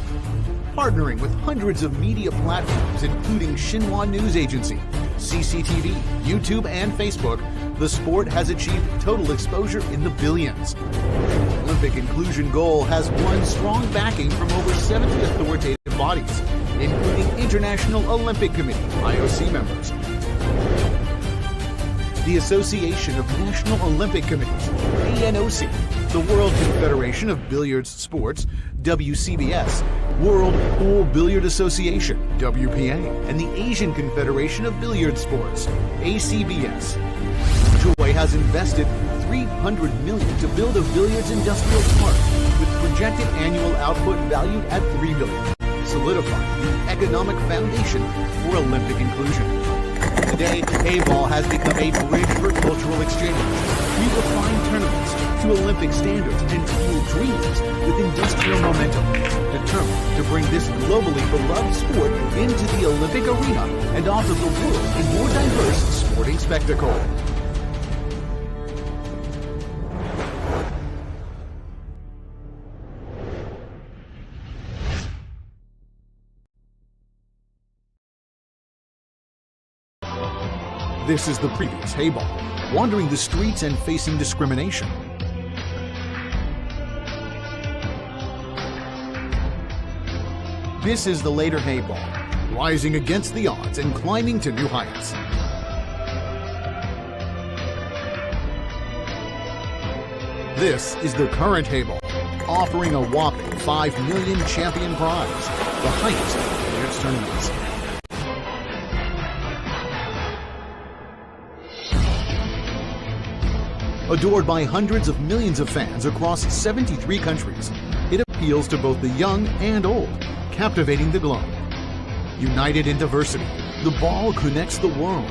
Partnering with hundreds of media platforms, including Xinhua News Agency, CCTV, YouTube, and Facebook, the sport has achieved total exposure in the billions. The Olympic inclusion goal has won strong backing from over 70 authoritative bodies, including International Olympic Committee, IOC members, the Association of National Olympic Committees, ANOC, the World Confederation of Billiards Sports, WCBS, World Pool Billiard Association, WPA, and the Asian Confederation of Billiard Sports, ACBS. Joy has invested $300 million to build a billiards industrial park with projected annual output valued at $3 billion, solidifying the economic foundation for Olympic inclusion. Today, Heyball has become a bridge for cultural exchange. We refine tournaments to Olympic standards and fuel dreams with industrial momentum, determined to bring this globally beloved sport into the Olympic arena and offer the world a more diverse sporting spectacle. This is the previous Heyball, wandering the streets and facing discrimination. This is the later Heyball, rising against the odds and climbing to new heights. This is the current Heyball, offering a whopping 5 million champion prize, the highest of billiards tournaments. Adored by hundreds of millions of fans across 73 countries, it appeals to both the young and old, captivating the globe. United in diversity, the ball connects the world.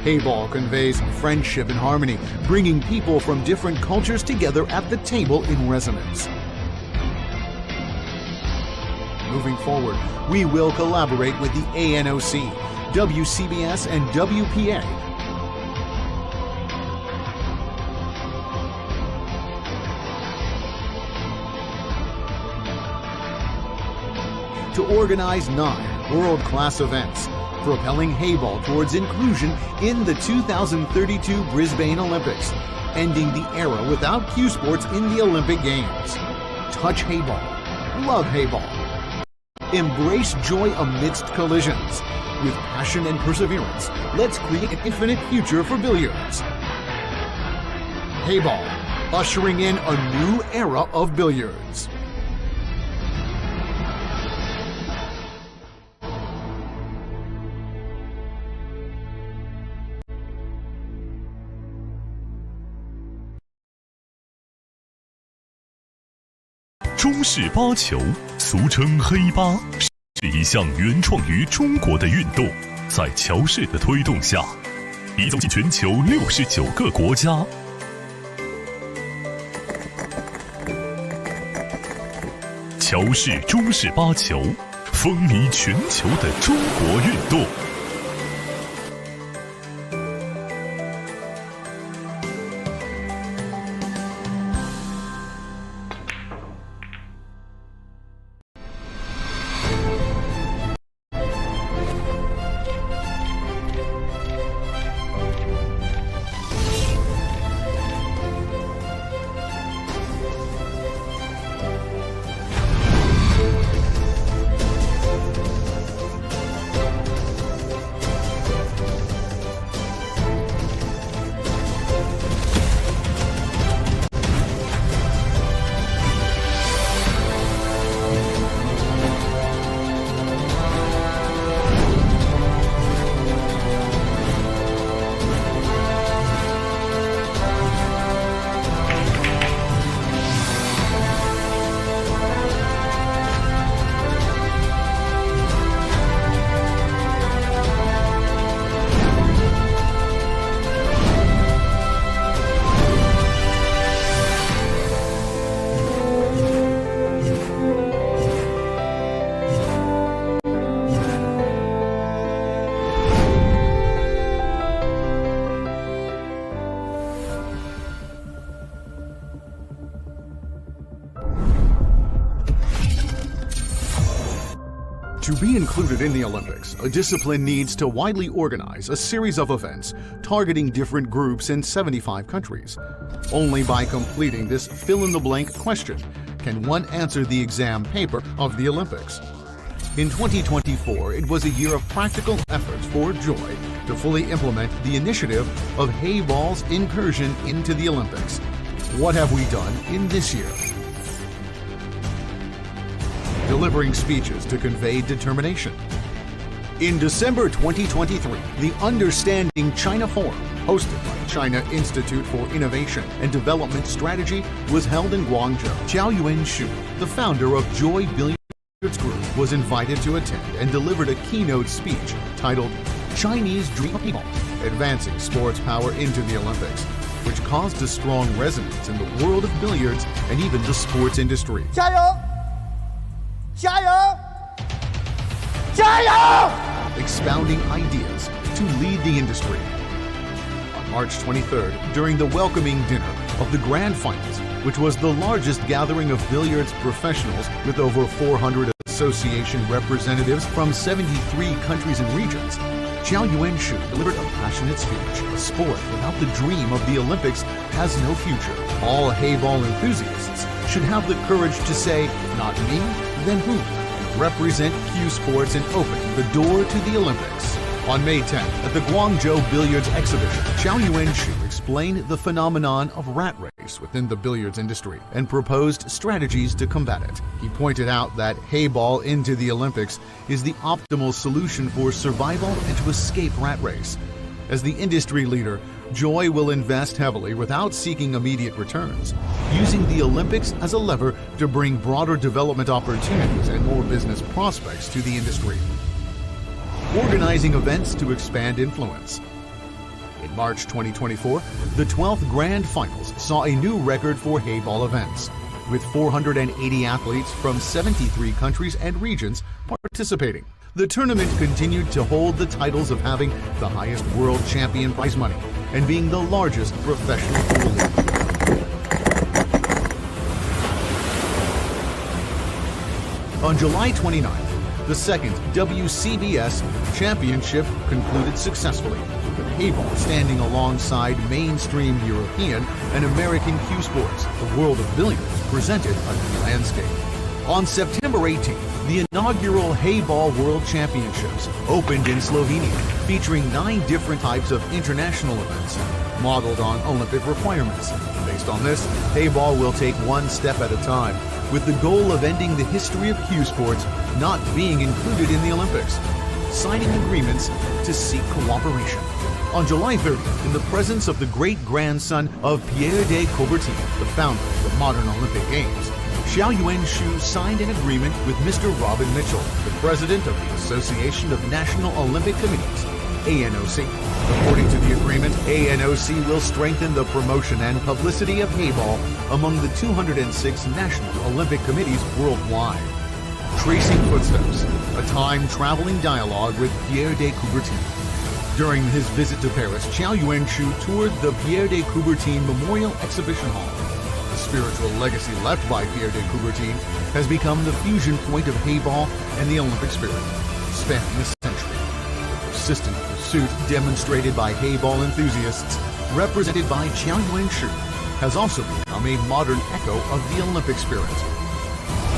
Heyball conveys friendship and harmony, bringing people from different cultures together at the table in resonance. Moving forward, we will collaborate with the ANOC, WCBS, and WPA to organize 9 world-class events, propelling Heyball towards inclusion in the 2032 Brisbane Olympics, ending the era without cue sports in the Olympic Games. Touch Heyball. Love Heyball. Embrace joy amidst collisions. With passion and perseverance, let's create an infinite future for billiards. Heyball, ushering in a new era of billiards. 中式八球，俗称黑八，是一项原创于中国的运动，在乔氏的推动下，已走进全球69个国家。乔氏中式八球，风靡全球的中国运动。To be included in the Olympics, a discipline needs to widely organize a series of events targeting different groups in 75 countries. Only by completing this fill-in-the-blank question can one answer the exam paper of the Olympics. In 2024, it was a year of practical efforts for Joy to fully implement the initiative of Heyball's incursion into the Olympics. What have we done in this year? Delivering speeches to convey determination. In December 2023, the Understanding China Forum, hosted by China Institute for Innovation and Development Strategy, was held in Guangzhou. Zhao Yuanshu, the founder of Joy Billiards Group, was invited to attend and delivered a keynote speech titled Chinese Dream of People, Advancing Sports Power into the Olympics, which caused a strong resonance in the world of billiards and even the sports industry. 加油！加油！加油！ Expounding ideas to lead the industry. On March 23rd, during the welcoming dinner of the Grand Finals, which was the largest gathering of billiards professionals with over 400 association representatives from 73 countries and regions, Zhao Yuanshu delivered a passionate speech. A sport without the dream of the Olympics has no future. All Heyball enthusiasts should have the courage to say, not me, then who? And represent Q Sports in opening the door to the Olympics. On May 10th, at the Guangzhou Billiards Exhibition, Zhao Yuanshu explained the phenomenon of rat race within the billiards industry and proposed strategies to combat it. He pointed out that Heyball into the Olympics is the optimal solution for survival and to escape rat race. As the industry leader, Joy will invest heavily without seeking immediate returns, using the Olympics as a lever to bring broader development opportunities and more business prospects to the industry. Organizing events to expand influence. In March 2024, the 12th Grand Finals saw a new record for Heyball events, with 480 athletes from 73 countries and regions participating. The tournament continued to hold the titles of having the highest world champion prize money and being the largest professional pool league. On July 29th, the second WCBS Championship concluded successfully, with Heyball standing alongside mainstream European and American Q Sports. The world of billiards presented a new landscape. On September 18th, the inaugural Heyball World Championships opened in Slovenia, featuring 9 different types of international events, modeled on Olympic requirements. Based on this, Heyball will take one step at a time, with the goal of ending the history of Q Sports not being included in the Olympics, signing agreements to seek cooperation. On July 30th, in the presence of the great-grandson of Pierre de Coubertin, the founder of the modern Olympic Games, Zhao Yuanshu signed an agreement with Mr. Robin Mitchell, the president of the Association of National Olympic Committees, ANOC. According to the agreement, ANOC will strengthen the promotion and publicity of Heyball among the 206 national Olympic committees worldwide. Tracing Footsteps, a time-traveling dialogue with Pierre de Coubertin. During his visit to Paris, Zhao Yuanshu toured the Pierre de Coubertin Memorial Exhibition Hall. The spiritual legacy left by Pierre de Coubertin has become the fusion point of Heyball and the Olympic spirit, spanning a century. The persistent pursuit demonstrated by Heyball enthusiasts, represented by Zhao Yuanshu, has also become a modern echo of the Olympic spirit.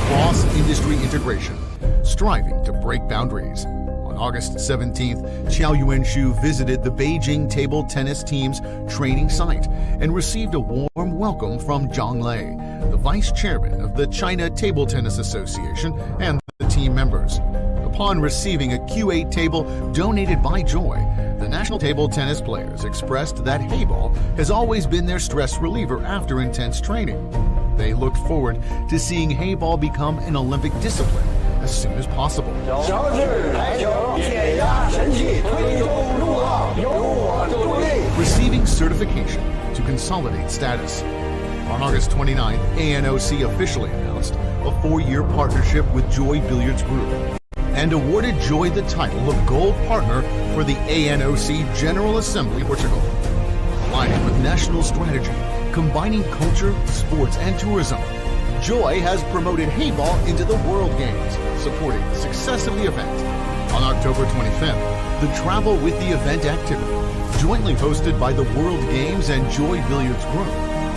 Cross-industry integration, striving to break boundaries. On August 17th, Zhao Yuanshu visited the Beijing table tennis team's training site and received a warm welcome from Zhang Lei, the vice chairman of the China Table Tennis Association, and the team members. Upon receiving a Q8 table donated by Joy, the national table tennis players expressed that Heyball has always been their stress reliever after intense training. They looked forward to seeing Heyball become an Olympic discipline as soon as possible. Receiving certification to consolidate status. On August 29th, ANOC officially announced a 4-year partnership with Joy Billiards Group and awarded Joy the title of Gold Partner for the ANOC General Assembly Portugal. Aligning with national strategy, combining culture, sports, and tourism, Joy has promoted Heyball into the World Games, supporting the success of the event. On October 25th, the Travel with the Event activity, jointly hosted by the World Games and Joy Billiards Group,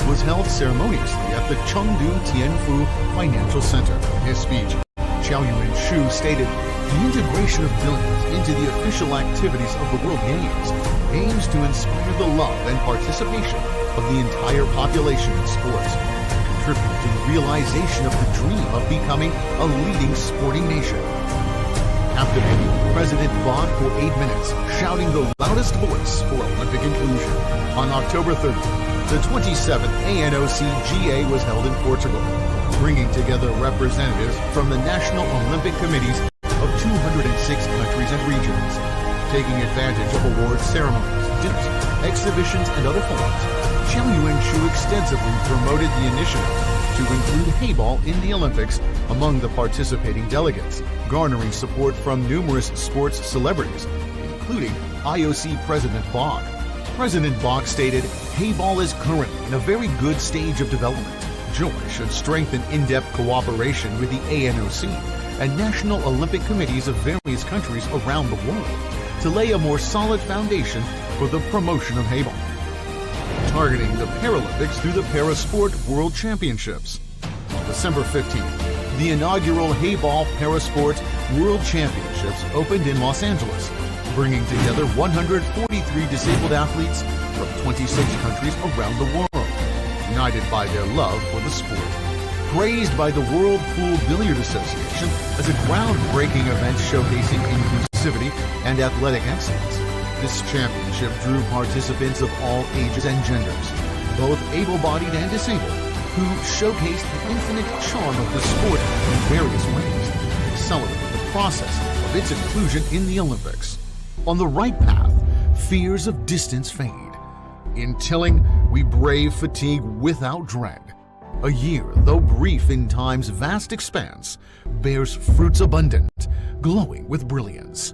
was held ceremoniously at the Chengdu Tianfu Financial Center. In his speech, Qiao Yuan-shu stated, "The integration of billiards into the official activities of the World Games aims to inspire the love and participation of the entire population in sports, and contribute to the realization of the dream of becoming a leading sporting nation." Captivating President Bach for 8 minutes, shouting the loudest voice for Olympic inclusion. On October 30th, the 27th ANOC-GA was held in Portugal, bringing together representatives from the National Olympic Committees of 206 countries and regions. Taking advantage of awards ceremonies, dinners, exhibitions, and other forums, Qiao Yuan-shu extensively promoted the initiative to include Heyball in the Olympics among the participating delegates, garnering support from numerous sports celebrities, including IOC President Bach. President Bach stated, "Heyball is currently in a very good stage of development. Joy should strengthen in-depth cooperation with the ANOC and National Olympic Committees of various countries around the world to lay a more solid foundation for the promotion of Heyball." Targeting the Paralympics through the Parasport World Championships. On December 15th, the inaugural Heyball Parasport World Championships opened in Los Angeles, bringing together 143 disabled athletes from 26 countries around the world, united by their love for the sport. Praised by the World Pool Billiard Association as a groundbreaking event showcasing inclusivity and athletic excellence, this championship drew participants of all ages and genders, both able-bodied and disabled, who showcased the infinite charm of the sport in various ways, accelerating the process of its inclusion in the Olympics. On the right path, fears of distance fade. In Tilling, we brave fatigue without dread. A year, though brief in time's vast expanse, bears fruits abundant, glowing with brilliance.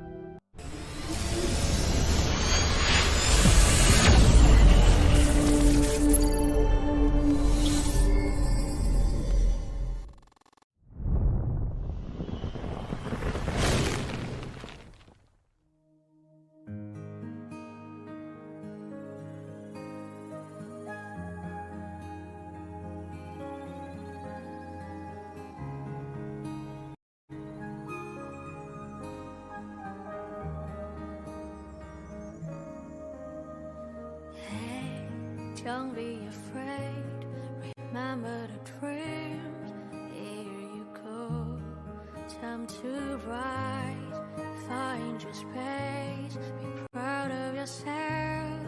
Don't be afraid, remember the dreams. Here you go, time to rise. Find your space, be proud of yourself.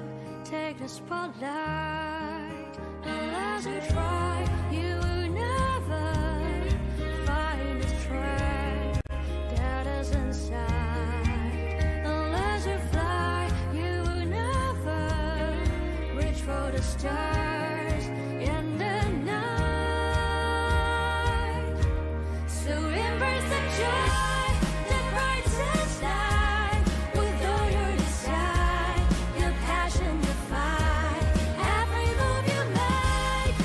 Take the spotlight, unless you try, you will never find the strength that is inside. Unless you fly, you will never reach for the stars in the night. So embrace the joy, the brightest light. With all your desire, your passion, your fight. Every move you make,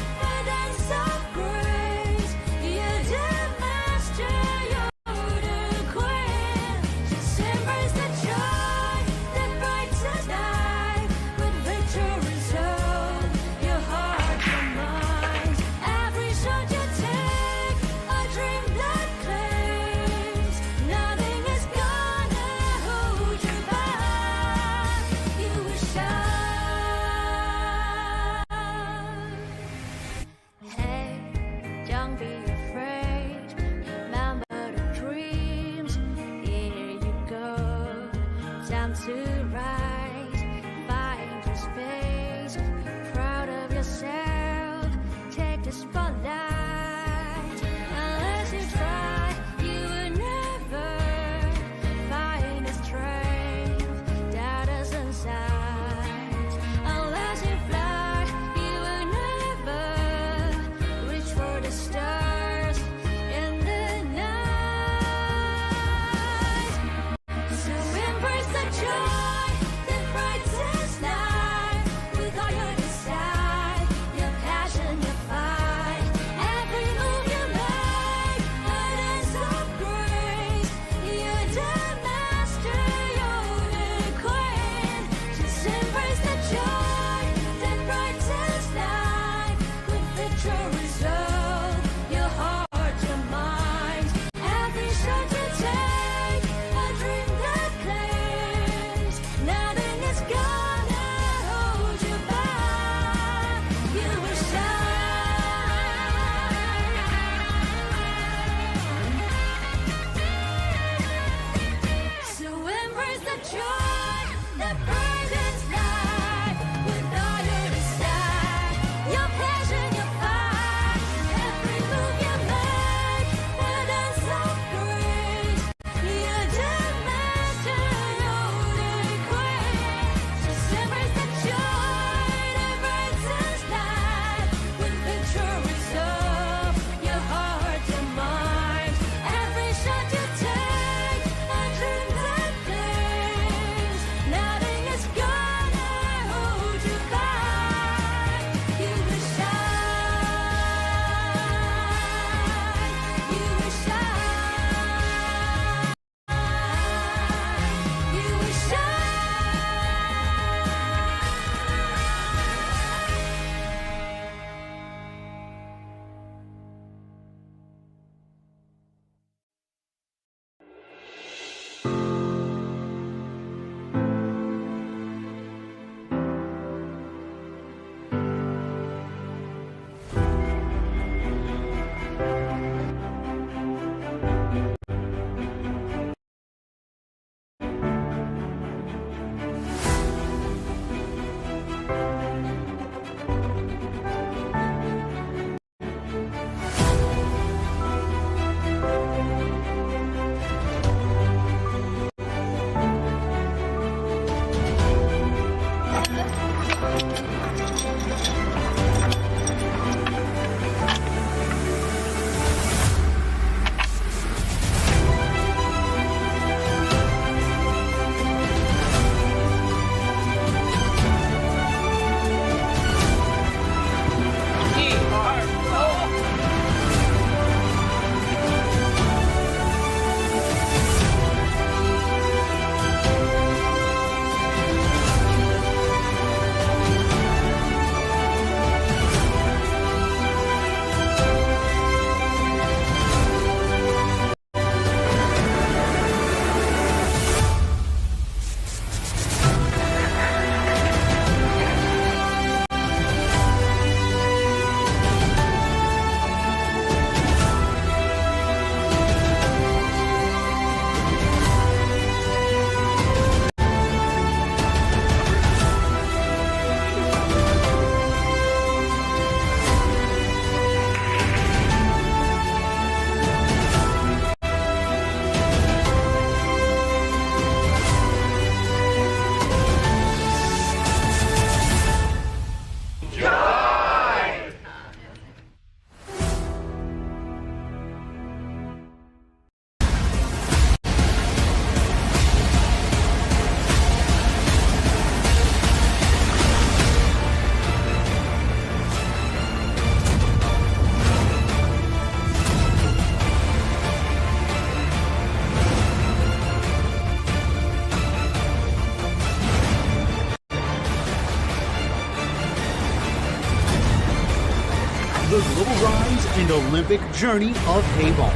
the global rise and Olympic journey of Heyball.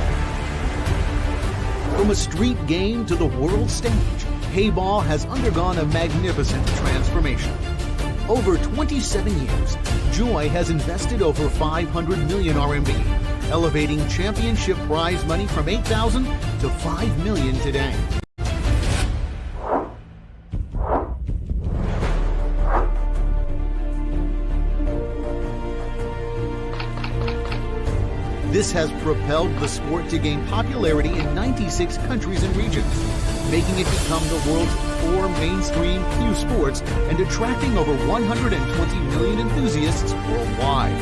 From a street game to the world stage, Heyball has undergone a magnificent transformation. Over 27 years, Joy has invested over 500 million RMB, elevating championship prize money from 8,000 to 5 million today. This has propelled the sport to gain popularity in 96 countries and regions, making it become the world's 4 mainstream cue sports and attracting over 120 million enthusiasts worldwide.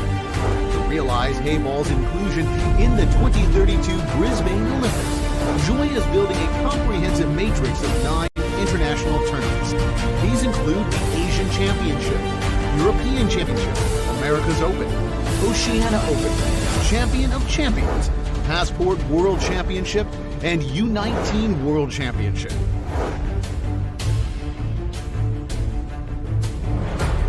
To realize Heyball's inclusion in the 2032 Brisbane Olympics, Joy is building a comprehensive matrix of 9 international tournaments. These include the Asian Championship, European Championship, America's Open, Oceania Open, Champion of Champions, Passport World Championship, and U19 World Championship.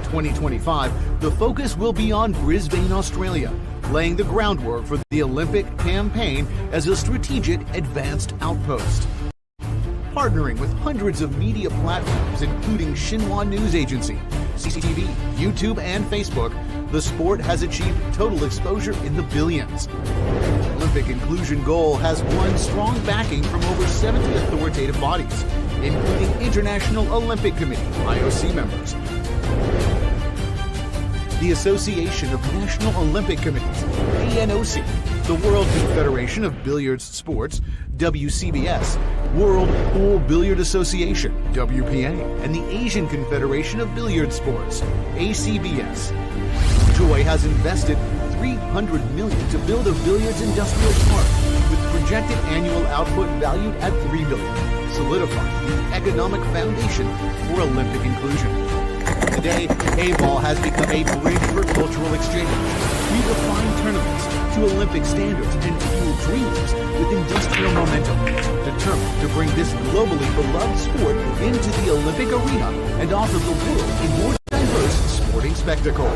2025, the focus will be on Brisbane, Australia, laying the groundwork for the Olympic campaign as a strategic advanced outpost. Partnering with hundreds of media platforms including Xinhua News Agency, CCTV, YouTube, and Facebook, the sport has achieved total exposure in the billions. The Olympic inclusion goal has won strong backing from over 70 authoritative bodies, including International Olympic Committee, IOC members, the Association of National Olympic Committees, ANOC, the World Confederation of Billiards Sports, WCBS, World Pool Billiard Association, WPA, and the Asian Confederation of Billiard Sports, ACBS. Joy has invested 300 million to build a billiards industrial park with projected annual output valued at 3 billion, solidifying the economic foundation for Olympic inclusion. Today, Heyball has become a bridge for cultural exchange. We refine tournaments to Olympic standards and fuel dreams with industrial momentum, determined to bring this globally beloved sport into the Olympic arena and offer the world a more diverse sporting spectacle.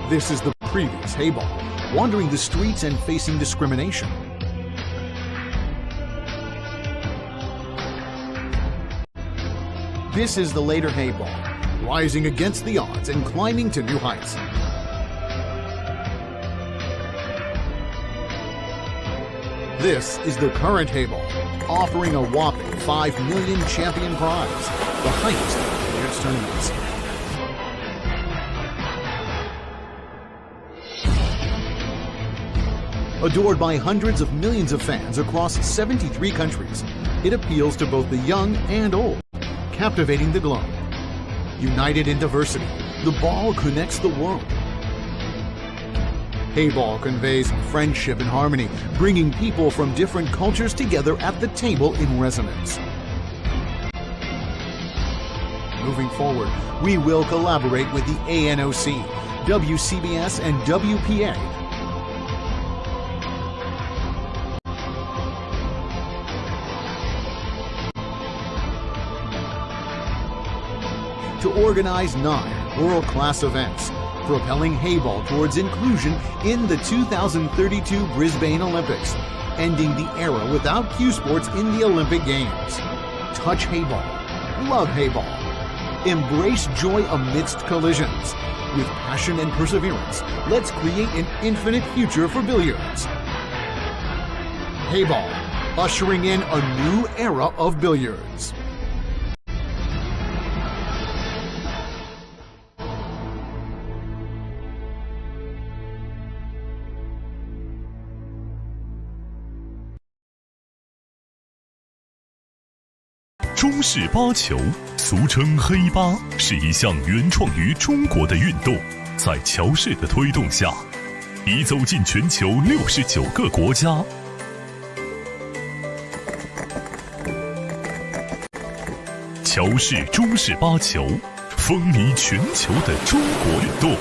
This is the previous Heyball, wandering the streets and facing discrimination. This is the later Heyball, rising against the odds and climbing to new heights. This is the current Heyball, offering a whopping 5 million champion prize, the highest of billiards tournaments. Adored by hundreds of millions of fans across 73 countries, it appeals to both the young and old, captivating the globe. United in diversity, the ball connects the world. Heyball conveys friendship and harmony, bringing people from different cultures together at the table in resonance. Moving forward, we will collaborate with the ANOC, WCBS, and WPA to organize 9 world-class events, propelling Heyball towards inclusion in the 2032 Brisbane Olympics, ending the era without cue sports in the Olympic Games. Touch Heyball. Love Heyball. Embrace joy amidst collisions. With passion and perseverance, let's create an infinite future for billiards. Heyball, ushering in a new era of billiards. 中式八球，俗称黑八，是一项原创于中国的运动，在乔氏的推动下，已走进全球69个国家。乔氏中式八球，风靡全球的中国运动。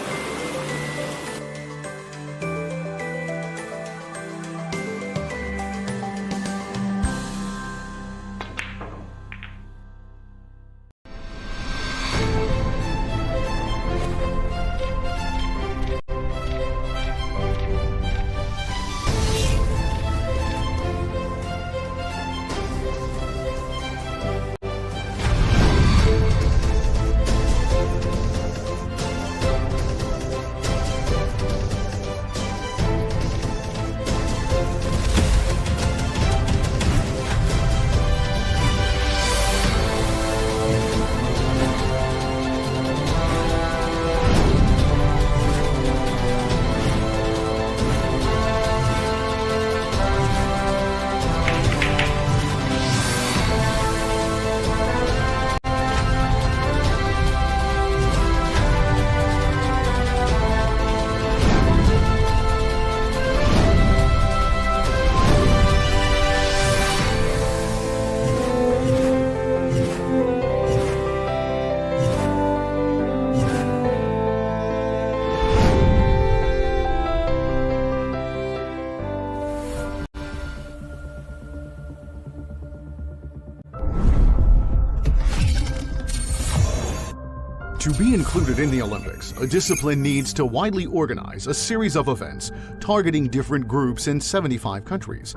To be included in the Olympics, a discipline needs to widely organize a series of events targeting different groups in 75 countries.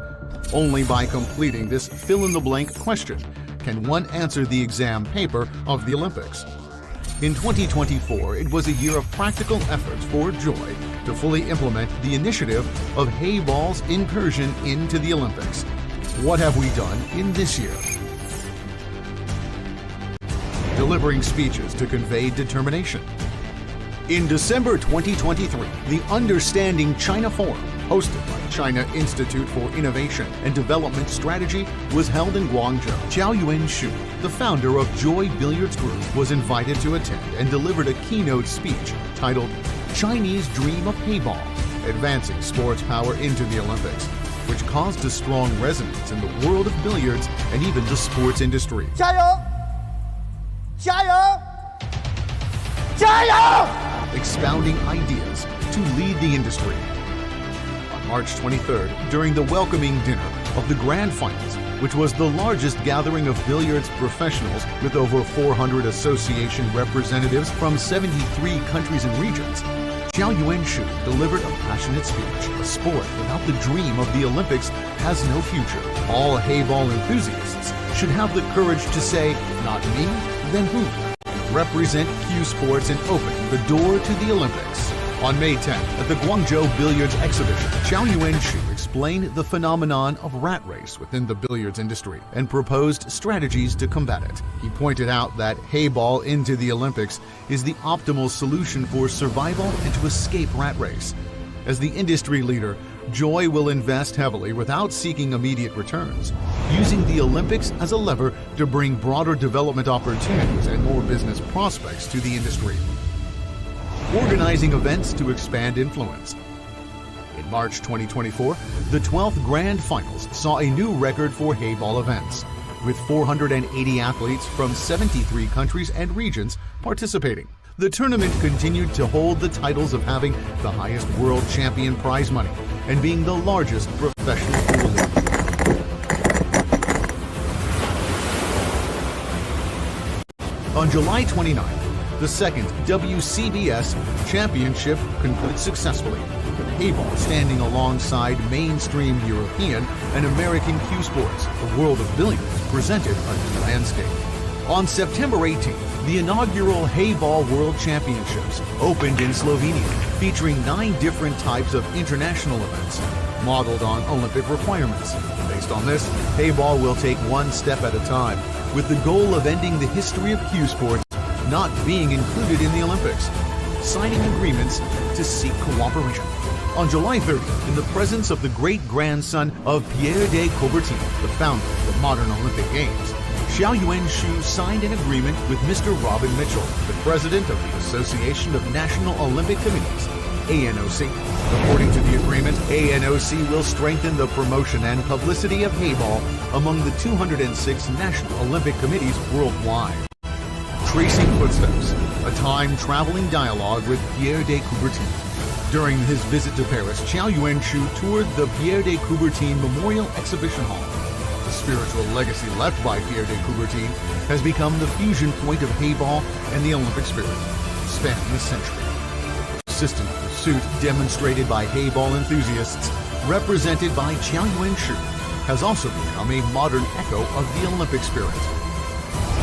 Only by completing this fill-in-the-blank question can one answer the exam paper of the Olympics. In 2024, it was a year of practical efforts for Joy to fully implement the initiative of Heyball's incursion into the Olympics. What have we done in this year? Delivering speeches to convey determination. In December 2023, the Understanding China Forum, hosted by China Institute for Innovation and Development Strategy, was held in Guangzhou. Zhao Yuanshu, the founder of Joy Billiards Group, was invited to attend and delivered a keynote speech titled Chinese Dream of Heyball, Advancing Sports Power into the Olympics, which caused a strong resonance in the world of billiards and even the sports industry. 加油！加油！加油！ Expounding ideas to lead the industry. On March 23rd, during the welcoming dinner of the Grand Finals, which was the largest gathering of billiards professionals with over 400 association representatives from 73 countries and regions, Zhao Yuanshu delivered a passionate speech. A sport without the dream of the Olympics has no future. All Heyball enthusiasts should have the courage to say, not me, then who? Represent Q Sports in opening the door to the Olympics. On May 10th, at the Guangzhou Billiards Exhibition, Zhao Yuanshu explained the phenomenon of rat race within the billiards industry and proposed strategies to combat it. He pointed out that Heyball into the Olympics is the optimal solution for survival and to escape rat race. As the industry leader, Joy will invest heavily without seeking immediate returns, using the Olympics as a lever to bring broader development opportunities and more business prospects to the industry. Organizing events to expand influence. In March 2024, the 12th Grand Finals saw a new record for Heyball events, with 480 athletes from 73 countries and regions participating. The tournament continued to hold the titles of having the highest world champion prize money and being the largest professional pool league. On July 29th, the second WCBS championship concluded successfully, with Heyball standing alongside mainstream European and American Q Sports. The world of billiards presented a new landscape. On September 18th, the inaugural Heyball World Championships opened in Slovenia, featuring 9 different types of international events, modeled on Olympic requirements. Based on this, Heyball will take one step at a time, with the goal of ending the history of Q Sports not being included in the Olympics, signing agreements to seek cooperation. On July 30th, in the presence of the great-grandson of Pierre de Coubertin, the founder of the modern Olympic Games, Zhao Yuanshu signed an agreement with Mr. Robin Mitchell, the president of the Association of National Olympic Committees, ANOC. According to the agreement, ANOC will strengthen the promotion and publicity of Heyball among the 206 National Olympic Committees worldwide. Tracing Footsteps, a time-traveling dialogue with Pierre de Coubertin. During his visit to Paris, Zhao Yuanshu toured the Pierre de Coubertin Memorial Exhibition Hall. The spiritual legacy left by Pierre de Coubertin has become the fusion point of Heyball and the Olympic spirit, spanning a century. Persistent pursuit demonstrated by Heyball enthusiasts, represented by Zhao Yuanshu, has also become a modern echo of the Olympic spirit.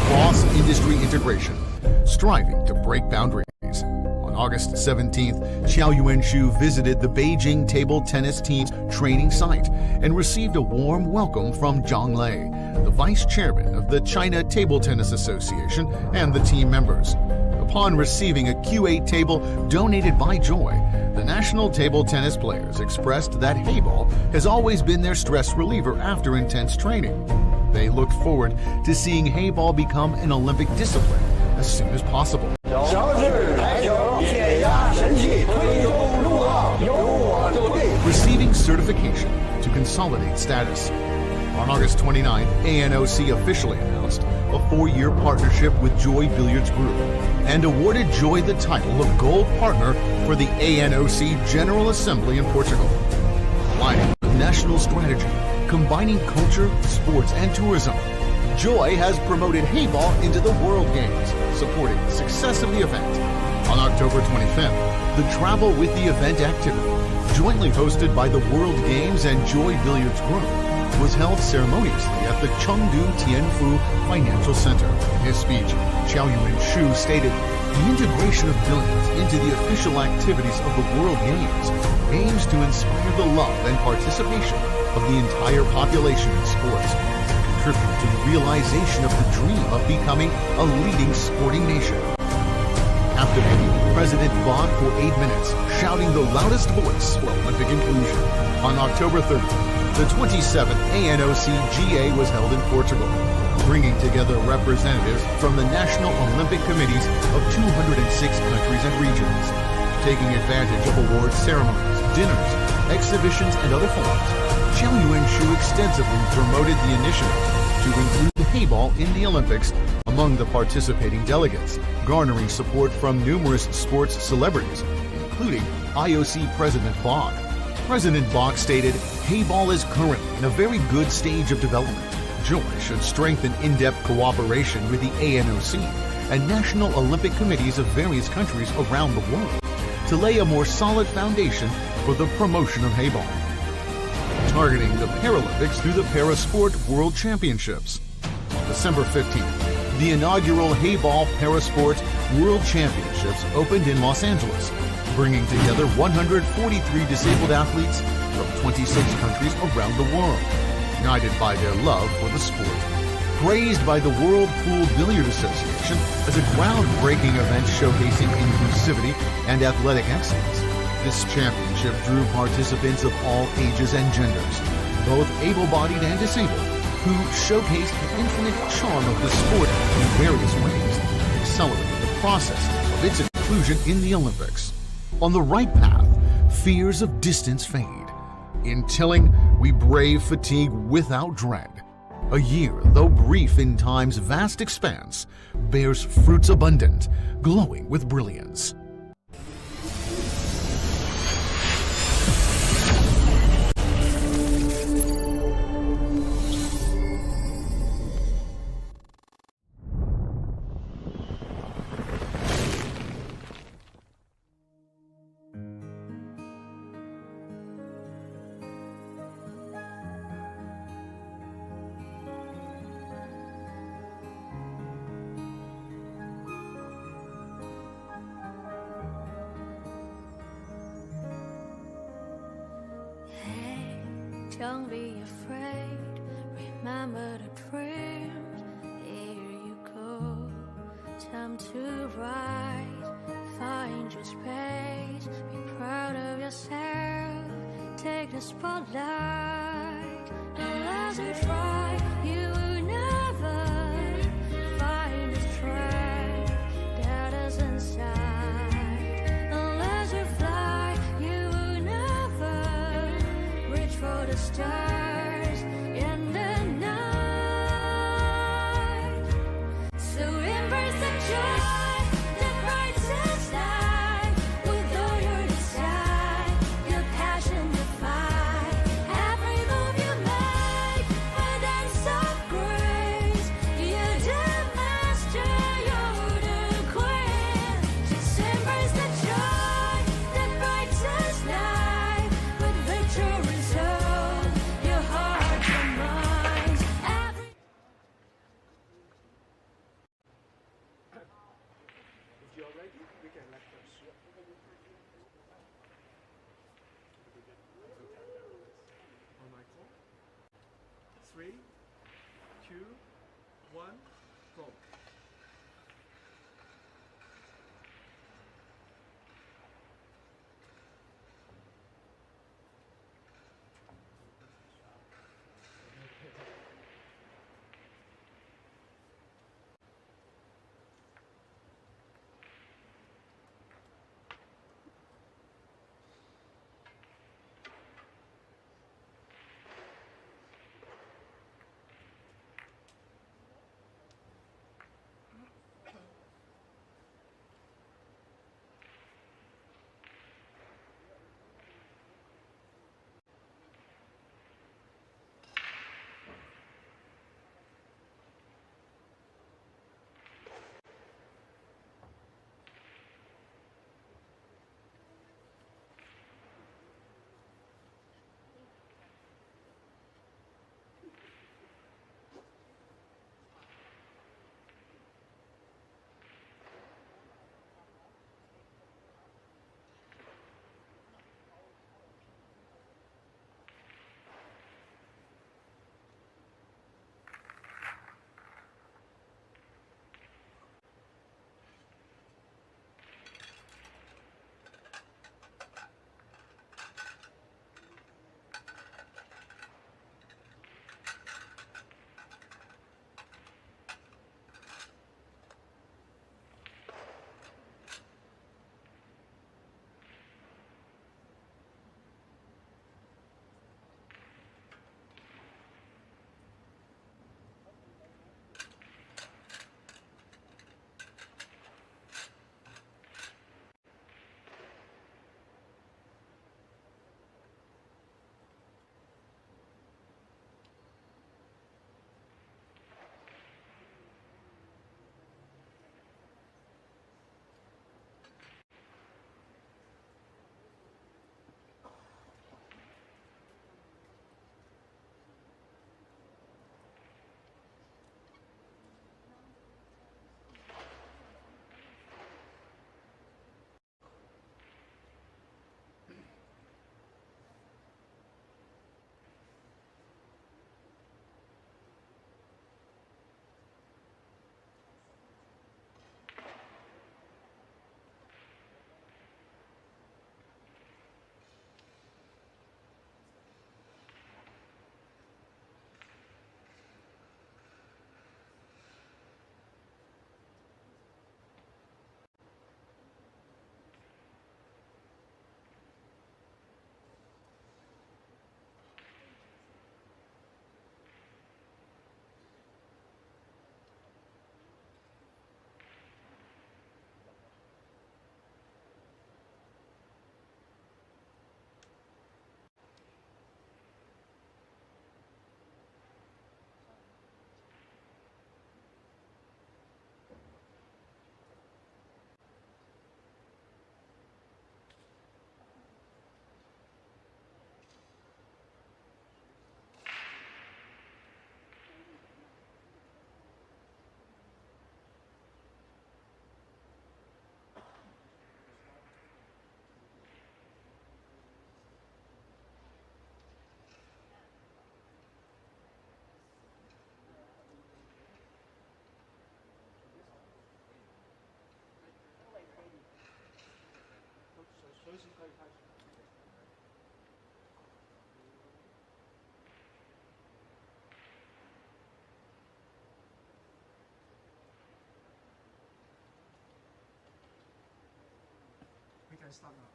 Cross-industry integration, striving to break boundaries. On August 17th, Zhao Yuanshu visited the Beijing table tennis team's training site and received a warm welcome from Zhang Lei, the vice chairman of the China Table Tennis Association, and the team members. Upon receiving a Q8 table donated by Joy, the national table tennis players expressed that Heyball has always been their stress reliever after intense training. They looked forward to seeing Heyball become an Olympic discipline as soon as possible. Receiving certification to consolidate status. On August 29th, ANOC officially announced a 4-year partnership with Joy Billiards Group and awarded Joy the title of Gold Partner for the ANOC General Assembly in Portugal. Aligning with national strategy, combining culture, sports, and tourism, Joy has promoted Heyball into the World Games, supporting the success of the event. On October 25th, the Travel with the Event activity, jointly hosted by the World Games and Joy Billiards Group, was held ceremoniously at the Chengdu Tianfu Financial Center. In his speech, Qiao Yuan-shu stated, "The integration of billiards into the official activities of the World Games aims to inspire the love and participation of the entire population in sports, and contribute to the realization of the dream of becoming a leading sporting nation." Captivating President Bach for 8 minutes, shouting the loudest voice for Olympic inclusion. On October 30th, the 27th ANOC GA was held in Portugal, bringing together representatives from the National Olympic Committees of 206 countries and regions. Taking advantage of awards ceremonies, dinners, exhibitions, and other forums, Qiao Yuan-shu extensively promoted the initiative to include Heyball in the Olympics among the participating delegates, garnering support from numerous sports celebrities, including IOC President Bach. President Bach stated, "Heyball is currently in a very good stage of development. Joy should strengthen in-depth cooperation with the ANOC and National Olympic Committees of various countries around the world to lay a more solid foundation for the promotion of Heyball." Targeting the Paralympics through the Parasport World Championships. On December 15th, the inaugural Heyball Parasport World Championships opened in Los Angeles, bringing together 143 disabled athletes from 26 countries around the world, united by their love for the sport. Praised by the World Pool Billiard Association as a groundbreaking event showcasing inclusivity and athletic excellence, this championship drew participants of all ages and genders, both able-bodied and disabled, who showcased the infinite charm of the sport in various ways, accelerating the process of its inclusion in the Olympics. On the right path, fears of distance fade. In Tilling, we brave fatigue without dread. A year, though brief in time's vast expanse, bears fruits abundant, glowing with brilliance. Don't be afraid, remember the dreams. Here you go, time to rise. Find your space, be proud of yourself. Take the spotlight, unless you try, you will never find the strength that is inside. Unless you fly, you will never reach for the stars in the night. So embrace the joy, the brightest light. With all your desire, your passion, your fight. Every move you make, a dance of grace. You're the master, you're the queen. Just embrace the joy, the brightest light. With victory's own, your heart, your mind. Every If you're ready, we can let them swap. On my call. 3, 2, 1, go. 随时可以开始。We can start now.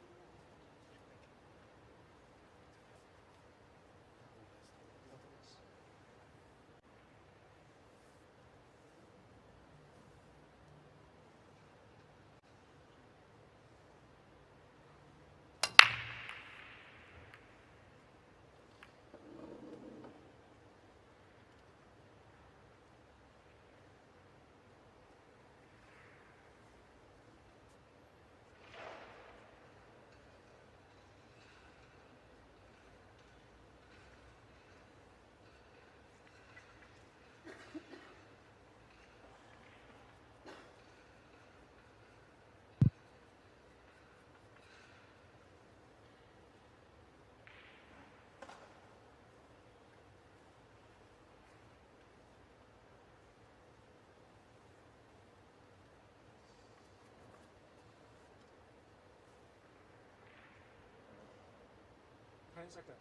Second.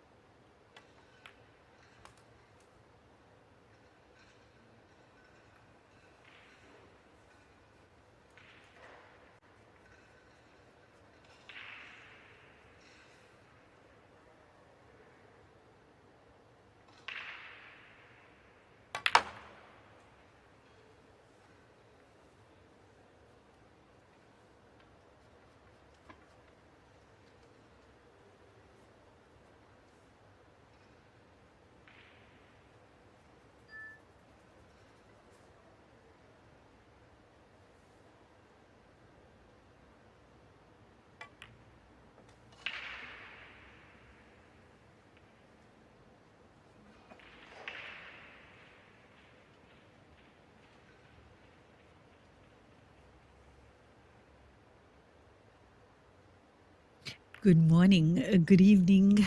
Good morning, good evening,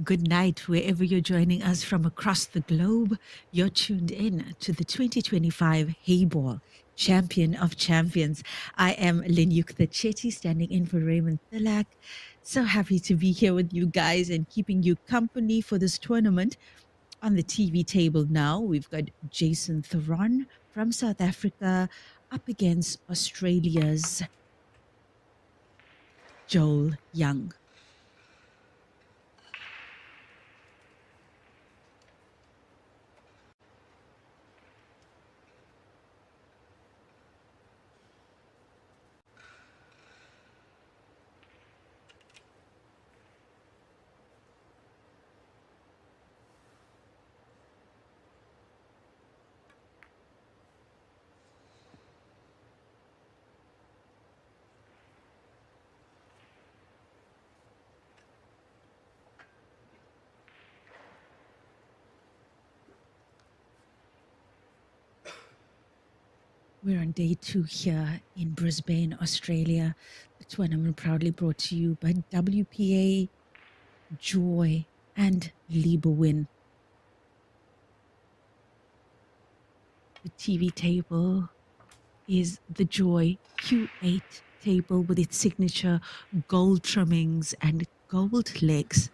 good night, wherever you're joining us from across the globe. You're tuned in to the 2025 Heyball Champion of Champions. I am Lenyukta Chetty, standing in for Raymond Thilak. So happy to be here with you guys and keeping you company for this tournament. On the TV table now, we've got Jason Theron from South Africa up against Australia's Joel Young. We're on day 2 here in Brisbane, Australia. The tournament proudly brought to you by WPA, Joy, and Lieberwin. The TV table is the Joy Q8 table with its signature gold trimmings and gold legs.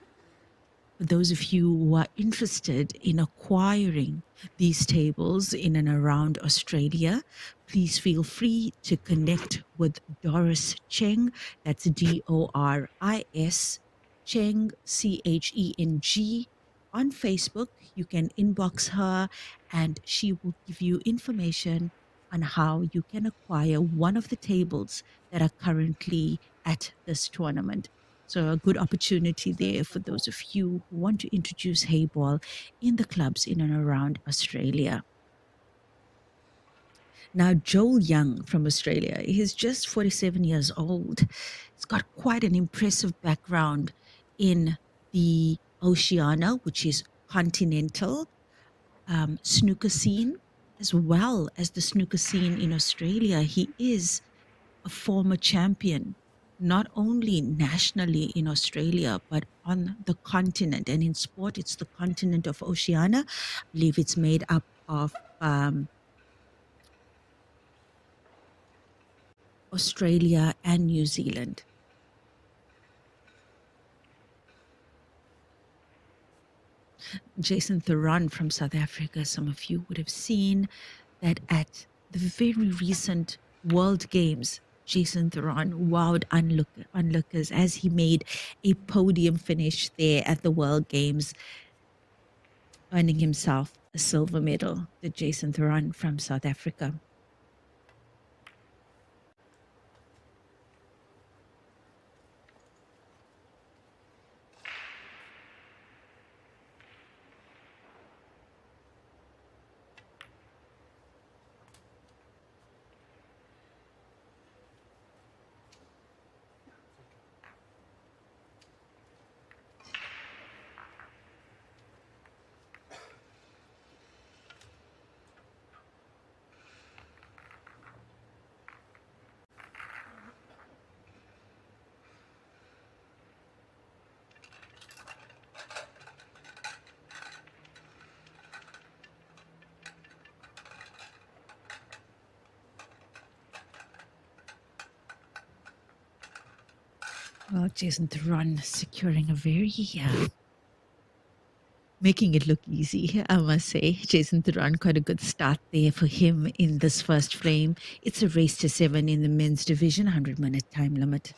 For those of you who are interested in acquiring these tables in and around Australia, please feel free to connect with Doris Cheng. That's Doris Cheng, Cheng, on Facebook. You can inbox her and she will give you information on how you can acquire one of the tables that are currently at this tournament. So a good opportunity there for those of you who want to introduce Heyball in the clubs in and around Australia. Now, Joel Young from Australia, he's just 47 years old. He's got quite an impressive background in the Oceania, which is continental snooker scene, as well as the snooker scene in Australia. He is a former champion, not only nationally in Australia, but on the continent. And in sport, it's the continent of Oceania. I believe it's made up of Australia and New Zealand. Jason Theron from South Africa. Some of you would have seen that at the very recent World Games, Jason Theron wowed onlookers as he made a podium finish there at the World Games, earning himself a silver medal. The Jason Theron from South Africa. Well, Jason Theron securing a very, making it look easy, I must say. Jason Theron, quite a good start there for him in this first frame. It's a race to 7 in the men's division, 100-minute time limit.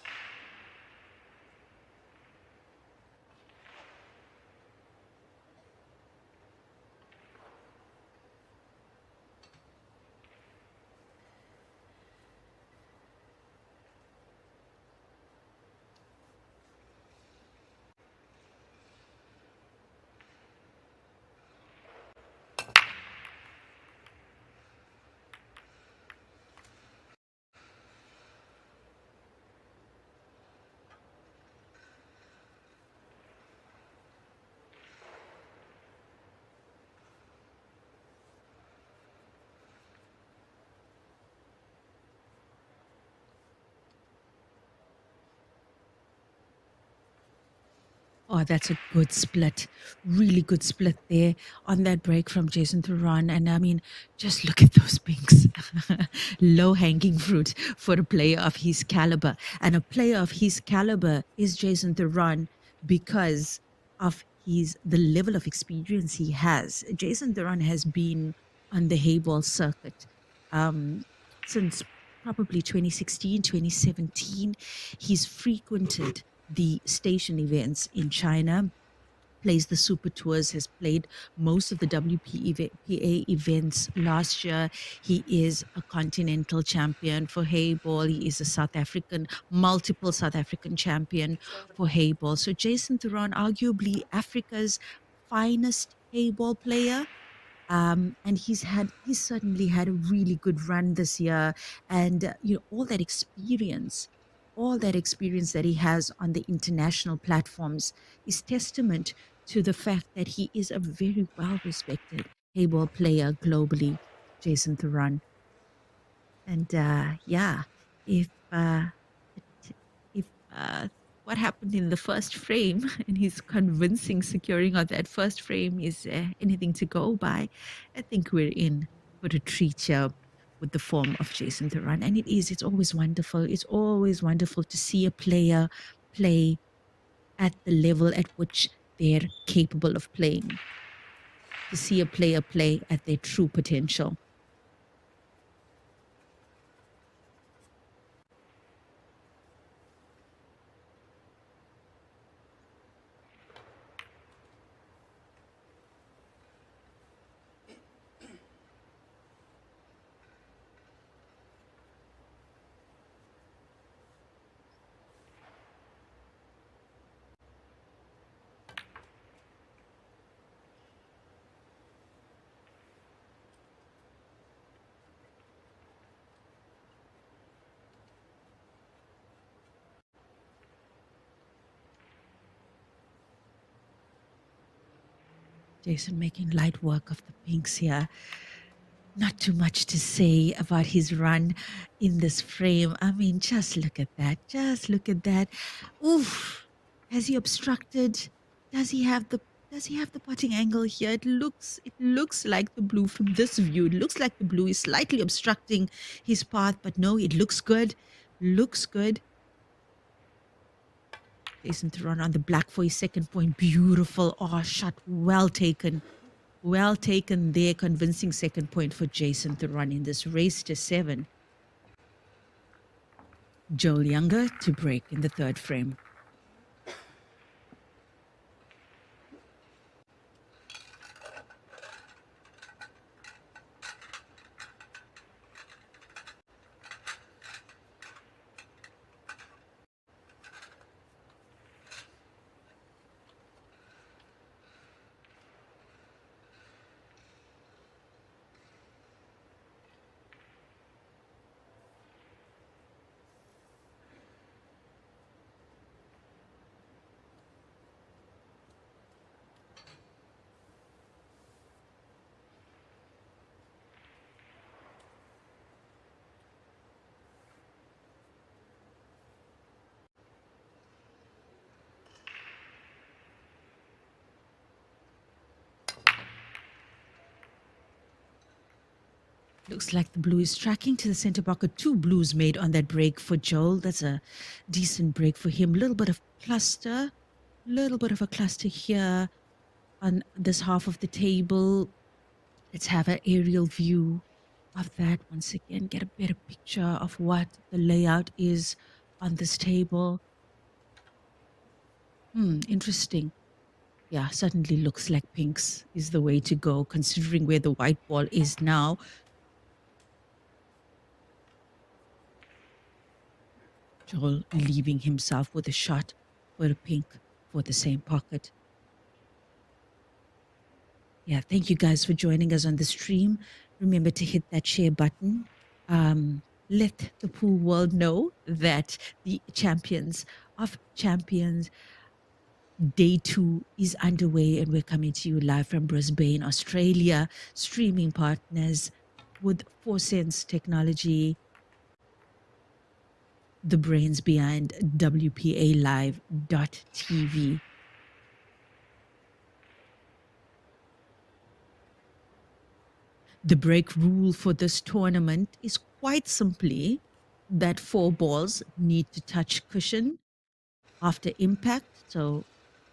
Oh, that's a good split. Really good split there on that break from Jason Theron. And I mean, just look at those pinks. Low hanging fruit for a player of his caliber. And a player of his caliber is Jason Theron because of the level of experience he has. Jason Theron has been on the Heyball circuit since probably 2016, 2017. He's frequented the station events in China, plays the super tours, has played most of the WPA events last year. He is a continental champion for Heyball. He is a multiple South African champion for Heyball. So Jason Theron, arguably Africa's finest Heyball player. And he's certainly had a really good run this year. And, all that experience that he has on the international platforms is testament to the fact that he is a very well-respected Heyball player globally, Jason Theron. And if what happened in the first frame and his convincing securing of that first frame is anything to go by, I think we're in for a treat here with the form of Jason Theron. And it's always wonderful. It's always wonderful to see a player play at the level at which they're capable of playing, to see a player play at their true potential. Jason making light work of the pinks here. Not too much to say about his run in this frame. I mean, just look at that. Just look at that. Oof. Has he obstructed? Does he have the putting angle here? It looks like the blue from this view. It looks like the blue is slightly obstructing his path, but no, it looks good. Looks good. Jason Theron on the black for his second point. Beautiful. Oh, shot well taken. Well taken there. Convincing second point for Jason Theron in this race to 7. Joel Younger to break in the third frame. Looks like the blue is tracking to the center pocket. 2 blues made on that break for Joel. That's a decent break for him. Little bit of a cluster here on this half of the table. Let's have an aerial view of that once again. Get a better picture of what the layout is on this table. Interesting. Yeah, certainly looks like pinks is the way to go, considering where the white ball is now. Joel leaving himself with a shot for a pink for the same pocket. Yeah, thank you guys for joining us on the stream. Remember to hit that share button. Let the pool world know that the Champions of Champions Day 2 is underway, and we're coming to you live from Brisbane, Australia. Streaming partners with 4 Sense Technology, the brains behind WPALive.tv. The break rule for this tournament is quite simply that 4 balls need to touch cushion after impact. So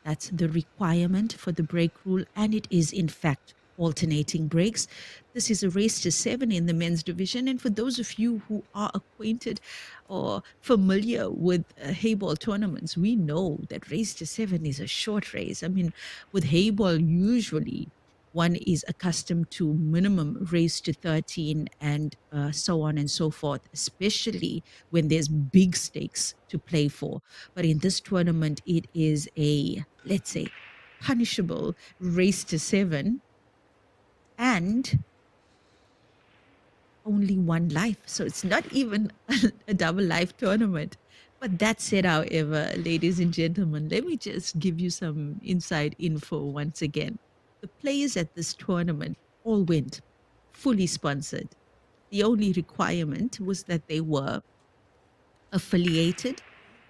that's the requirement for the break rule, and it is in fact alternating breaks. This is a race to 7 in the men's division, and for those of you who are acquainted or familiar with Heyball tournaments, we know that race to 7 is a short race. I mean, with Heyball, usually one is accustomed to minimum race to 13 and so on and so forth, especially when there's big stakes to play for. But in this tournament, it is a, let's say, punishable race to 7 and only 1 life. So it's not even a double life tournament. But that said, however, ladies and gentlemen, let me just give you some inside info once again. The players at this tournament all went fully sponsored. The only requirement was that they were affiliated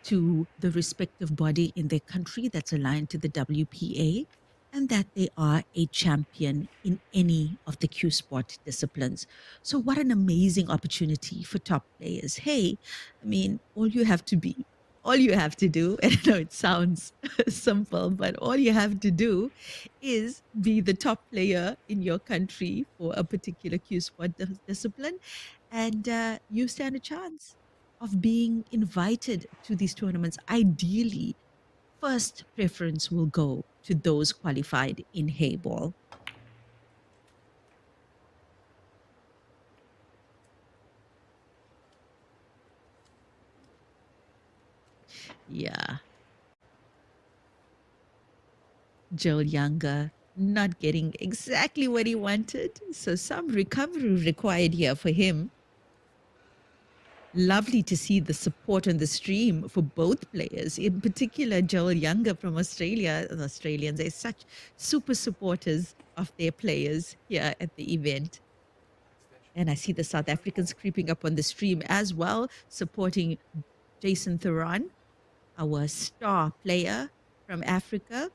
to the respective body in their country that's aligned to the WPA, and that they are a champion in any of the Q Sport disciplines. So what an amazing opportunity for top players. Hey, I mean, all you have to do, and I know it sounds simple, but all you have to do is be the top player in your country for a particular Q Sport discipline, and you stand a chance of being invited to these tournaments. Ideally, first preference will go to those qualified in Heyball. Yeah. Joel Younger not getting exactly what he wanted. So some recovery required here for him. Lovely to see the support on the stream for both players, in particular Joel Younger from Australia. The Australians are such super supporters of their players here at the event. And I see the South Africans creeping up on the stream as well, supporting Jason Theron, our star player from Africa.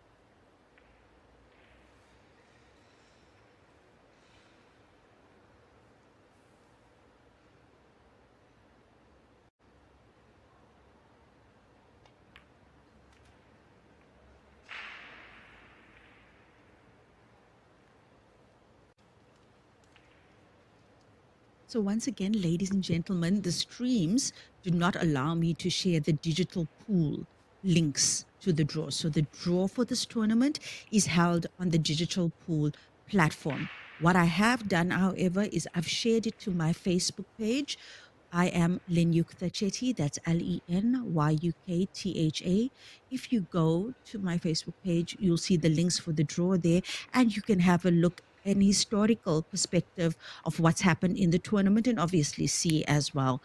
So, once again, ladies and gentlemen, the streams do not allow me to share the digital pool links to the draw. So, the draw for this tournament is held on the digital pool platform. What I have done, however, is I've shared it to my Facebook page. I am Lenyukta Chetty. That's Lenyuktha. If you go to my Facebook page, you'll see the links for the draw there, and you can have a look an historical perspective of what's happened in the tournament and obviously see as well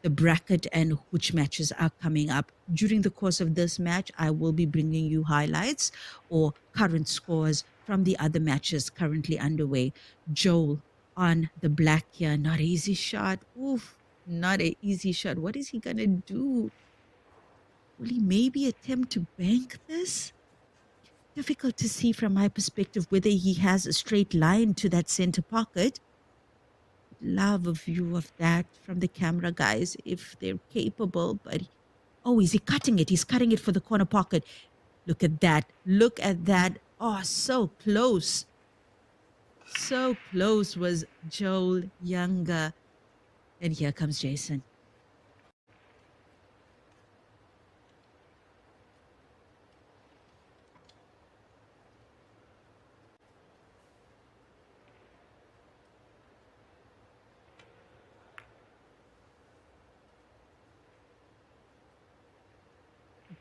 the bracket and which matches are coming up. During the course of this match, I will be bringing you highlights or current scores from the other matches currently underway. Joel on the black here, not an easy shot. Oof, not an easy shot. What is he going to do? Will he maybe attempt to bank this? Difficult to see from my perspective whether he has a straight line to that center pocket. Love a view of that from the camera, guys, if they're capable. But oh, is he cutting it? He's cutting it for the corner pocket. Look at that. Look at that. Oh, so close. So close was Joel Younger. And here comes Jason.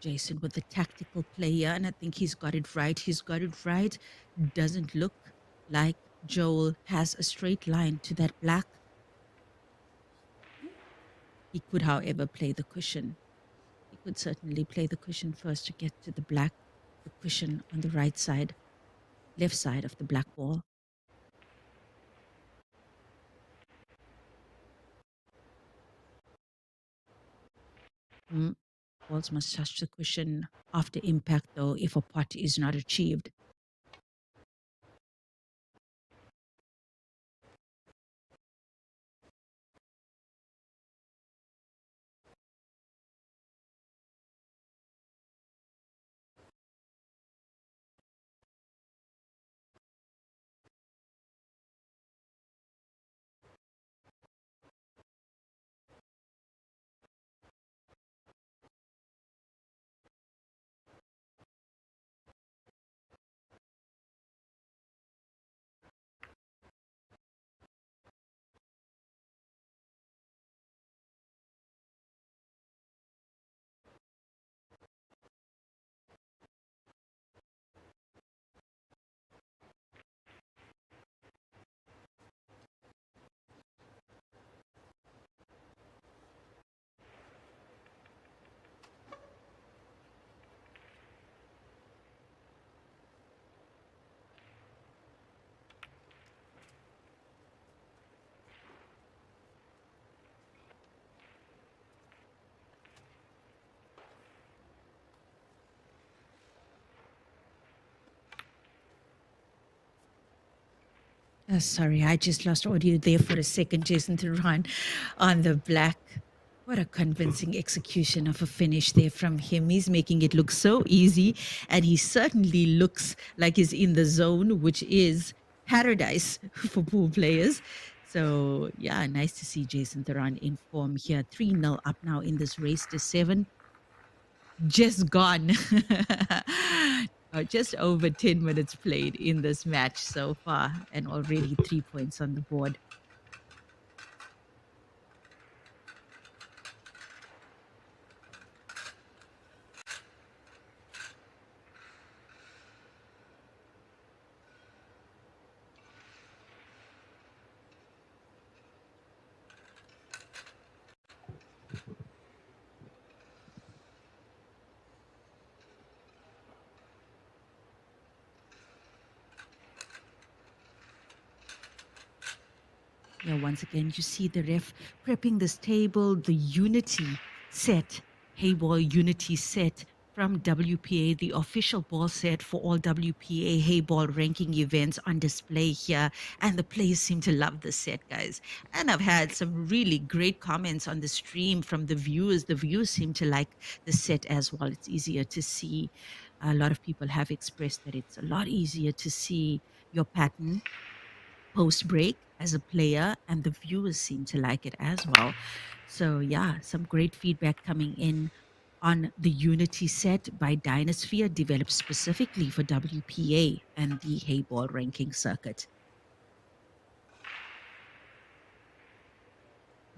Jason with the tactical player, and I think he's got it right. He's got it right. Doesn't look like Joel has a straight line to that black. He could, however, play the cushion. He could certainly play the cushion first to get to the black, the cushion on the right side, left side of the black ball. Balls must touch the cushion after impact, though, if a pot is not achieved. Sorry, I just lost audio there for a second. Jason Theron on the black. What a convincing execution of a finish there from him. He's making it look so easy, and he certainly looks like he's in the zone, which is paradise for pool players. So, yeah, nice to see Jason Theron in form here. 3-0 up now in this race to 7. Just gone. Just over 10 minutes played in this match so far, and already 3 points on the board. Yeah, once again, you see the ref prepping this table, the Unity set, Heyball Unity set from WPA, the official ball set for all WPA Heyball ranking events on display here. And the players seem to love this set, guys. And I've had some really great comments on the stream from the viewers. The viewers seem to like the set as well. It's easier to see. A lot of people have expressed that it's a lot easier to see your pattern post break as a player, and the viewers seem to like it as well. So, yeah, some great feedback coming in on the Unity set by Dynasphere, developed specifically for WPA and the Heyball ranking circuit.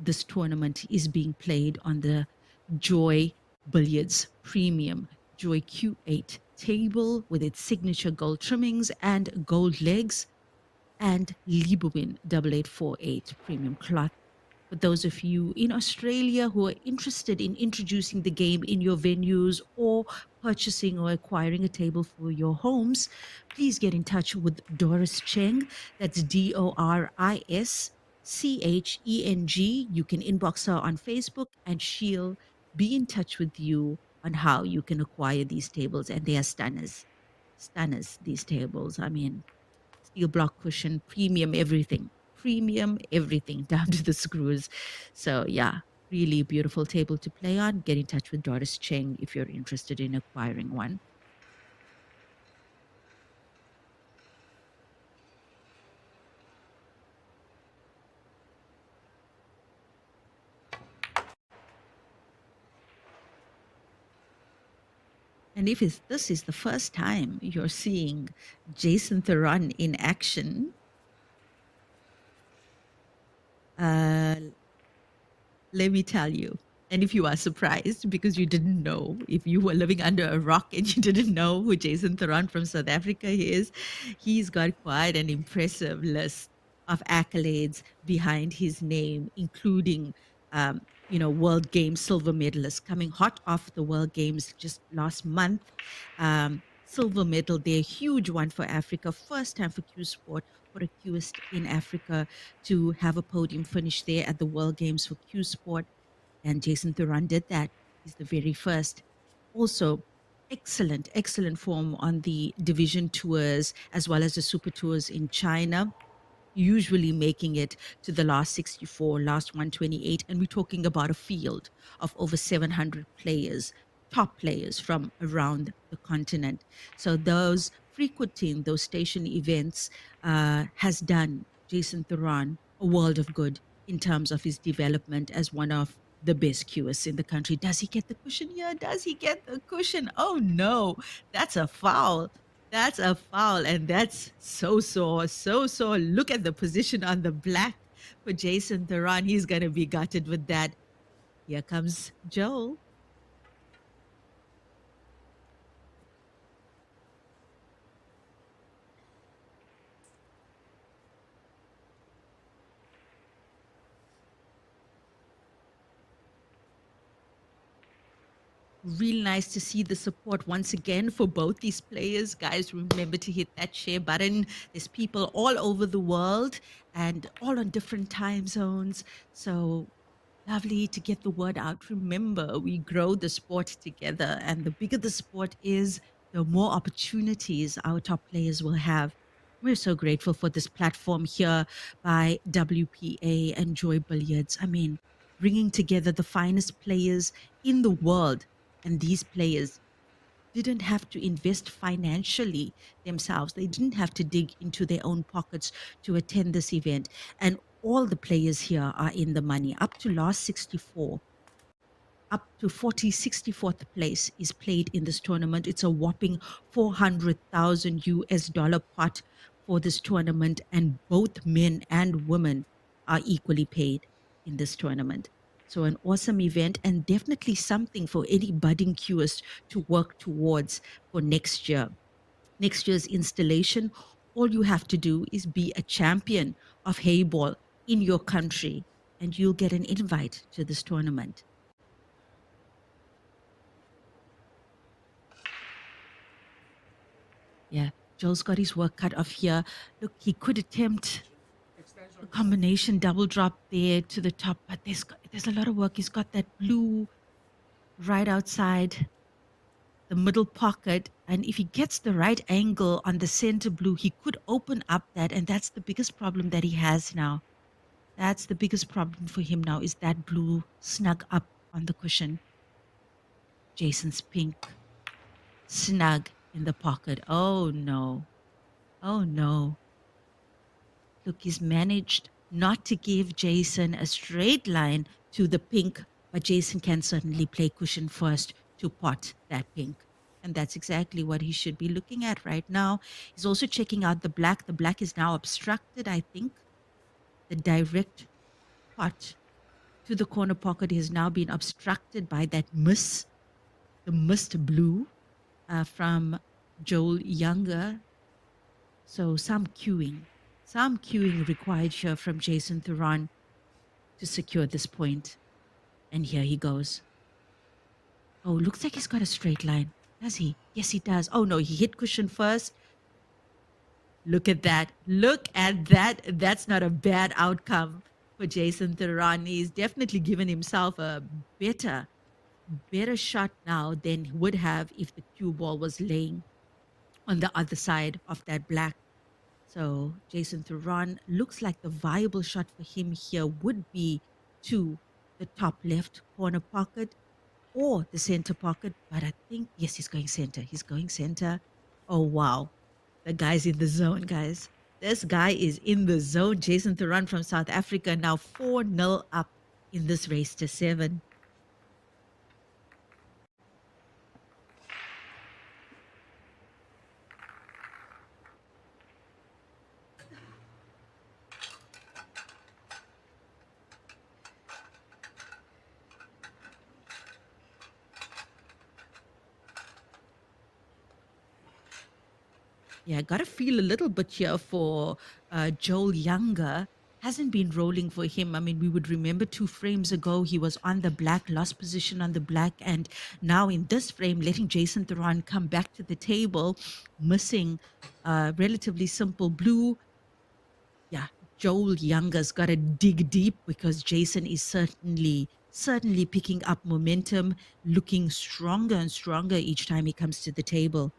This tournament is being played on the Joy Billiards Premium Joy Q8 table with its signature gold trimmings and gold legs, and Liebewin 8848 premium cloth. For those of you in Australia who are interested in introducing the game in your venues or purchasing or acquiring a table for your homes, please get in touch with Doris Cheng. That's DORISCHENG. You can inbox her on Facebook and she'll be in touch with you on how you can acquire these tables. And they are stunners. Stunners, these tables. I mean, steel block cushion, premium everything down to the screws. So yeah, really beautiful table to play on. Get in touch with Doris Cheng if you're interested in acquiring one. And if this is the first time you're seeing Jason Theron in action, let me tell you. And if you are surprised because you didn't know, if you were living under a rock and you didn't know who Jason Theron from South Africa is, he's got quite an impressive list of accolades behind his name, including, World Games silver medalist, coming hot off the World Games just last month. Silver medal there, huge one for Africa. First time for Q Sport, for a Qist in Africa to have a podium finish there at the World Games for Q Sport. And Jason Theron did that. He's the very first. Also, excellent form on the division tours as well as the super tours in China, usually making it to the last 64, last 128. And we're talking about a field of over 700 players, top players from around the continent. So those frequenting those station events has done Jason Theron a world of good in terms of his development as one of the best QS in the country. Does he get the cushion here? Does he get the cushion? Oh no, that's a foul. That's a foul, and that's so sore, so sore. Look at the position on the black for Jason Theron. He's going to be gutted with that. Here comes Joel. Real nice to see the support once again for both these players. Guys, remember to hit that share button. There's people all over the world and all on different time zones. So lovely to get the word out. Remember, we grow the sport together, and the bigger the sport is, the more opportunities our top players will have. We're so grateful for this platform here by WPA and Joy Billiards. I mean, bringing together the finest players in the world. And these players didn't have to invest financially themselves. They didn't have to dig into their own pockets to attend this event. And all the players here are in the money. Up to last 64, up to 64th place is played in this tournament. It's a whopping 400,000 US dollar pot for this tournament, and both men and women are equally paid in this tournament. So an awesome event, and definitely something for any budding QS to work towards for next year. Next year's installation, all you have to do is be a champion of Heyball in your country, and you'll get an invite to this tournament. Yeah, Joel's got his work cut off here. Look, he could attempt a combination double drop there to the top, but there's a lot of work. He's got that blue right outside the middle pocket, and if he gets the right angle on the center blue, he could open up that, and that's the biggest problem that he has now. That's the biggest problem for him now, is that blue snug up on the cushion. Jason's pink snug in the pocket. Oh no. Oh no. Look, he's managed not to give Jason a straight line to the pink, but Jason can certainly play cushion first to pot that pink. And that's exactly what he should be looking at right now. He's also checking out the black. The black is now obstructed, I think. The direct pot to the corner pocket has now been obstructed by that miss, the missed blue from Joel Younger. So some queuing required here from Jason Thuran to secure this point. And here he goes. Oh, looks like he's got a straight line. Does he? Yes, he does. Oh, no, he hit cushion first. Look at that. Look at that. That's not a bad outcome for Jason Thuran. He's definitely given himself a better shot now than he would have if the cue ball was laying on the other side of that black. So Jason Thuran looks like the viable shot for him here would be to the top left corner pocket or the center pocket. But I think, yes, he's going center. He's going center. Oh, wow. The guy's in the zone, guys. This guy is in the zone. Jason Thuran from South Africa now 4-0 up in this race to 7. Yeah, I got to feel a little bit here for Joel Younger. Hasn't been rolling for him. I mean, we would remember 2 frames ago, he was on the black, lost position on the black. And now in this frame, letting Jason Thuran come back to the table, missing relatively simple blue. Yeah, Joel Younger's got to dig deep because Jason is certainly picking up momentum, looking stronger and stronger each time he comes to the table.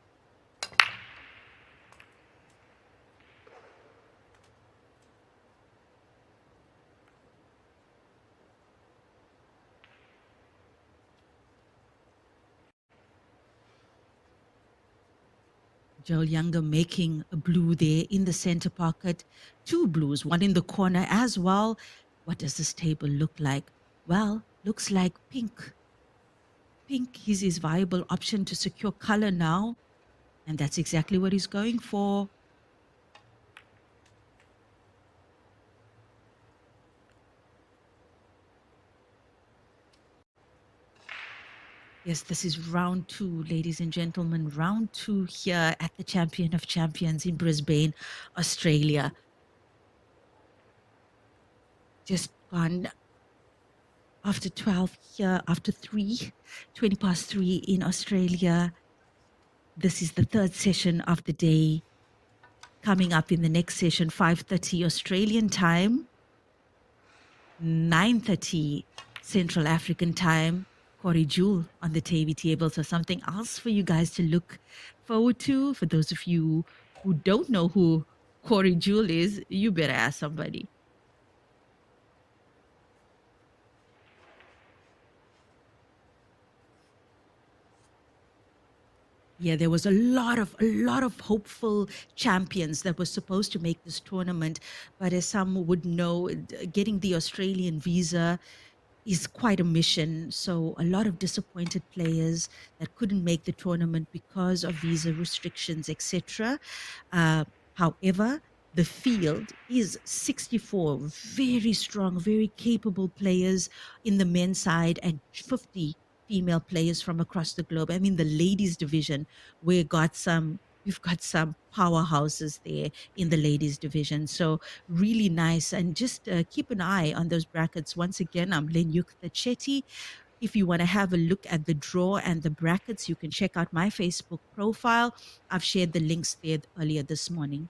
Joel Younger making a blue there in the center pocket. 2 blues, one in the corner as well. What does this table look like? Well, looks like pink. Pink is his viable option to secure color now. And that's exactly what he's going for. Yes, this is round 2, ladies and gentlemen. Round 2 here at the Champion of Champions in Brisbane, Australia. Just gone after 12 here, after 20 past 3 in Australia. This is the 3rd session of the day. Coming up in the next session, 5:30 Australian time, 9:30 Central African time. Corey Jewel on the TV table. So something else for you guys to look forward to. For those of you who don't know who Corey Jewel is, you better ask somebody. Yeah, there was a lot of hopeful champions that were supposed to make this tournament, but as some would know, getting the Australian visa is quite a mission. So a lot of disappointed players that couldn't make the tournament because of visa restrictions, etc. However, the field is 64 very strong, very capable players in the men's side and 50 female players from across the globe. I mean, the ladies division, we've got some powerhouses there in the ladies division. So really nice. And just keep an eye on those brackets. Once again, I'm Lenyuk Chetty. If you want to have a look at the draw and the brackets, you can check out my Facebook profile. I've shared the links there earlier this morning.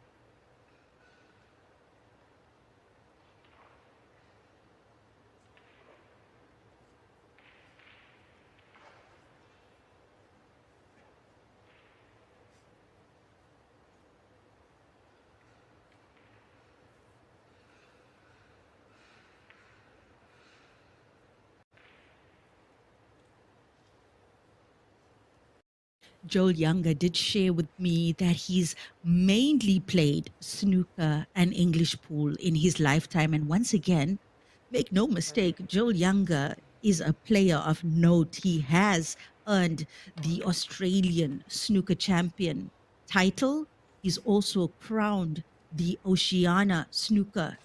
Joel Younger did share with me that he's mainly played snooker and English pool in his lifetime. And once again, make no mistake, Joel Younger is a player of note. He has earned the Australian snooker champion title. He's also crowned the Oceania snooker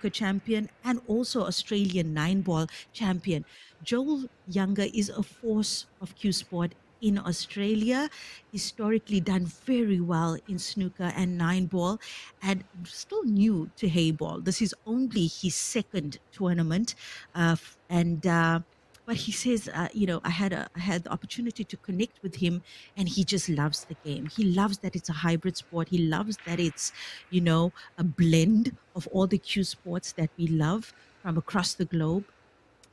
champion and also Australian nine ball champion. Joel Younger is a force of Q Sport in Australia, historically done very well in snooker and nine ball, and still new to Heyball. This is only his second tournament, and but he says, I had the opportunity to connect with him, and he just loves the game. He loves that it's a hybrid sport. He loves that it's, a blend of all the Q sports that we love from across the globe.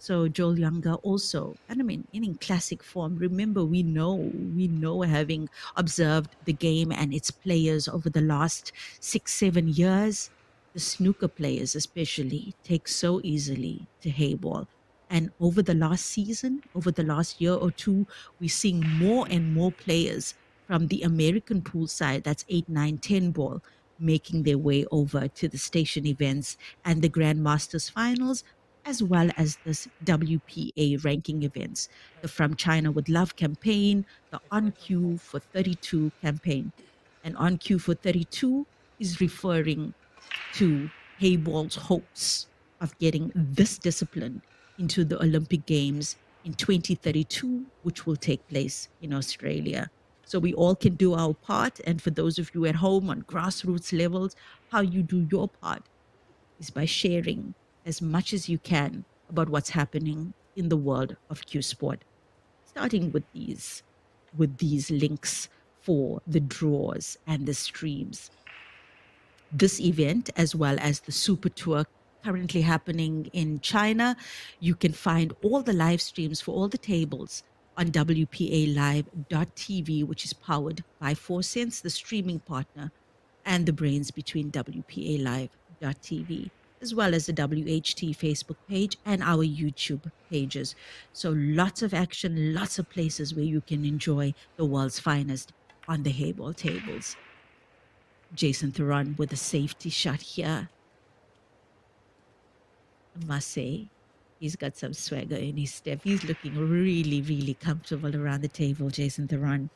So Joel Younger also, and I mean, in classic form. Remember, we know, having observed the game and its players over the last 6, 7 years, the snooker players especially take so easily to Hayball. And over the last season, over the last year or two, we're seeing more and more players from the American pool side, that's 8, 9, 10 ball, making their way over to the station events and the Grandmasters finals, as well as this WPA ranking events, the From China with Love campaign, the On Cue for 32 campaign. And On Cue for 32 is referring to Hayball's hopes of getting this discipline into the Olympic Games in 2032, which will take place in Australia. So we all can do our part. And for those of you at home on grassroots levels, how you do your part is by sharing as much as you can about what's happening in the world of Q Sport, starting with these links for the draws and the streams. This event, as well as the Super Tour currently happening in China, you can find all the live streams for all the tables on WPALive.tv, which is powered by 4Sense, the streaming partner and the brains between WPALive.tv, as well as the WHT Facebook page and our YouTube pages. So lots of action, lots of places where you can enjoy the world's finest on the Hayball tables. Jason Theron with a safety shot here. I must say, he's got some swagger in his step. He's looking really, really comfortable around the table, Jason Theron.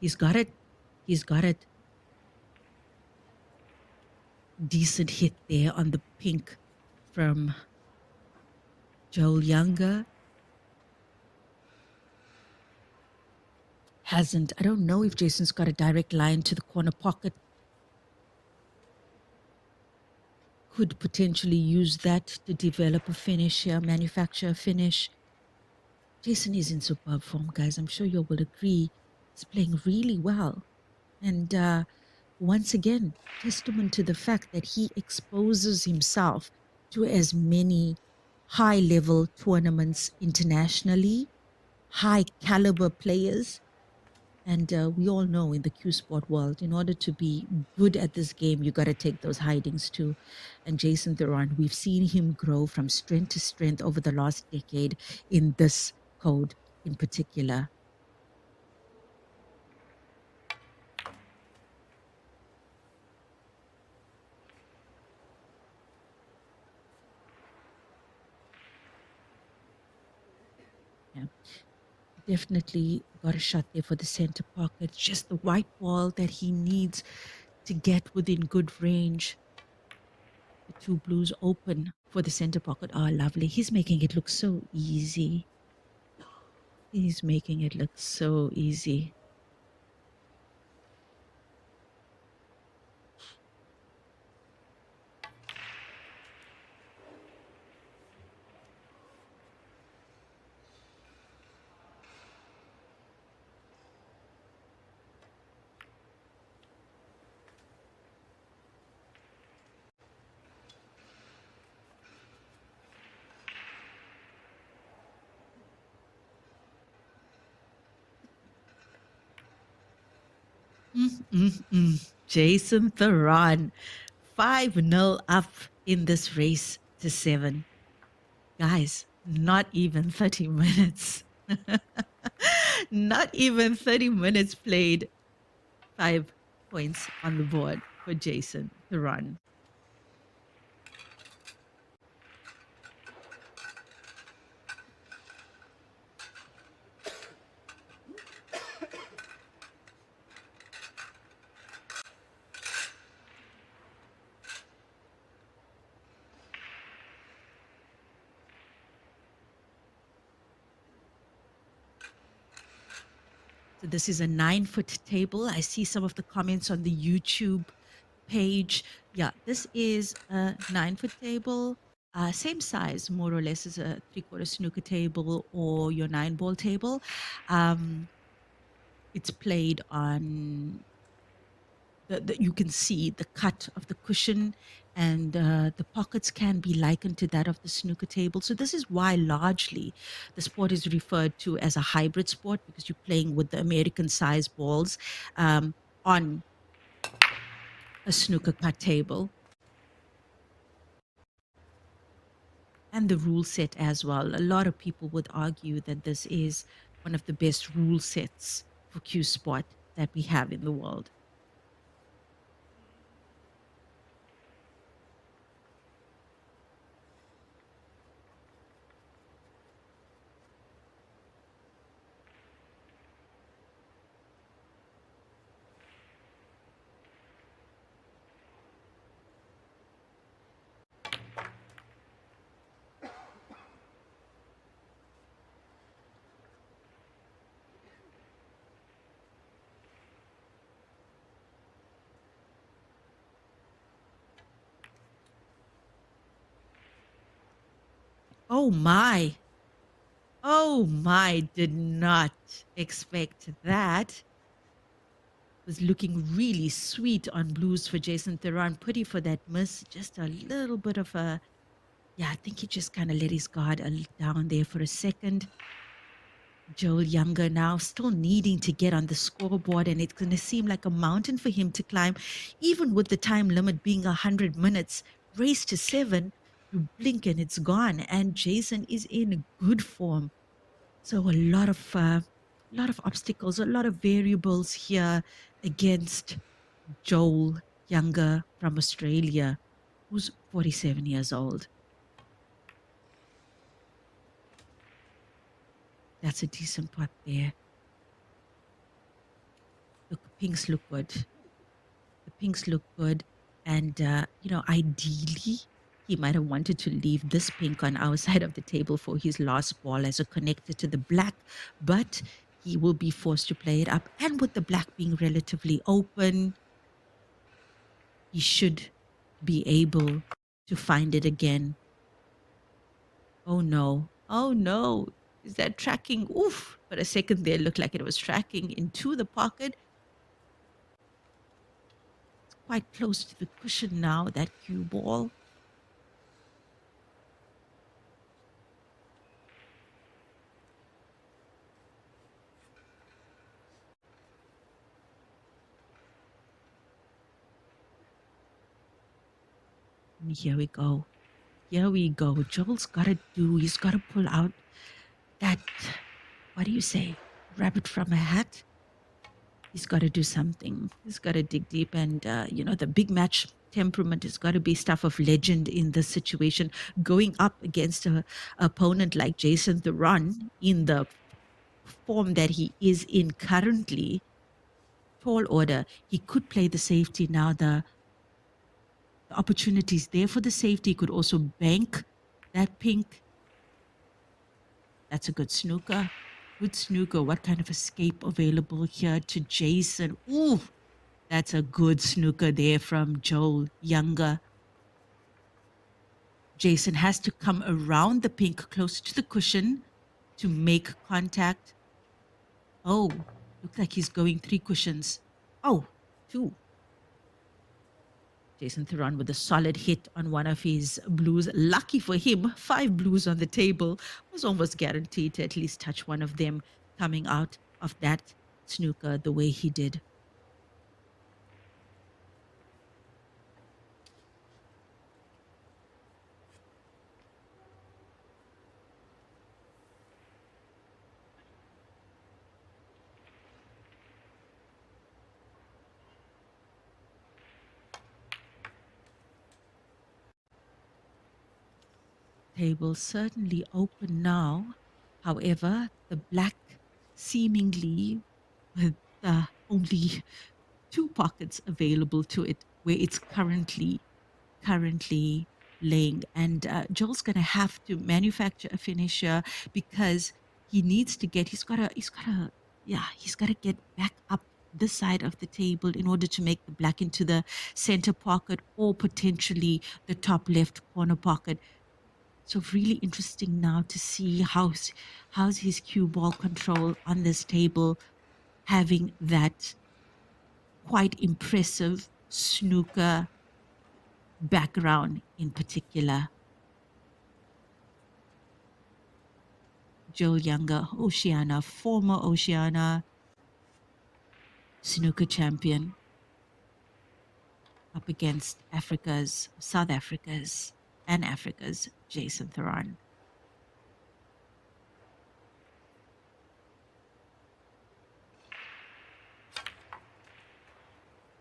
He's got it. He's got it. Decent hit there on the pink from Joel Younger. Hasn't. I don't know if Jason's got a direct line to the corner pocket. Could potentially use that to develop a finish here, manufacture a finish. Jason is in superb form, guys. I'm sure you will agree. He's playing really well. And once again, testament to the fact that he exposes himself to as many high level tournaments internationally, high caliber players. And we all know in the Q Sport world, in order to be good at this game, you got to take those hidings too. And Jason Theron, we've seen him grow from strength to strength over the last decade in this code in particular. Yeah. Definitely got a shot there for the center pocket. Just the white ball that he needs to get within good range. The two blues open for the center pocket. Oh, lovely. He's making it look so easy. He's making it look so easy. Jason Theron, 5-0 up in this race to 7. Guys, not even 30 minutes. Not even 30 minutes played. 5 points on the board for Jason Theron. So this is a 9-foot table. I see some of the comments on the YouTube page. Yeah, this is a 9-foot table, same size, more or less, as a 3/4 snooker table or your 9-ball table. It's played on you can see the cut of the cushion, and the pockets can be likened to that of the snooker table. So this is why largely the sport is referred to as a hybrid sport, because you're playing with the American size balls on a snooker cut table. And the rule set as well. A lot of people would argue that this is one of the best rule sets for cue sport that we have in the world. Oh my. Oh my, did not expect that. Was looking really sweet on blues for Jason Theron. Putty for that miss. Just a little bit of a, yeah, I think he just kind of let his guard down there for a second. Joel Younger now still needing to get on the scoreboard, and it's going to seem like a mountain for him to climb, even with the time limit being 100 minutes. Race to 7, you blink and it's gone, and Jason is in good form. So a lot of obstacles, a lot of variables here against Joel Younger from Australia, who's 47 years old. That's a decent pot there. Look, pinks look good. The pinks look good. And, ideally, he might have wanted to leave this pink on our side of the table for his last ball as a connector to the black, but he will be forced to play it up. And with the black being relatively open, he should be able to find it again. Oh no. Oh no. Is that tracking? Oof. For a second there, it looked like it was tracking into the pocket. It's quite close to the cushion now, that cue ball. And here we go. Here we go. Joel's got he's got to pull out that, what do you say, rabbit from a hat? He's got to do something. He's got to dig deep. And, the big match temperament has got to be stuff of legend in this situation. Going up against an opponent like Jason Theron in the form that he is in currently, tall order. He could play the safety now. The opportunities there for the safety. He could also bank that pink. That's a good snooker. Good snooker. What kind of escape available here to Jason? Ooh, that's a good snooker there from Joel Younger. Jason has to come around the pink closer to the cushion to make contact. Oh, looks like he's going 3 cushions. Oh, 2. Jason Theron with a solid hit on one of his blues. Lucky for him, 5 blues on the table. Was almost guaranteed to at least touch one of them coming out of that snooker the way he did. table certainly open now. However, the black seemingly with only two pockets available to it where it's currently laying. And Joel's going to have to manufacture a finisher because he needs to get, he's got to get back up this side of the table in order to make the black into the center pocket or potentially the top left corner pocket. So really interesting now to see how's his cue ball control on this table, having that quite impressive snooker background in particular. Joel Younger, Oceania, former Oceania snooker champion, up against South Africa's and Africa's Jason Theron.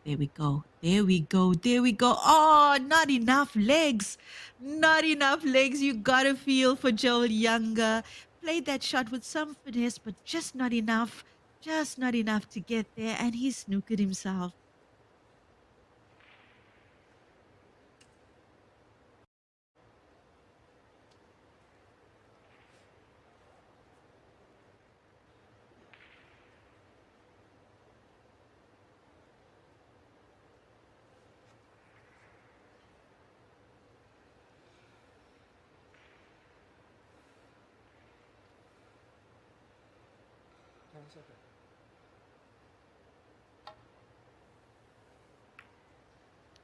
There we go. There we go. There we go. Oh, not enough legs. Not enough legs. You got to feel for Joel Younger. Played that shot with some finesse, but just not enough. Just not enough to get there. And he snookered himself.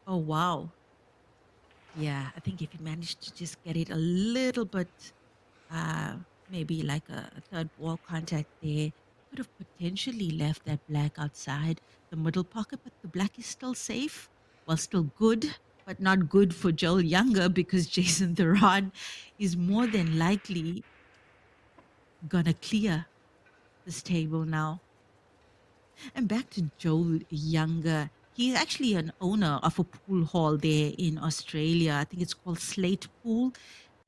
Oh, wow. Yeah, I think if he managed to just get it a little bit, maybe like a third wall contact there, could have potentially left that black outside the middle pocket, but the black is still safe. Well, still good, but not good for Joel Younger because Jason Theron is more than likely gonna clear this table now. And back to Joel Younger. He's actually an owner of a pool hall there in Australia. I think it's called Slate Pool.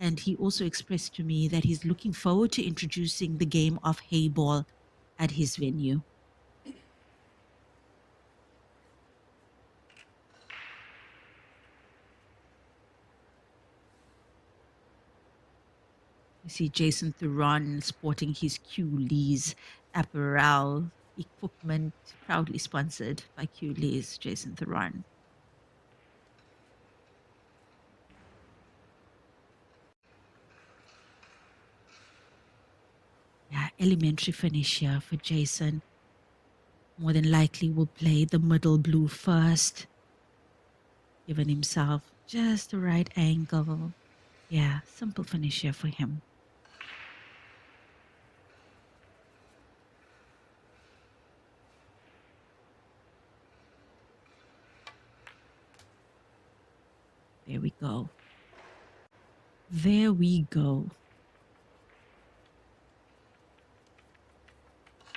And he also expressed to me that he's looking forward to introducing the game of Heyball at his venue. You see Jason Theron sporting his Q Lee's apparel equipment, proudly sponsored by Q Lee's Jason Theron. Yeah, elementary finish here for Jason. More than likely will play the middle blue first, giving himself just the right angle. Yeah, simple finish here for him. There we go. There we go.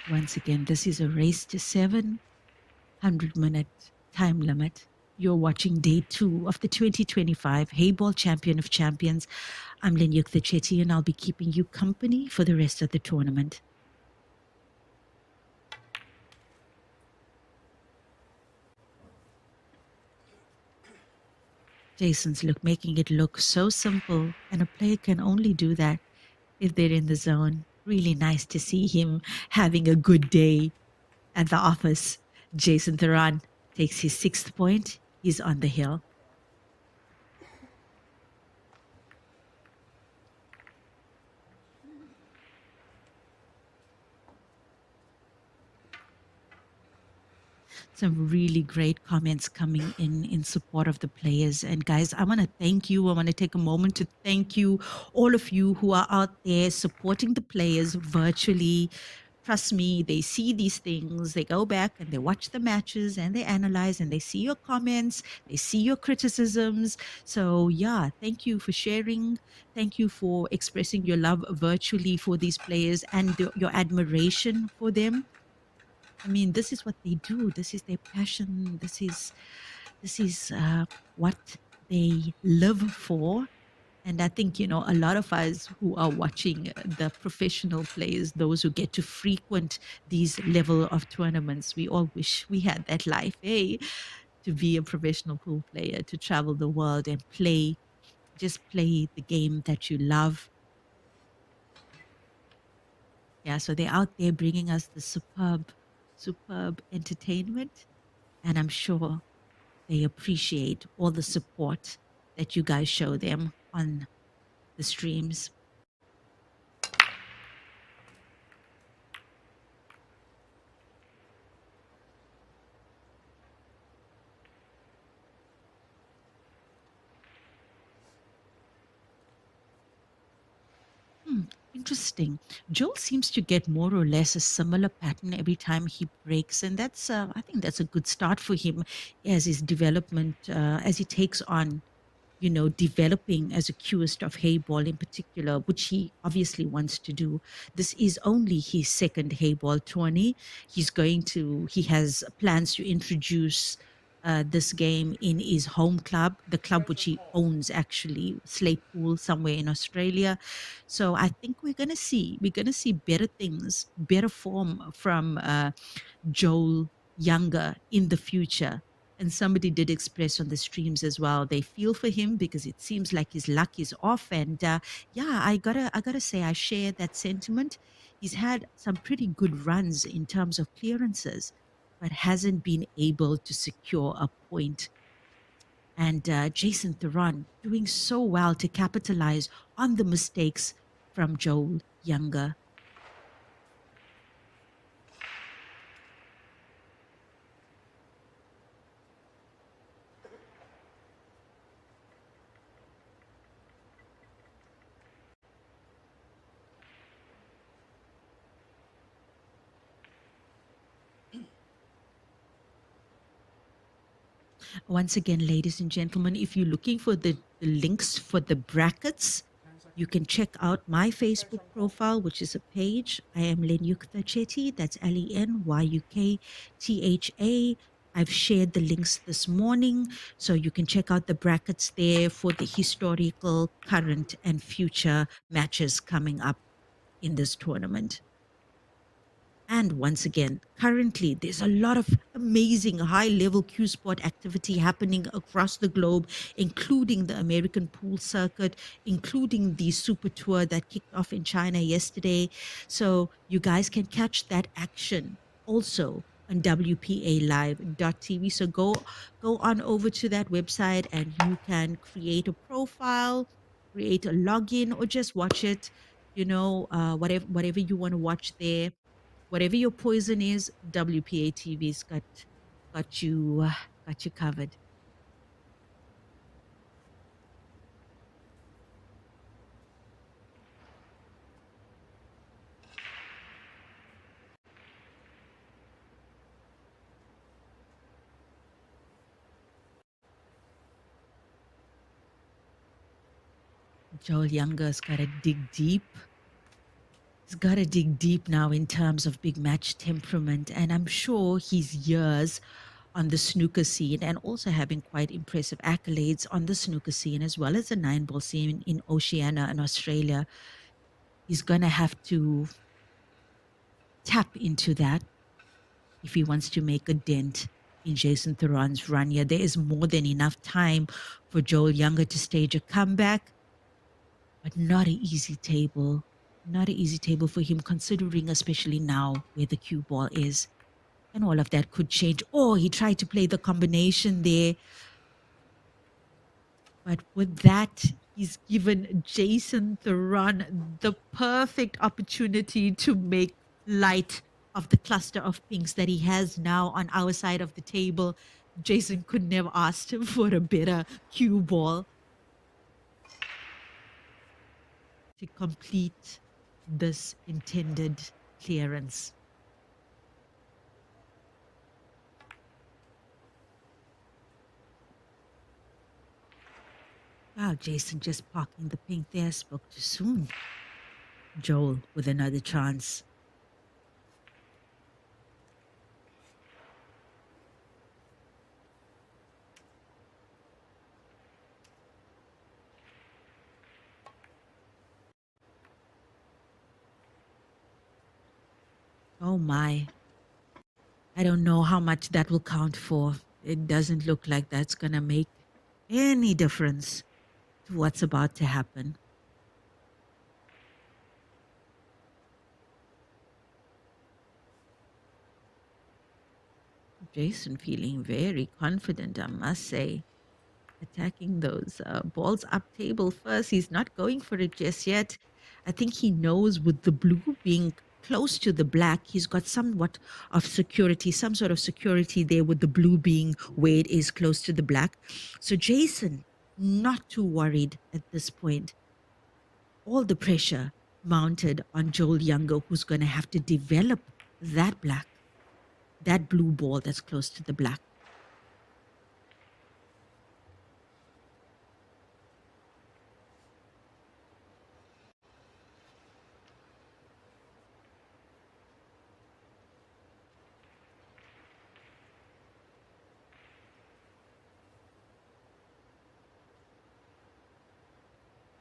Once again, this is a race to 700-minute time limit. You're watching day 2 of the 2025 Heyball Champion of Champions. I'm Lenyuk Chetty, and I'll be keeping you company for the rest of the tournament. Jason's making it look so simple, and a player can only do that if they're in the zone. Really nice to see him having a good day at the office. Jason Theron takes his 6th point. He's on the hill. Some really great comments coming in support of the players. And guys, I want to thank you. I want to take a moment to thank you, all of you who are out there supporting the players virtually. Trust me, they see these things, they go back and they watch the matches and they analyze and they see your comments, they see your criticisms. So yeah, thank you for sharing. Thank you for expressing your love virtually for these players and your admiration for them. I mean, this is what they do. This is their passion. This is what they live for. And I think, a lot of us who are watching the professional players, those who get to frequent these level of tournaments, we all wish we had that life, eh? To be a professional pool player, to travel the world and play, just play the game that you love. Yeah, so they're out there bringing us the superb entertainment. And I'm sure they appreciate all the support that you guys show them on the streams. Hmm, interesting. Joel seems to get more or less a similar pattern every time he breaks, and I think that's a good start for him as his development, as he takes on, developing as a curator of Heyball in particular, which he obviously wants to do. This is only his second Heyball tourney. He has plans to introduce this game in his home club, the club which he owns actually, Slate Pool, somewhere in Australia. So I think we're gonna see better things, better form from Joel Younger in the future. And somebody did express on the streams as well. They feel for him because it seems like his luck is off. And yeah, I gotta say, I share that sentiment. He's had some pretty good runs in terms of clearances, but hasn't been able to secure a point. And Jason Theron doing so well to capitalize on the mistakes from Joel Younger. Once again, ladies and gentlemen, if you're looking for the links for the brackets, you can check out my Facebook profile, which is a page. I am Lenyukta Chetty. That's Lenyukta. I've shared the links this morning, so you can check out the brackets there for the historical, current, and future matches coming up in this tournament. And once again, currently, there's a lot of amazing high level Q Sport activity happening across the globe, including the American pool circuit, including the Super Tour that kicked off in China yesterday. So you guys can catch that action also on WPALive.tv. So go on over to that website and you can create a profile, create a login, or just watch it. Whatever you want to watch there, whatever your poison is, WPA TV's got you covered. Joel Younger's got to dig deep. He's got to dig deep now in terms of big match temperament, and I'm sure his years on the snooker scene and also having quite impressive accolades on the snooker scene as well as the nine ball scene in Oceania and Australia. He's going to have to tap into that if he wants to make a dent in Jason Theron's run here. There is more than enough time for Joel Younger to stage a comeback, but not an easy table. Not an easy table for him, considering especially now where the cue ball is. And all of that could change. Oh, he tried to play the combination there. But with that, he's given Jason Theron the perfect opportunity to make light of the cluster of pinks that he has now on our side of the table. Jason could never asked him for a better cue ball to complete this intended clearance. Wow, Jason just parking the pink there, spoke too soon. Joel with another chance. Oh my. I don't know how much that will count for. It doesn't look like that's going to make any difference to what's about to happen. Jason feeling very confident, I must say. Attacking those balls up table first. He's not going for it just yet. I think he knows with the blue being close to the black, he's got somewhat of security, some sort of security there with the blue being where it is close to the black. So Jason, not too worried at this point. All the pressure mounted on Joel Younger, who's going to have to develop that black, that blue ball that's close to the black.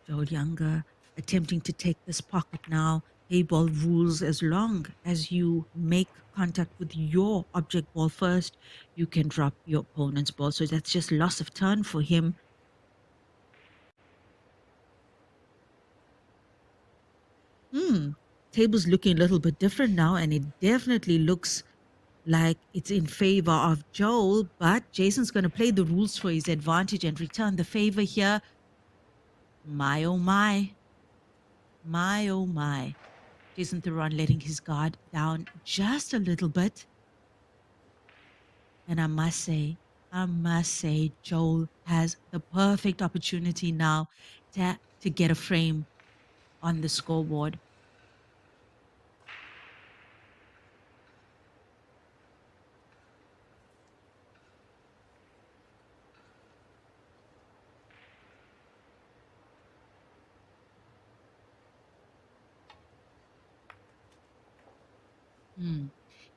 Joel Younger attempting to take this pocket now. Heyball rules, as long as you make contact with your object ball first, you can drop your opponent's ball. So that's just loss of turn for him. Table's looking a little bit different now, and it definitely looks like it's in favor of Joel, but Jason's going to play the rules for his advantage and return the favor here. My, oh my. My, oh my. Jason Theron letting his guard down just a little bit. And I must say, Joel has the perfect opportunity now to get a frame on the scoreboard.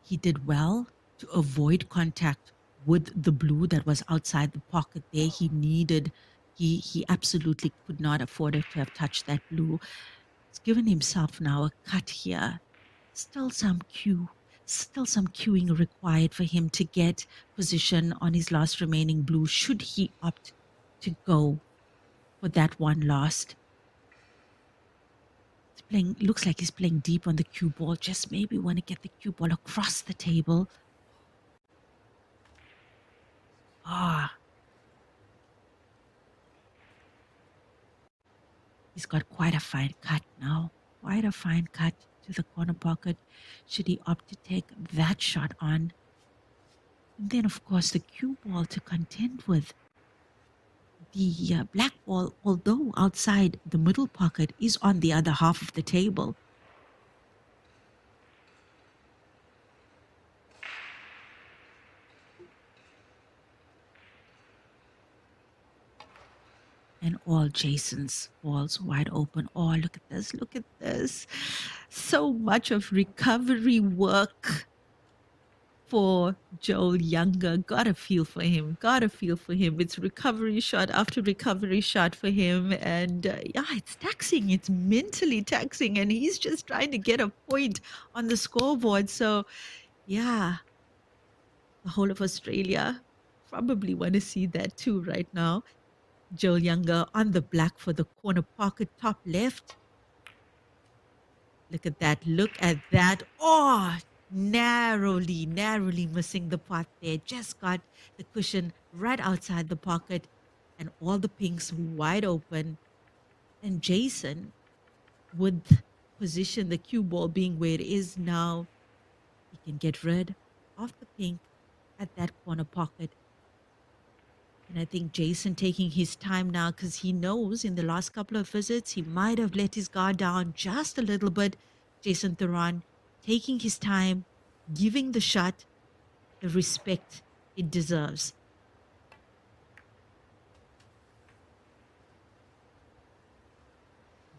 He did well to avoid contact with the blue that was outside the pocket there. He absolutely could not afford it to have touched that blue. He's given himself now a cut here. Still some queuing required for him to get position on his last remaining blue, should he opt to go for that one last. Looks like he's playing deep on the cue ball. Just maybe want to get the cue ball across the table. He's got quite a fine cut now. Quite a fine cut to the corner pocket. Should he opt to take that shot on? And then, of course, the cue ball to contend with. The black ball, although outside the middle pocket, is on the other half of the table. And all Jason's balls wide open. Oh, look at this. Look at this. So much of recovery work for Joel Younger. Got a feel for him. It's recovery shot after recovery shot for him. And yeah, it's taxing. It's mentally taxing. And he's just trying to get a point on the scoreboard. So yeah, the whole of Australia probably want to see that too right now. Joel Younger on the black for the corner pocket, top left. Look at that. Look at that. Oh, narrowly missing the pot there. Just got the cushion right outside the pocket and all the pinks wide open. And Jason, with position, the cue ball being where it is now, he can get rid of the pink at that corner pocket. And I think Jason taking his time now, because he knows in the last couple of visits, he might have let his guard down just a little bit. Jason Theron taking his time, giving the shot the respect it deserves.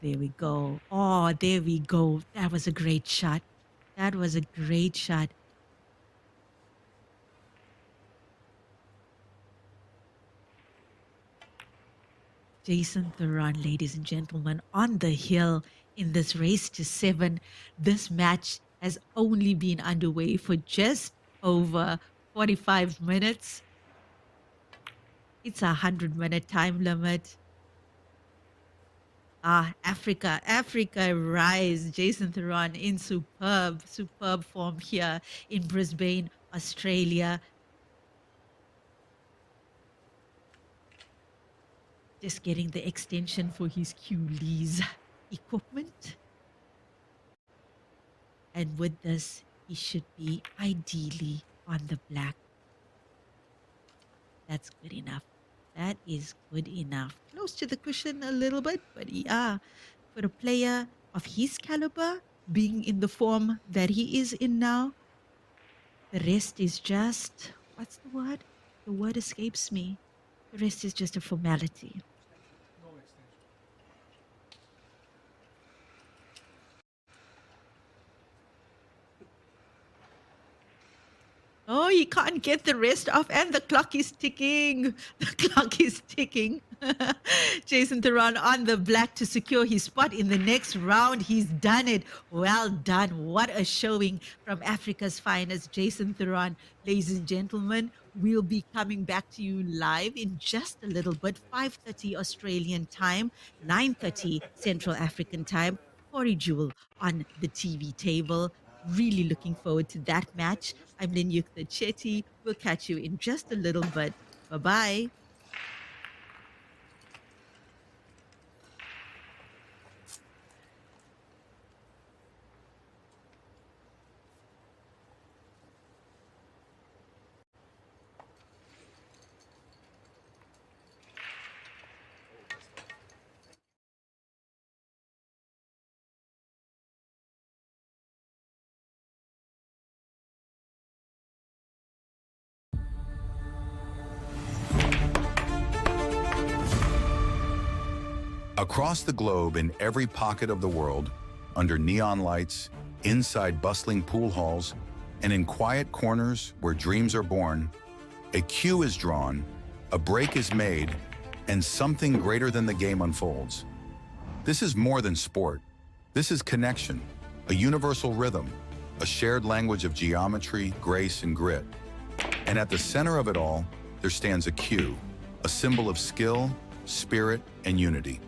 There we go. Oh, there we go. That was a great shot. Jason Theron, ladies and gentlemen, on the hill in this race to 7. This match has only been underway for just over 45 minutes. It's a 100-minute time limit. Africa rise. Jason Theron in superb form here in Brisbane, Australia. Just getting the extension for his Q-Lee's equipment. And with this, he should be ideally on the black. That's good enough. That is good enough. Close to the cushion a little bit, but for a player of his caliber, being in the form that he is in now, the rest is just, what's the word? The word escapes me. The rest is just a formality. No extension. Oh, he can't get the rest off, and the clock is ticking. The clock is ticking. Jason Theron on the black to secure his spot in the next round. He's done it. Well done. What a showing from Africa's finest, Jason Theron. Ladies and gentlemen, we'll be coming back to you live in just a little bit, 5:30 Australian time, 9:30 Central African time. Corey Jewel on the TV table. Really looking forward to that match. I'm Linyukta Chetty. We'll catch you in just a little bit. Bye-bye. Across the globe, in every pocket of the world, under neon lights, inside bustling pool halls, and in quiet corners where dreams are born, a cue is drawn, a break is made, and something greater than the game unfolds. This is more than sport. This is connection, a universal rhythm, a shared language of geometry, grace, and grit. And at the center of it all, there stands a cue, a symbol of skill, spirit, and unity.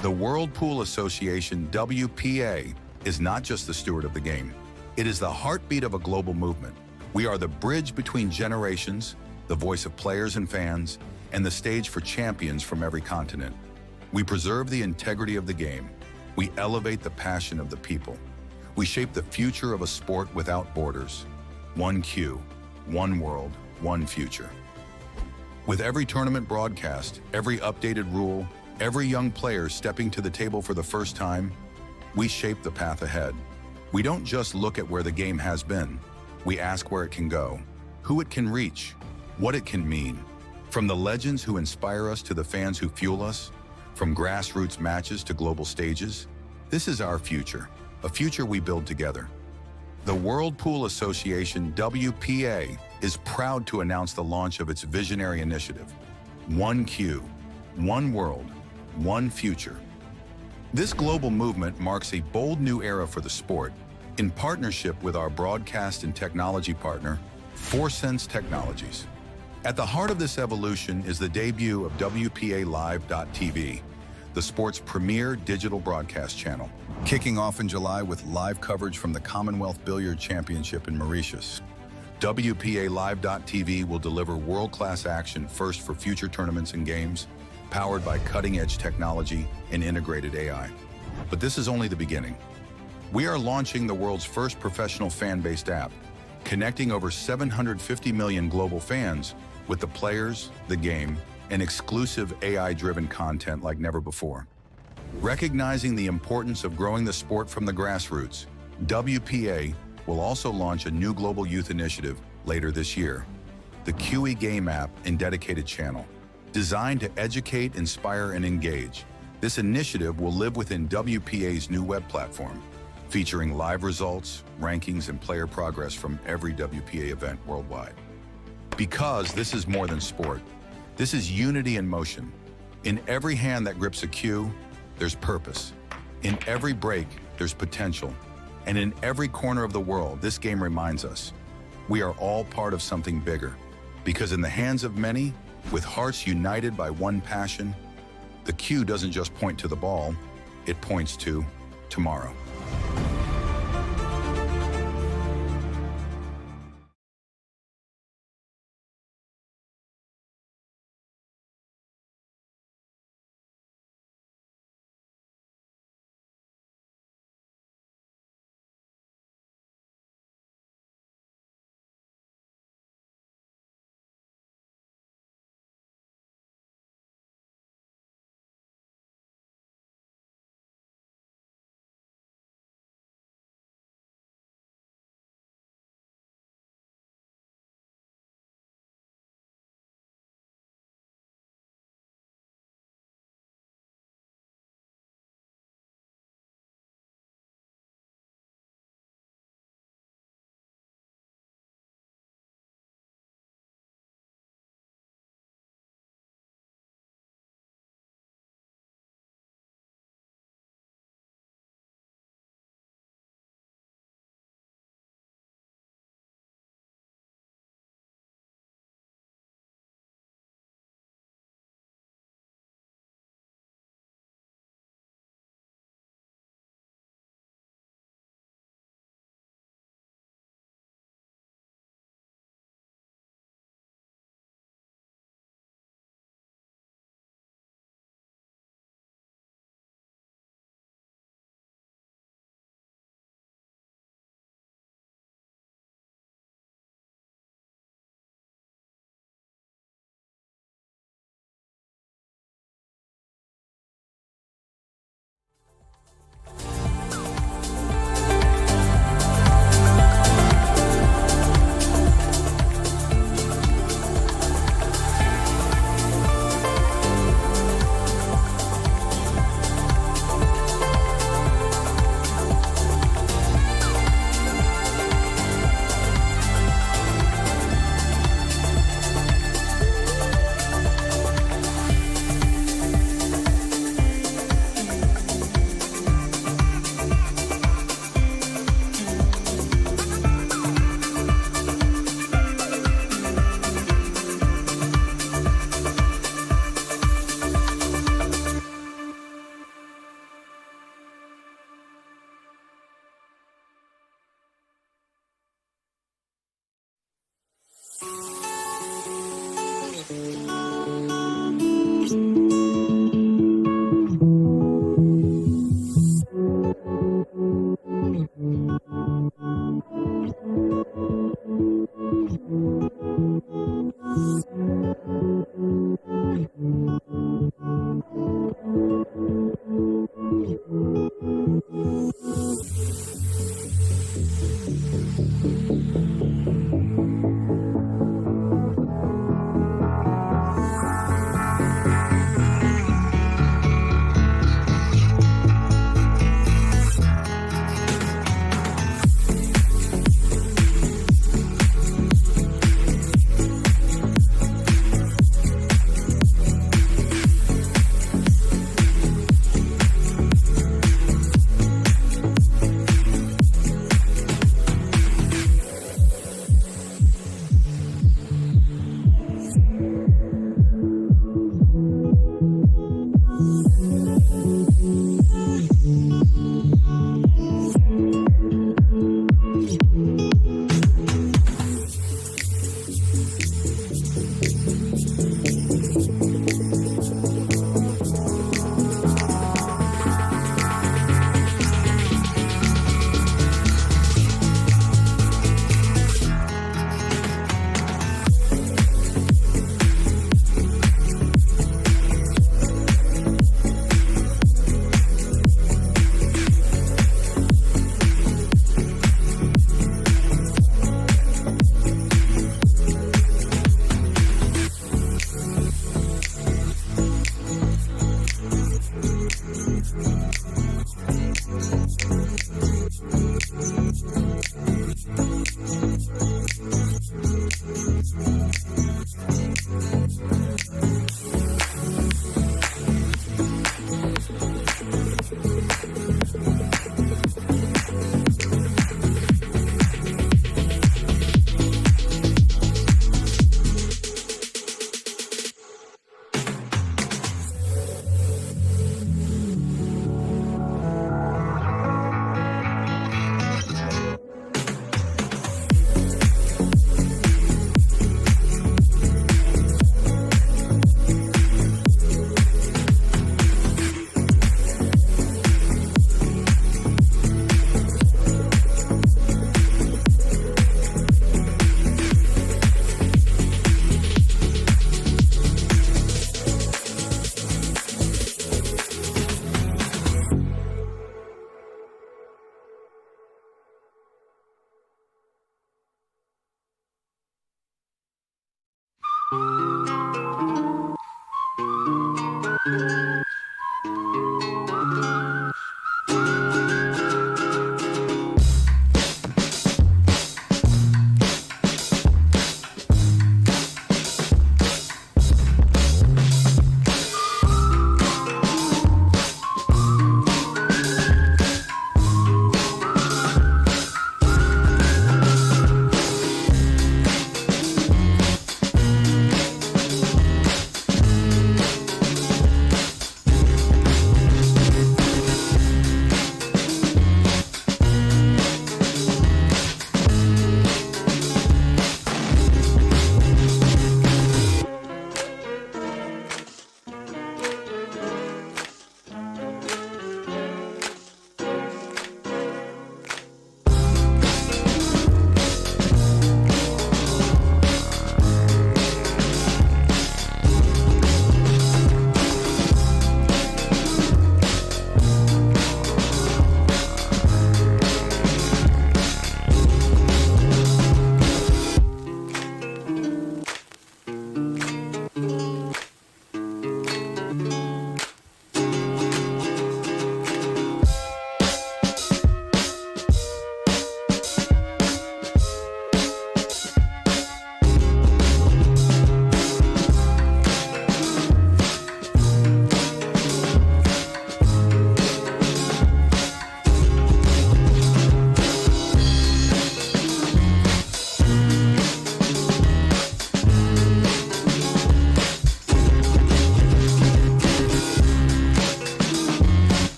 The World Pool Association, WPA, is not just the steward of the game. It is the heartbeat of a global movement. We are the bridge between generations, the voice of players and fans, and the stage for champions from every continent. We preserve the integrity of the game. We elevate the passion of the people. We shape the future of a sport without borders. One cue, one world, one future. With every tournament broadcast, every updated rule, every young player stepping to the table for the first time, we shape the path ahead. We don't just look at where the game has been. We ask where it can go, who it can reach, what it can mean. From the legends who inspire us to the fans who fuel us, from grassroots matches to global stages, this is our future, a future we build together. The World Pool Association, WPA, is proud to announce the launch of its visionary initiative, One Cue, One World, One Future. This global movement marks a bold new era for the sport in partnership with our broadcast and technology partner, ForSense Technologies. At the heart of this evolution is the debut of WPA Live.tv, the sport's premier digital broadcast channel. Kicking off in July with live coverage from the Commonwealth Billiard Championship in Mauritius, WPA Live.tv will deliver world-class action first for future tournaments and games, powered by cutting-edge technology and integrated AI. But this is only the beginning. We are launching the world's first professional fan-based app, connecting over 750 million global fans with the players, the game, and exclusive AI-driven content like never before. Recognizing the importance of growing the sport from the grassroots, WPA will also launch a new global youth initiative later this year, the QE Game app and dedicated channel. Designed to educate, inspire, and engage, this initiative will live within WPA's new web platform, featuring live results, rankings, and player progress from every WPA event worldwide. Because this is more than sport, this is unity in motion. In every hand that grips a cue, there's purpose. In every break, there's potential. And in every corner of the world, this game reminds us, we are all part of something bigger. Because in the hands of many, with hearts united by one passion, the cue doesn't just point to the ball, it points to tomorrow.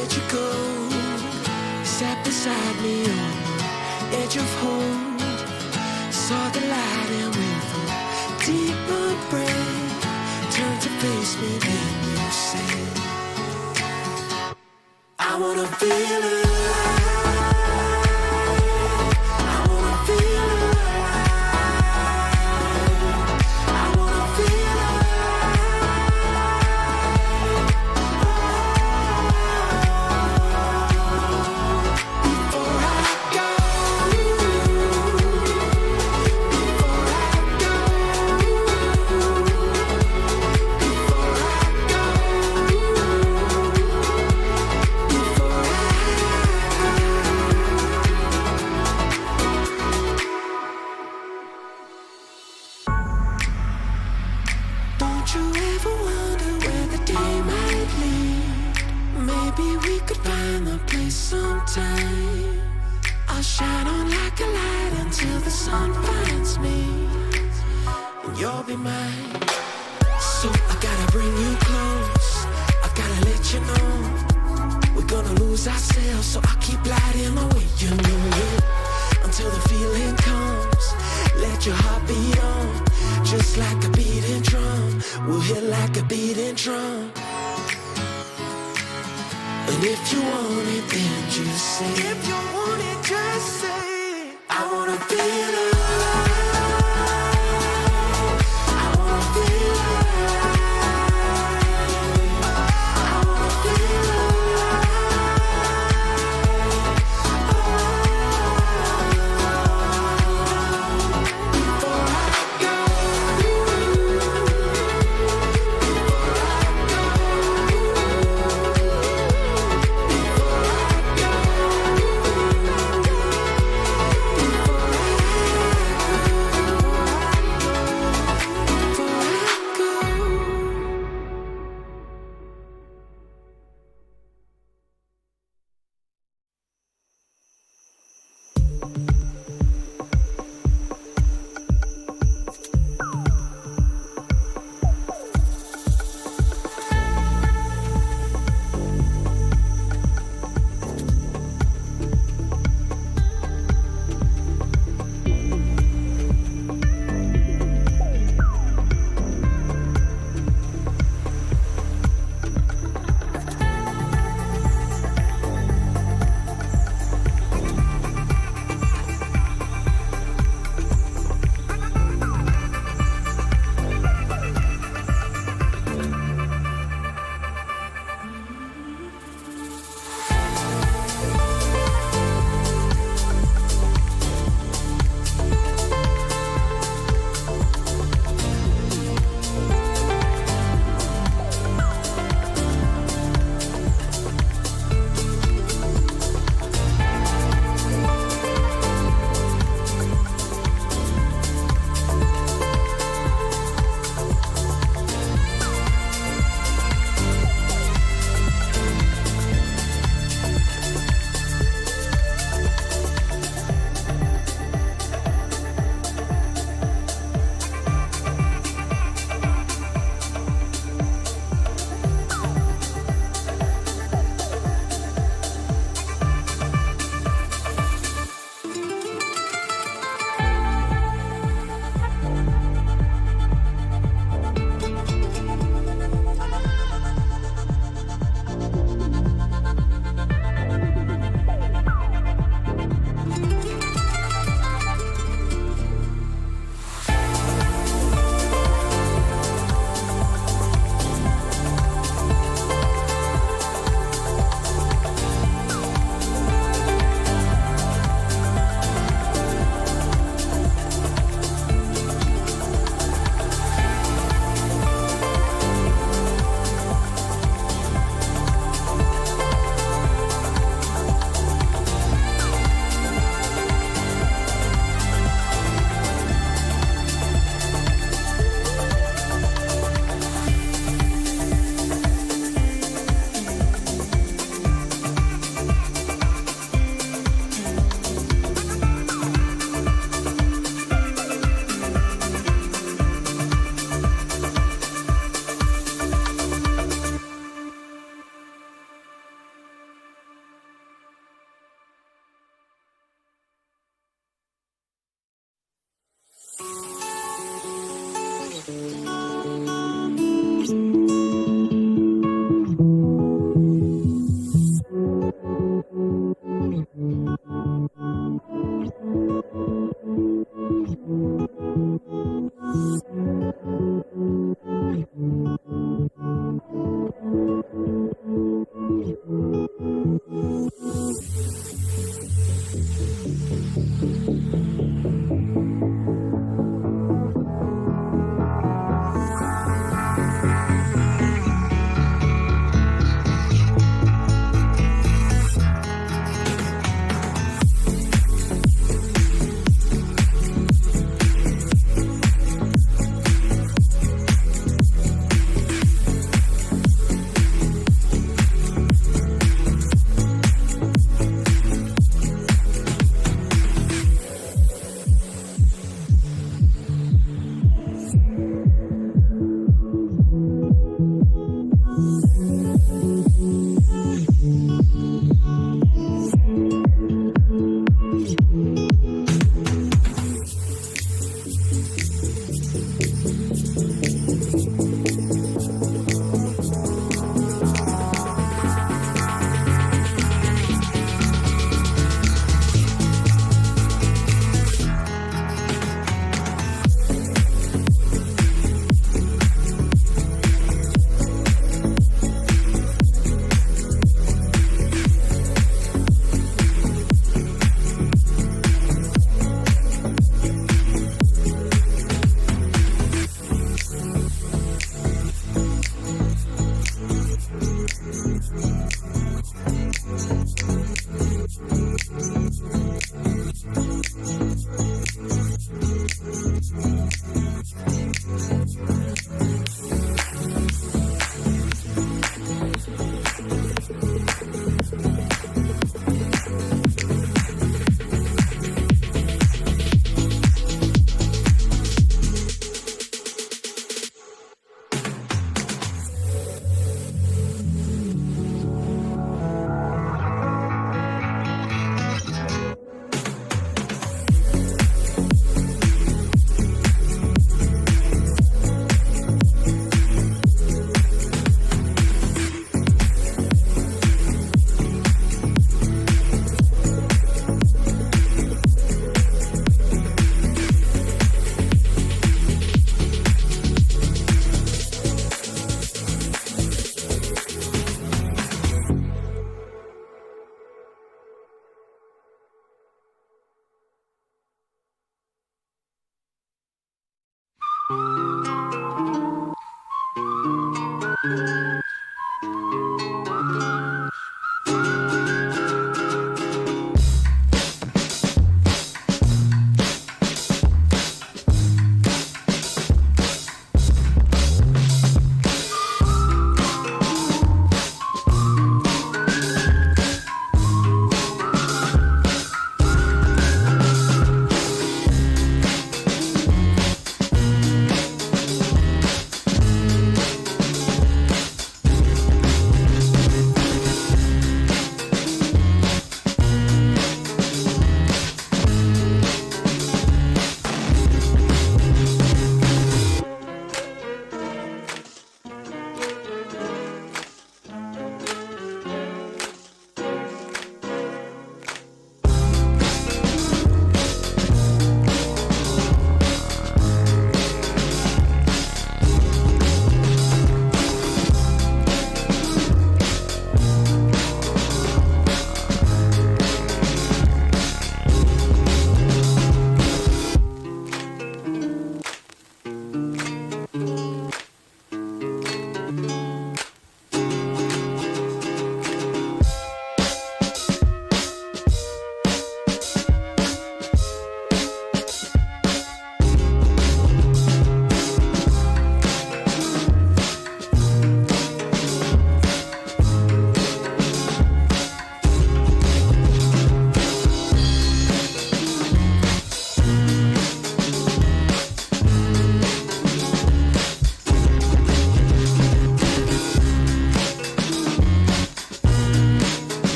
let you go. Sat beside me on the edge of hope. Saw the light and with a deeper breath turned to face me. Then you said, I wanna feel alive. I wanna feel alive. I wanna feel Don't you ever wonder where the day might lead? Maybe we could find the place sometime. I'll shine on like a light until the sun finds me, and you'll be mine. So I gotta bring you close, I gotta let you know we're gonna lose ourselves. So I keep lighting the way, you know it, until the feeling comes. Let your heart beat on, just like a beating drum. We'll hit like a beating drum. And if you want it, then just say. If you want it, just say. I wanna feel alive. I wanna feel alive. I wanna feel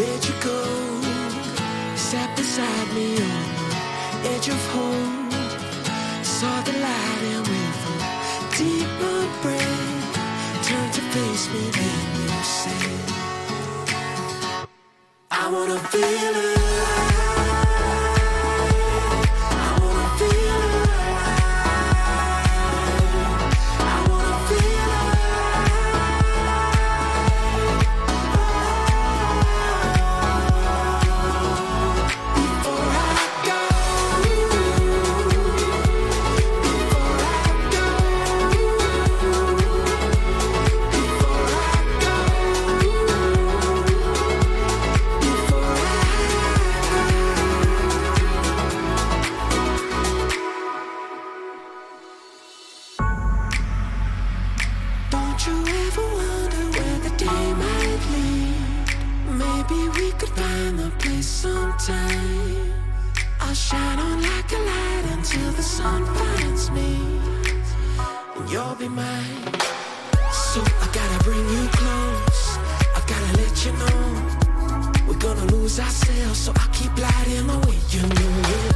Where'd you go? Sat beside me on the edge of hope. Saw the light and with a deeper breath turned to face me. Then you said, I wanna feel alive. I wanna feel alive. I wanna feel before I go. Don't you ever wonder where the day might lead? Maybe we could find the place sometime. I'll shine on like a light until the sun finds me, and you'll be mine. So I gotta bring you close. I gotta let you know we're gonna lose ourselves. So I keep lighting the way, you know it,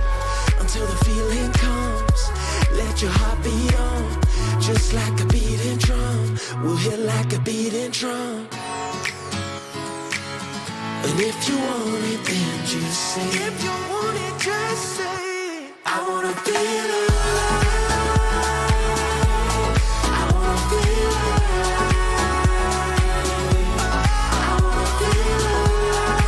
until the feeling comes. Let your heart beat on, just like a beating drum. We'll hit like a beating drum. And if you want it, then just say. If you want it, just say. I wanna feel alive. I wanna feel alive. I wanna feel alive.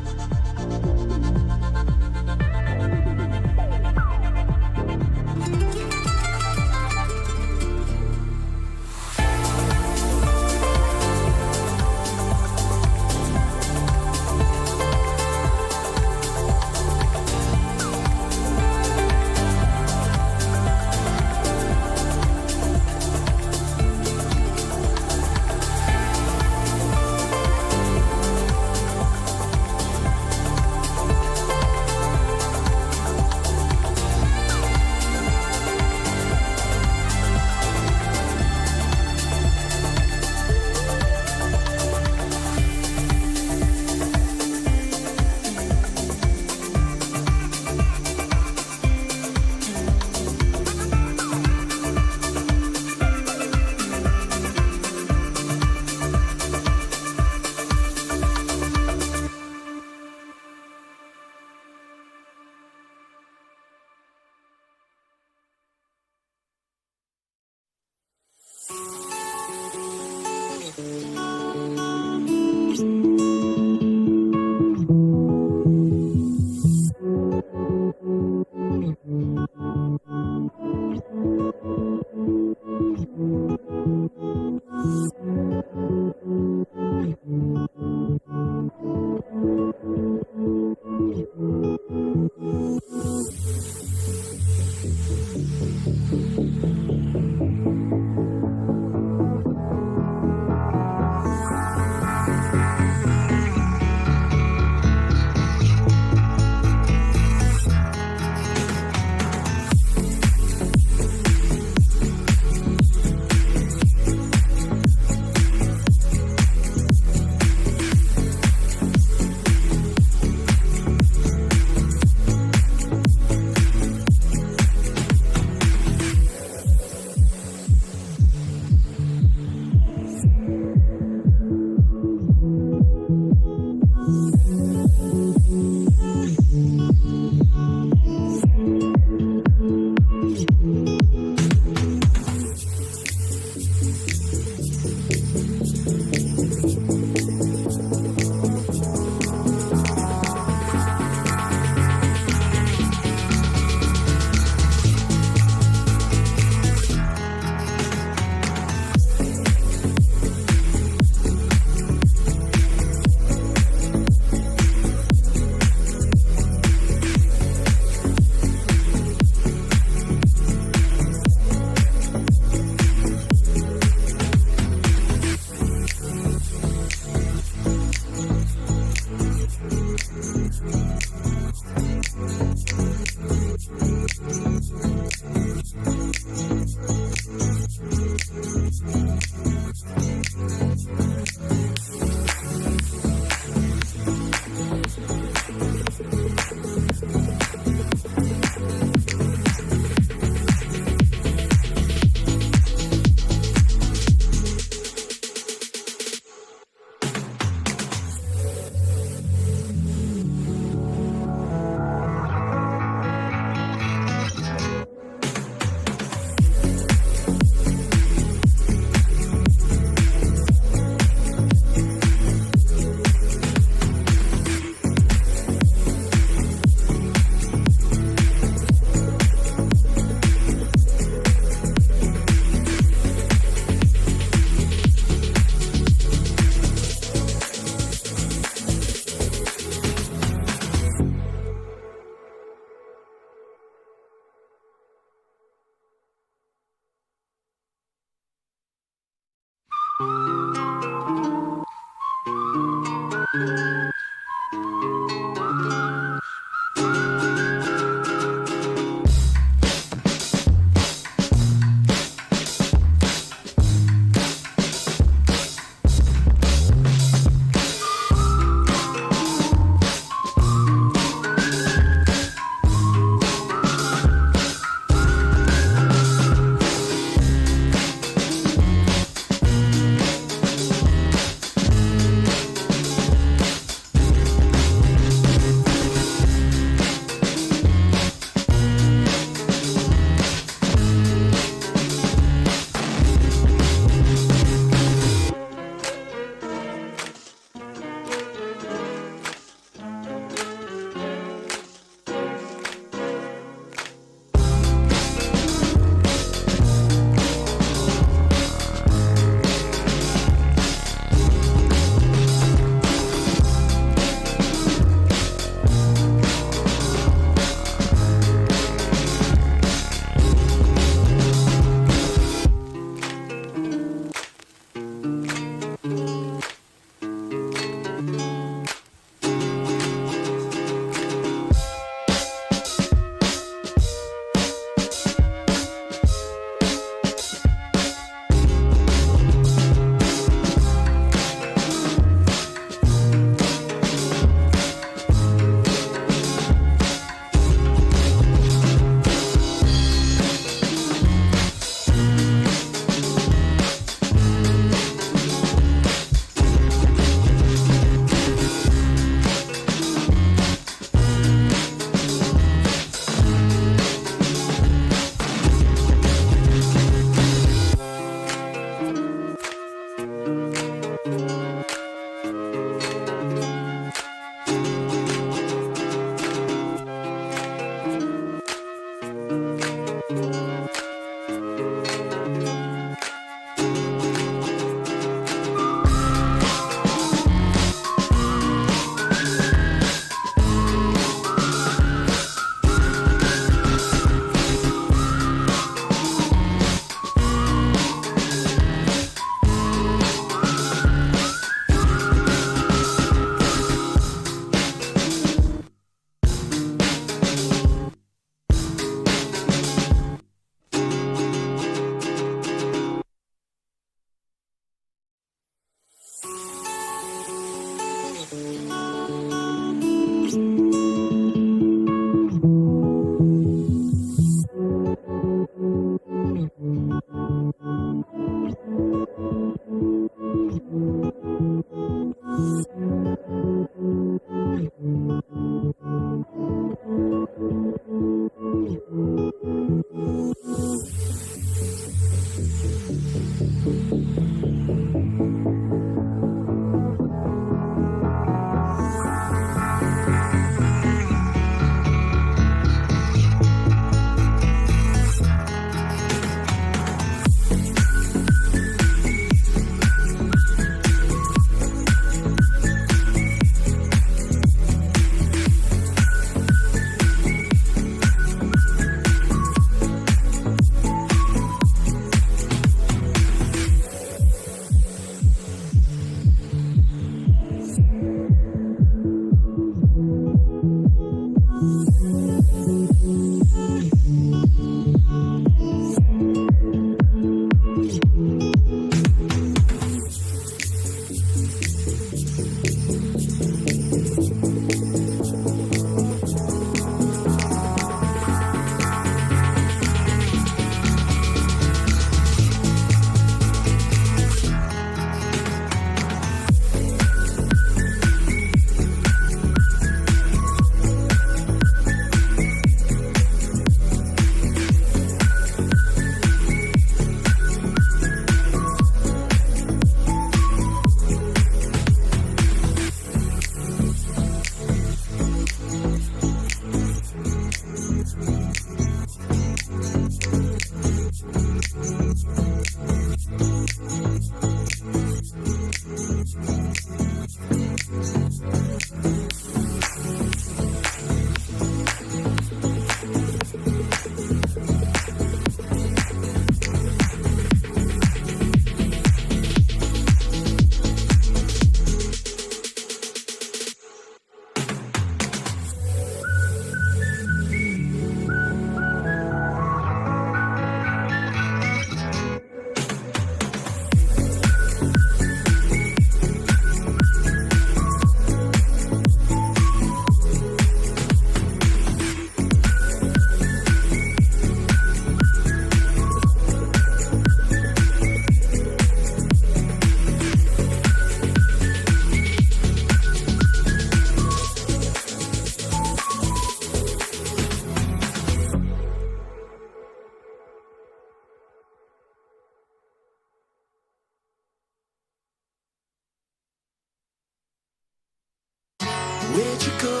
go.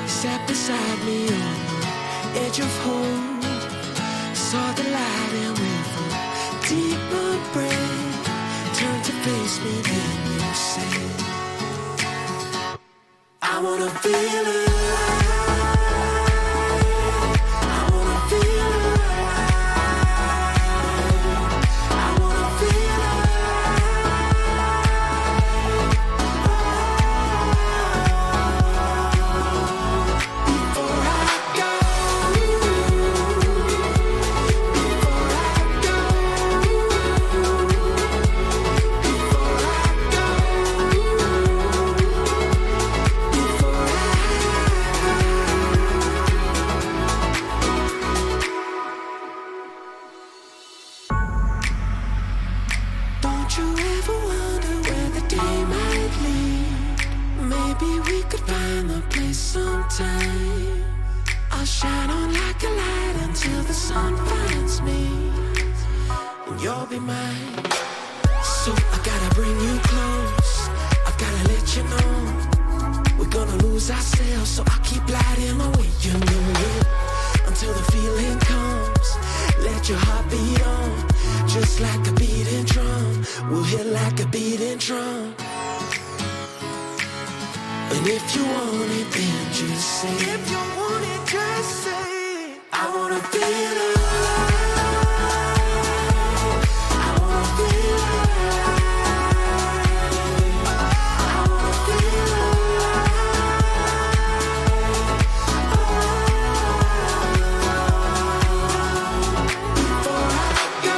Sat beside me on the edge of hope. Saw the light and with a deeper breath turned to face me. Then you said, I wanna feel alive. I wanna feel alive. I wanna feel before I go. Before I go. Before I go. Before Don't you ever wonder where the day might lead? Maybe we could find the place sometime. I'll shine on like a light until the sun finds me, and you'll be mine. So I gotta bring you close. I gotta let you know we're gonna lose ourselves. So I keep lighting my way, you know it, until the feeling comes. Let your heart beat on, just like a beating drum. We'll hit like a beating drum. And if you want it, then just say. If you want it, just say. I wanna feel alive. I wanna feel alive. I wanna feel before I go. Before I go.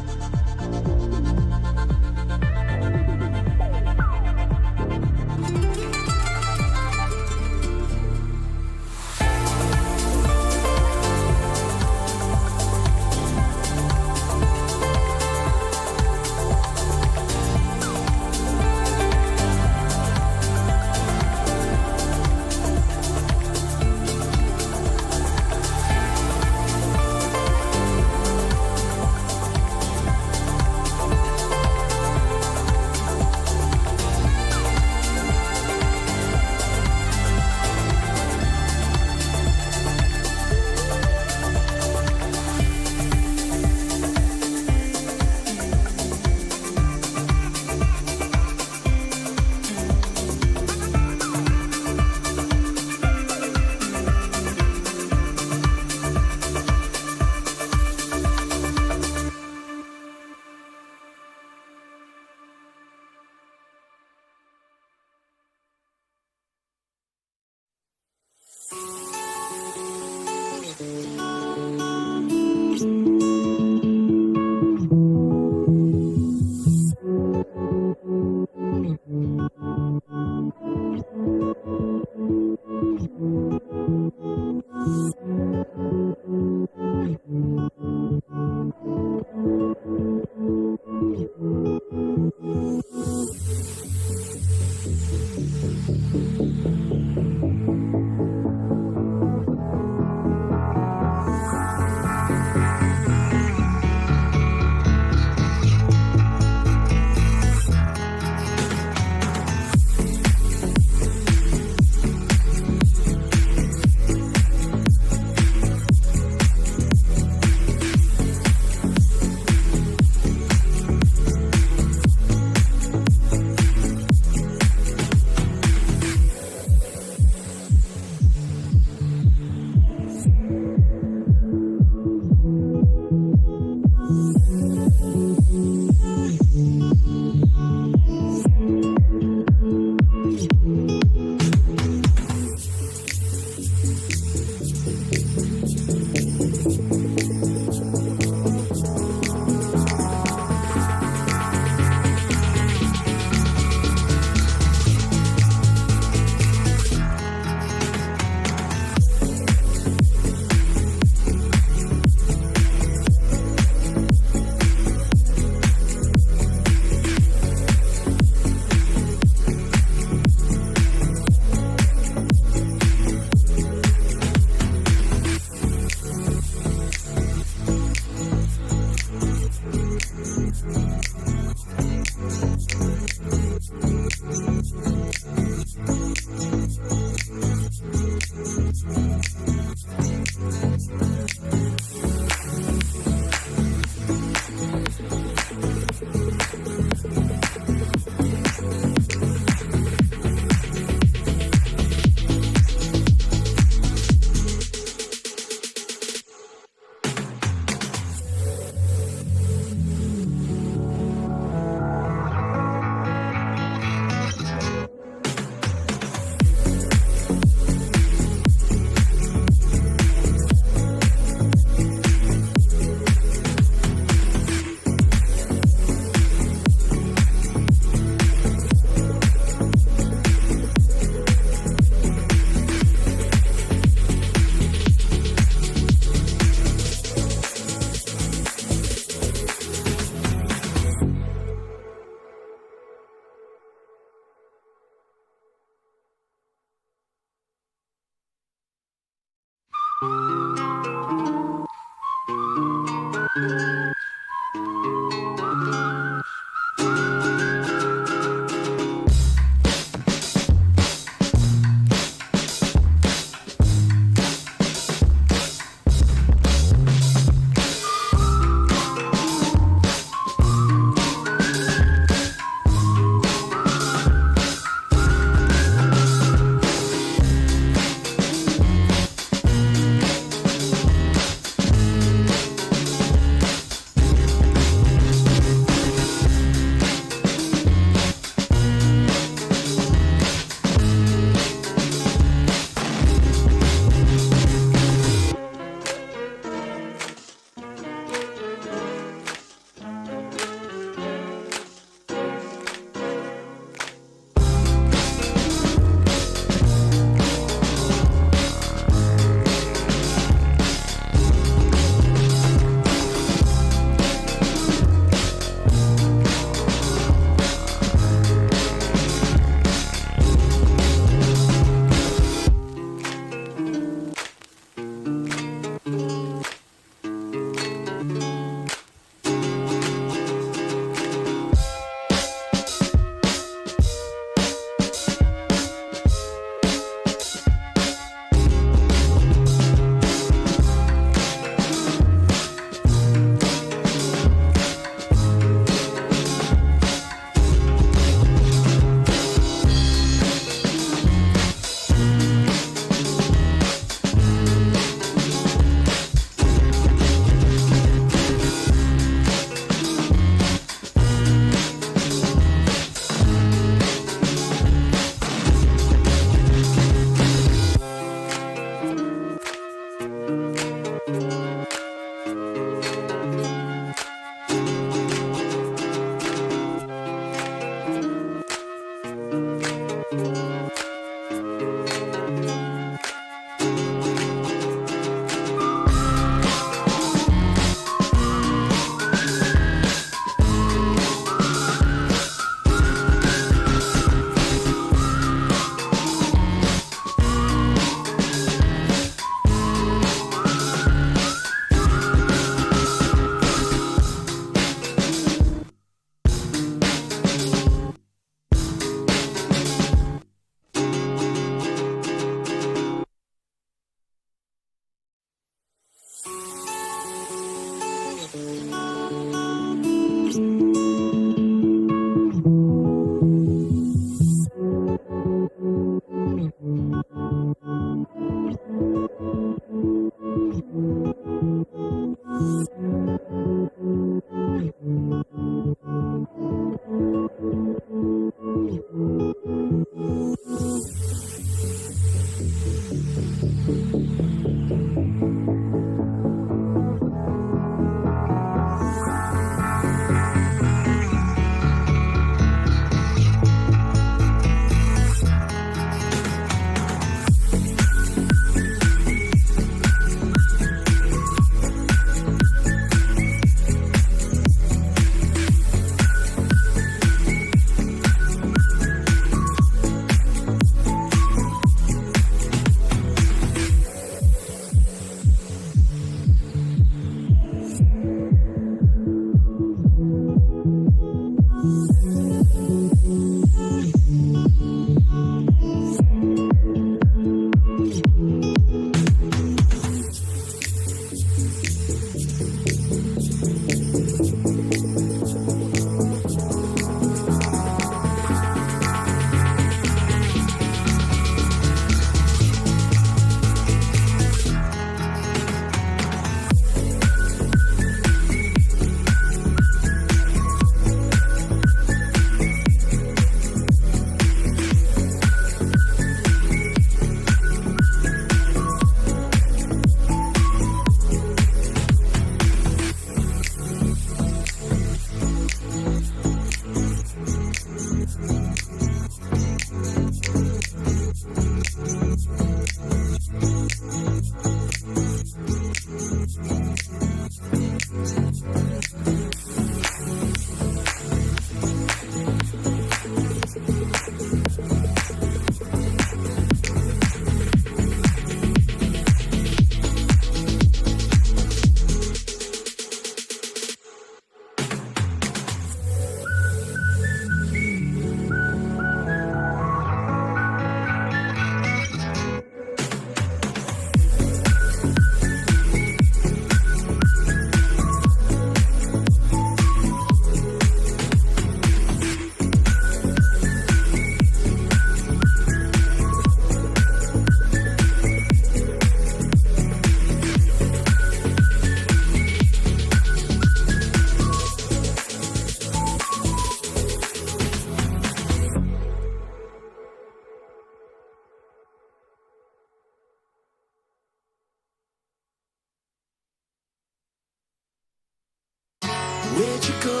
Where'd you go?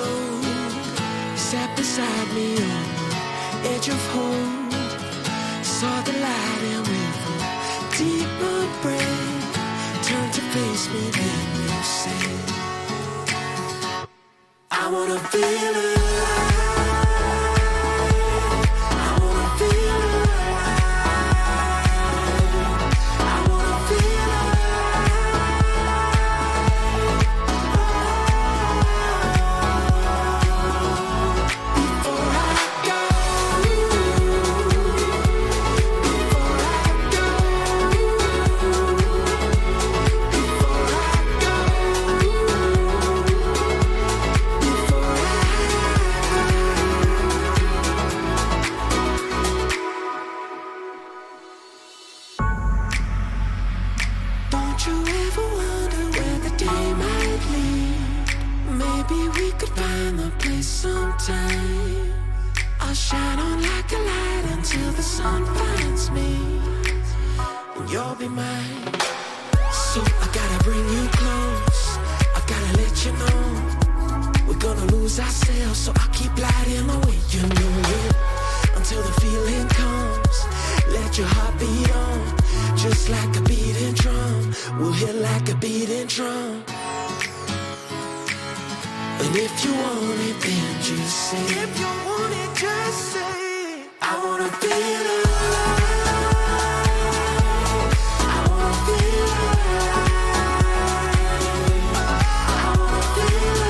Sat beside me on the edge of hope. Saw the light and with a deeper breath turned to face me. Then you said, I wanna feel alive. I wanna feel alive. I wanna feel Don't you ever wonder where the day might lead? Maybe we could find the place sometime. I'll shine on like a light until the sun finds me, and you'll be mine. So I gotta bring you close, I gotta let you know we're gonna lose ourselves. So I keep lighting the way, you know it, until the feeling comes. Let your heart beat on, just like a beating drum. We'll hit like a beating drum. And if you want it, then just say. If you want it, just say. I wanna feel alive. I wanna feel alive. I wanna feel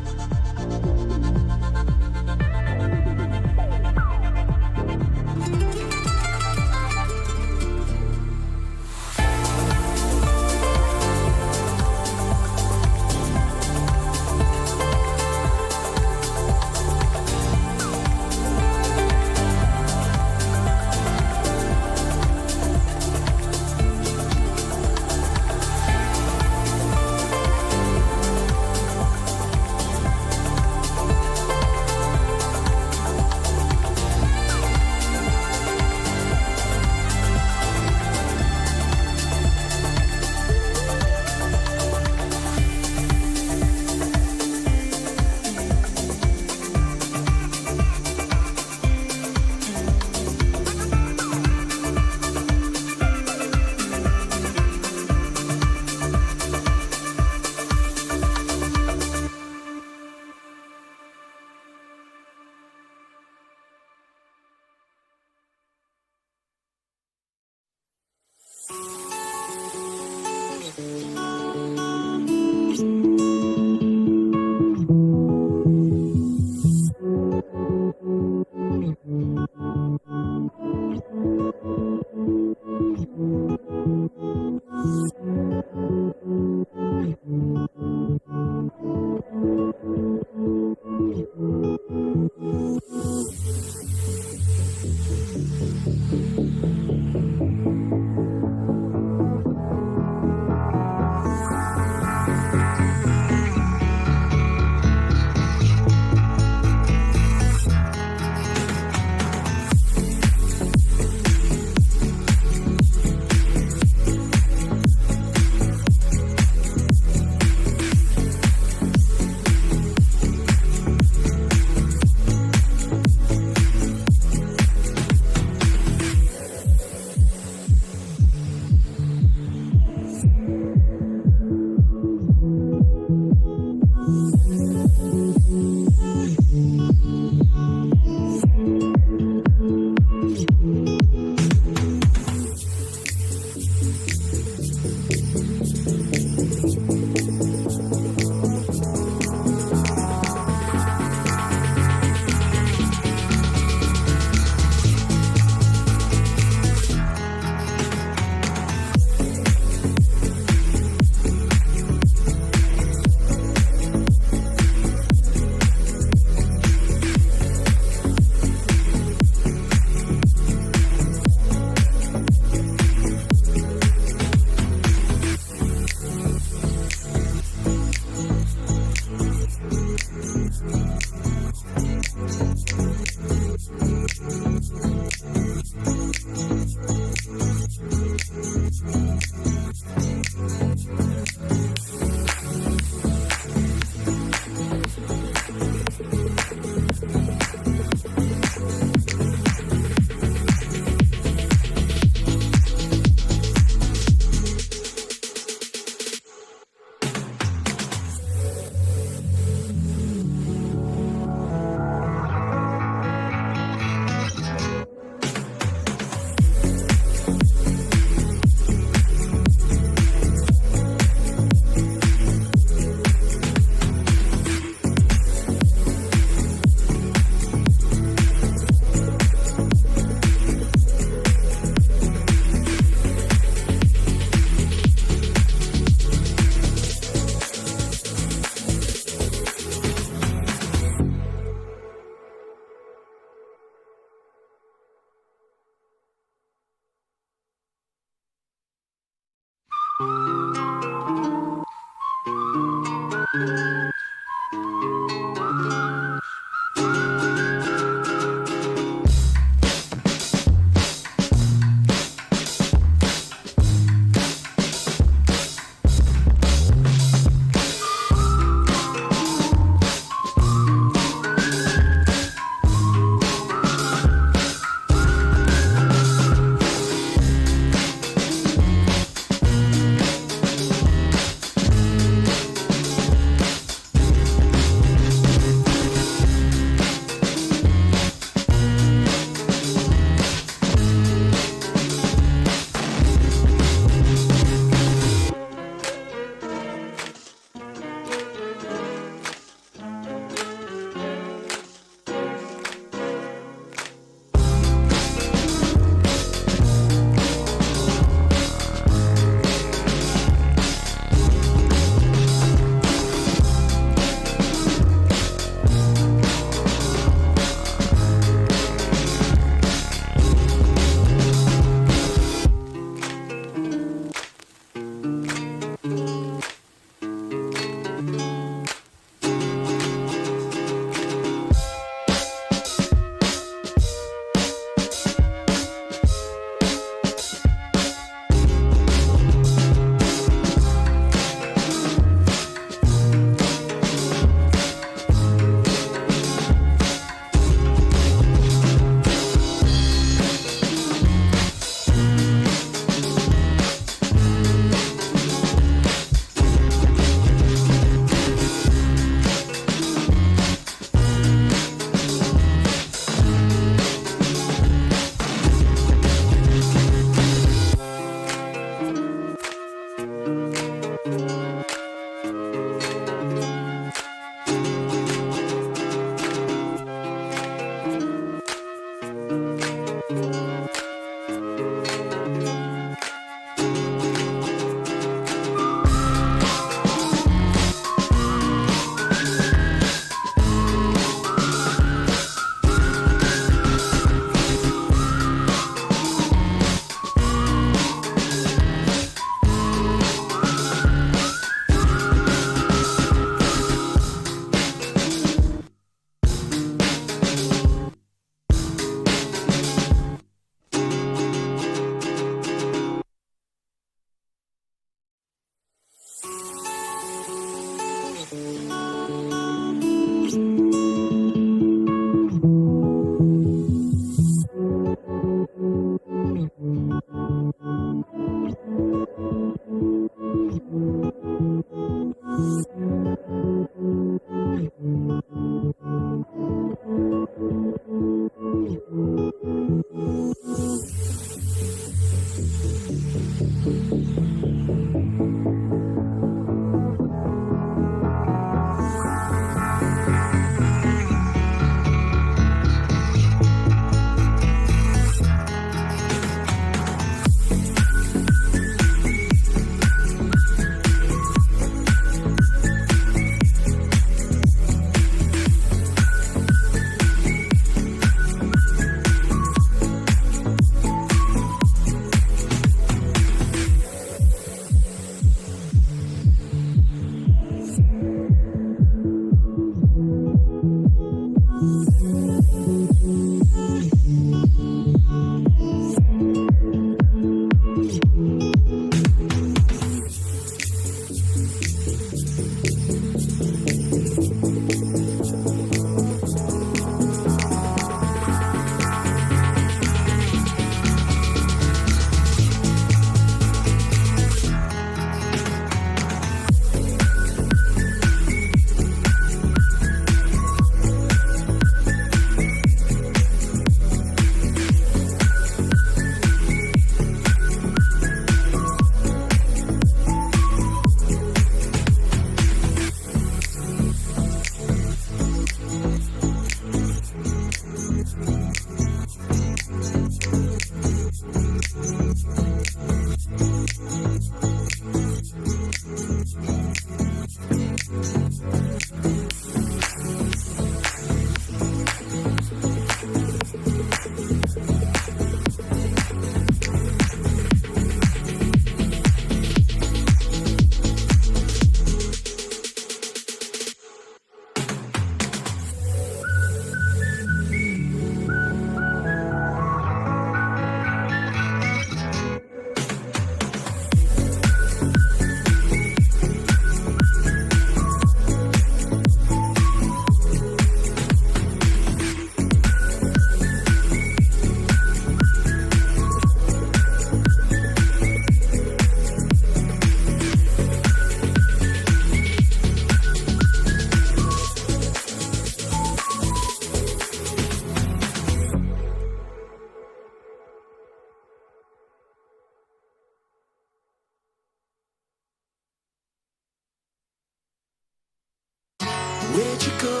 let you go.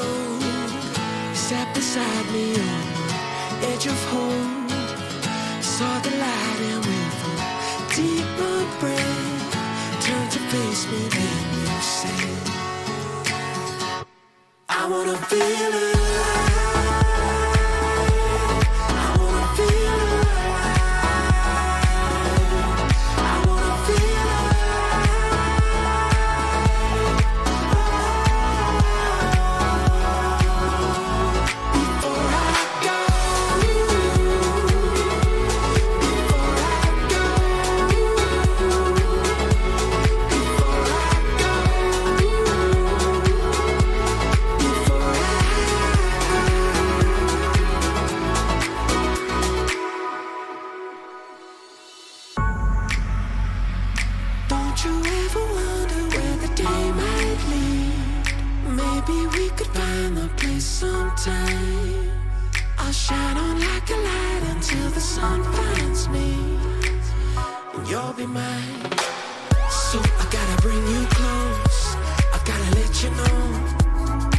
Sat beside me on the edge of hope. Saw the light and with a deeper breath turned to face me, then you said, I wanna feel alive. I wanna feel alive. I wanna feel before I go. Don't you ever wonder where the day might lead? Maybe we could find the place sometime. I'll shine on like a light until the sun finds me, and you'll be mine. So I gotta bring you close, I gotta let you know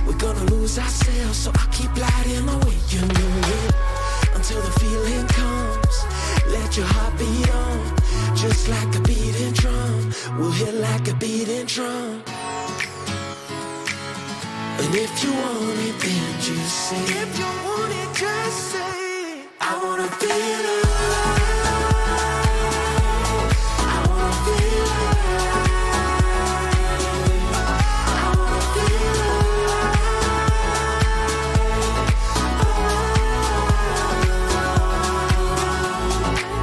we're gonna lose ourselves. So I keep lighting the way, you know it, until the feeling comes. Let your heart beat on, just like a beating drum. We'll hit like a beating drum. And if you want it, then just say. If you want it, just say. I wanna feel alive. I wanna feel alive. I wanna feel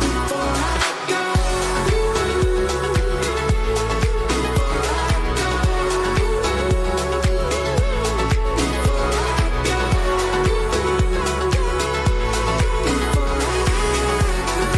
before I go. Before I go.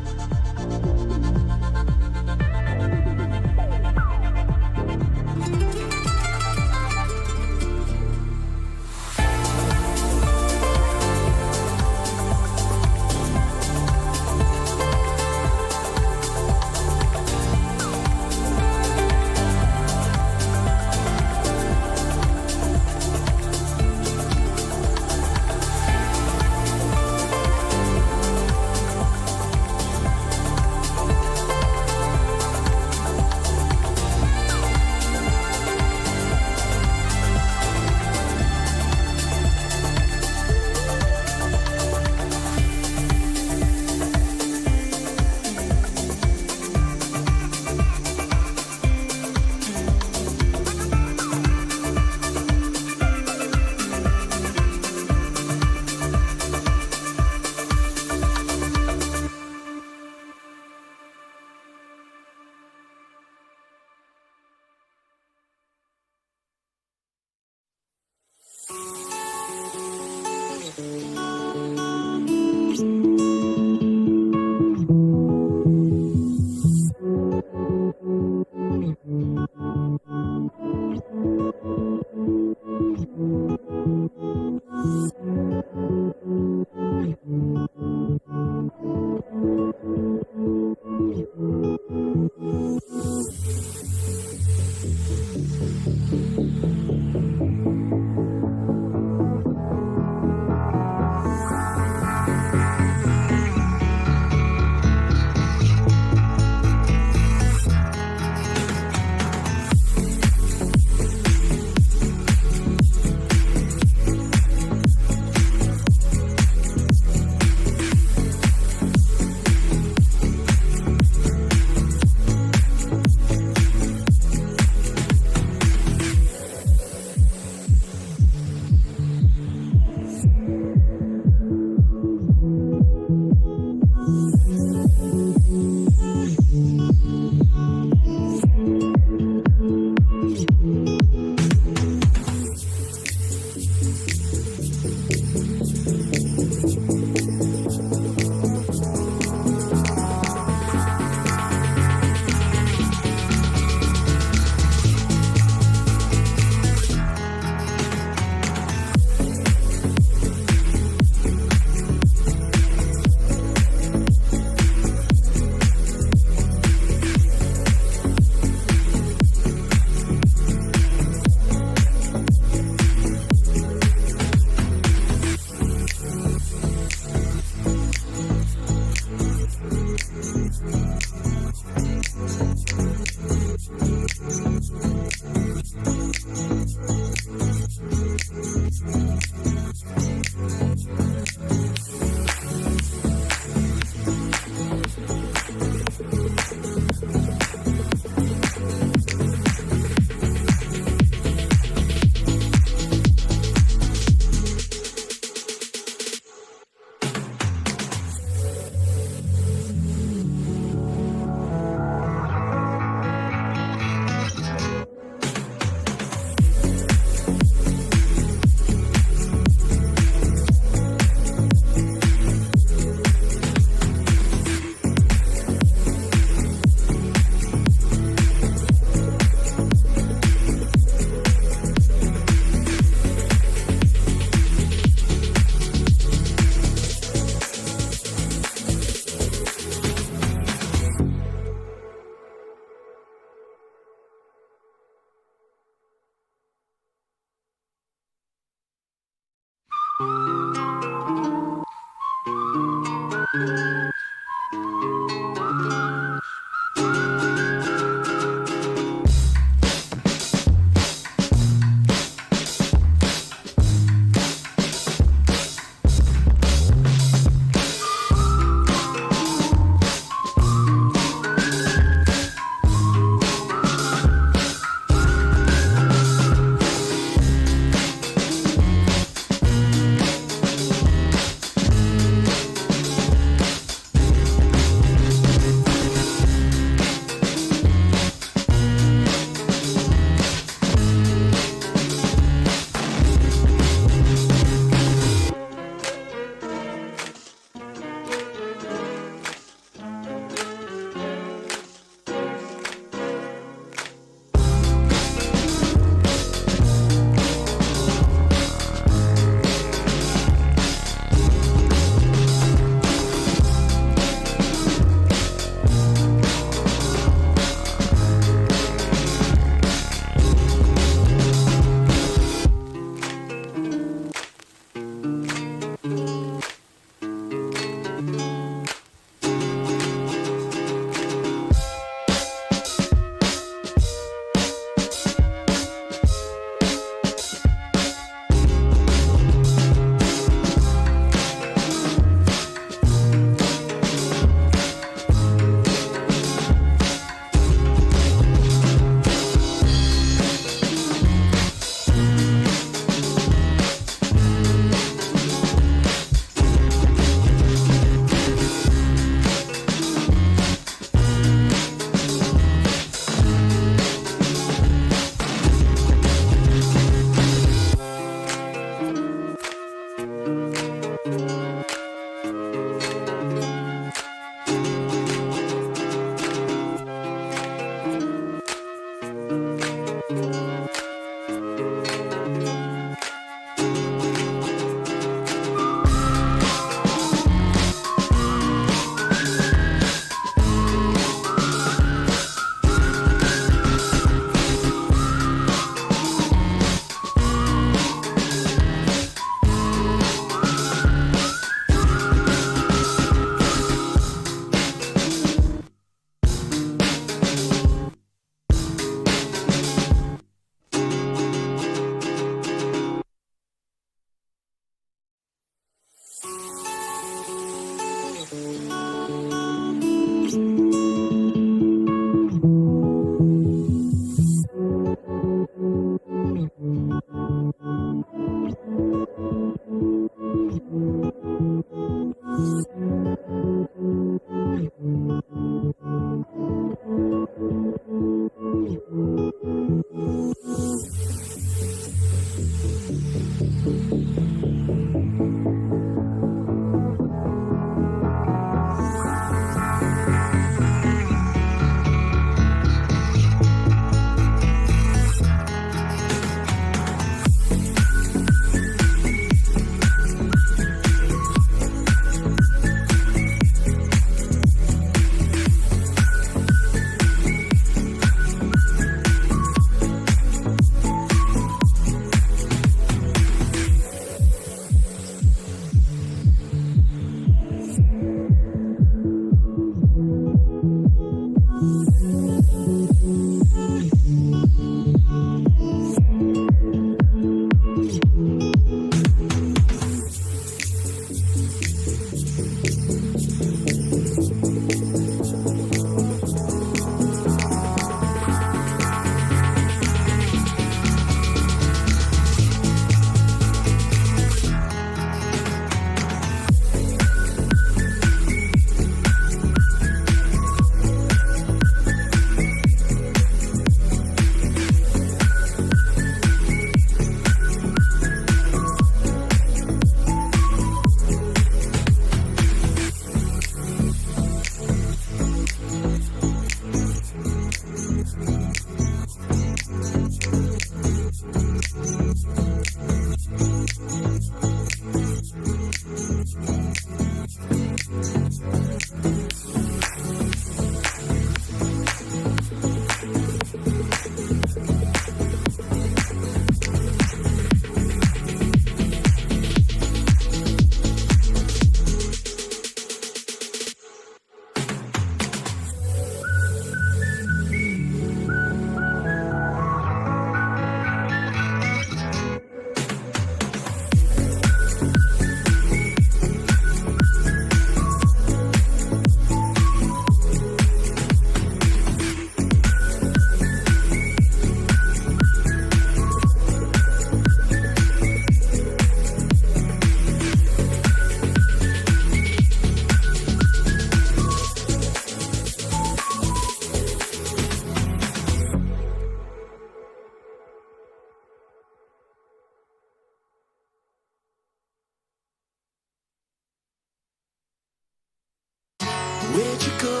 let you go.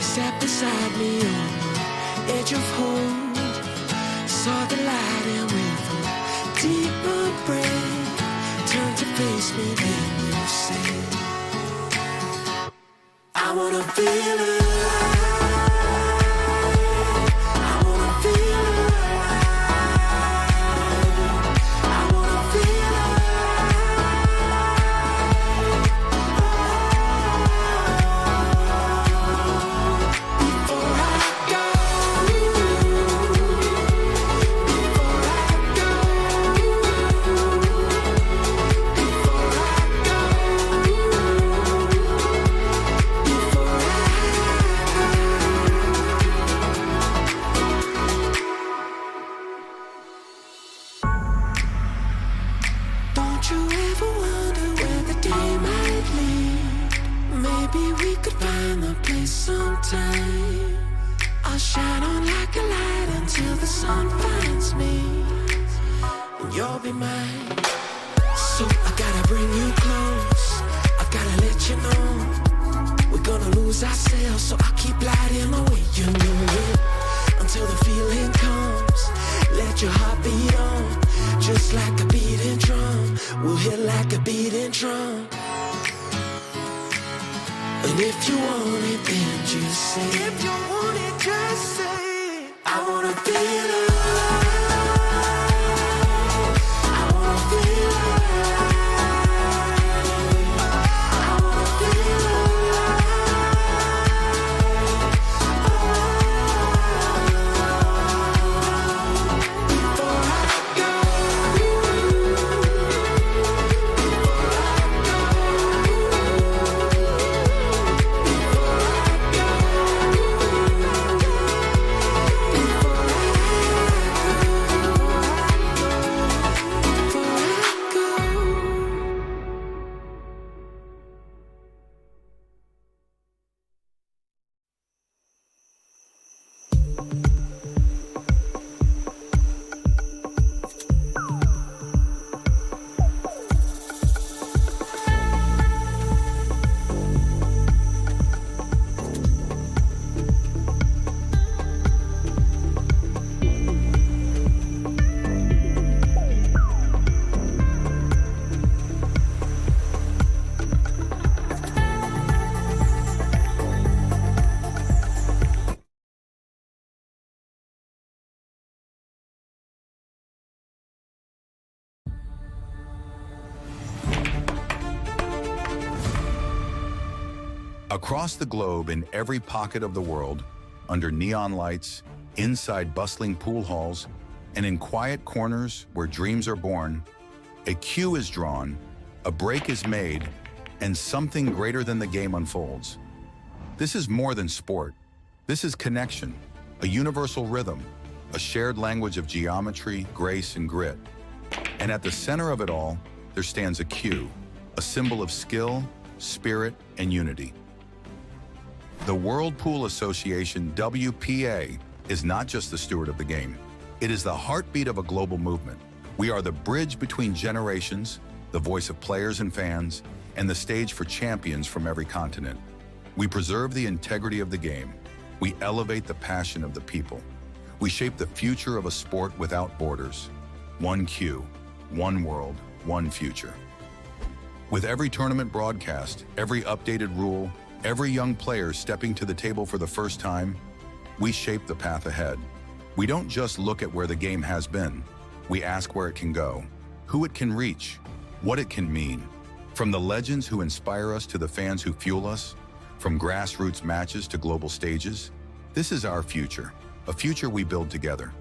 Sat beside me on the edge of hope. Saw the light and with a deeper breath turned to face me, then you said, I wanna feel alive. I wanna feel alive. I wanna feel before I go. Before I go. Before I go. Before I Don't you ever wonder where the day might lead? Maybe we could find the place sometime. I'll shine on like a light until the sun finds me, and you'll be mine. So I gotta bring you close. I gotta let you know we're gonna lose ourselves. So I keep lighting away, you know it, until the feeling comes. Let your heart beat on, just like a beating drum. We'll hit like a beating drum. And if you want it, then just say. If you want it, just say. I wanna feel alive. I wanna feel alive. I wanna feel before I go. Across the globe, in every pocket of the world, under neon lights, inside bustling pool halls, and in quiet corners where dreams are born, a cue is drawn, a break is made, and something greater than the game unfolds. This is more than sport. This is connection, a universal rhythm, a shared language of geometry, grace, and grit. And at the center of it all, there stands a cue, a symbol of skill, spirit, and unity. The World Pool Association, WPA, is not just the steward of the game. It is the heartbeat of a global movement. We are the bridge between generations, the voice of players and fans, and the stage for champions from every continent. We preserve the integrity of the game. We elevate the passion of the people. We shape the future of a sport without borders. One cue, one world, one future. With every tournament broadcast, every updated rule, every young player stepping to the table for the first time, we shape the path ahead. We don't just look at where the game has been. We ask where it can go, who it can reach, what it can mean. From the legends who inspire us to the fans who fuel us, from grassroots matches to global stages, this is our future, a future we build together.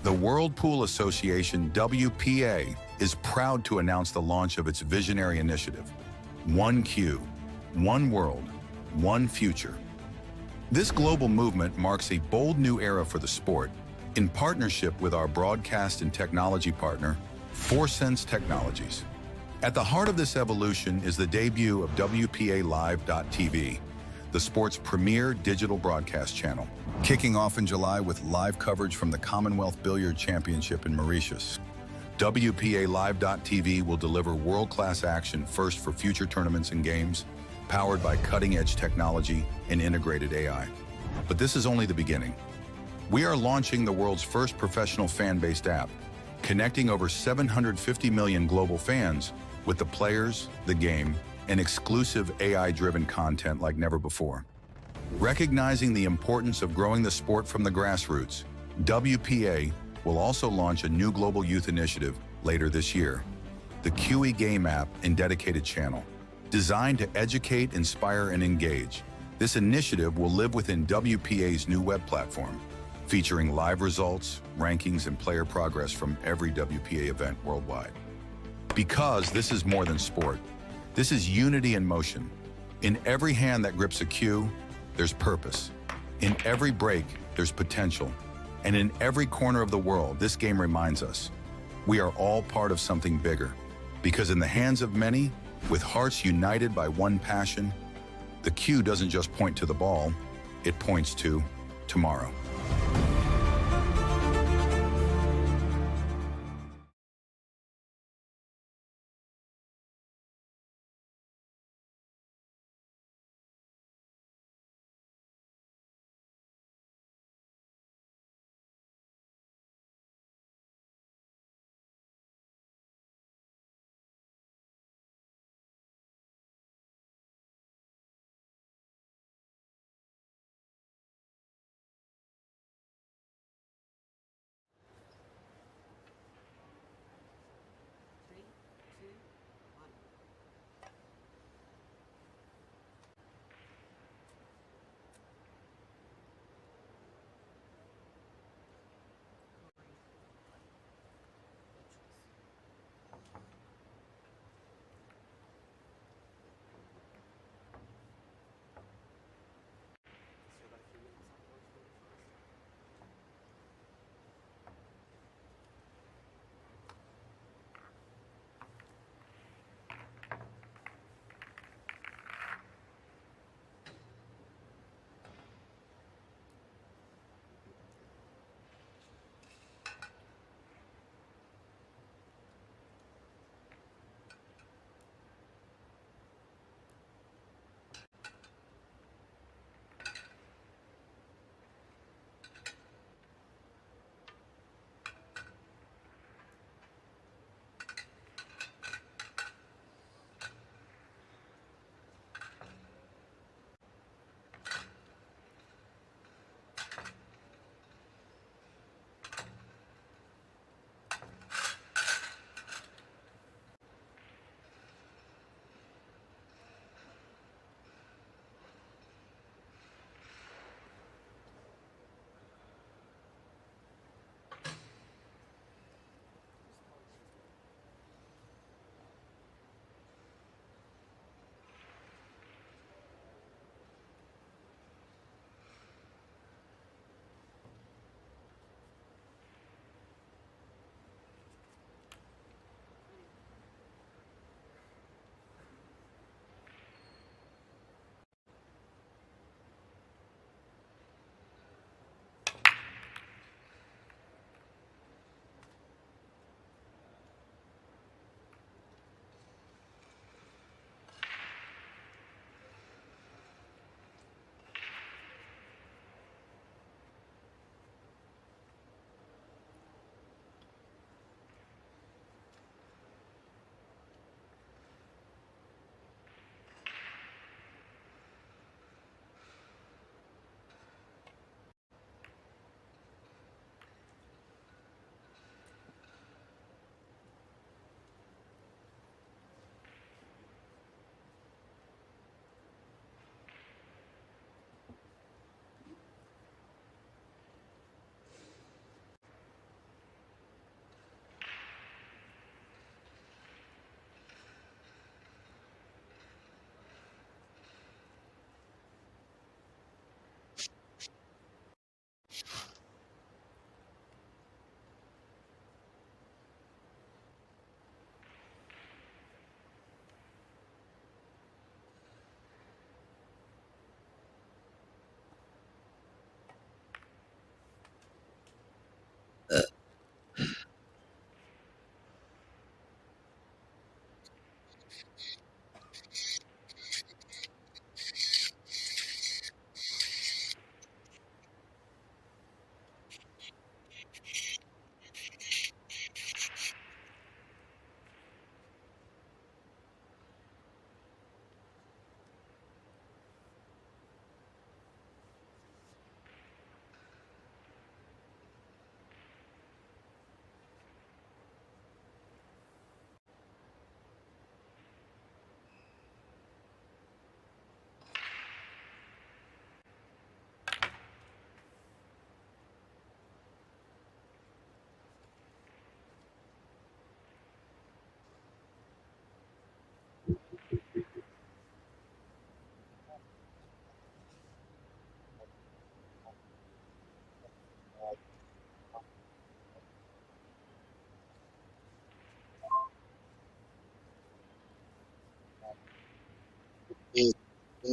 The World Pool Association, WPA, is proud to announce the launch of its visionary initiative, One Cue, One World, One Future. This global movement marks a bold new era for the sport, in partnership with our broadcast and technology partner, 4Sense Technologies. At the heart of this evolution is the debut of WPA Live.tv, the sport's premier digital broadcast channel. Kicking off in July with live coverage from the Commonwealth Billiard Championship in Mauritius, WPA Live.tv will deliver world-class action first for future tournaments and games, powered by cutting-edge technology and integrated AI. But this is only the beginning. We are launching the world's first professional fan-based app, connecting over 750 million global fans with the players, the game, and exclusive AI-driven content like never before. Recognizing the importance of growing the sport from the grassroots, WPA will also launch a new global youth initiative later this year, the QE Game app and dedicated channel. Designed to educate, inspire, and engage, this initiative will live within WPA's new web platform, featuring live results, rankings, and player progress from every WPA event worldwide. Because this is more than sport, this is unity in motion. In every hand that grips a cue, there's purpose. In every break, there's potential. And in every corner of the world, this game reminds us, we are all part of something bigger. Because in the hands of many, with hearts united by one passion, the cue doesn't just point to the ball, it points to tomorrow.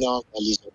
Non, pas liso.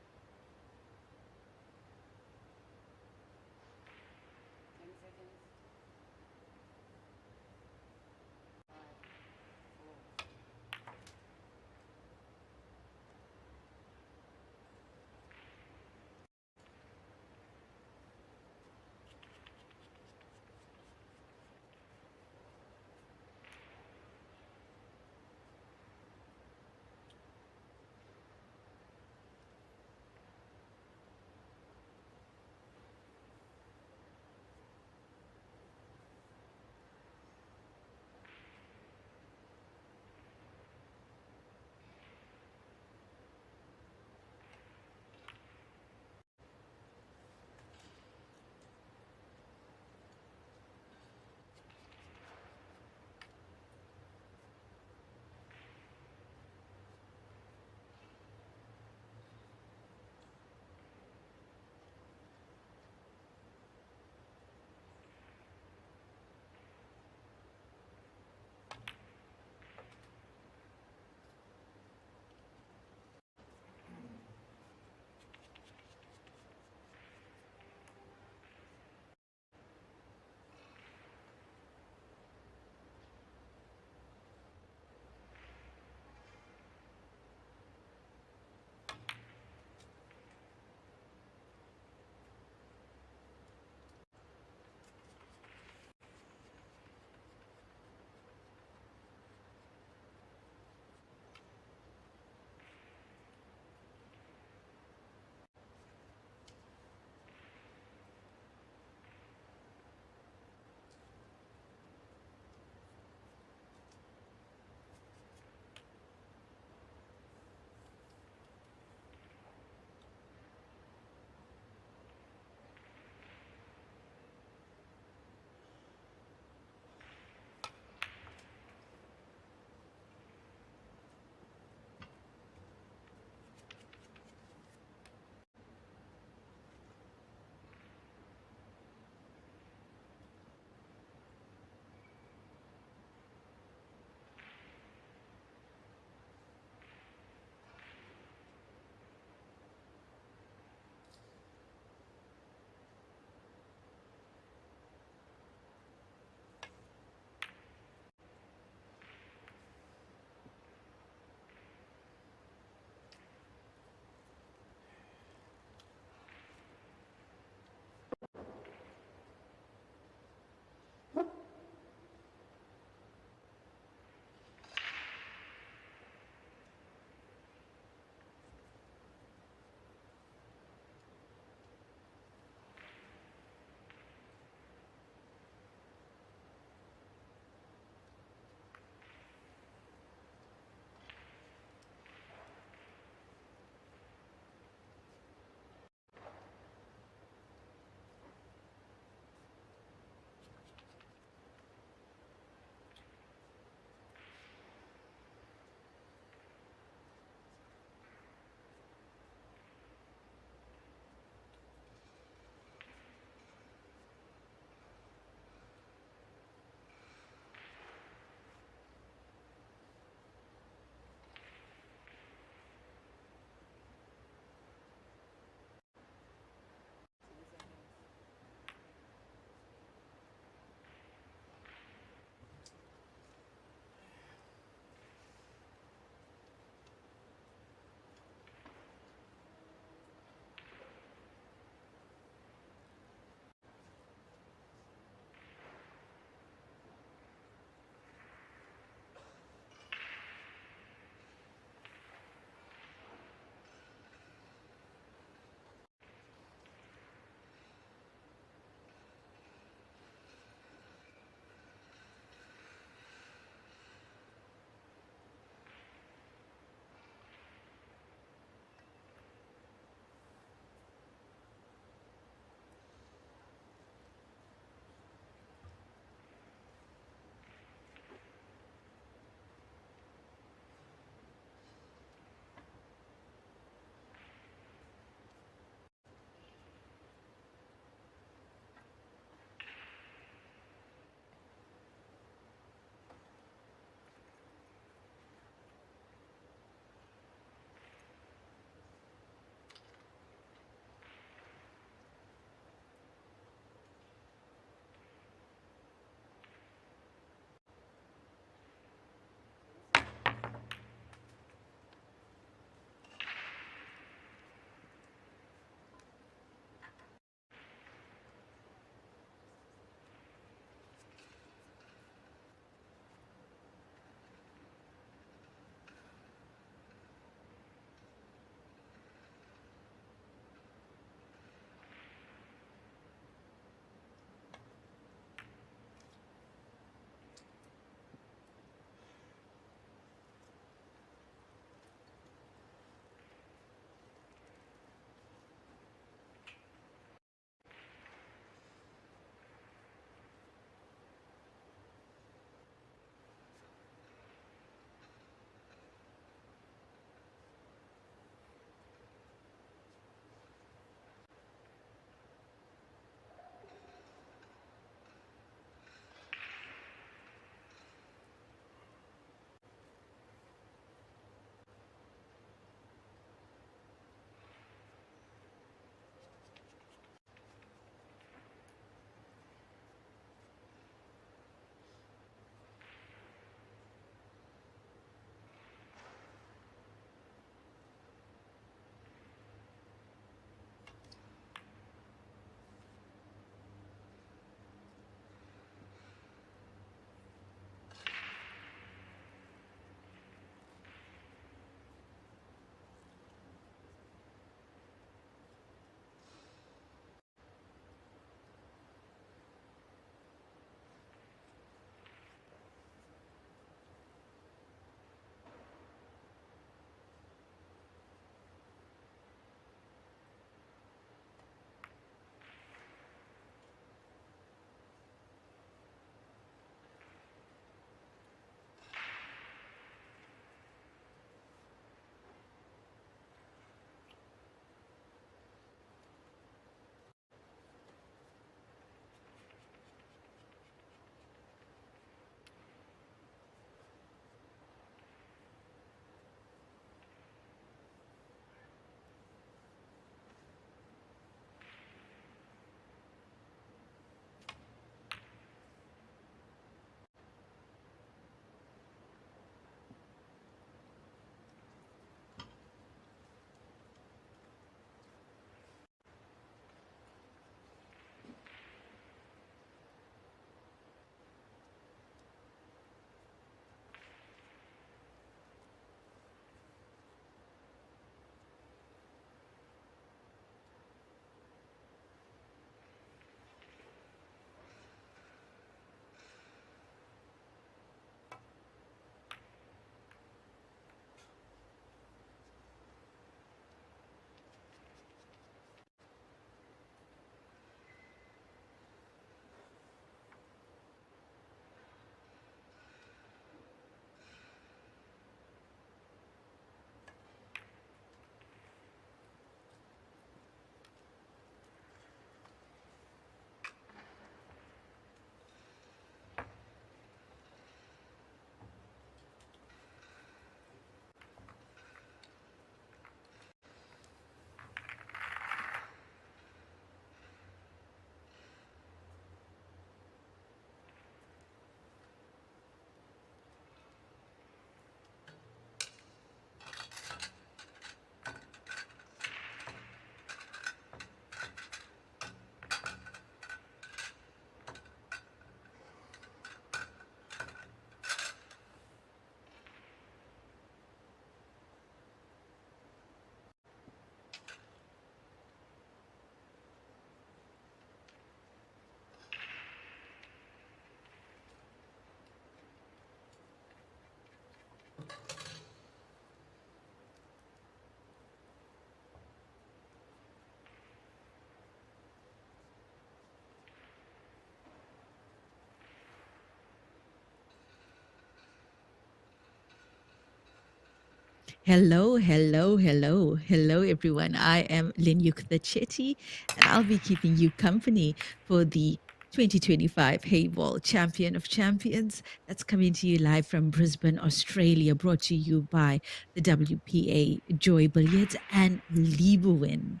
Hello, hello, hello, hello, everyone. I am Linyuk the Chetty, and I'll be keeping you company for the 2025 Heyball Champion of Champions. That's coming to you live from Brisbane, Australia, brought to you by the WPA Joy Billiards and Lieberwin.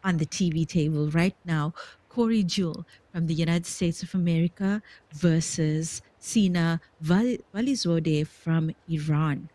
On the TV table right now, Corey Jewell from the United States of America versus Sina Valizodeh from Iran.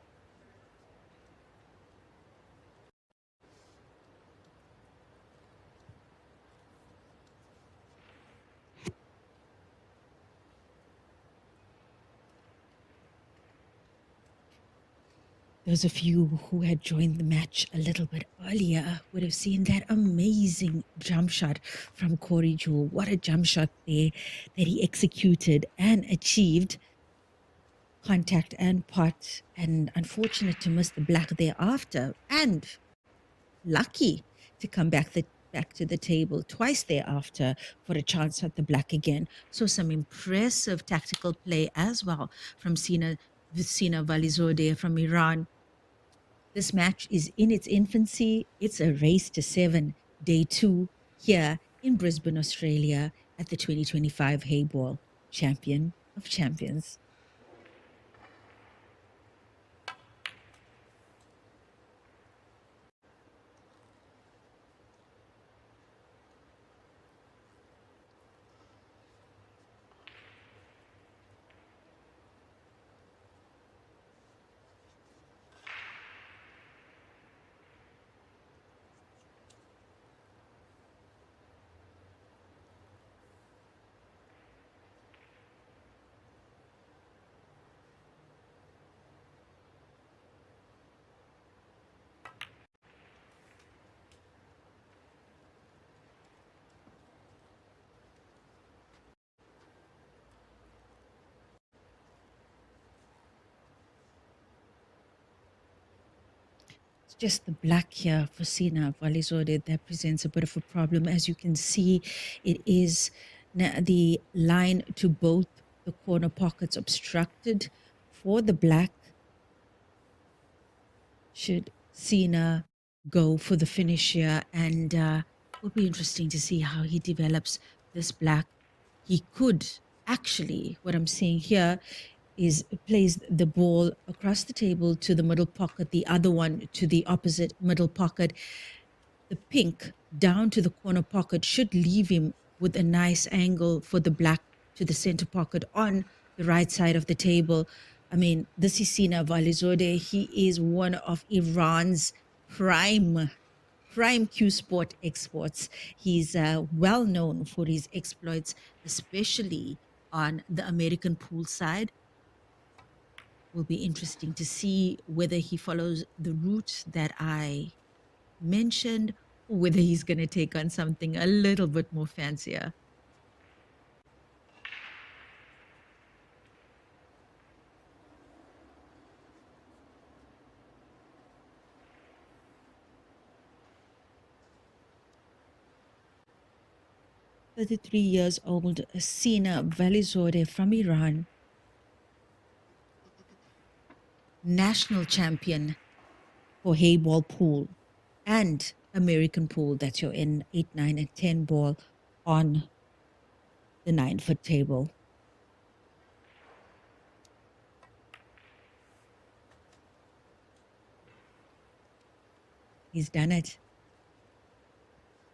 Those of you who had joined the match a little bit earlier would have seen that amazing jump shot from Corey Jewell. What a jump shot there that he executed and achieved. Contact and pot, and unfortunate to miss the black thereafter, and lucky to come back to the table twice thereafter for a chance at the black again. So some impressive tactical play as well from Sina Valizodeh from Iran. This match is in its infancy. It's a race to 7, day 2, here in Brisbane, Australia, at the 2025 Heyball Champion of Champions. It's just the black here for Sina Valizodeh that presents a bit of a problem. As you can see, it is the line to both the corner pockets obstructed for the black. Should Sina go for the finish here, and it'll be interesting to see how he develops this black. He could actually, what I'm seeing here is plays the ball across the table to the middle pocket, the other one to the opposite middle pocket. The pink down to the corner pocket should leave him with a nice angle for the black to the center pocket on the right side of the table. I mean, this is Sina Valizodeh. He is one of Iran's prime Q Sport exports. He's well known for his exploits, especially on the American pool side. Will be interesting to see whether he follows the route that I mentioned, or whether he's going to take on something a little bit more fancier. "33 years old Sina Valizodeh from Iran, national champion for Heyball pool and American pool. That's your in 8, 9, and 10 ball on the 9-foot table. He's done it.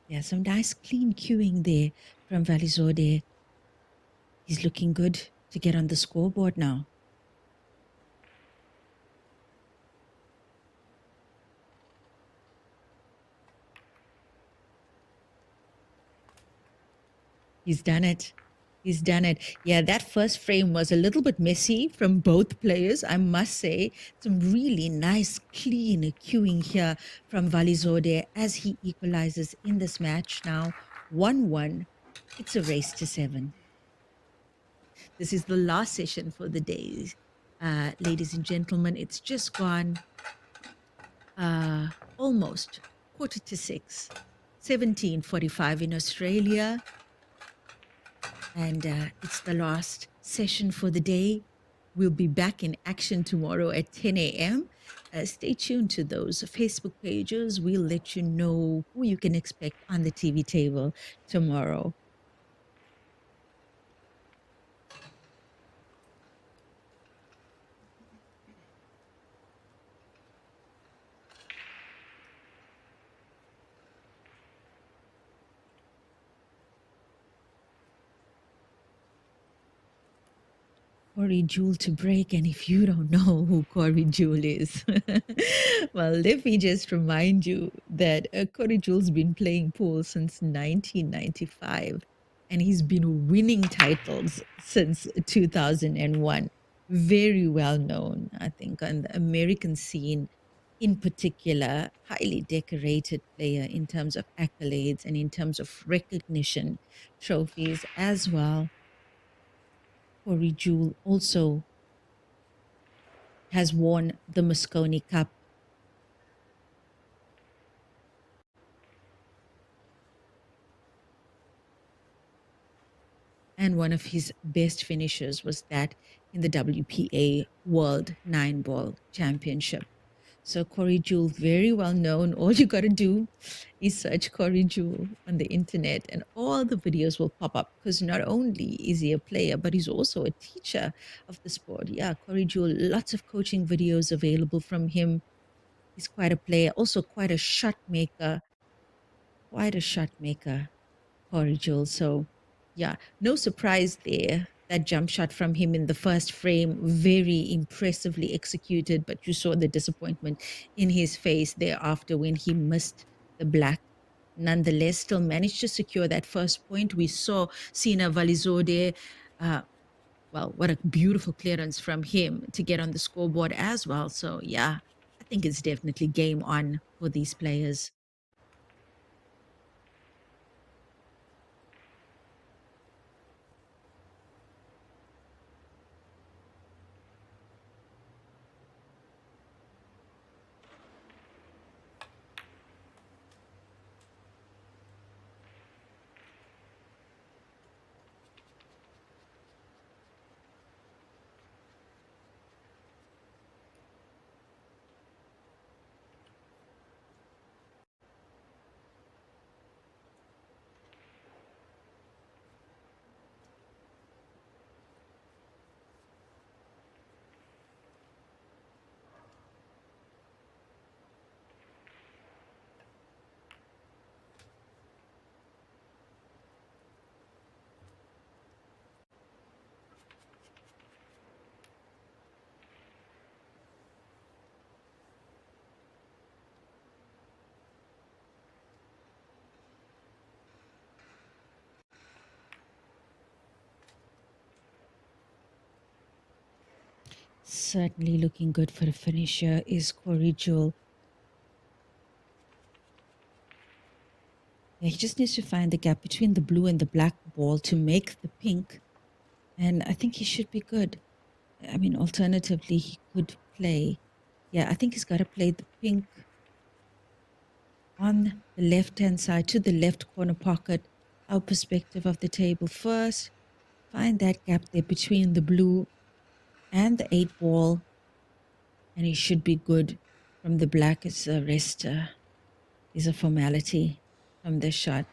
Yeah, some nice clean cueing there from Valizodeh. He's looking good to get on the scoreboard now. He's done it. He's done it. Yeah, that first frame was a little bit messy from both players, I must say. Some really nice, clean cueing here from Valizodeh as he equalizes in this match now. 1-1. It's a race to 7. This is the last session for the day. Ladies and gentlemen, it's just gone almost 5:45, 17:45 in Australia. And it's the last session for the day. We'll be back in action tomorrow at 10 a.m. Stay tuned to those Facebook pages. We'll let you know who you can expect on the TV table tomorrow. Corey Jewell to break. And if you don't know who Corey Jewell is, well, let me just remind you that Corey Jewell's been playing pool since 1995 and he's been winning titles since 2001. Very well known, I think, on the American scene in particular, highly decorated player in terms of accolades and in terms of recognition, trophies as well. Corey Jewell also has won the Moscone Cup. And one of his best finishes was that in the WPA World 9-Ball Championship. So Corey Jewell, very well known. All you got to do is search Corey Jewell on the internet and all the videos will pop up because not only is he a player, but he's also a teacher of the sport. Yeah, Corey Jewell, lots of coaching videos available from him. He's quite a player, also quite a shot maker, Corey Jewell. So, yeah, no surprise there. That jump shot from him in the first frame, very impressively executed, but you saw the disappointment in his face thereafter when he missed the black. Nonetheless, still managed to secure that first point. We saw Sina Valizode. Well, what a beautiful clearance from him to get on the scoreboard as well. So, yeah, I think it's definitely game on for these players. Certainly looking good for a finisher is Corey Jewell. Yeah, he just needs to find the gap between the blue and the black ball to make the pink. And I think he should be good. I mean, alternatively, he could play. Yeah, I think he's got to play the pink on the left-hand side to the left corner pocket, our perspective of the table first. Find that gap there between the blue and the 8-ball. And he should be good from the black. It's the rest is a formality from this shot.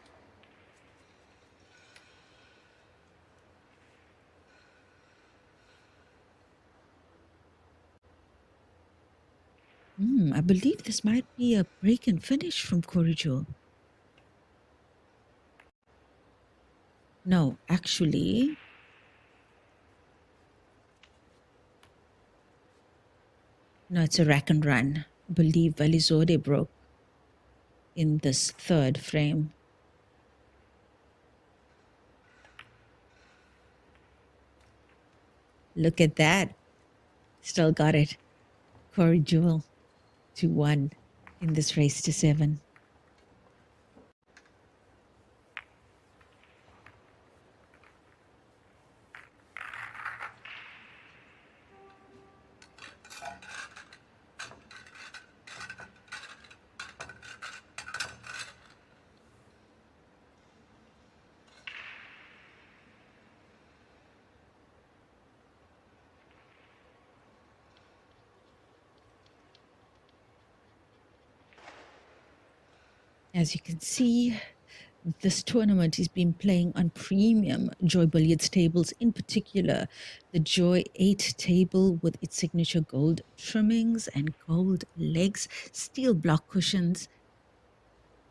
I believe this might be a break and finish from Corey Jewell. No, actually, no, it's a rack and run. I believe Valizode broke in this third frame. Look at that. Still got it. Corey Jewell 2-1 in this race to 7. As you can see, this tournament is being playing on premium Joy Billiards tables, in particular the Joy 8 table with its signature gold trimmings and gold legs, steel block cushions.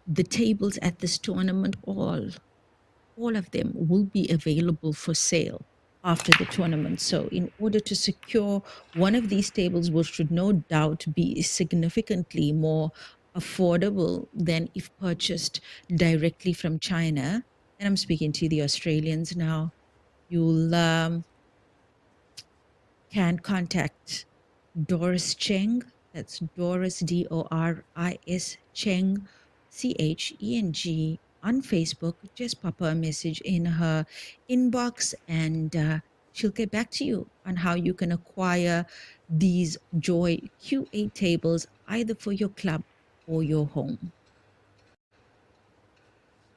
The tables at this tournament, all of them will be available for sale after the tournament. So in order to secure one of these tables, which should no doubt be significantly more affordable than if purchased directly from China, and I'm speaking to the Australians now, you'll can contact Doris Cheng. That's Doris, Doris Cheng, Cheng, on Facebook. Just pop her a message in her inbox and she'll get back to you on how you can acquire these Joy Q8 tables either for your club or your home.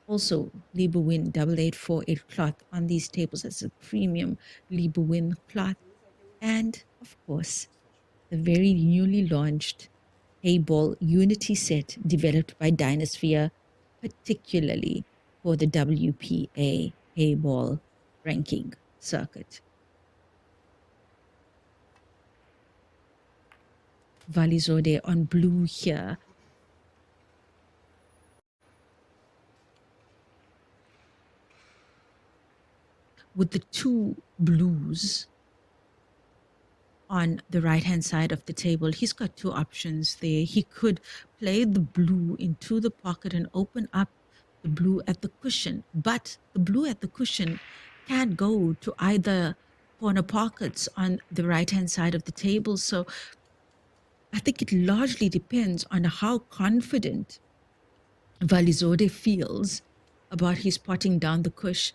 Also, Lieberwin 8848 cloth on these tables. That's a premium Lieberwin cloth. And of course, the very newly launched Heyball Unity set developed by Dynasphere, particularly for the WPA Heyball ranking circuit. Valizode on blue here. With the two blues on the right-hand side of the table, he's got two options there. He could play the blue into the pocket and open up the blue at the cushion, but the blue at the cushion can't go to either corner pockets on the right-hand side of the table. So I think it largely depends on how confident Valizode feels about his potting down the cush.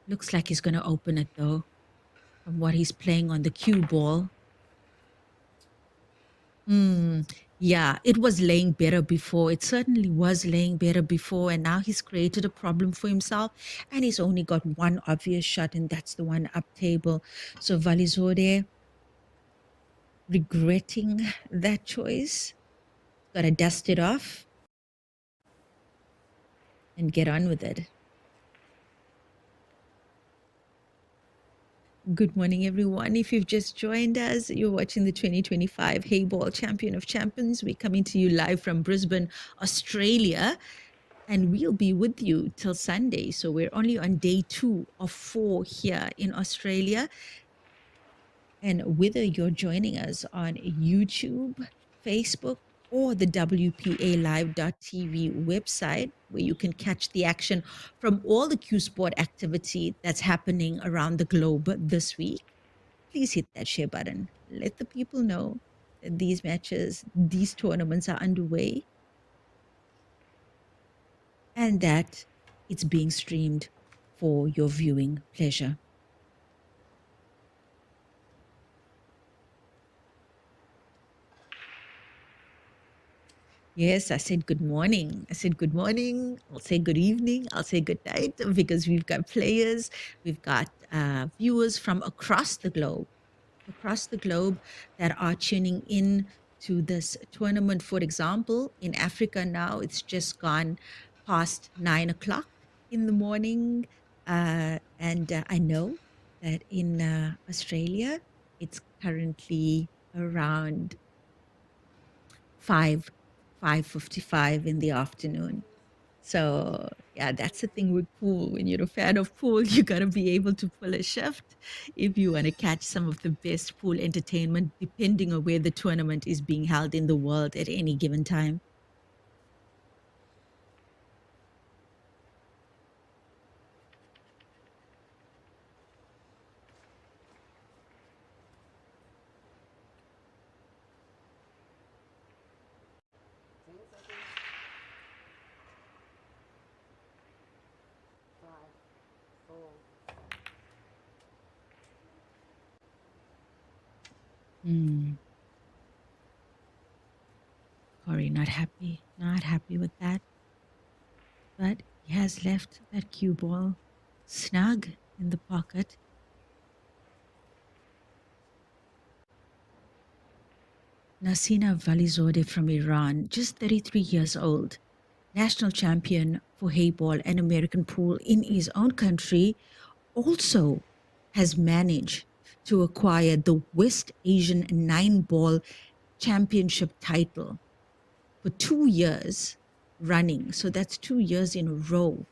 Looks like he's going to open it though, from what he's playing on the cue ball. Yeah, it was laying better before. It certainly was laying better before. And now he's created a problem for himself. And he's only got one obvious shot, and that's the one up table. So Valizode regretting that choice. Got to dust it off and get on with it. Good morning, everyone. If you've just joined us, you're watching the 2025 Heyball Champion of Champions. We're coming to you live from Brisbane, Australia, and we'll be with you till Sunday. So we're only on day 2 of 4 here in Australia. And whether you're joining us on YouTube, Facebook, or the WPALive.tv website, where you can catch the action from all the Q Sport activity that's happening around the globe this week, please hit that share button. Let the people know that these matches, these tournaments are underway and that it's being streamed for your viewing pleasure. Yes, I said good morning. I said good morning. I'll say good evening. I'll say good night because we've got players, we've got viewers from across the globe that are tuning in to this tournament. For example, in Africa now, it's just gone past 9 o'clock in the morning. And I know that in Australia, it's currently around 5:55 in the afternoon. So yeah, that's the thing with pool. When you're a fan of pool, you got to be able to pull a shift if you want to catch some of the best pool entertainment, depending on where the tournament is being held in the world at any given time. Corey, not happy with that. But he has left that cue ball snug in the pocket. Nasina Valizodeh from Iran, just 33 years old, national champion for Heyball and American pool in his own country, also has managed to acquire the West Asian 9-ball championship title for 2 years running. So that's 2 years in a row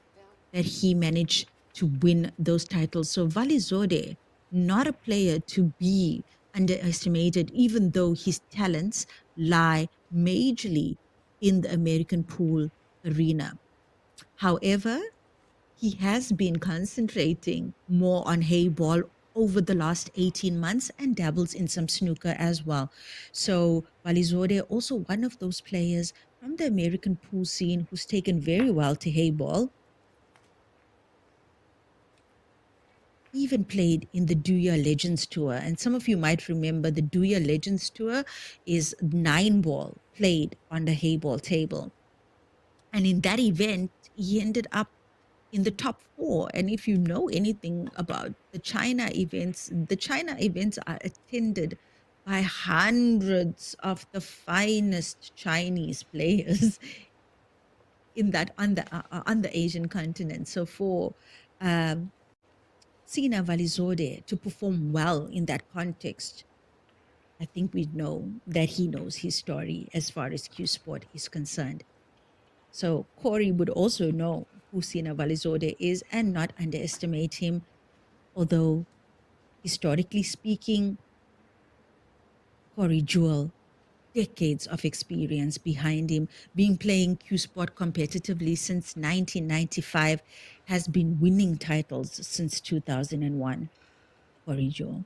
that he managed to win those titles. So Valizode, not a player to be underestimated, even though his talents lie majorly in the American pool arena. However, he has been concentrating more on Heyball over the last 18 months and dabbles in some snooker as well. So Valizode, also one of those players from the American pool scene who's taken very well to Heyball, even played in the Duya Legends Tour. And some of you might remember the Duya Legends Tour is 9-ball played on the Heyball table. And in that event, he ended up in the top 4. And if you know anything about the China events are attended by hundreds of the finest Chinese players in that on the Asian continent. So for Sina Valizode to perform well in that context, I think we know that he knows his story as far as Q Sport is concerned. So Corey would also know who Sina Valizode is and not underestimate him, although historically speaking, Corey Jewell, decades of experience behind him, being playing Q Sport competitively since 1995, has been winning titles since 2001. Corey Jewell.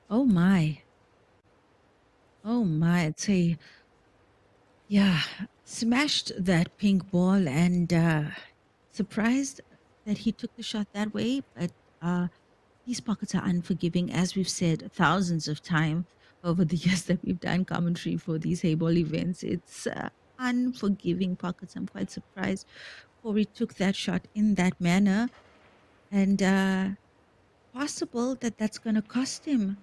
Oh my. Oh my. I'd say, yeah, smashed that pink ball and surprised that he took the shot that way. But these pockets are unforgiving, as we've said thousands of times over the years that we've done commentary for these Heyball events. It's unforgiving pockets. I'm quite surprised Corey took that shot in that manner. And possible that that's going to cost him.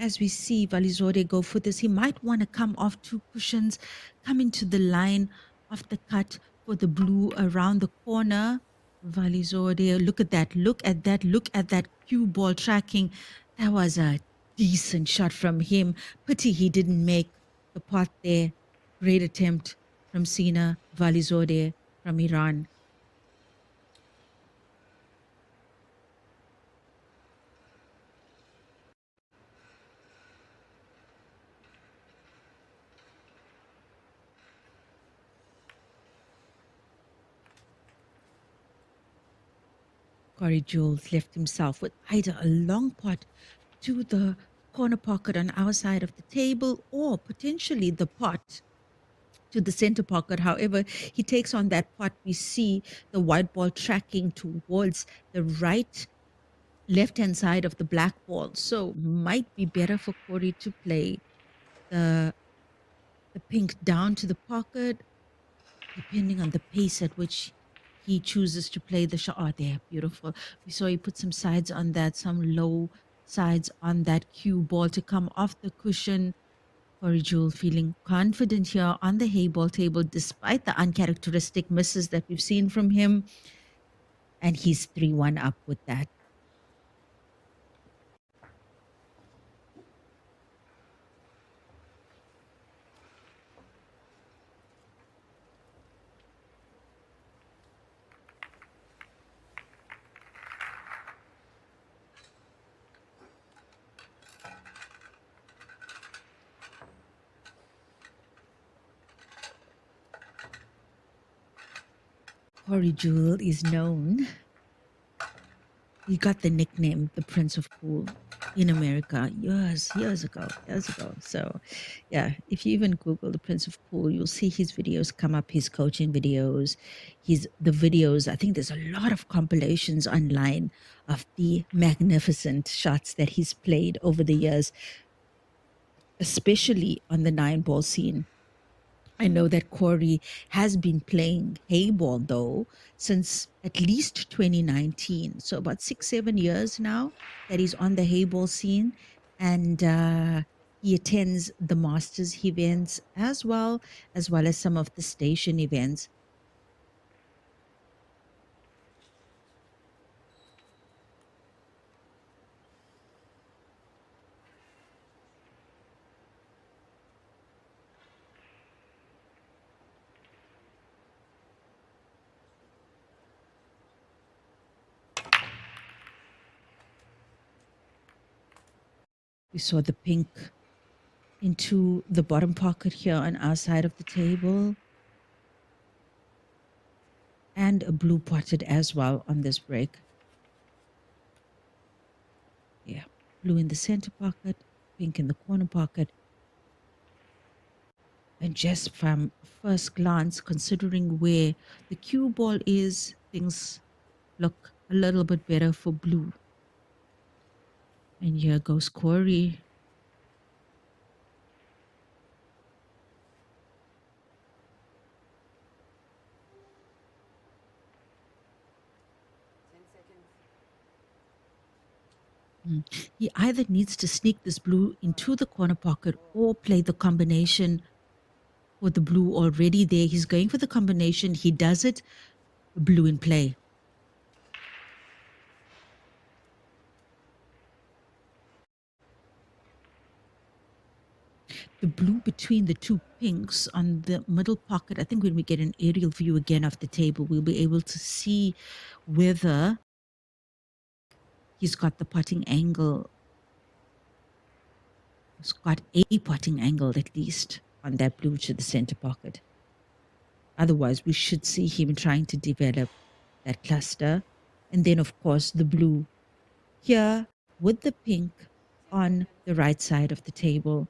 As we see Valizode go for this, he might want to come off 2 cushions, come into the line of the cut for the blue around the corner. Valizode, look at that, look at that, look at that cue ball tracking. That was a decent shot from him. Pity he didn't make the pot there. Great attempt from Sina Valizode from Iran. Corey Jules left himself with either a long pot to the corner pocket on our side of the table or potentially the pot to the center pocket. However, he takes on that pot. We see the white ball tracking towards the left-hand side of the black ball. So might be better for Corey to play the pink down to the pocket, depending on the pace at which he chooses to play the shot. Oh, there, beautiful. We saw he put some sides on that, some low sides on that cue ball to come off the cushion. Corey Jewell feeling confident here on the Heyball table, despite the uncharacteristic misses that we've seen from him. And he's 3-1 up with that. Corey Jewell is known He got the nickname the Prince of Pool in America years ago. So, yeah, if you even Google the Prince of Pool, you'll see his videos come up, his coaching videos, the videos. I think there's a lot of compilations online of the magnificent shots that he's played over the years, especially on the 9-ball scene. I know that Corey has been playing Heyball though since at least 2019. So about 6-7 years now that he's on the Heyball scene, and he attends the Masters events as well as some of the station events. We saw the pink into the bottom pocket here on our side of the table, and a blue potted as well on this break. Yeah, blue in the center pocket, pink in the corner pocket. And just from first glance, considering where the cue ball is, things look a little bit better for blue. And here goes Corey. He either needs to sneak this blue into the corner pocket or play the combination for the blue already there. He's going for the combination. He does it, blue in play. The blue between the two pinks on the middle pocket. I think when we get an aerial view again of the table, we'll be able to see whether he's got the putting angle. He's got a putting angle at least on that blue to the center pocket. Otherwise, we should see him trying to develop that cluster. And then, of course, the blue here with the pink on the right side of the table.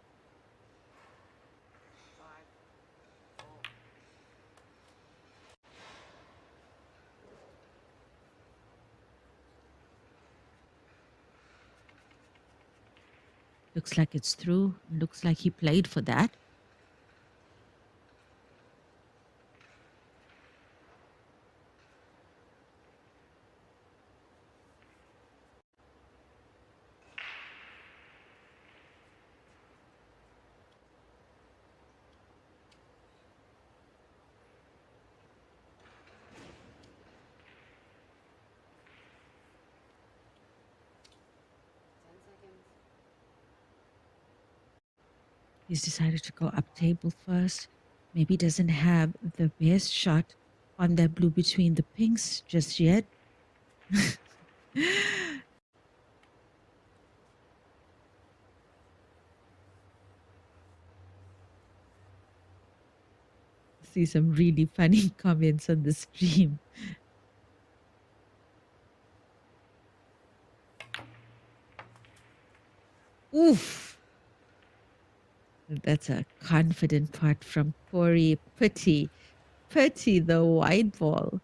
Looks like it's through. Looks like he played for that. He's decided to go up table first. Maybe doesn't have the best shot on that blue between the pinks just yet. See some really funny comments on the stream. Oof. That's a confident putt from Corey. Pity the white ball.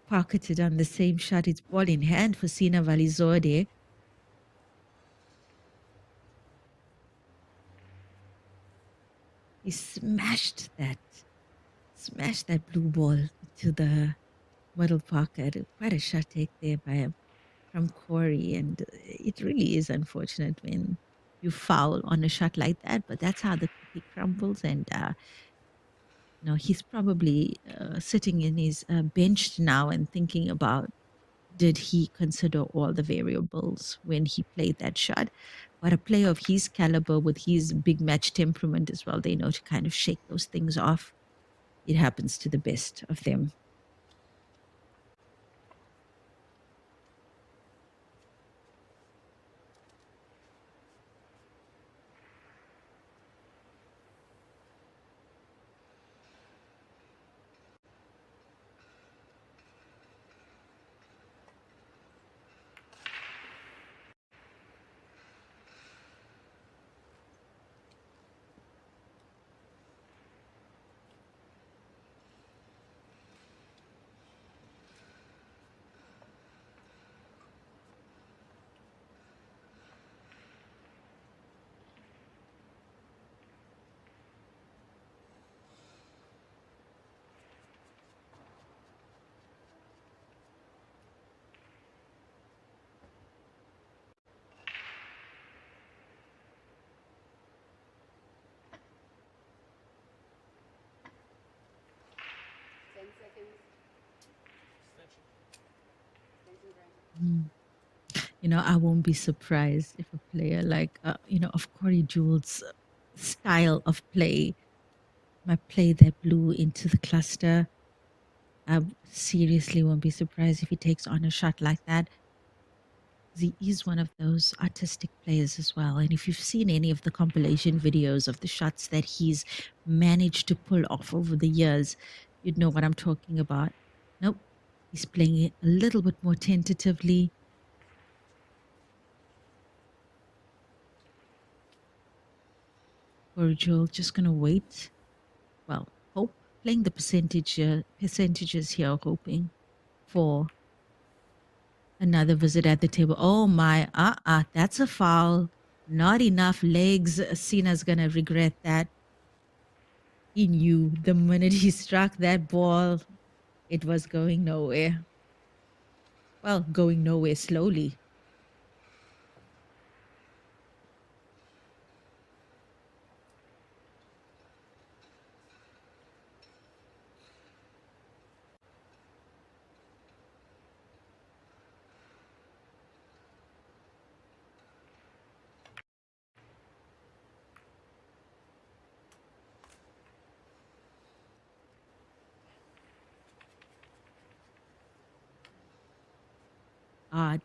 Pocketed on the same shot. It's ball in hand for Sina Valizorde. He smashed that blue ball to the middle pocket. Quite a shot take there by him from Corey. And it really is unfortunate when you foul on a shot like that, but that's how the cookie crumbles. And he's probably sitting in his bench now and thinking about, did he consider all the variables when he played that shot? But a player of his caliber with his big match temperament as well, they know to kind of shake those things off. It happens to the best of them. I won't be surprised if a player like, of Corey Jewell's style of play might play that blue into the cluster. I seriously won't be surprised if he takes on a shot like that. He is one of those artistic players as well. And if you've seen any of the compilation videos of the shots that he's managed to pull off over the years, you'd know what I'm talking about. Nope. He's playing it a little bit more tentatively. Virgil just gonna wait. Well, hope playing the percentages here, hoping for another visit at the table. Oh my, that's a foul. Not enough legs. Sina's gonna regret that. He knew the minute he struck that ball, it was going nowhere. Well, going nowhere slowly.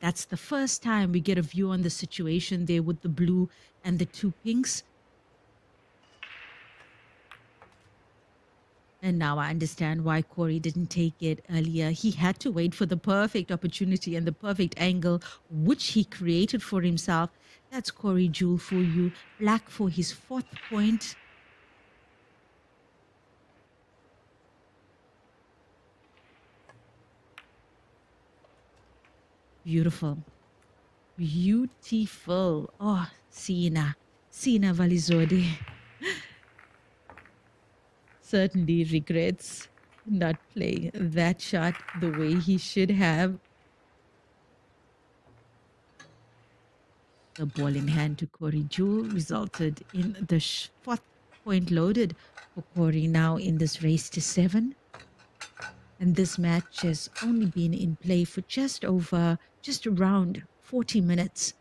That's the first time we get a view on the situation there with the blue and the two pinks. And now I understand why Corey didn't take it earlier. He had to wait for the perfect opportunity and the perfect angle, which he created for himself. That's Corey Jewell for you. Black for his 4th point. Beautiful. Beautiful. Oh, Sina Valizodi certainly regrets not playing that shot the way he should have. The ball in hand to Corey Jewell resulted in the 4th point loaded for Corey now in this race to 7. And this match has only been in play for just around 40 minutes.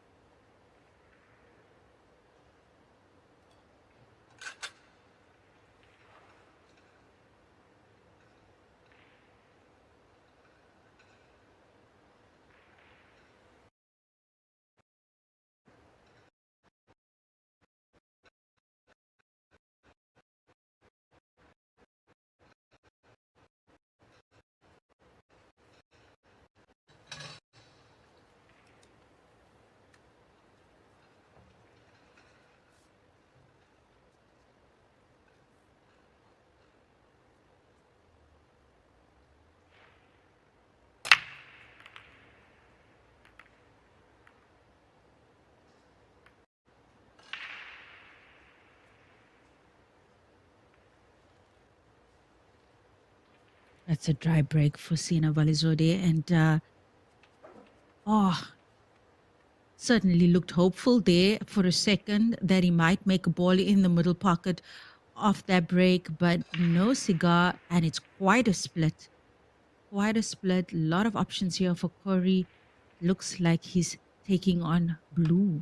That's a dry break for Sina Valizode. And, certainly looked hopeful there for a second that he might make a ball in the middle pocket of that break, but no cigar. And it's quite a split. Quite a split. A lot of options here for Corey. Looks like he's taking on blue.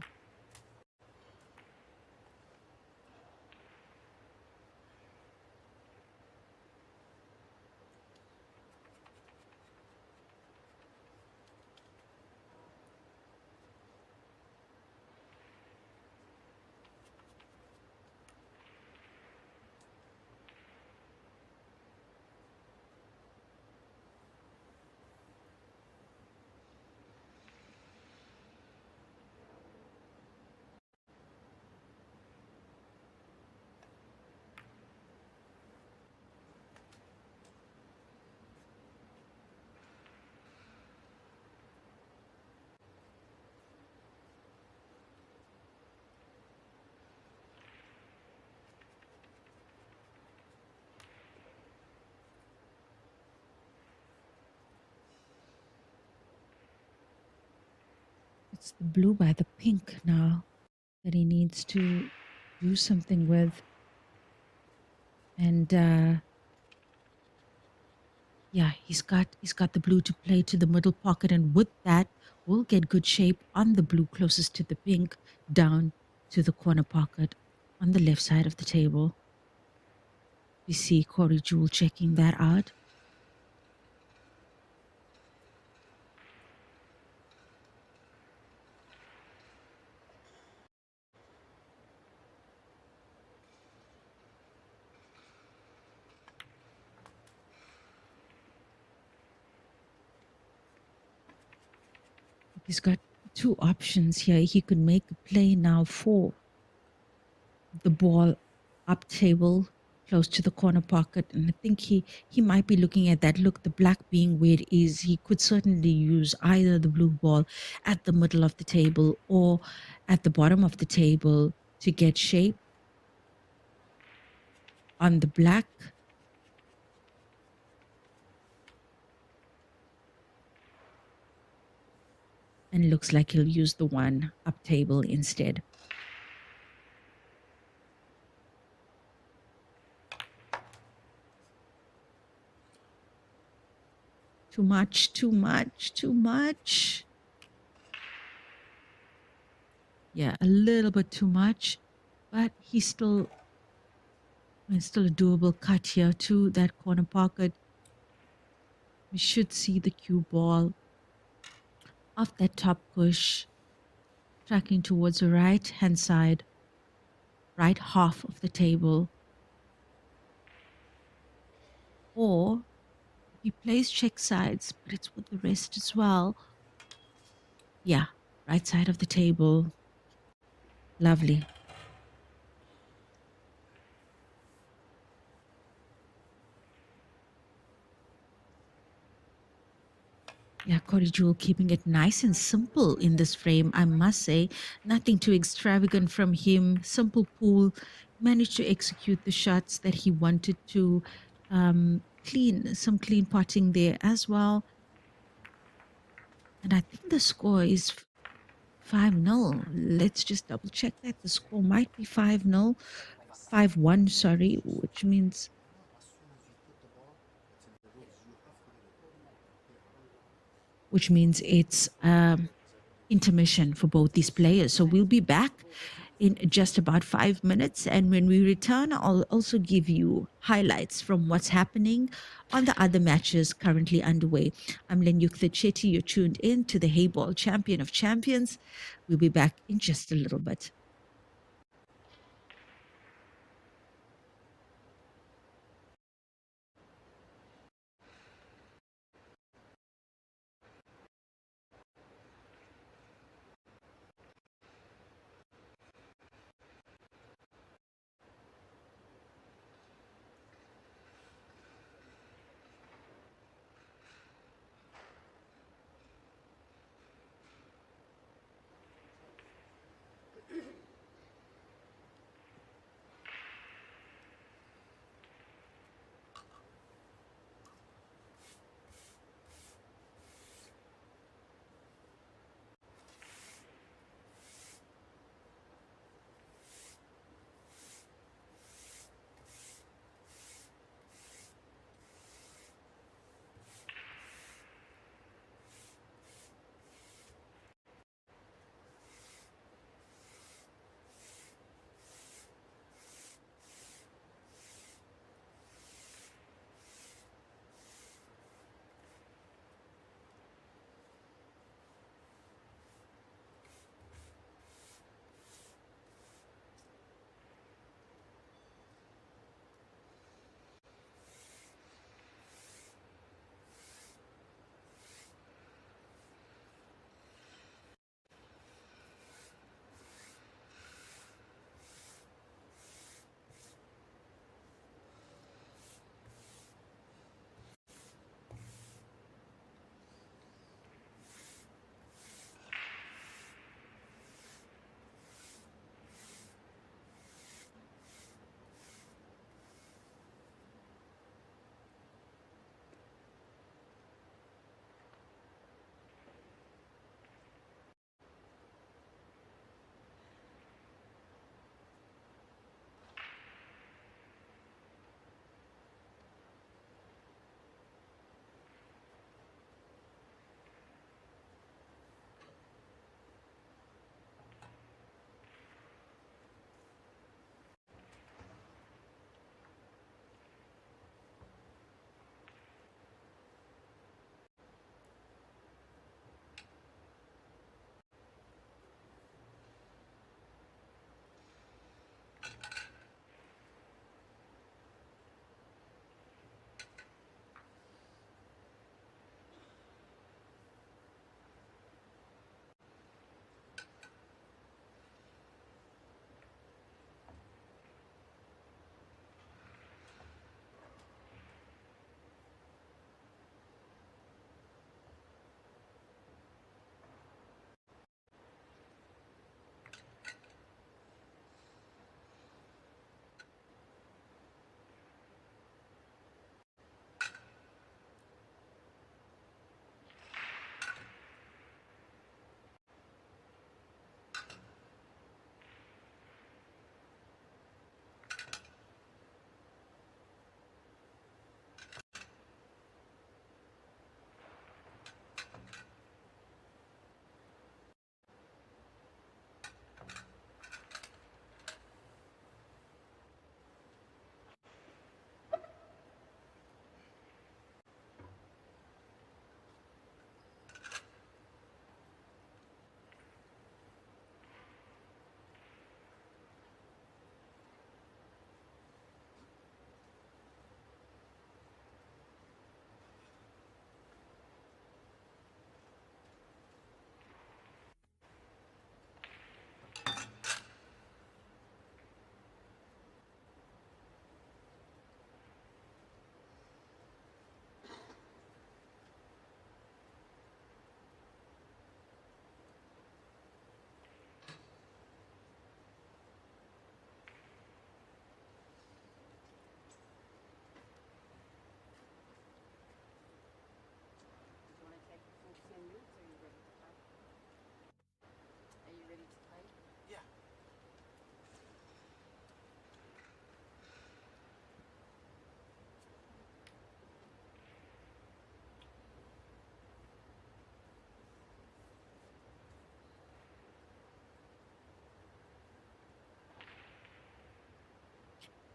It's the blue by the pink now that he needs to do something with. And Yeah, he's got the blue to play to the middle pocket, and with that, we'll get good shape on the blue closest to the pink, down to the corner pocket on the left side of the table. We see Corey Jewel checking that out. He's got two options here. He could make a play now for the ball up table close to the corner pocket, and I think he might be looking at that. Look, the black being where it is, he could certainly use either the blue ball at the middle of the table or at the bottom of the table to get shape on the black. And looks like he'll use the one up table instead. Too much, too much, too much. Yeah, a little bit too much, but it's still a doable cut here to that corner pocket. We should see the cue ball off that top push, tracking towards the right hand side, right half of the table. Or he plays check sides, but it's with the rest as well. Yeah, right side of the table. Lovely. Yeah, Corey Jewel keeping it nice and simple in this frame, I must say. Nothing too extravagant from him. Simple pool. Managed to execute the shots that he wanted to. Some clean potting there as well. And I think the score is 5-0. Let's just double check that. The score might be 5-0. 5-1, sorry, which means it's intermission for both these players. So we'll be back in just about 5 minutes. And when we return, I'll also give you highlights from what's happening on the other matches currently underway. I'm Lenyukta Chetty. You're tuned in to the Heyball Champion of Champions. We'll be back in just a little bit.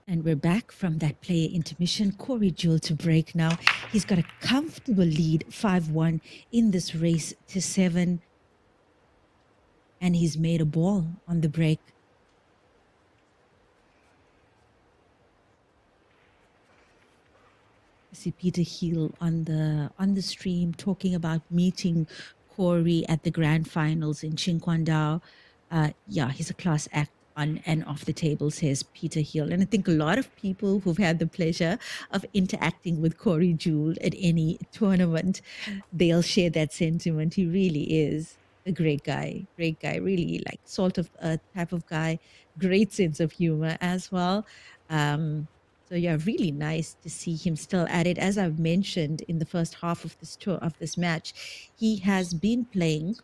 And we're back from that player intermission. Corey Jewell to break now. He's got a comfortable lead, 5-1 in this race to 7. And he's made a ball on the break. I see Peter Hill on the stream talking about meeting Corey at the grand finals in Qingquandao. Yeah, he's a class act on and off the table, says Peter Hill. And I think a lot of people who've had the pleasure of interacting with Corey Jewell at any tournament, they'll share that sentiment. He really is a great guy, really like salt of the earth type of guy, great sense of humor as well. So yeah, really nice to see him still at it. As I've mentioned in the first half of this tour of this match, he has been playing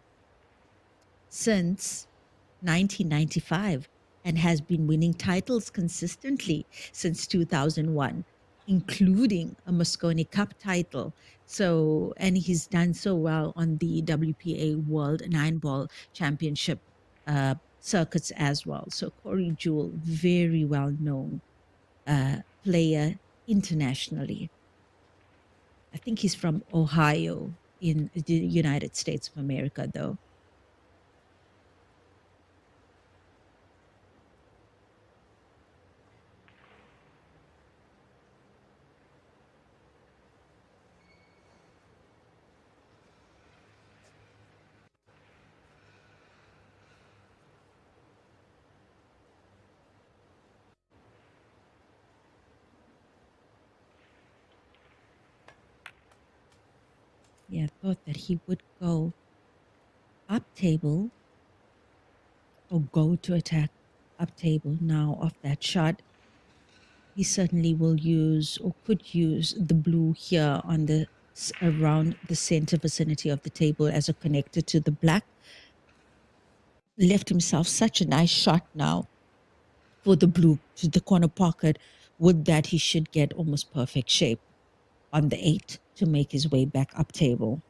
since 1995 and has been winning titles consistently since 2001, including a Mosconi Cup title. So, and he's done so well on the WPA World 9-Ball Championship circuits as well. So Corey Jewell, very well known player internationally. I think he's from Ohio in the United States of America, though. Yeah, I thought that he would go up table or go to attack up table now off that shot. He certainly will use or could use the blue here on the around the center vicinity of the table as a connector to the black. Left himself such a nice shot now for the blue to the corner pocket. With that, he should get almost perfect shape on the 8 to make his way back up table.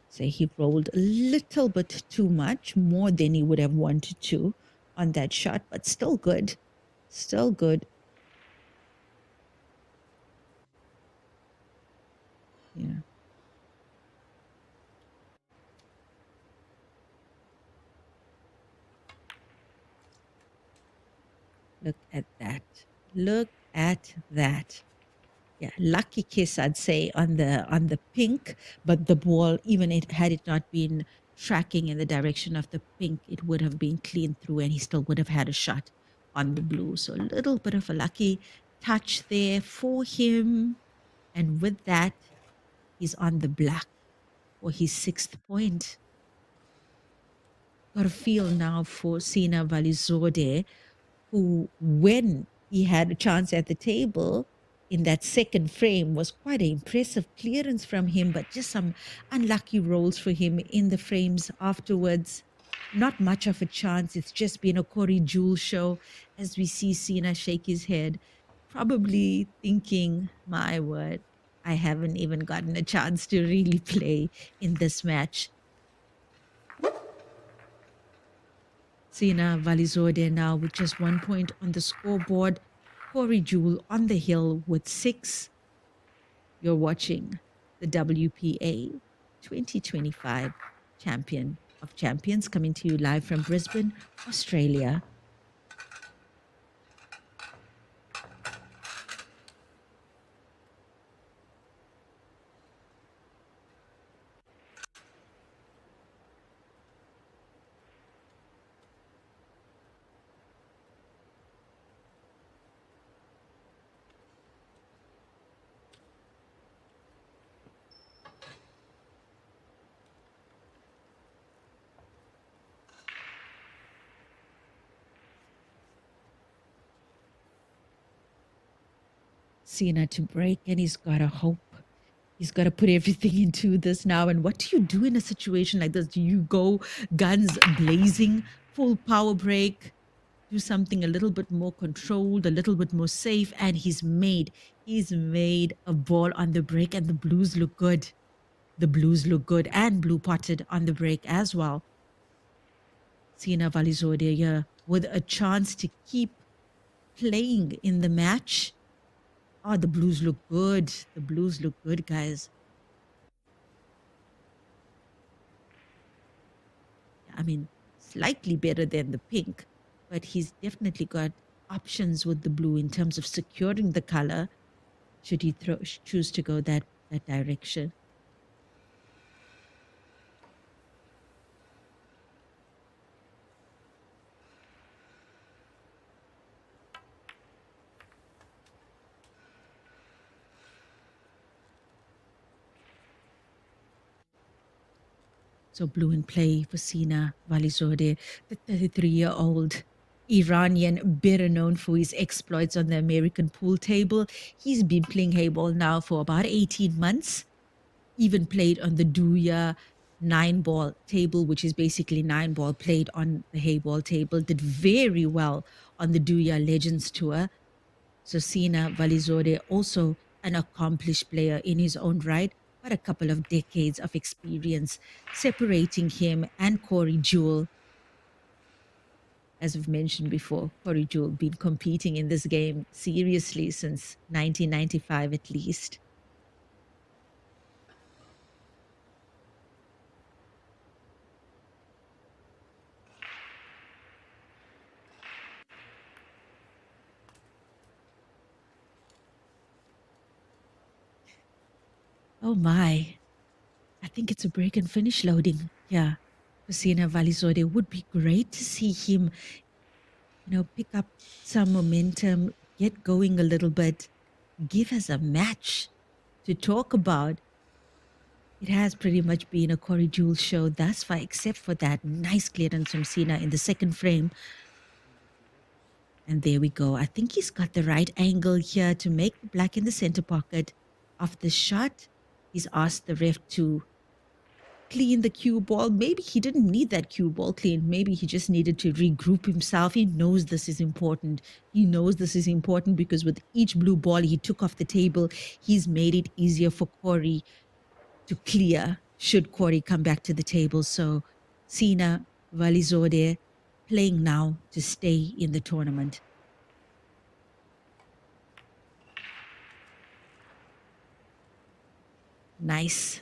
So he rolled a little bit too much, more than he would have wanted to on that shot, but still good. Still good. Yeah. Look at that. Look at that. Yeah, lucky kiss, I'd say, on the pink, but the ball, even had it not been tracking in the direction of the pink, it would have been clean through and he still would have had a shot on the blue. So a little bit of a lucky touch there for him. And with that, he's on the black for his 6th point. Got a feel now for Sina Valizode, who, when he had a chance at the table in that second frame, was quite an impressive clearance from him, but just some unlucky rolls for him in the frames afterwards. Not much of a chance. It's just been a Corey Jewell show as we see Sina shake his head, probably thinking, my word, I haven't even gotten a chance to really play in this match. Sina Valizode now with just 1 point on the scoreboard. Corey Jewell on the hill with 6. You're watching the WPA 2025 Champion of Champions coming to you live from Brisbane, Australia. Sina to break, and he's got to hope. He's got to put everything into this now. And what do you do in a situation like this? Do you go guns blazing, full power break, do something a little bit more controlled, a little bit more safe? And he's made a ball on the break, and the Blues look good. The Blues look good, and blue potted on the break as well. Sina Valizode here with a chance to keep playing in the match. Oh, the Blues look good. The Blues look good, guys. I mean, slightly better than the pink, but he's definitely got options with the blue in terms of securing the color should he choose to go that direction. So blue in play for Sina Valizode, the 33-year-old Iranian, better known for his exploits on the American pool table. He's been playing Heyball now for about 18 months. Even played on the Duya 9-ball table, which is basically 9-ball played on the Heyball table. Did very well on the Duya Legends Tour. So Sina Valizode, also an accomplished player in his own right, but a couple of decades of experience separating him and Corey Jewell. As I've mentioned before, Corey Jewell been competing in this game seriously since 1995 at least. Oh my. I think it's a break and finish loading. Yeah. Sina Valizode, would be great to see him, pick up some momentum, get going a little bit, give us a match to talk about. It has pretty much been a Corey Jewell show thus far, except for that nice clearance from Sina in the second frame. And there we go. I think he's got the right angle here to make the black in the center pocket of the shot. He's asked the ref to clean the cue ball. Maybe he didn't need that cue ball cleaned. Maybe he just needed to regroup himself. He knows this is important. He knows this is important because with each blue ball he took off the table, he's made it easier for Corey to clear should Corey come back to the table. So Sina Valizode playing now to stay in the tournament. Nice.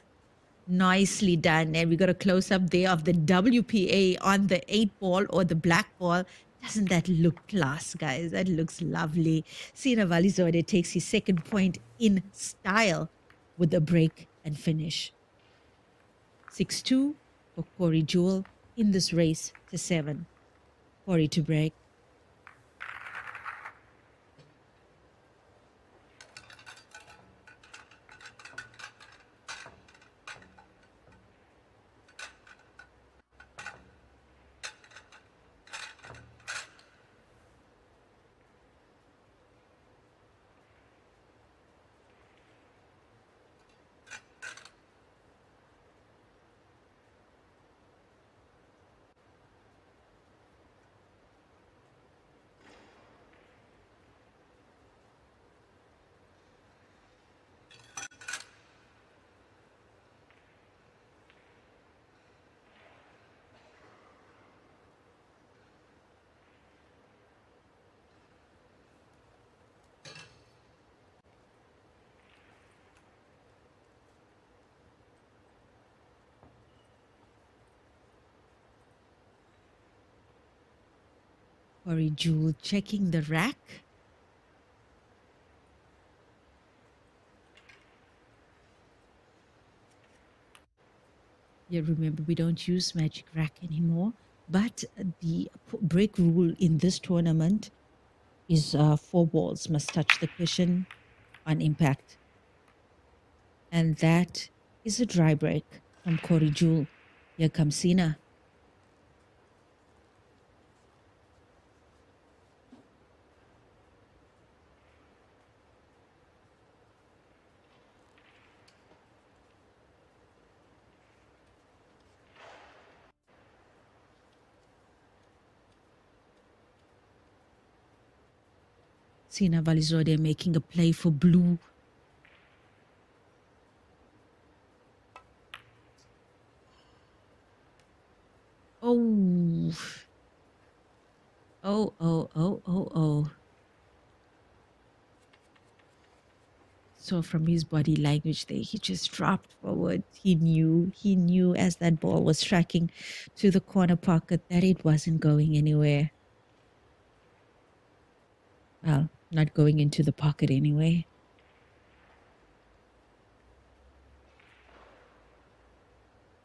Nicely done. And we got a close up there of the WPA on the 8-ball or the black ball. Doesn't that look class, guys? That looks lovely. Sina Valizode takes his second point in style with a break and finish. 6-2 for Corey Jewell in this race to 7. Corey to break. Corey Jewell checking the rack. Yeah, remember, we don't use Magic Rack anymore. But the break rule in this tournament is 4 balls must touch the cushion on impact. And that is a dry break from Corey Jewell. Here comes Sina. Sina Valizode making a play for blue. Oh, Oh, oh, oh, oh, oh. So from his body language there, he just dropped forward. He knew as that ball was tracking to the corner pocket that it wasn't going anywhere. Well, not going into the pocket anyway.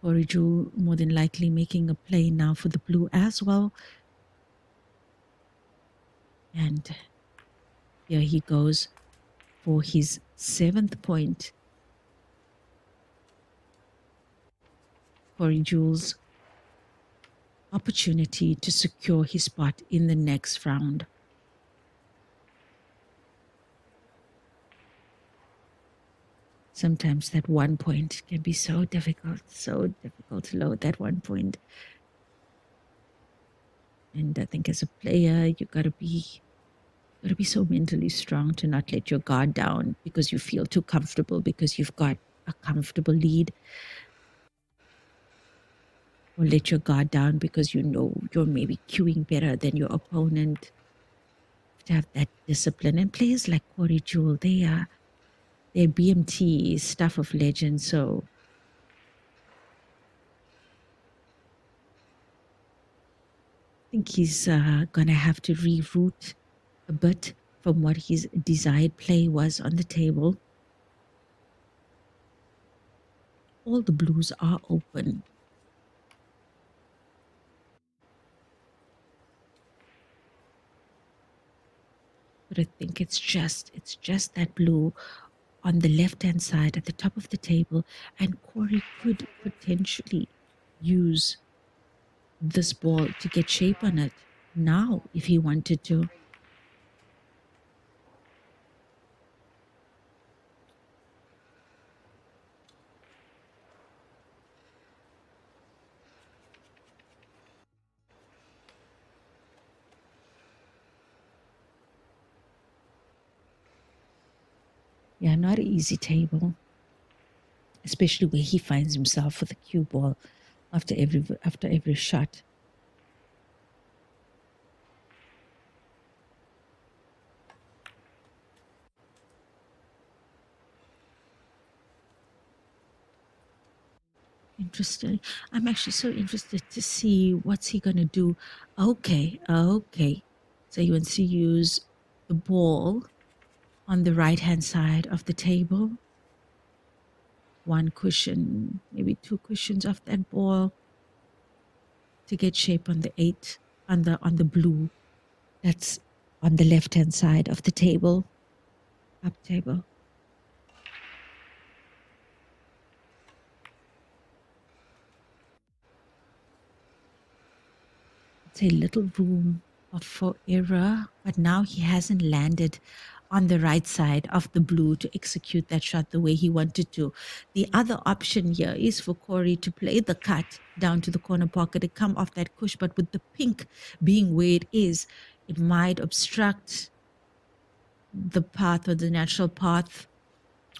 Oriju more than likely making a play now for the blue as well. And here he goes for his 7th point. Oriju's opportunity to secure his spot in the next round. Sometimes that 1 point can be so difficult to load that 1 point. And I think as a player, you gotta be so mentally strong to not let your guard down because you feel too comfortable because you've got a comfortable lead, or let your guard down because you know you're maybe queuing better than your opponent. You have to have that discipline. And players like Corey Jewell, they're BMT stuff of legend. So I think he's going to have to reroute a bit from what his desired play was on the table. All the blues are open. But I think it's just that blue on the left-hand side at the top of the table, and Corey could potentially use this ball to get shape on it now if he wanted to. Yeah, not an easy table, especially where he finds himself with the cue ball after every shot. Interesting. I'm actually so interested to see what's he gonna do. Okay. So he wants to use the ball on the right-hand side of the table. 1 cushion, maybe 2 cushions of that ball to get shape on the 8, on the blue. That's on the left-hand side of the table, up table. It's a little room for error, but now he hasn't landed on the right side of the blue to execute that shot the way he wanted to. The other option here is for Corey to play the cut down to the corner pocket to come off that cush, but with the pink being where it is, it might obstruct the path or the natural path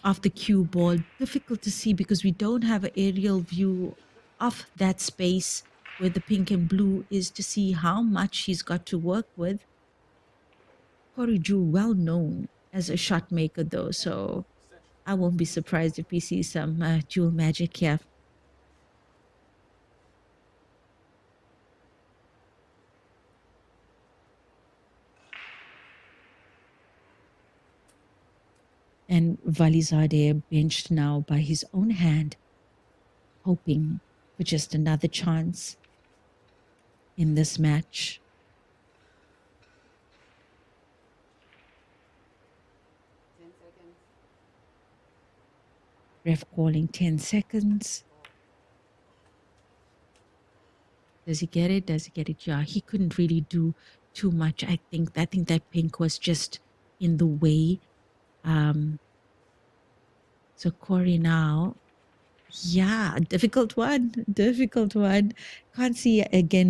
of the cue ball. Difficult to see because we don't have an aerial view of that space where the pink and blue is to see how much he's got to work with. Corey Jewell, well known as a shot maker though, so I won't be surprised if we see some Jewel magic here. And Valizadeh benched now by his own hand, hoping for just another chance in this match. Ref calling 10 seconds. Does he get it? Does he get it? Yeah, he couldn't really do too much. I think that pink was just in the way. So Corey now, yeah, difficult one. Can't see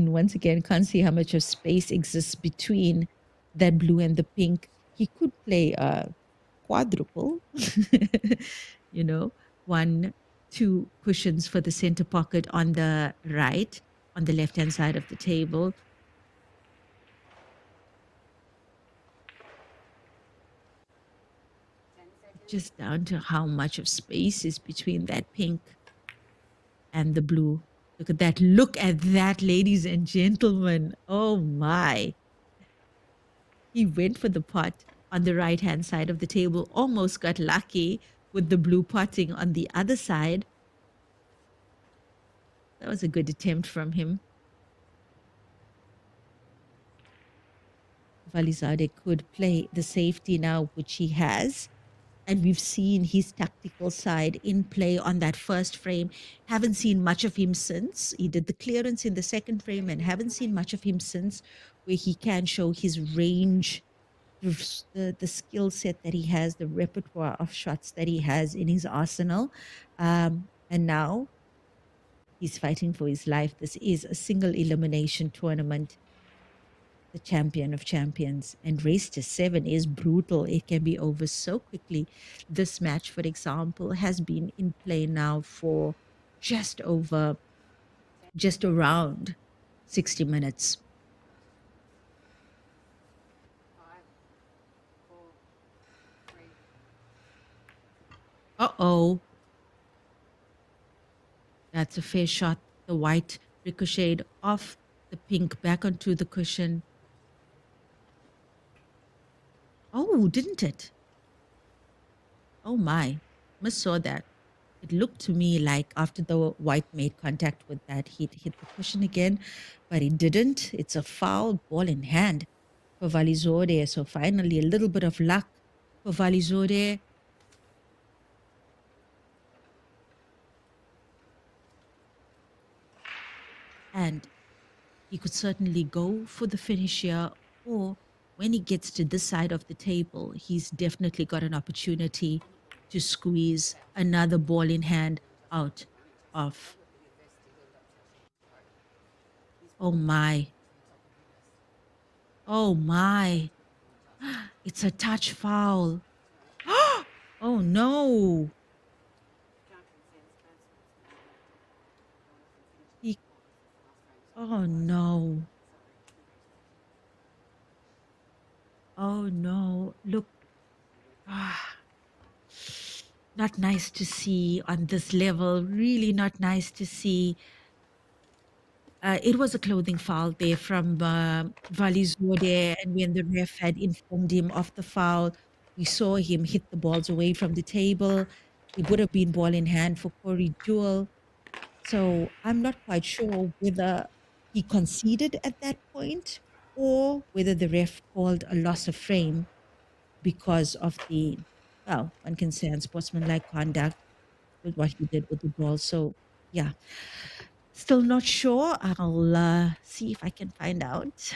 once again, can't see how much of space exists between that blue and the pink. He could play a quadruple, 1, 2 cushions for the center pocket on the right, on the left-hand side of the table. just down to how much of space is between that pink and the blue. Look at that. Look at that, ladies and gentlemen. Oh my. He went for the pot on the right-hand side of the table, almost got lucky with the blue potting on the other side. That was a good attempt from him. Valizade could play the safety now, which he has. And we've seen his tactical side in play on that first frame. Haven't seen much of him since. He did the clearance in the second frame and haven't seen much of him since, where he can show his range, the skill set that he has, the repertoire of shots that he has in his arsenal. And now he's fighting for his life. This is a single elimination tournament. The champion of champions, and race to 7 is brutal. It can be over so quickly. This match, for example, has been in play now for just around 60 minutes. Uh-oh. That's a fair shot. The white ricocheted off the pink back onto the cushion. Oh, didn't it? Oh my, Miss saw that. It looked to me like after the white made contact with that, he'd hit the cushion again, but he didn't. It's a foul, ball in hand for Valizode. So finally, a little bit of luck for Valizode. And he could certainly go for the finish here, or when he gets to this side of the table, he's definitely got an opportunity to squeeze another ball in hand out of. Oh my. Oh my. It's a touch foul. Oh no. Oh no. Oh no. Look. Not nice to see on this level. Really not nice to see. It was a clothing foul there from Valizode, and when the ref had informed him of the foul, we saw him hit the balls away from the table. It would have been ball in hand for Corey Jewell. So I'm not quite sure whether he conceded at that point or whether the ref called a loss of frame because of the, well, one can say unsportsmanlike conduct with what he did with the ball. So yeah, still not sure. I'll see if I can find out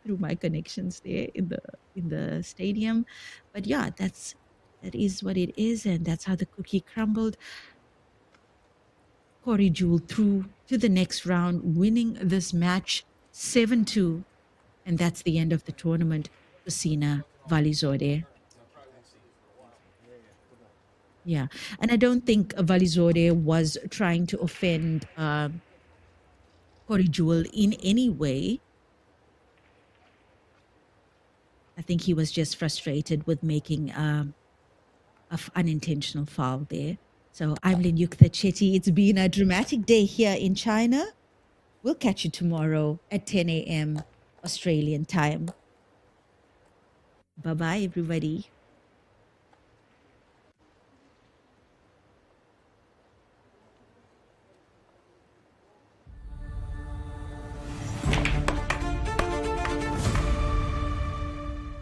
through my connections there in the stadium. But yeah, that is what it is, and that's how the cookie crumbled. Corey Jewell through to the next round, winning this match 7-2, and that's the end of the tournament for Sina Valizode. Yeah, and I don't think Valizode was trying to offend Corey Jewell in any way. I think he was just frustrated with making an unintentional foul there. So I'm Linyukta Chetty. It's been a dramatic day here in China. We'll catch you tomorrow at 10 a.m. Australian time. Bye-bye, everybody.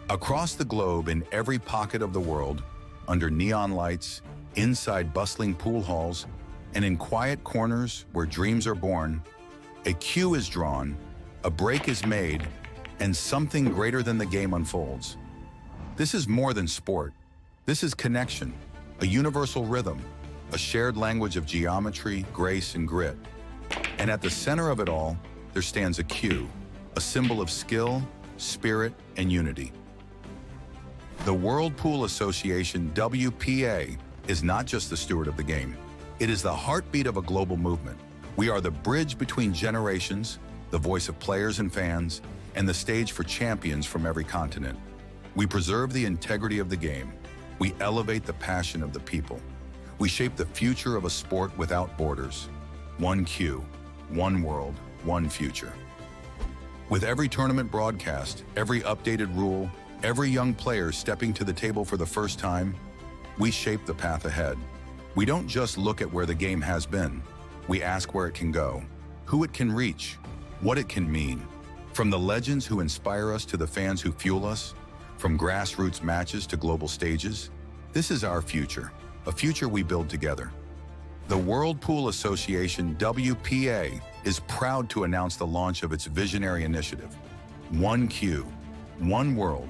Across the globe, in every pocket of the world, under neon lights, inside bustling pool halls, and in quiet corners where dreams are born, a cue is drawn, a break is made, and something greater than the game unfolds. This is more than sport. This is connection, a universal rhythm, a shared language of geometry, grace, and grit. And at the center of it all, there stands a cue, a symbol of skill, spirit, and unity. The World Pool Association, WPA, is not just the steward of the game. It is the heartbeat of a global movement. We are the bridge between generations, the voice of players and fans, and the stage for champions from every continent. We preserve the integrity of the game, We elevate the passion of the people. We shape the future of a sport without borders. One Q, one world, one future. With every tournament broadcast, every updated rule, every young player stepping to the table for the first time, we shape the path ahead. We don't just look at where the game has been. We ask where it can go, who it can reach, what it can mean. From the legends who inspire us to the fans who fuel us, from grassroots matches to global stages, this is our future, a future we build together. The World Pool Association, WPA, is proud to announce the launch of its visionary initiative, One Q, One World,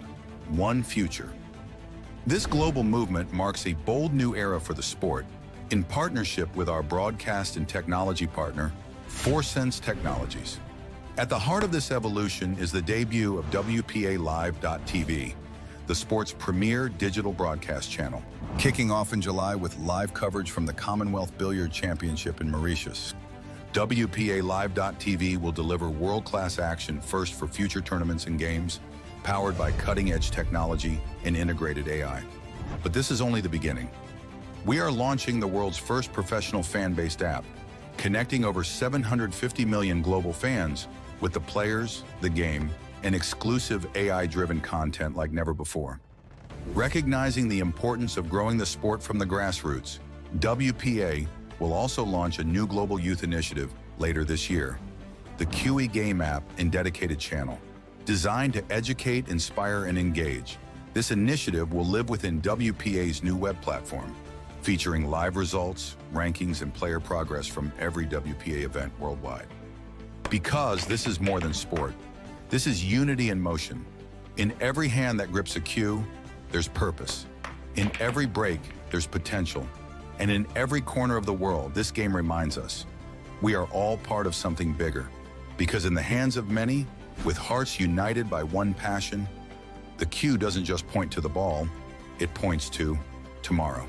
One Future. This global movement marks a bold new era for the sport, in partnership with our broadcast and technology partner, 4Sense Technologies. At the heart of this evolution is the debut of WPA Live.tv, the sport's premier digital broadcast channel. Kicking off in July with live coverage from the Commonwealth Billiard Championship in Mauritius, WPA Live.tv will deliver world-class action first for future tournaments and games, powered by cutting-edge technology and integrated AI. But this is only the beginning. We are launching the world's first professional fan-based app, connecting over 750 million global fans with the players, the game, and exclusive AI-driven content like never before. Recognizing the importance of growing the sport from the grassroots, WPA will also launch a new global youth initiative later this year, the QE Game app and dedicated channel. Designed to educate, inspire, and engage, this initiative will live within WPA's new web platform, featuring live results, rankings, and player progress from every WPA event worldwide. Because this is more than sport, this is unity in motion. In every hand that grips a cue, there's purpose. In every break, there's potential. And in every corner of the world, this game reminds us, we are all part of something bigger. Because in the hands of many, with hearts united by one passion, the cue doesn't just point to the ball, it points to tomorrow.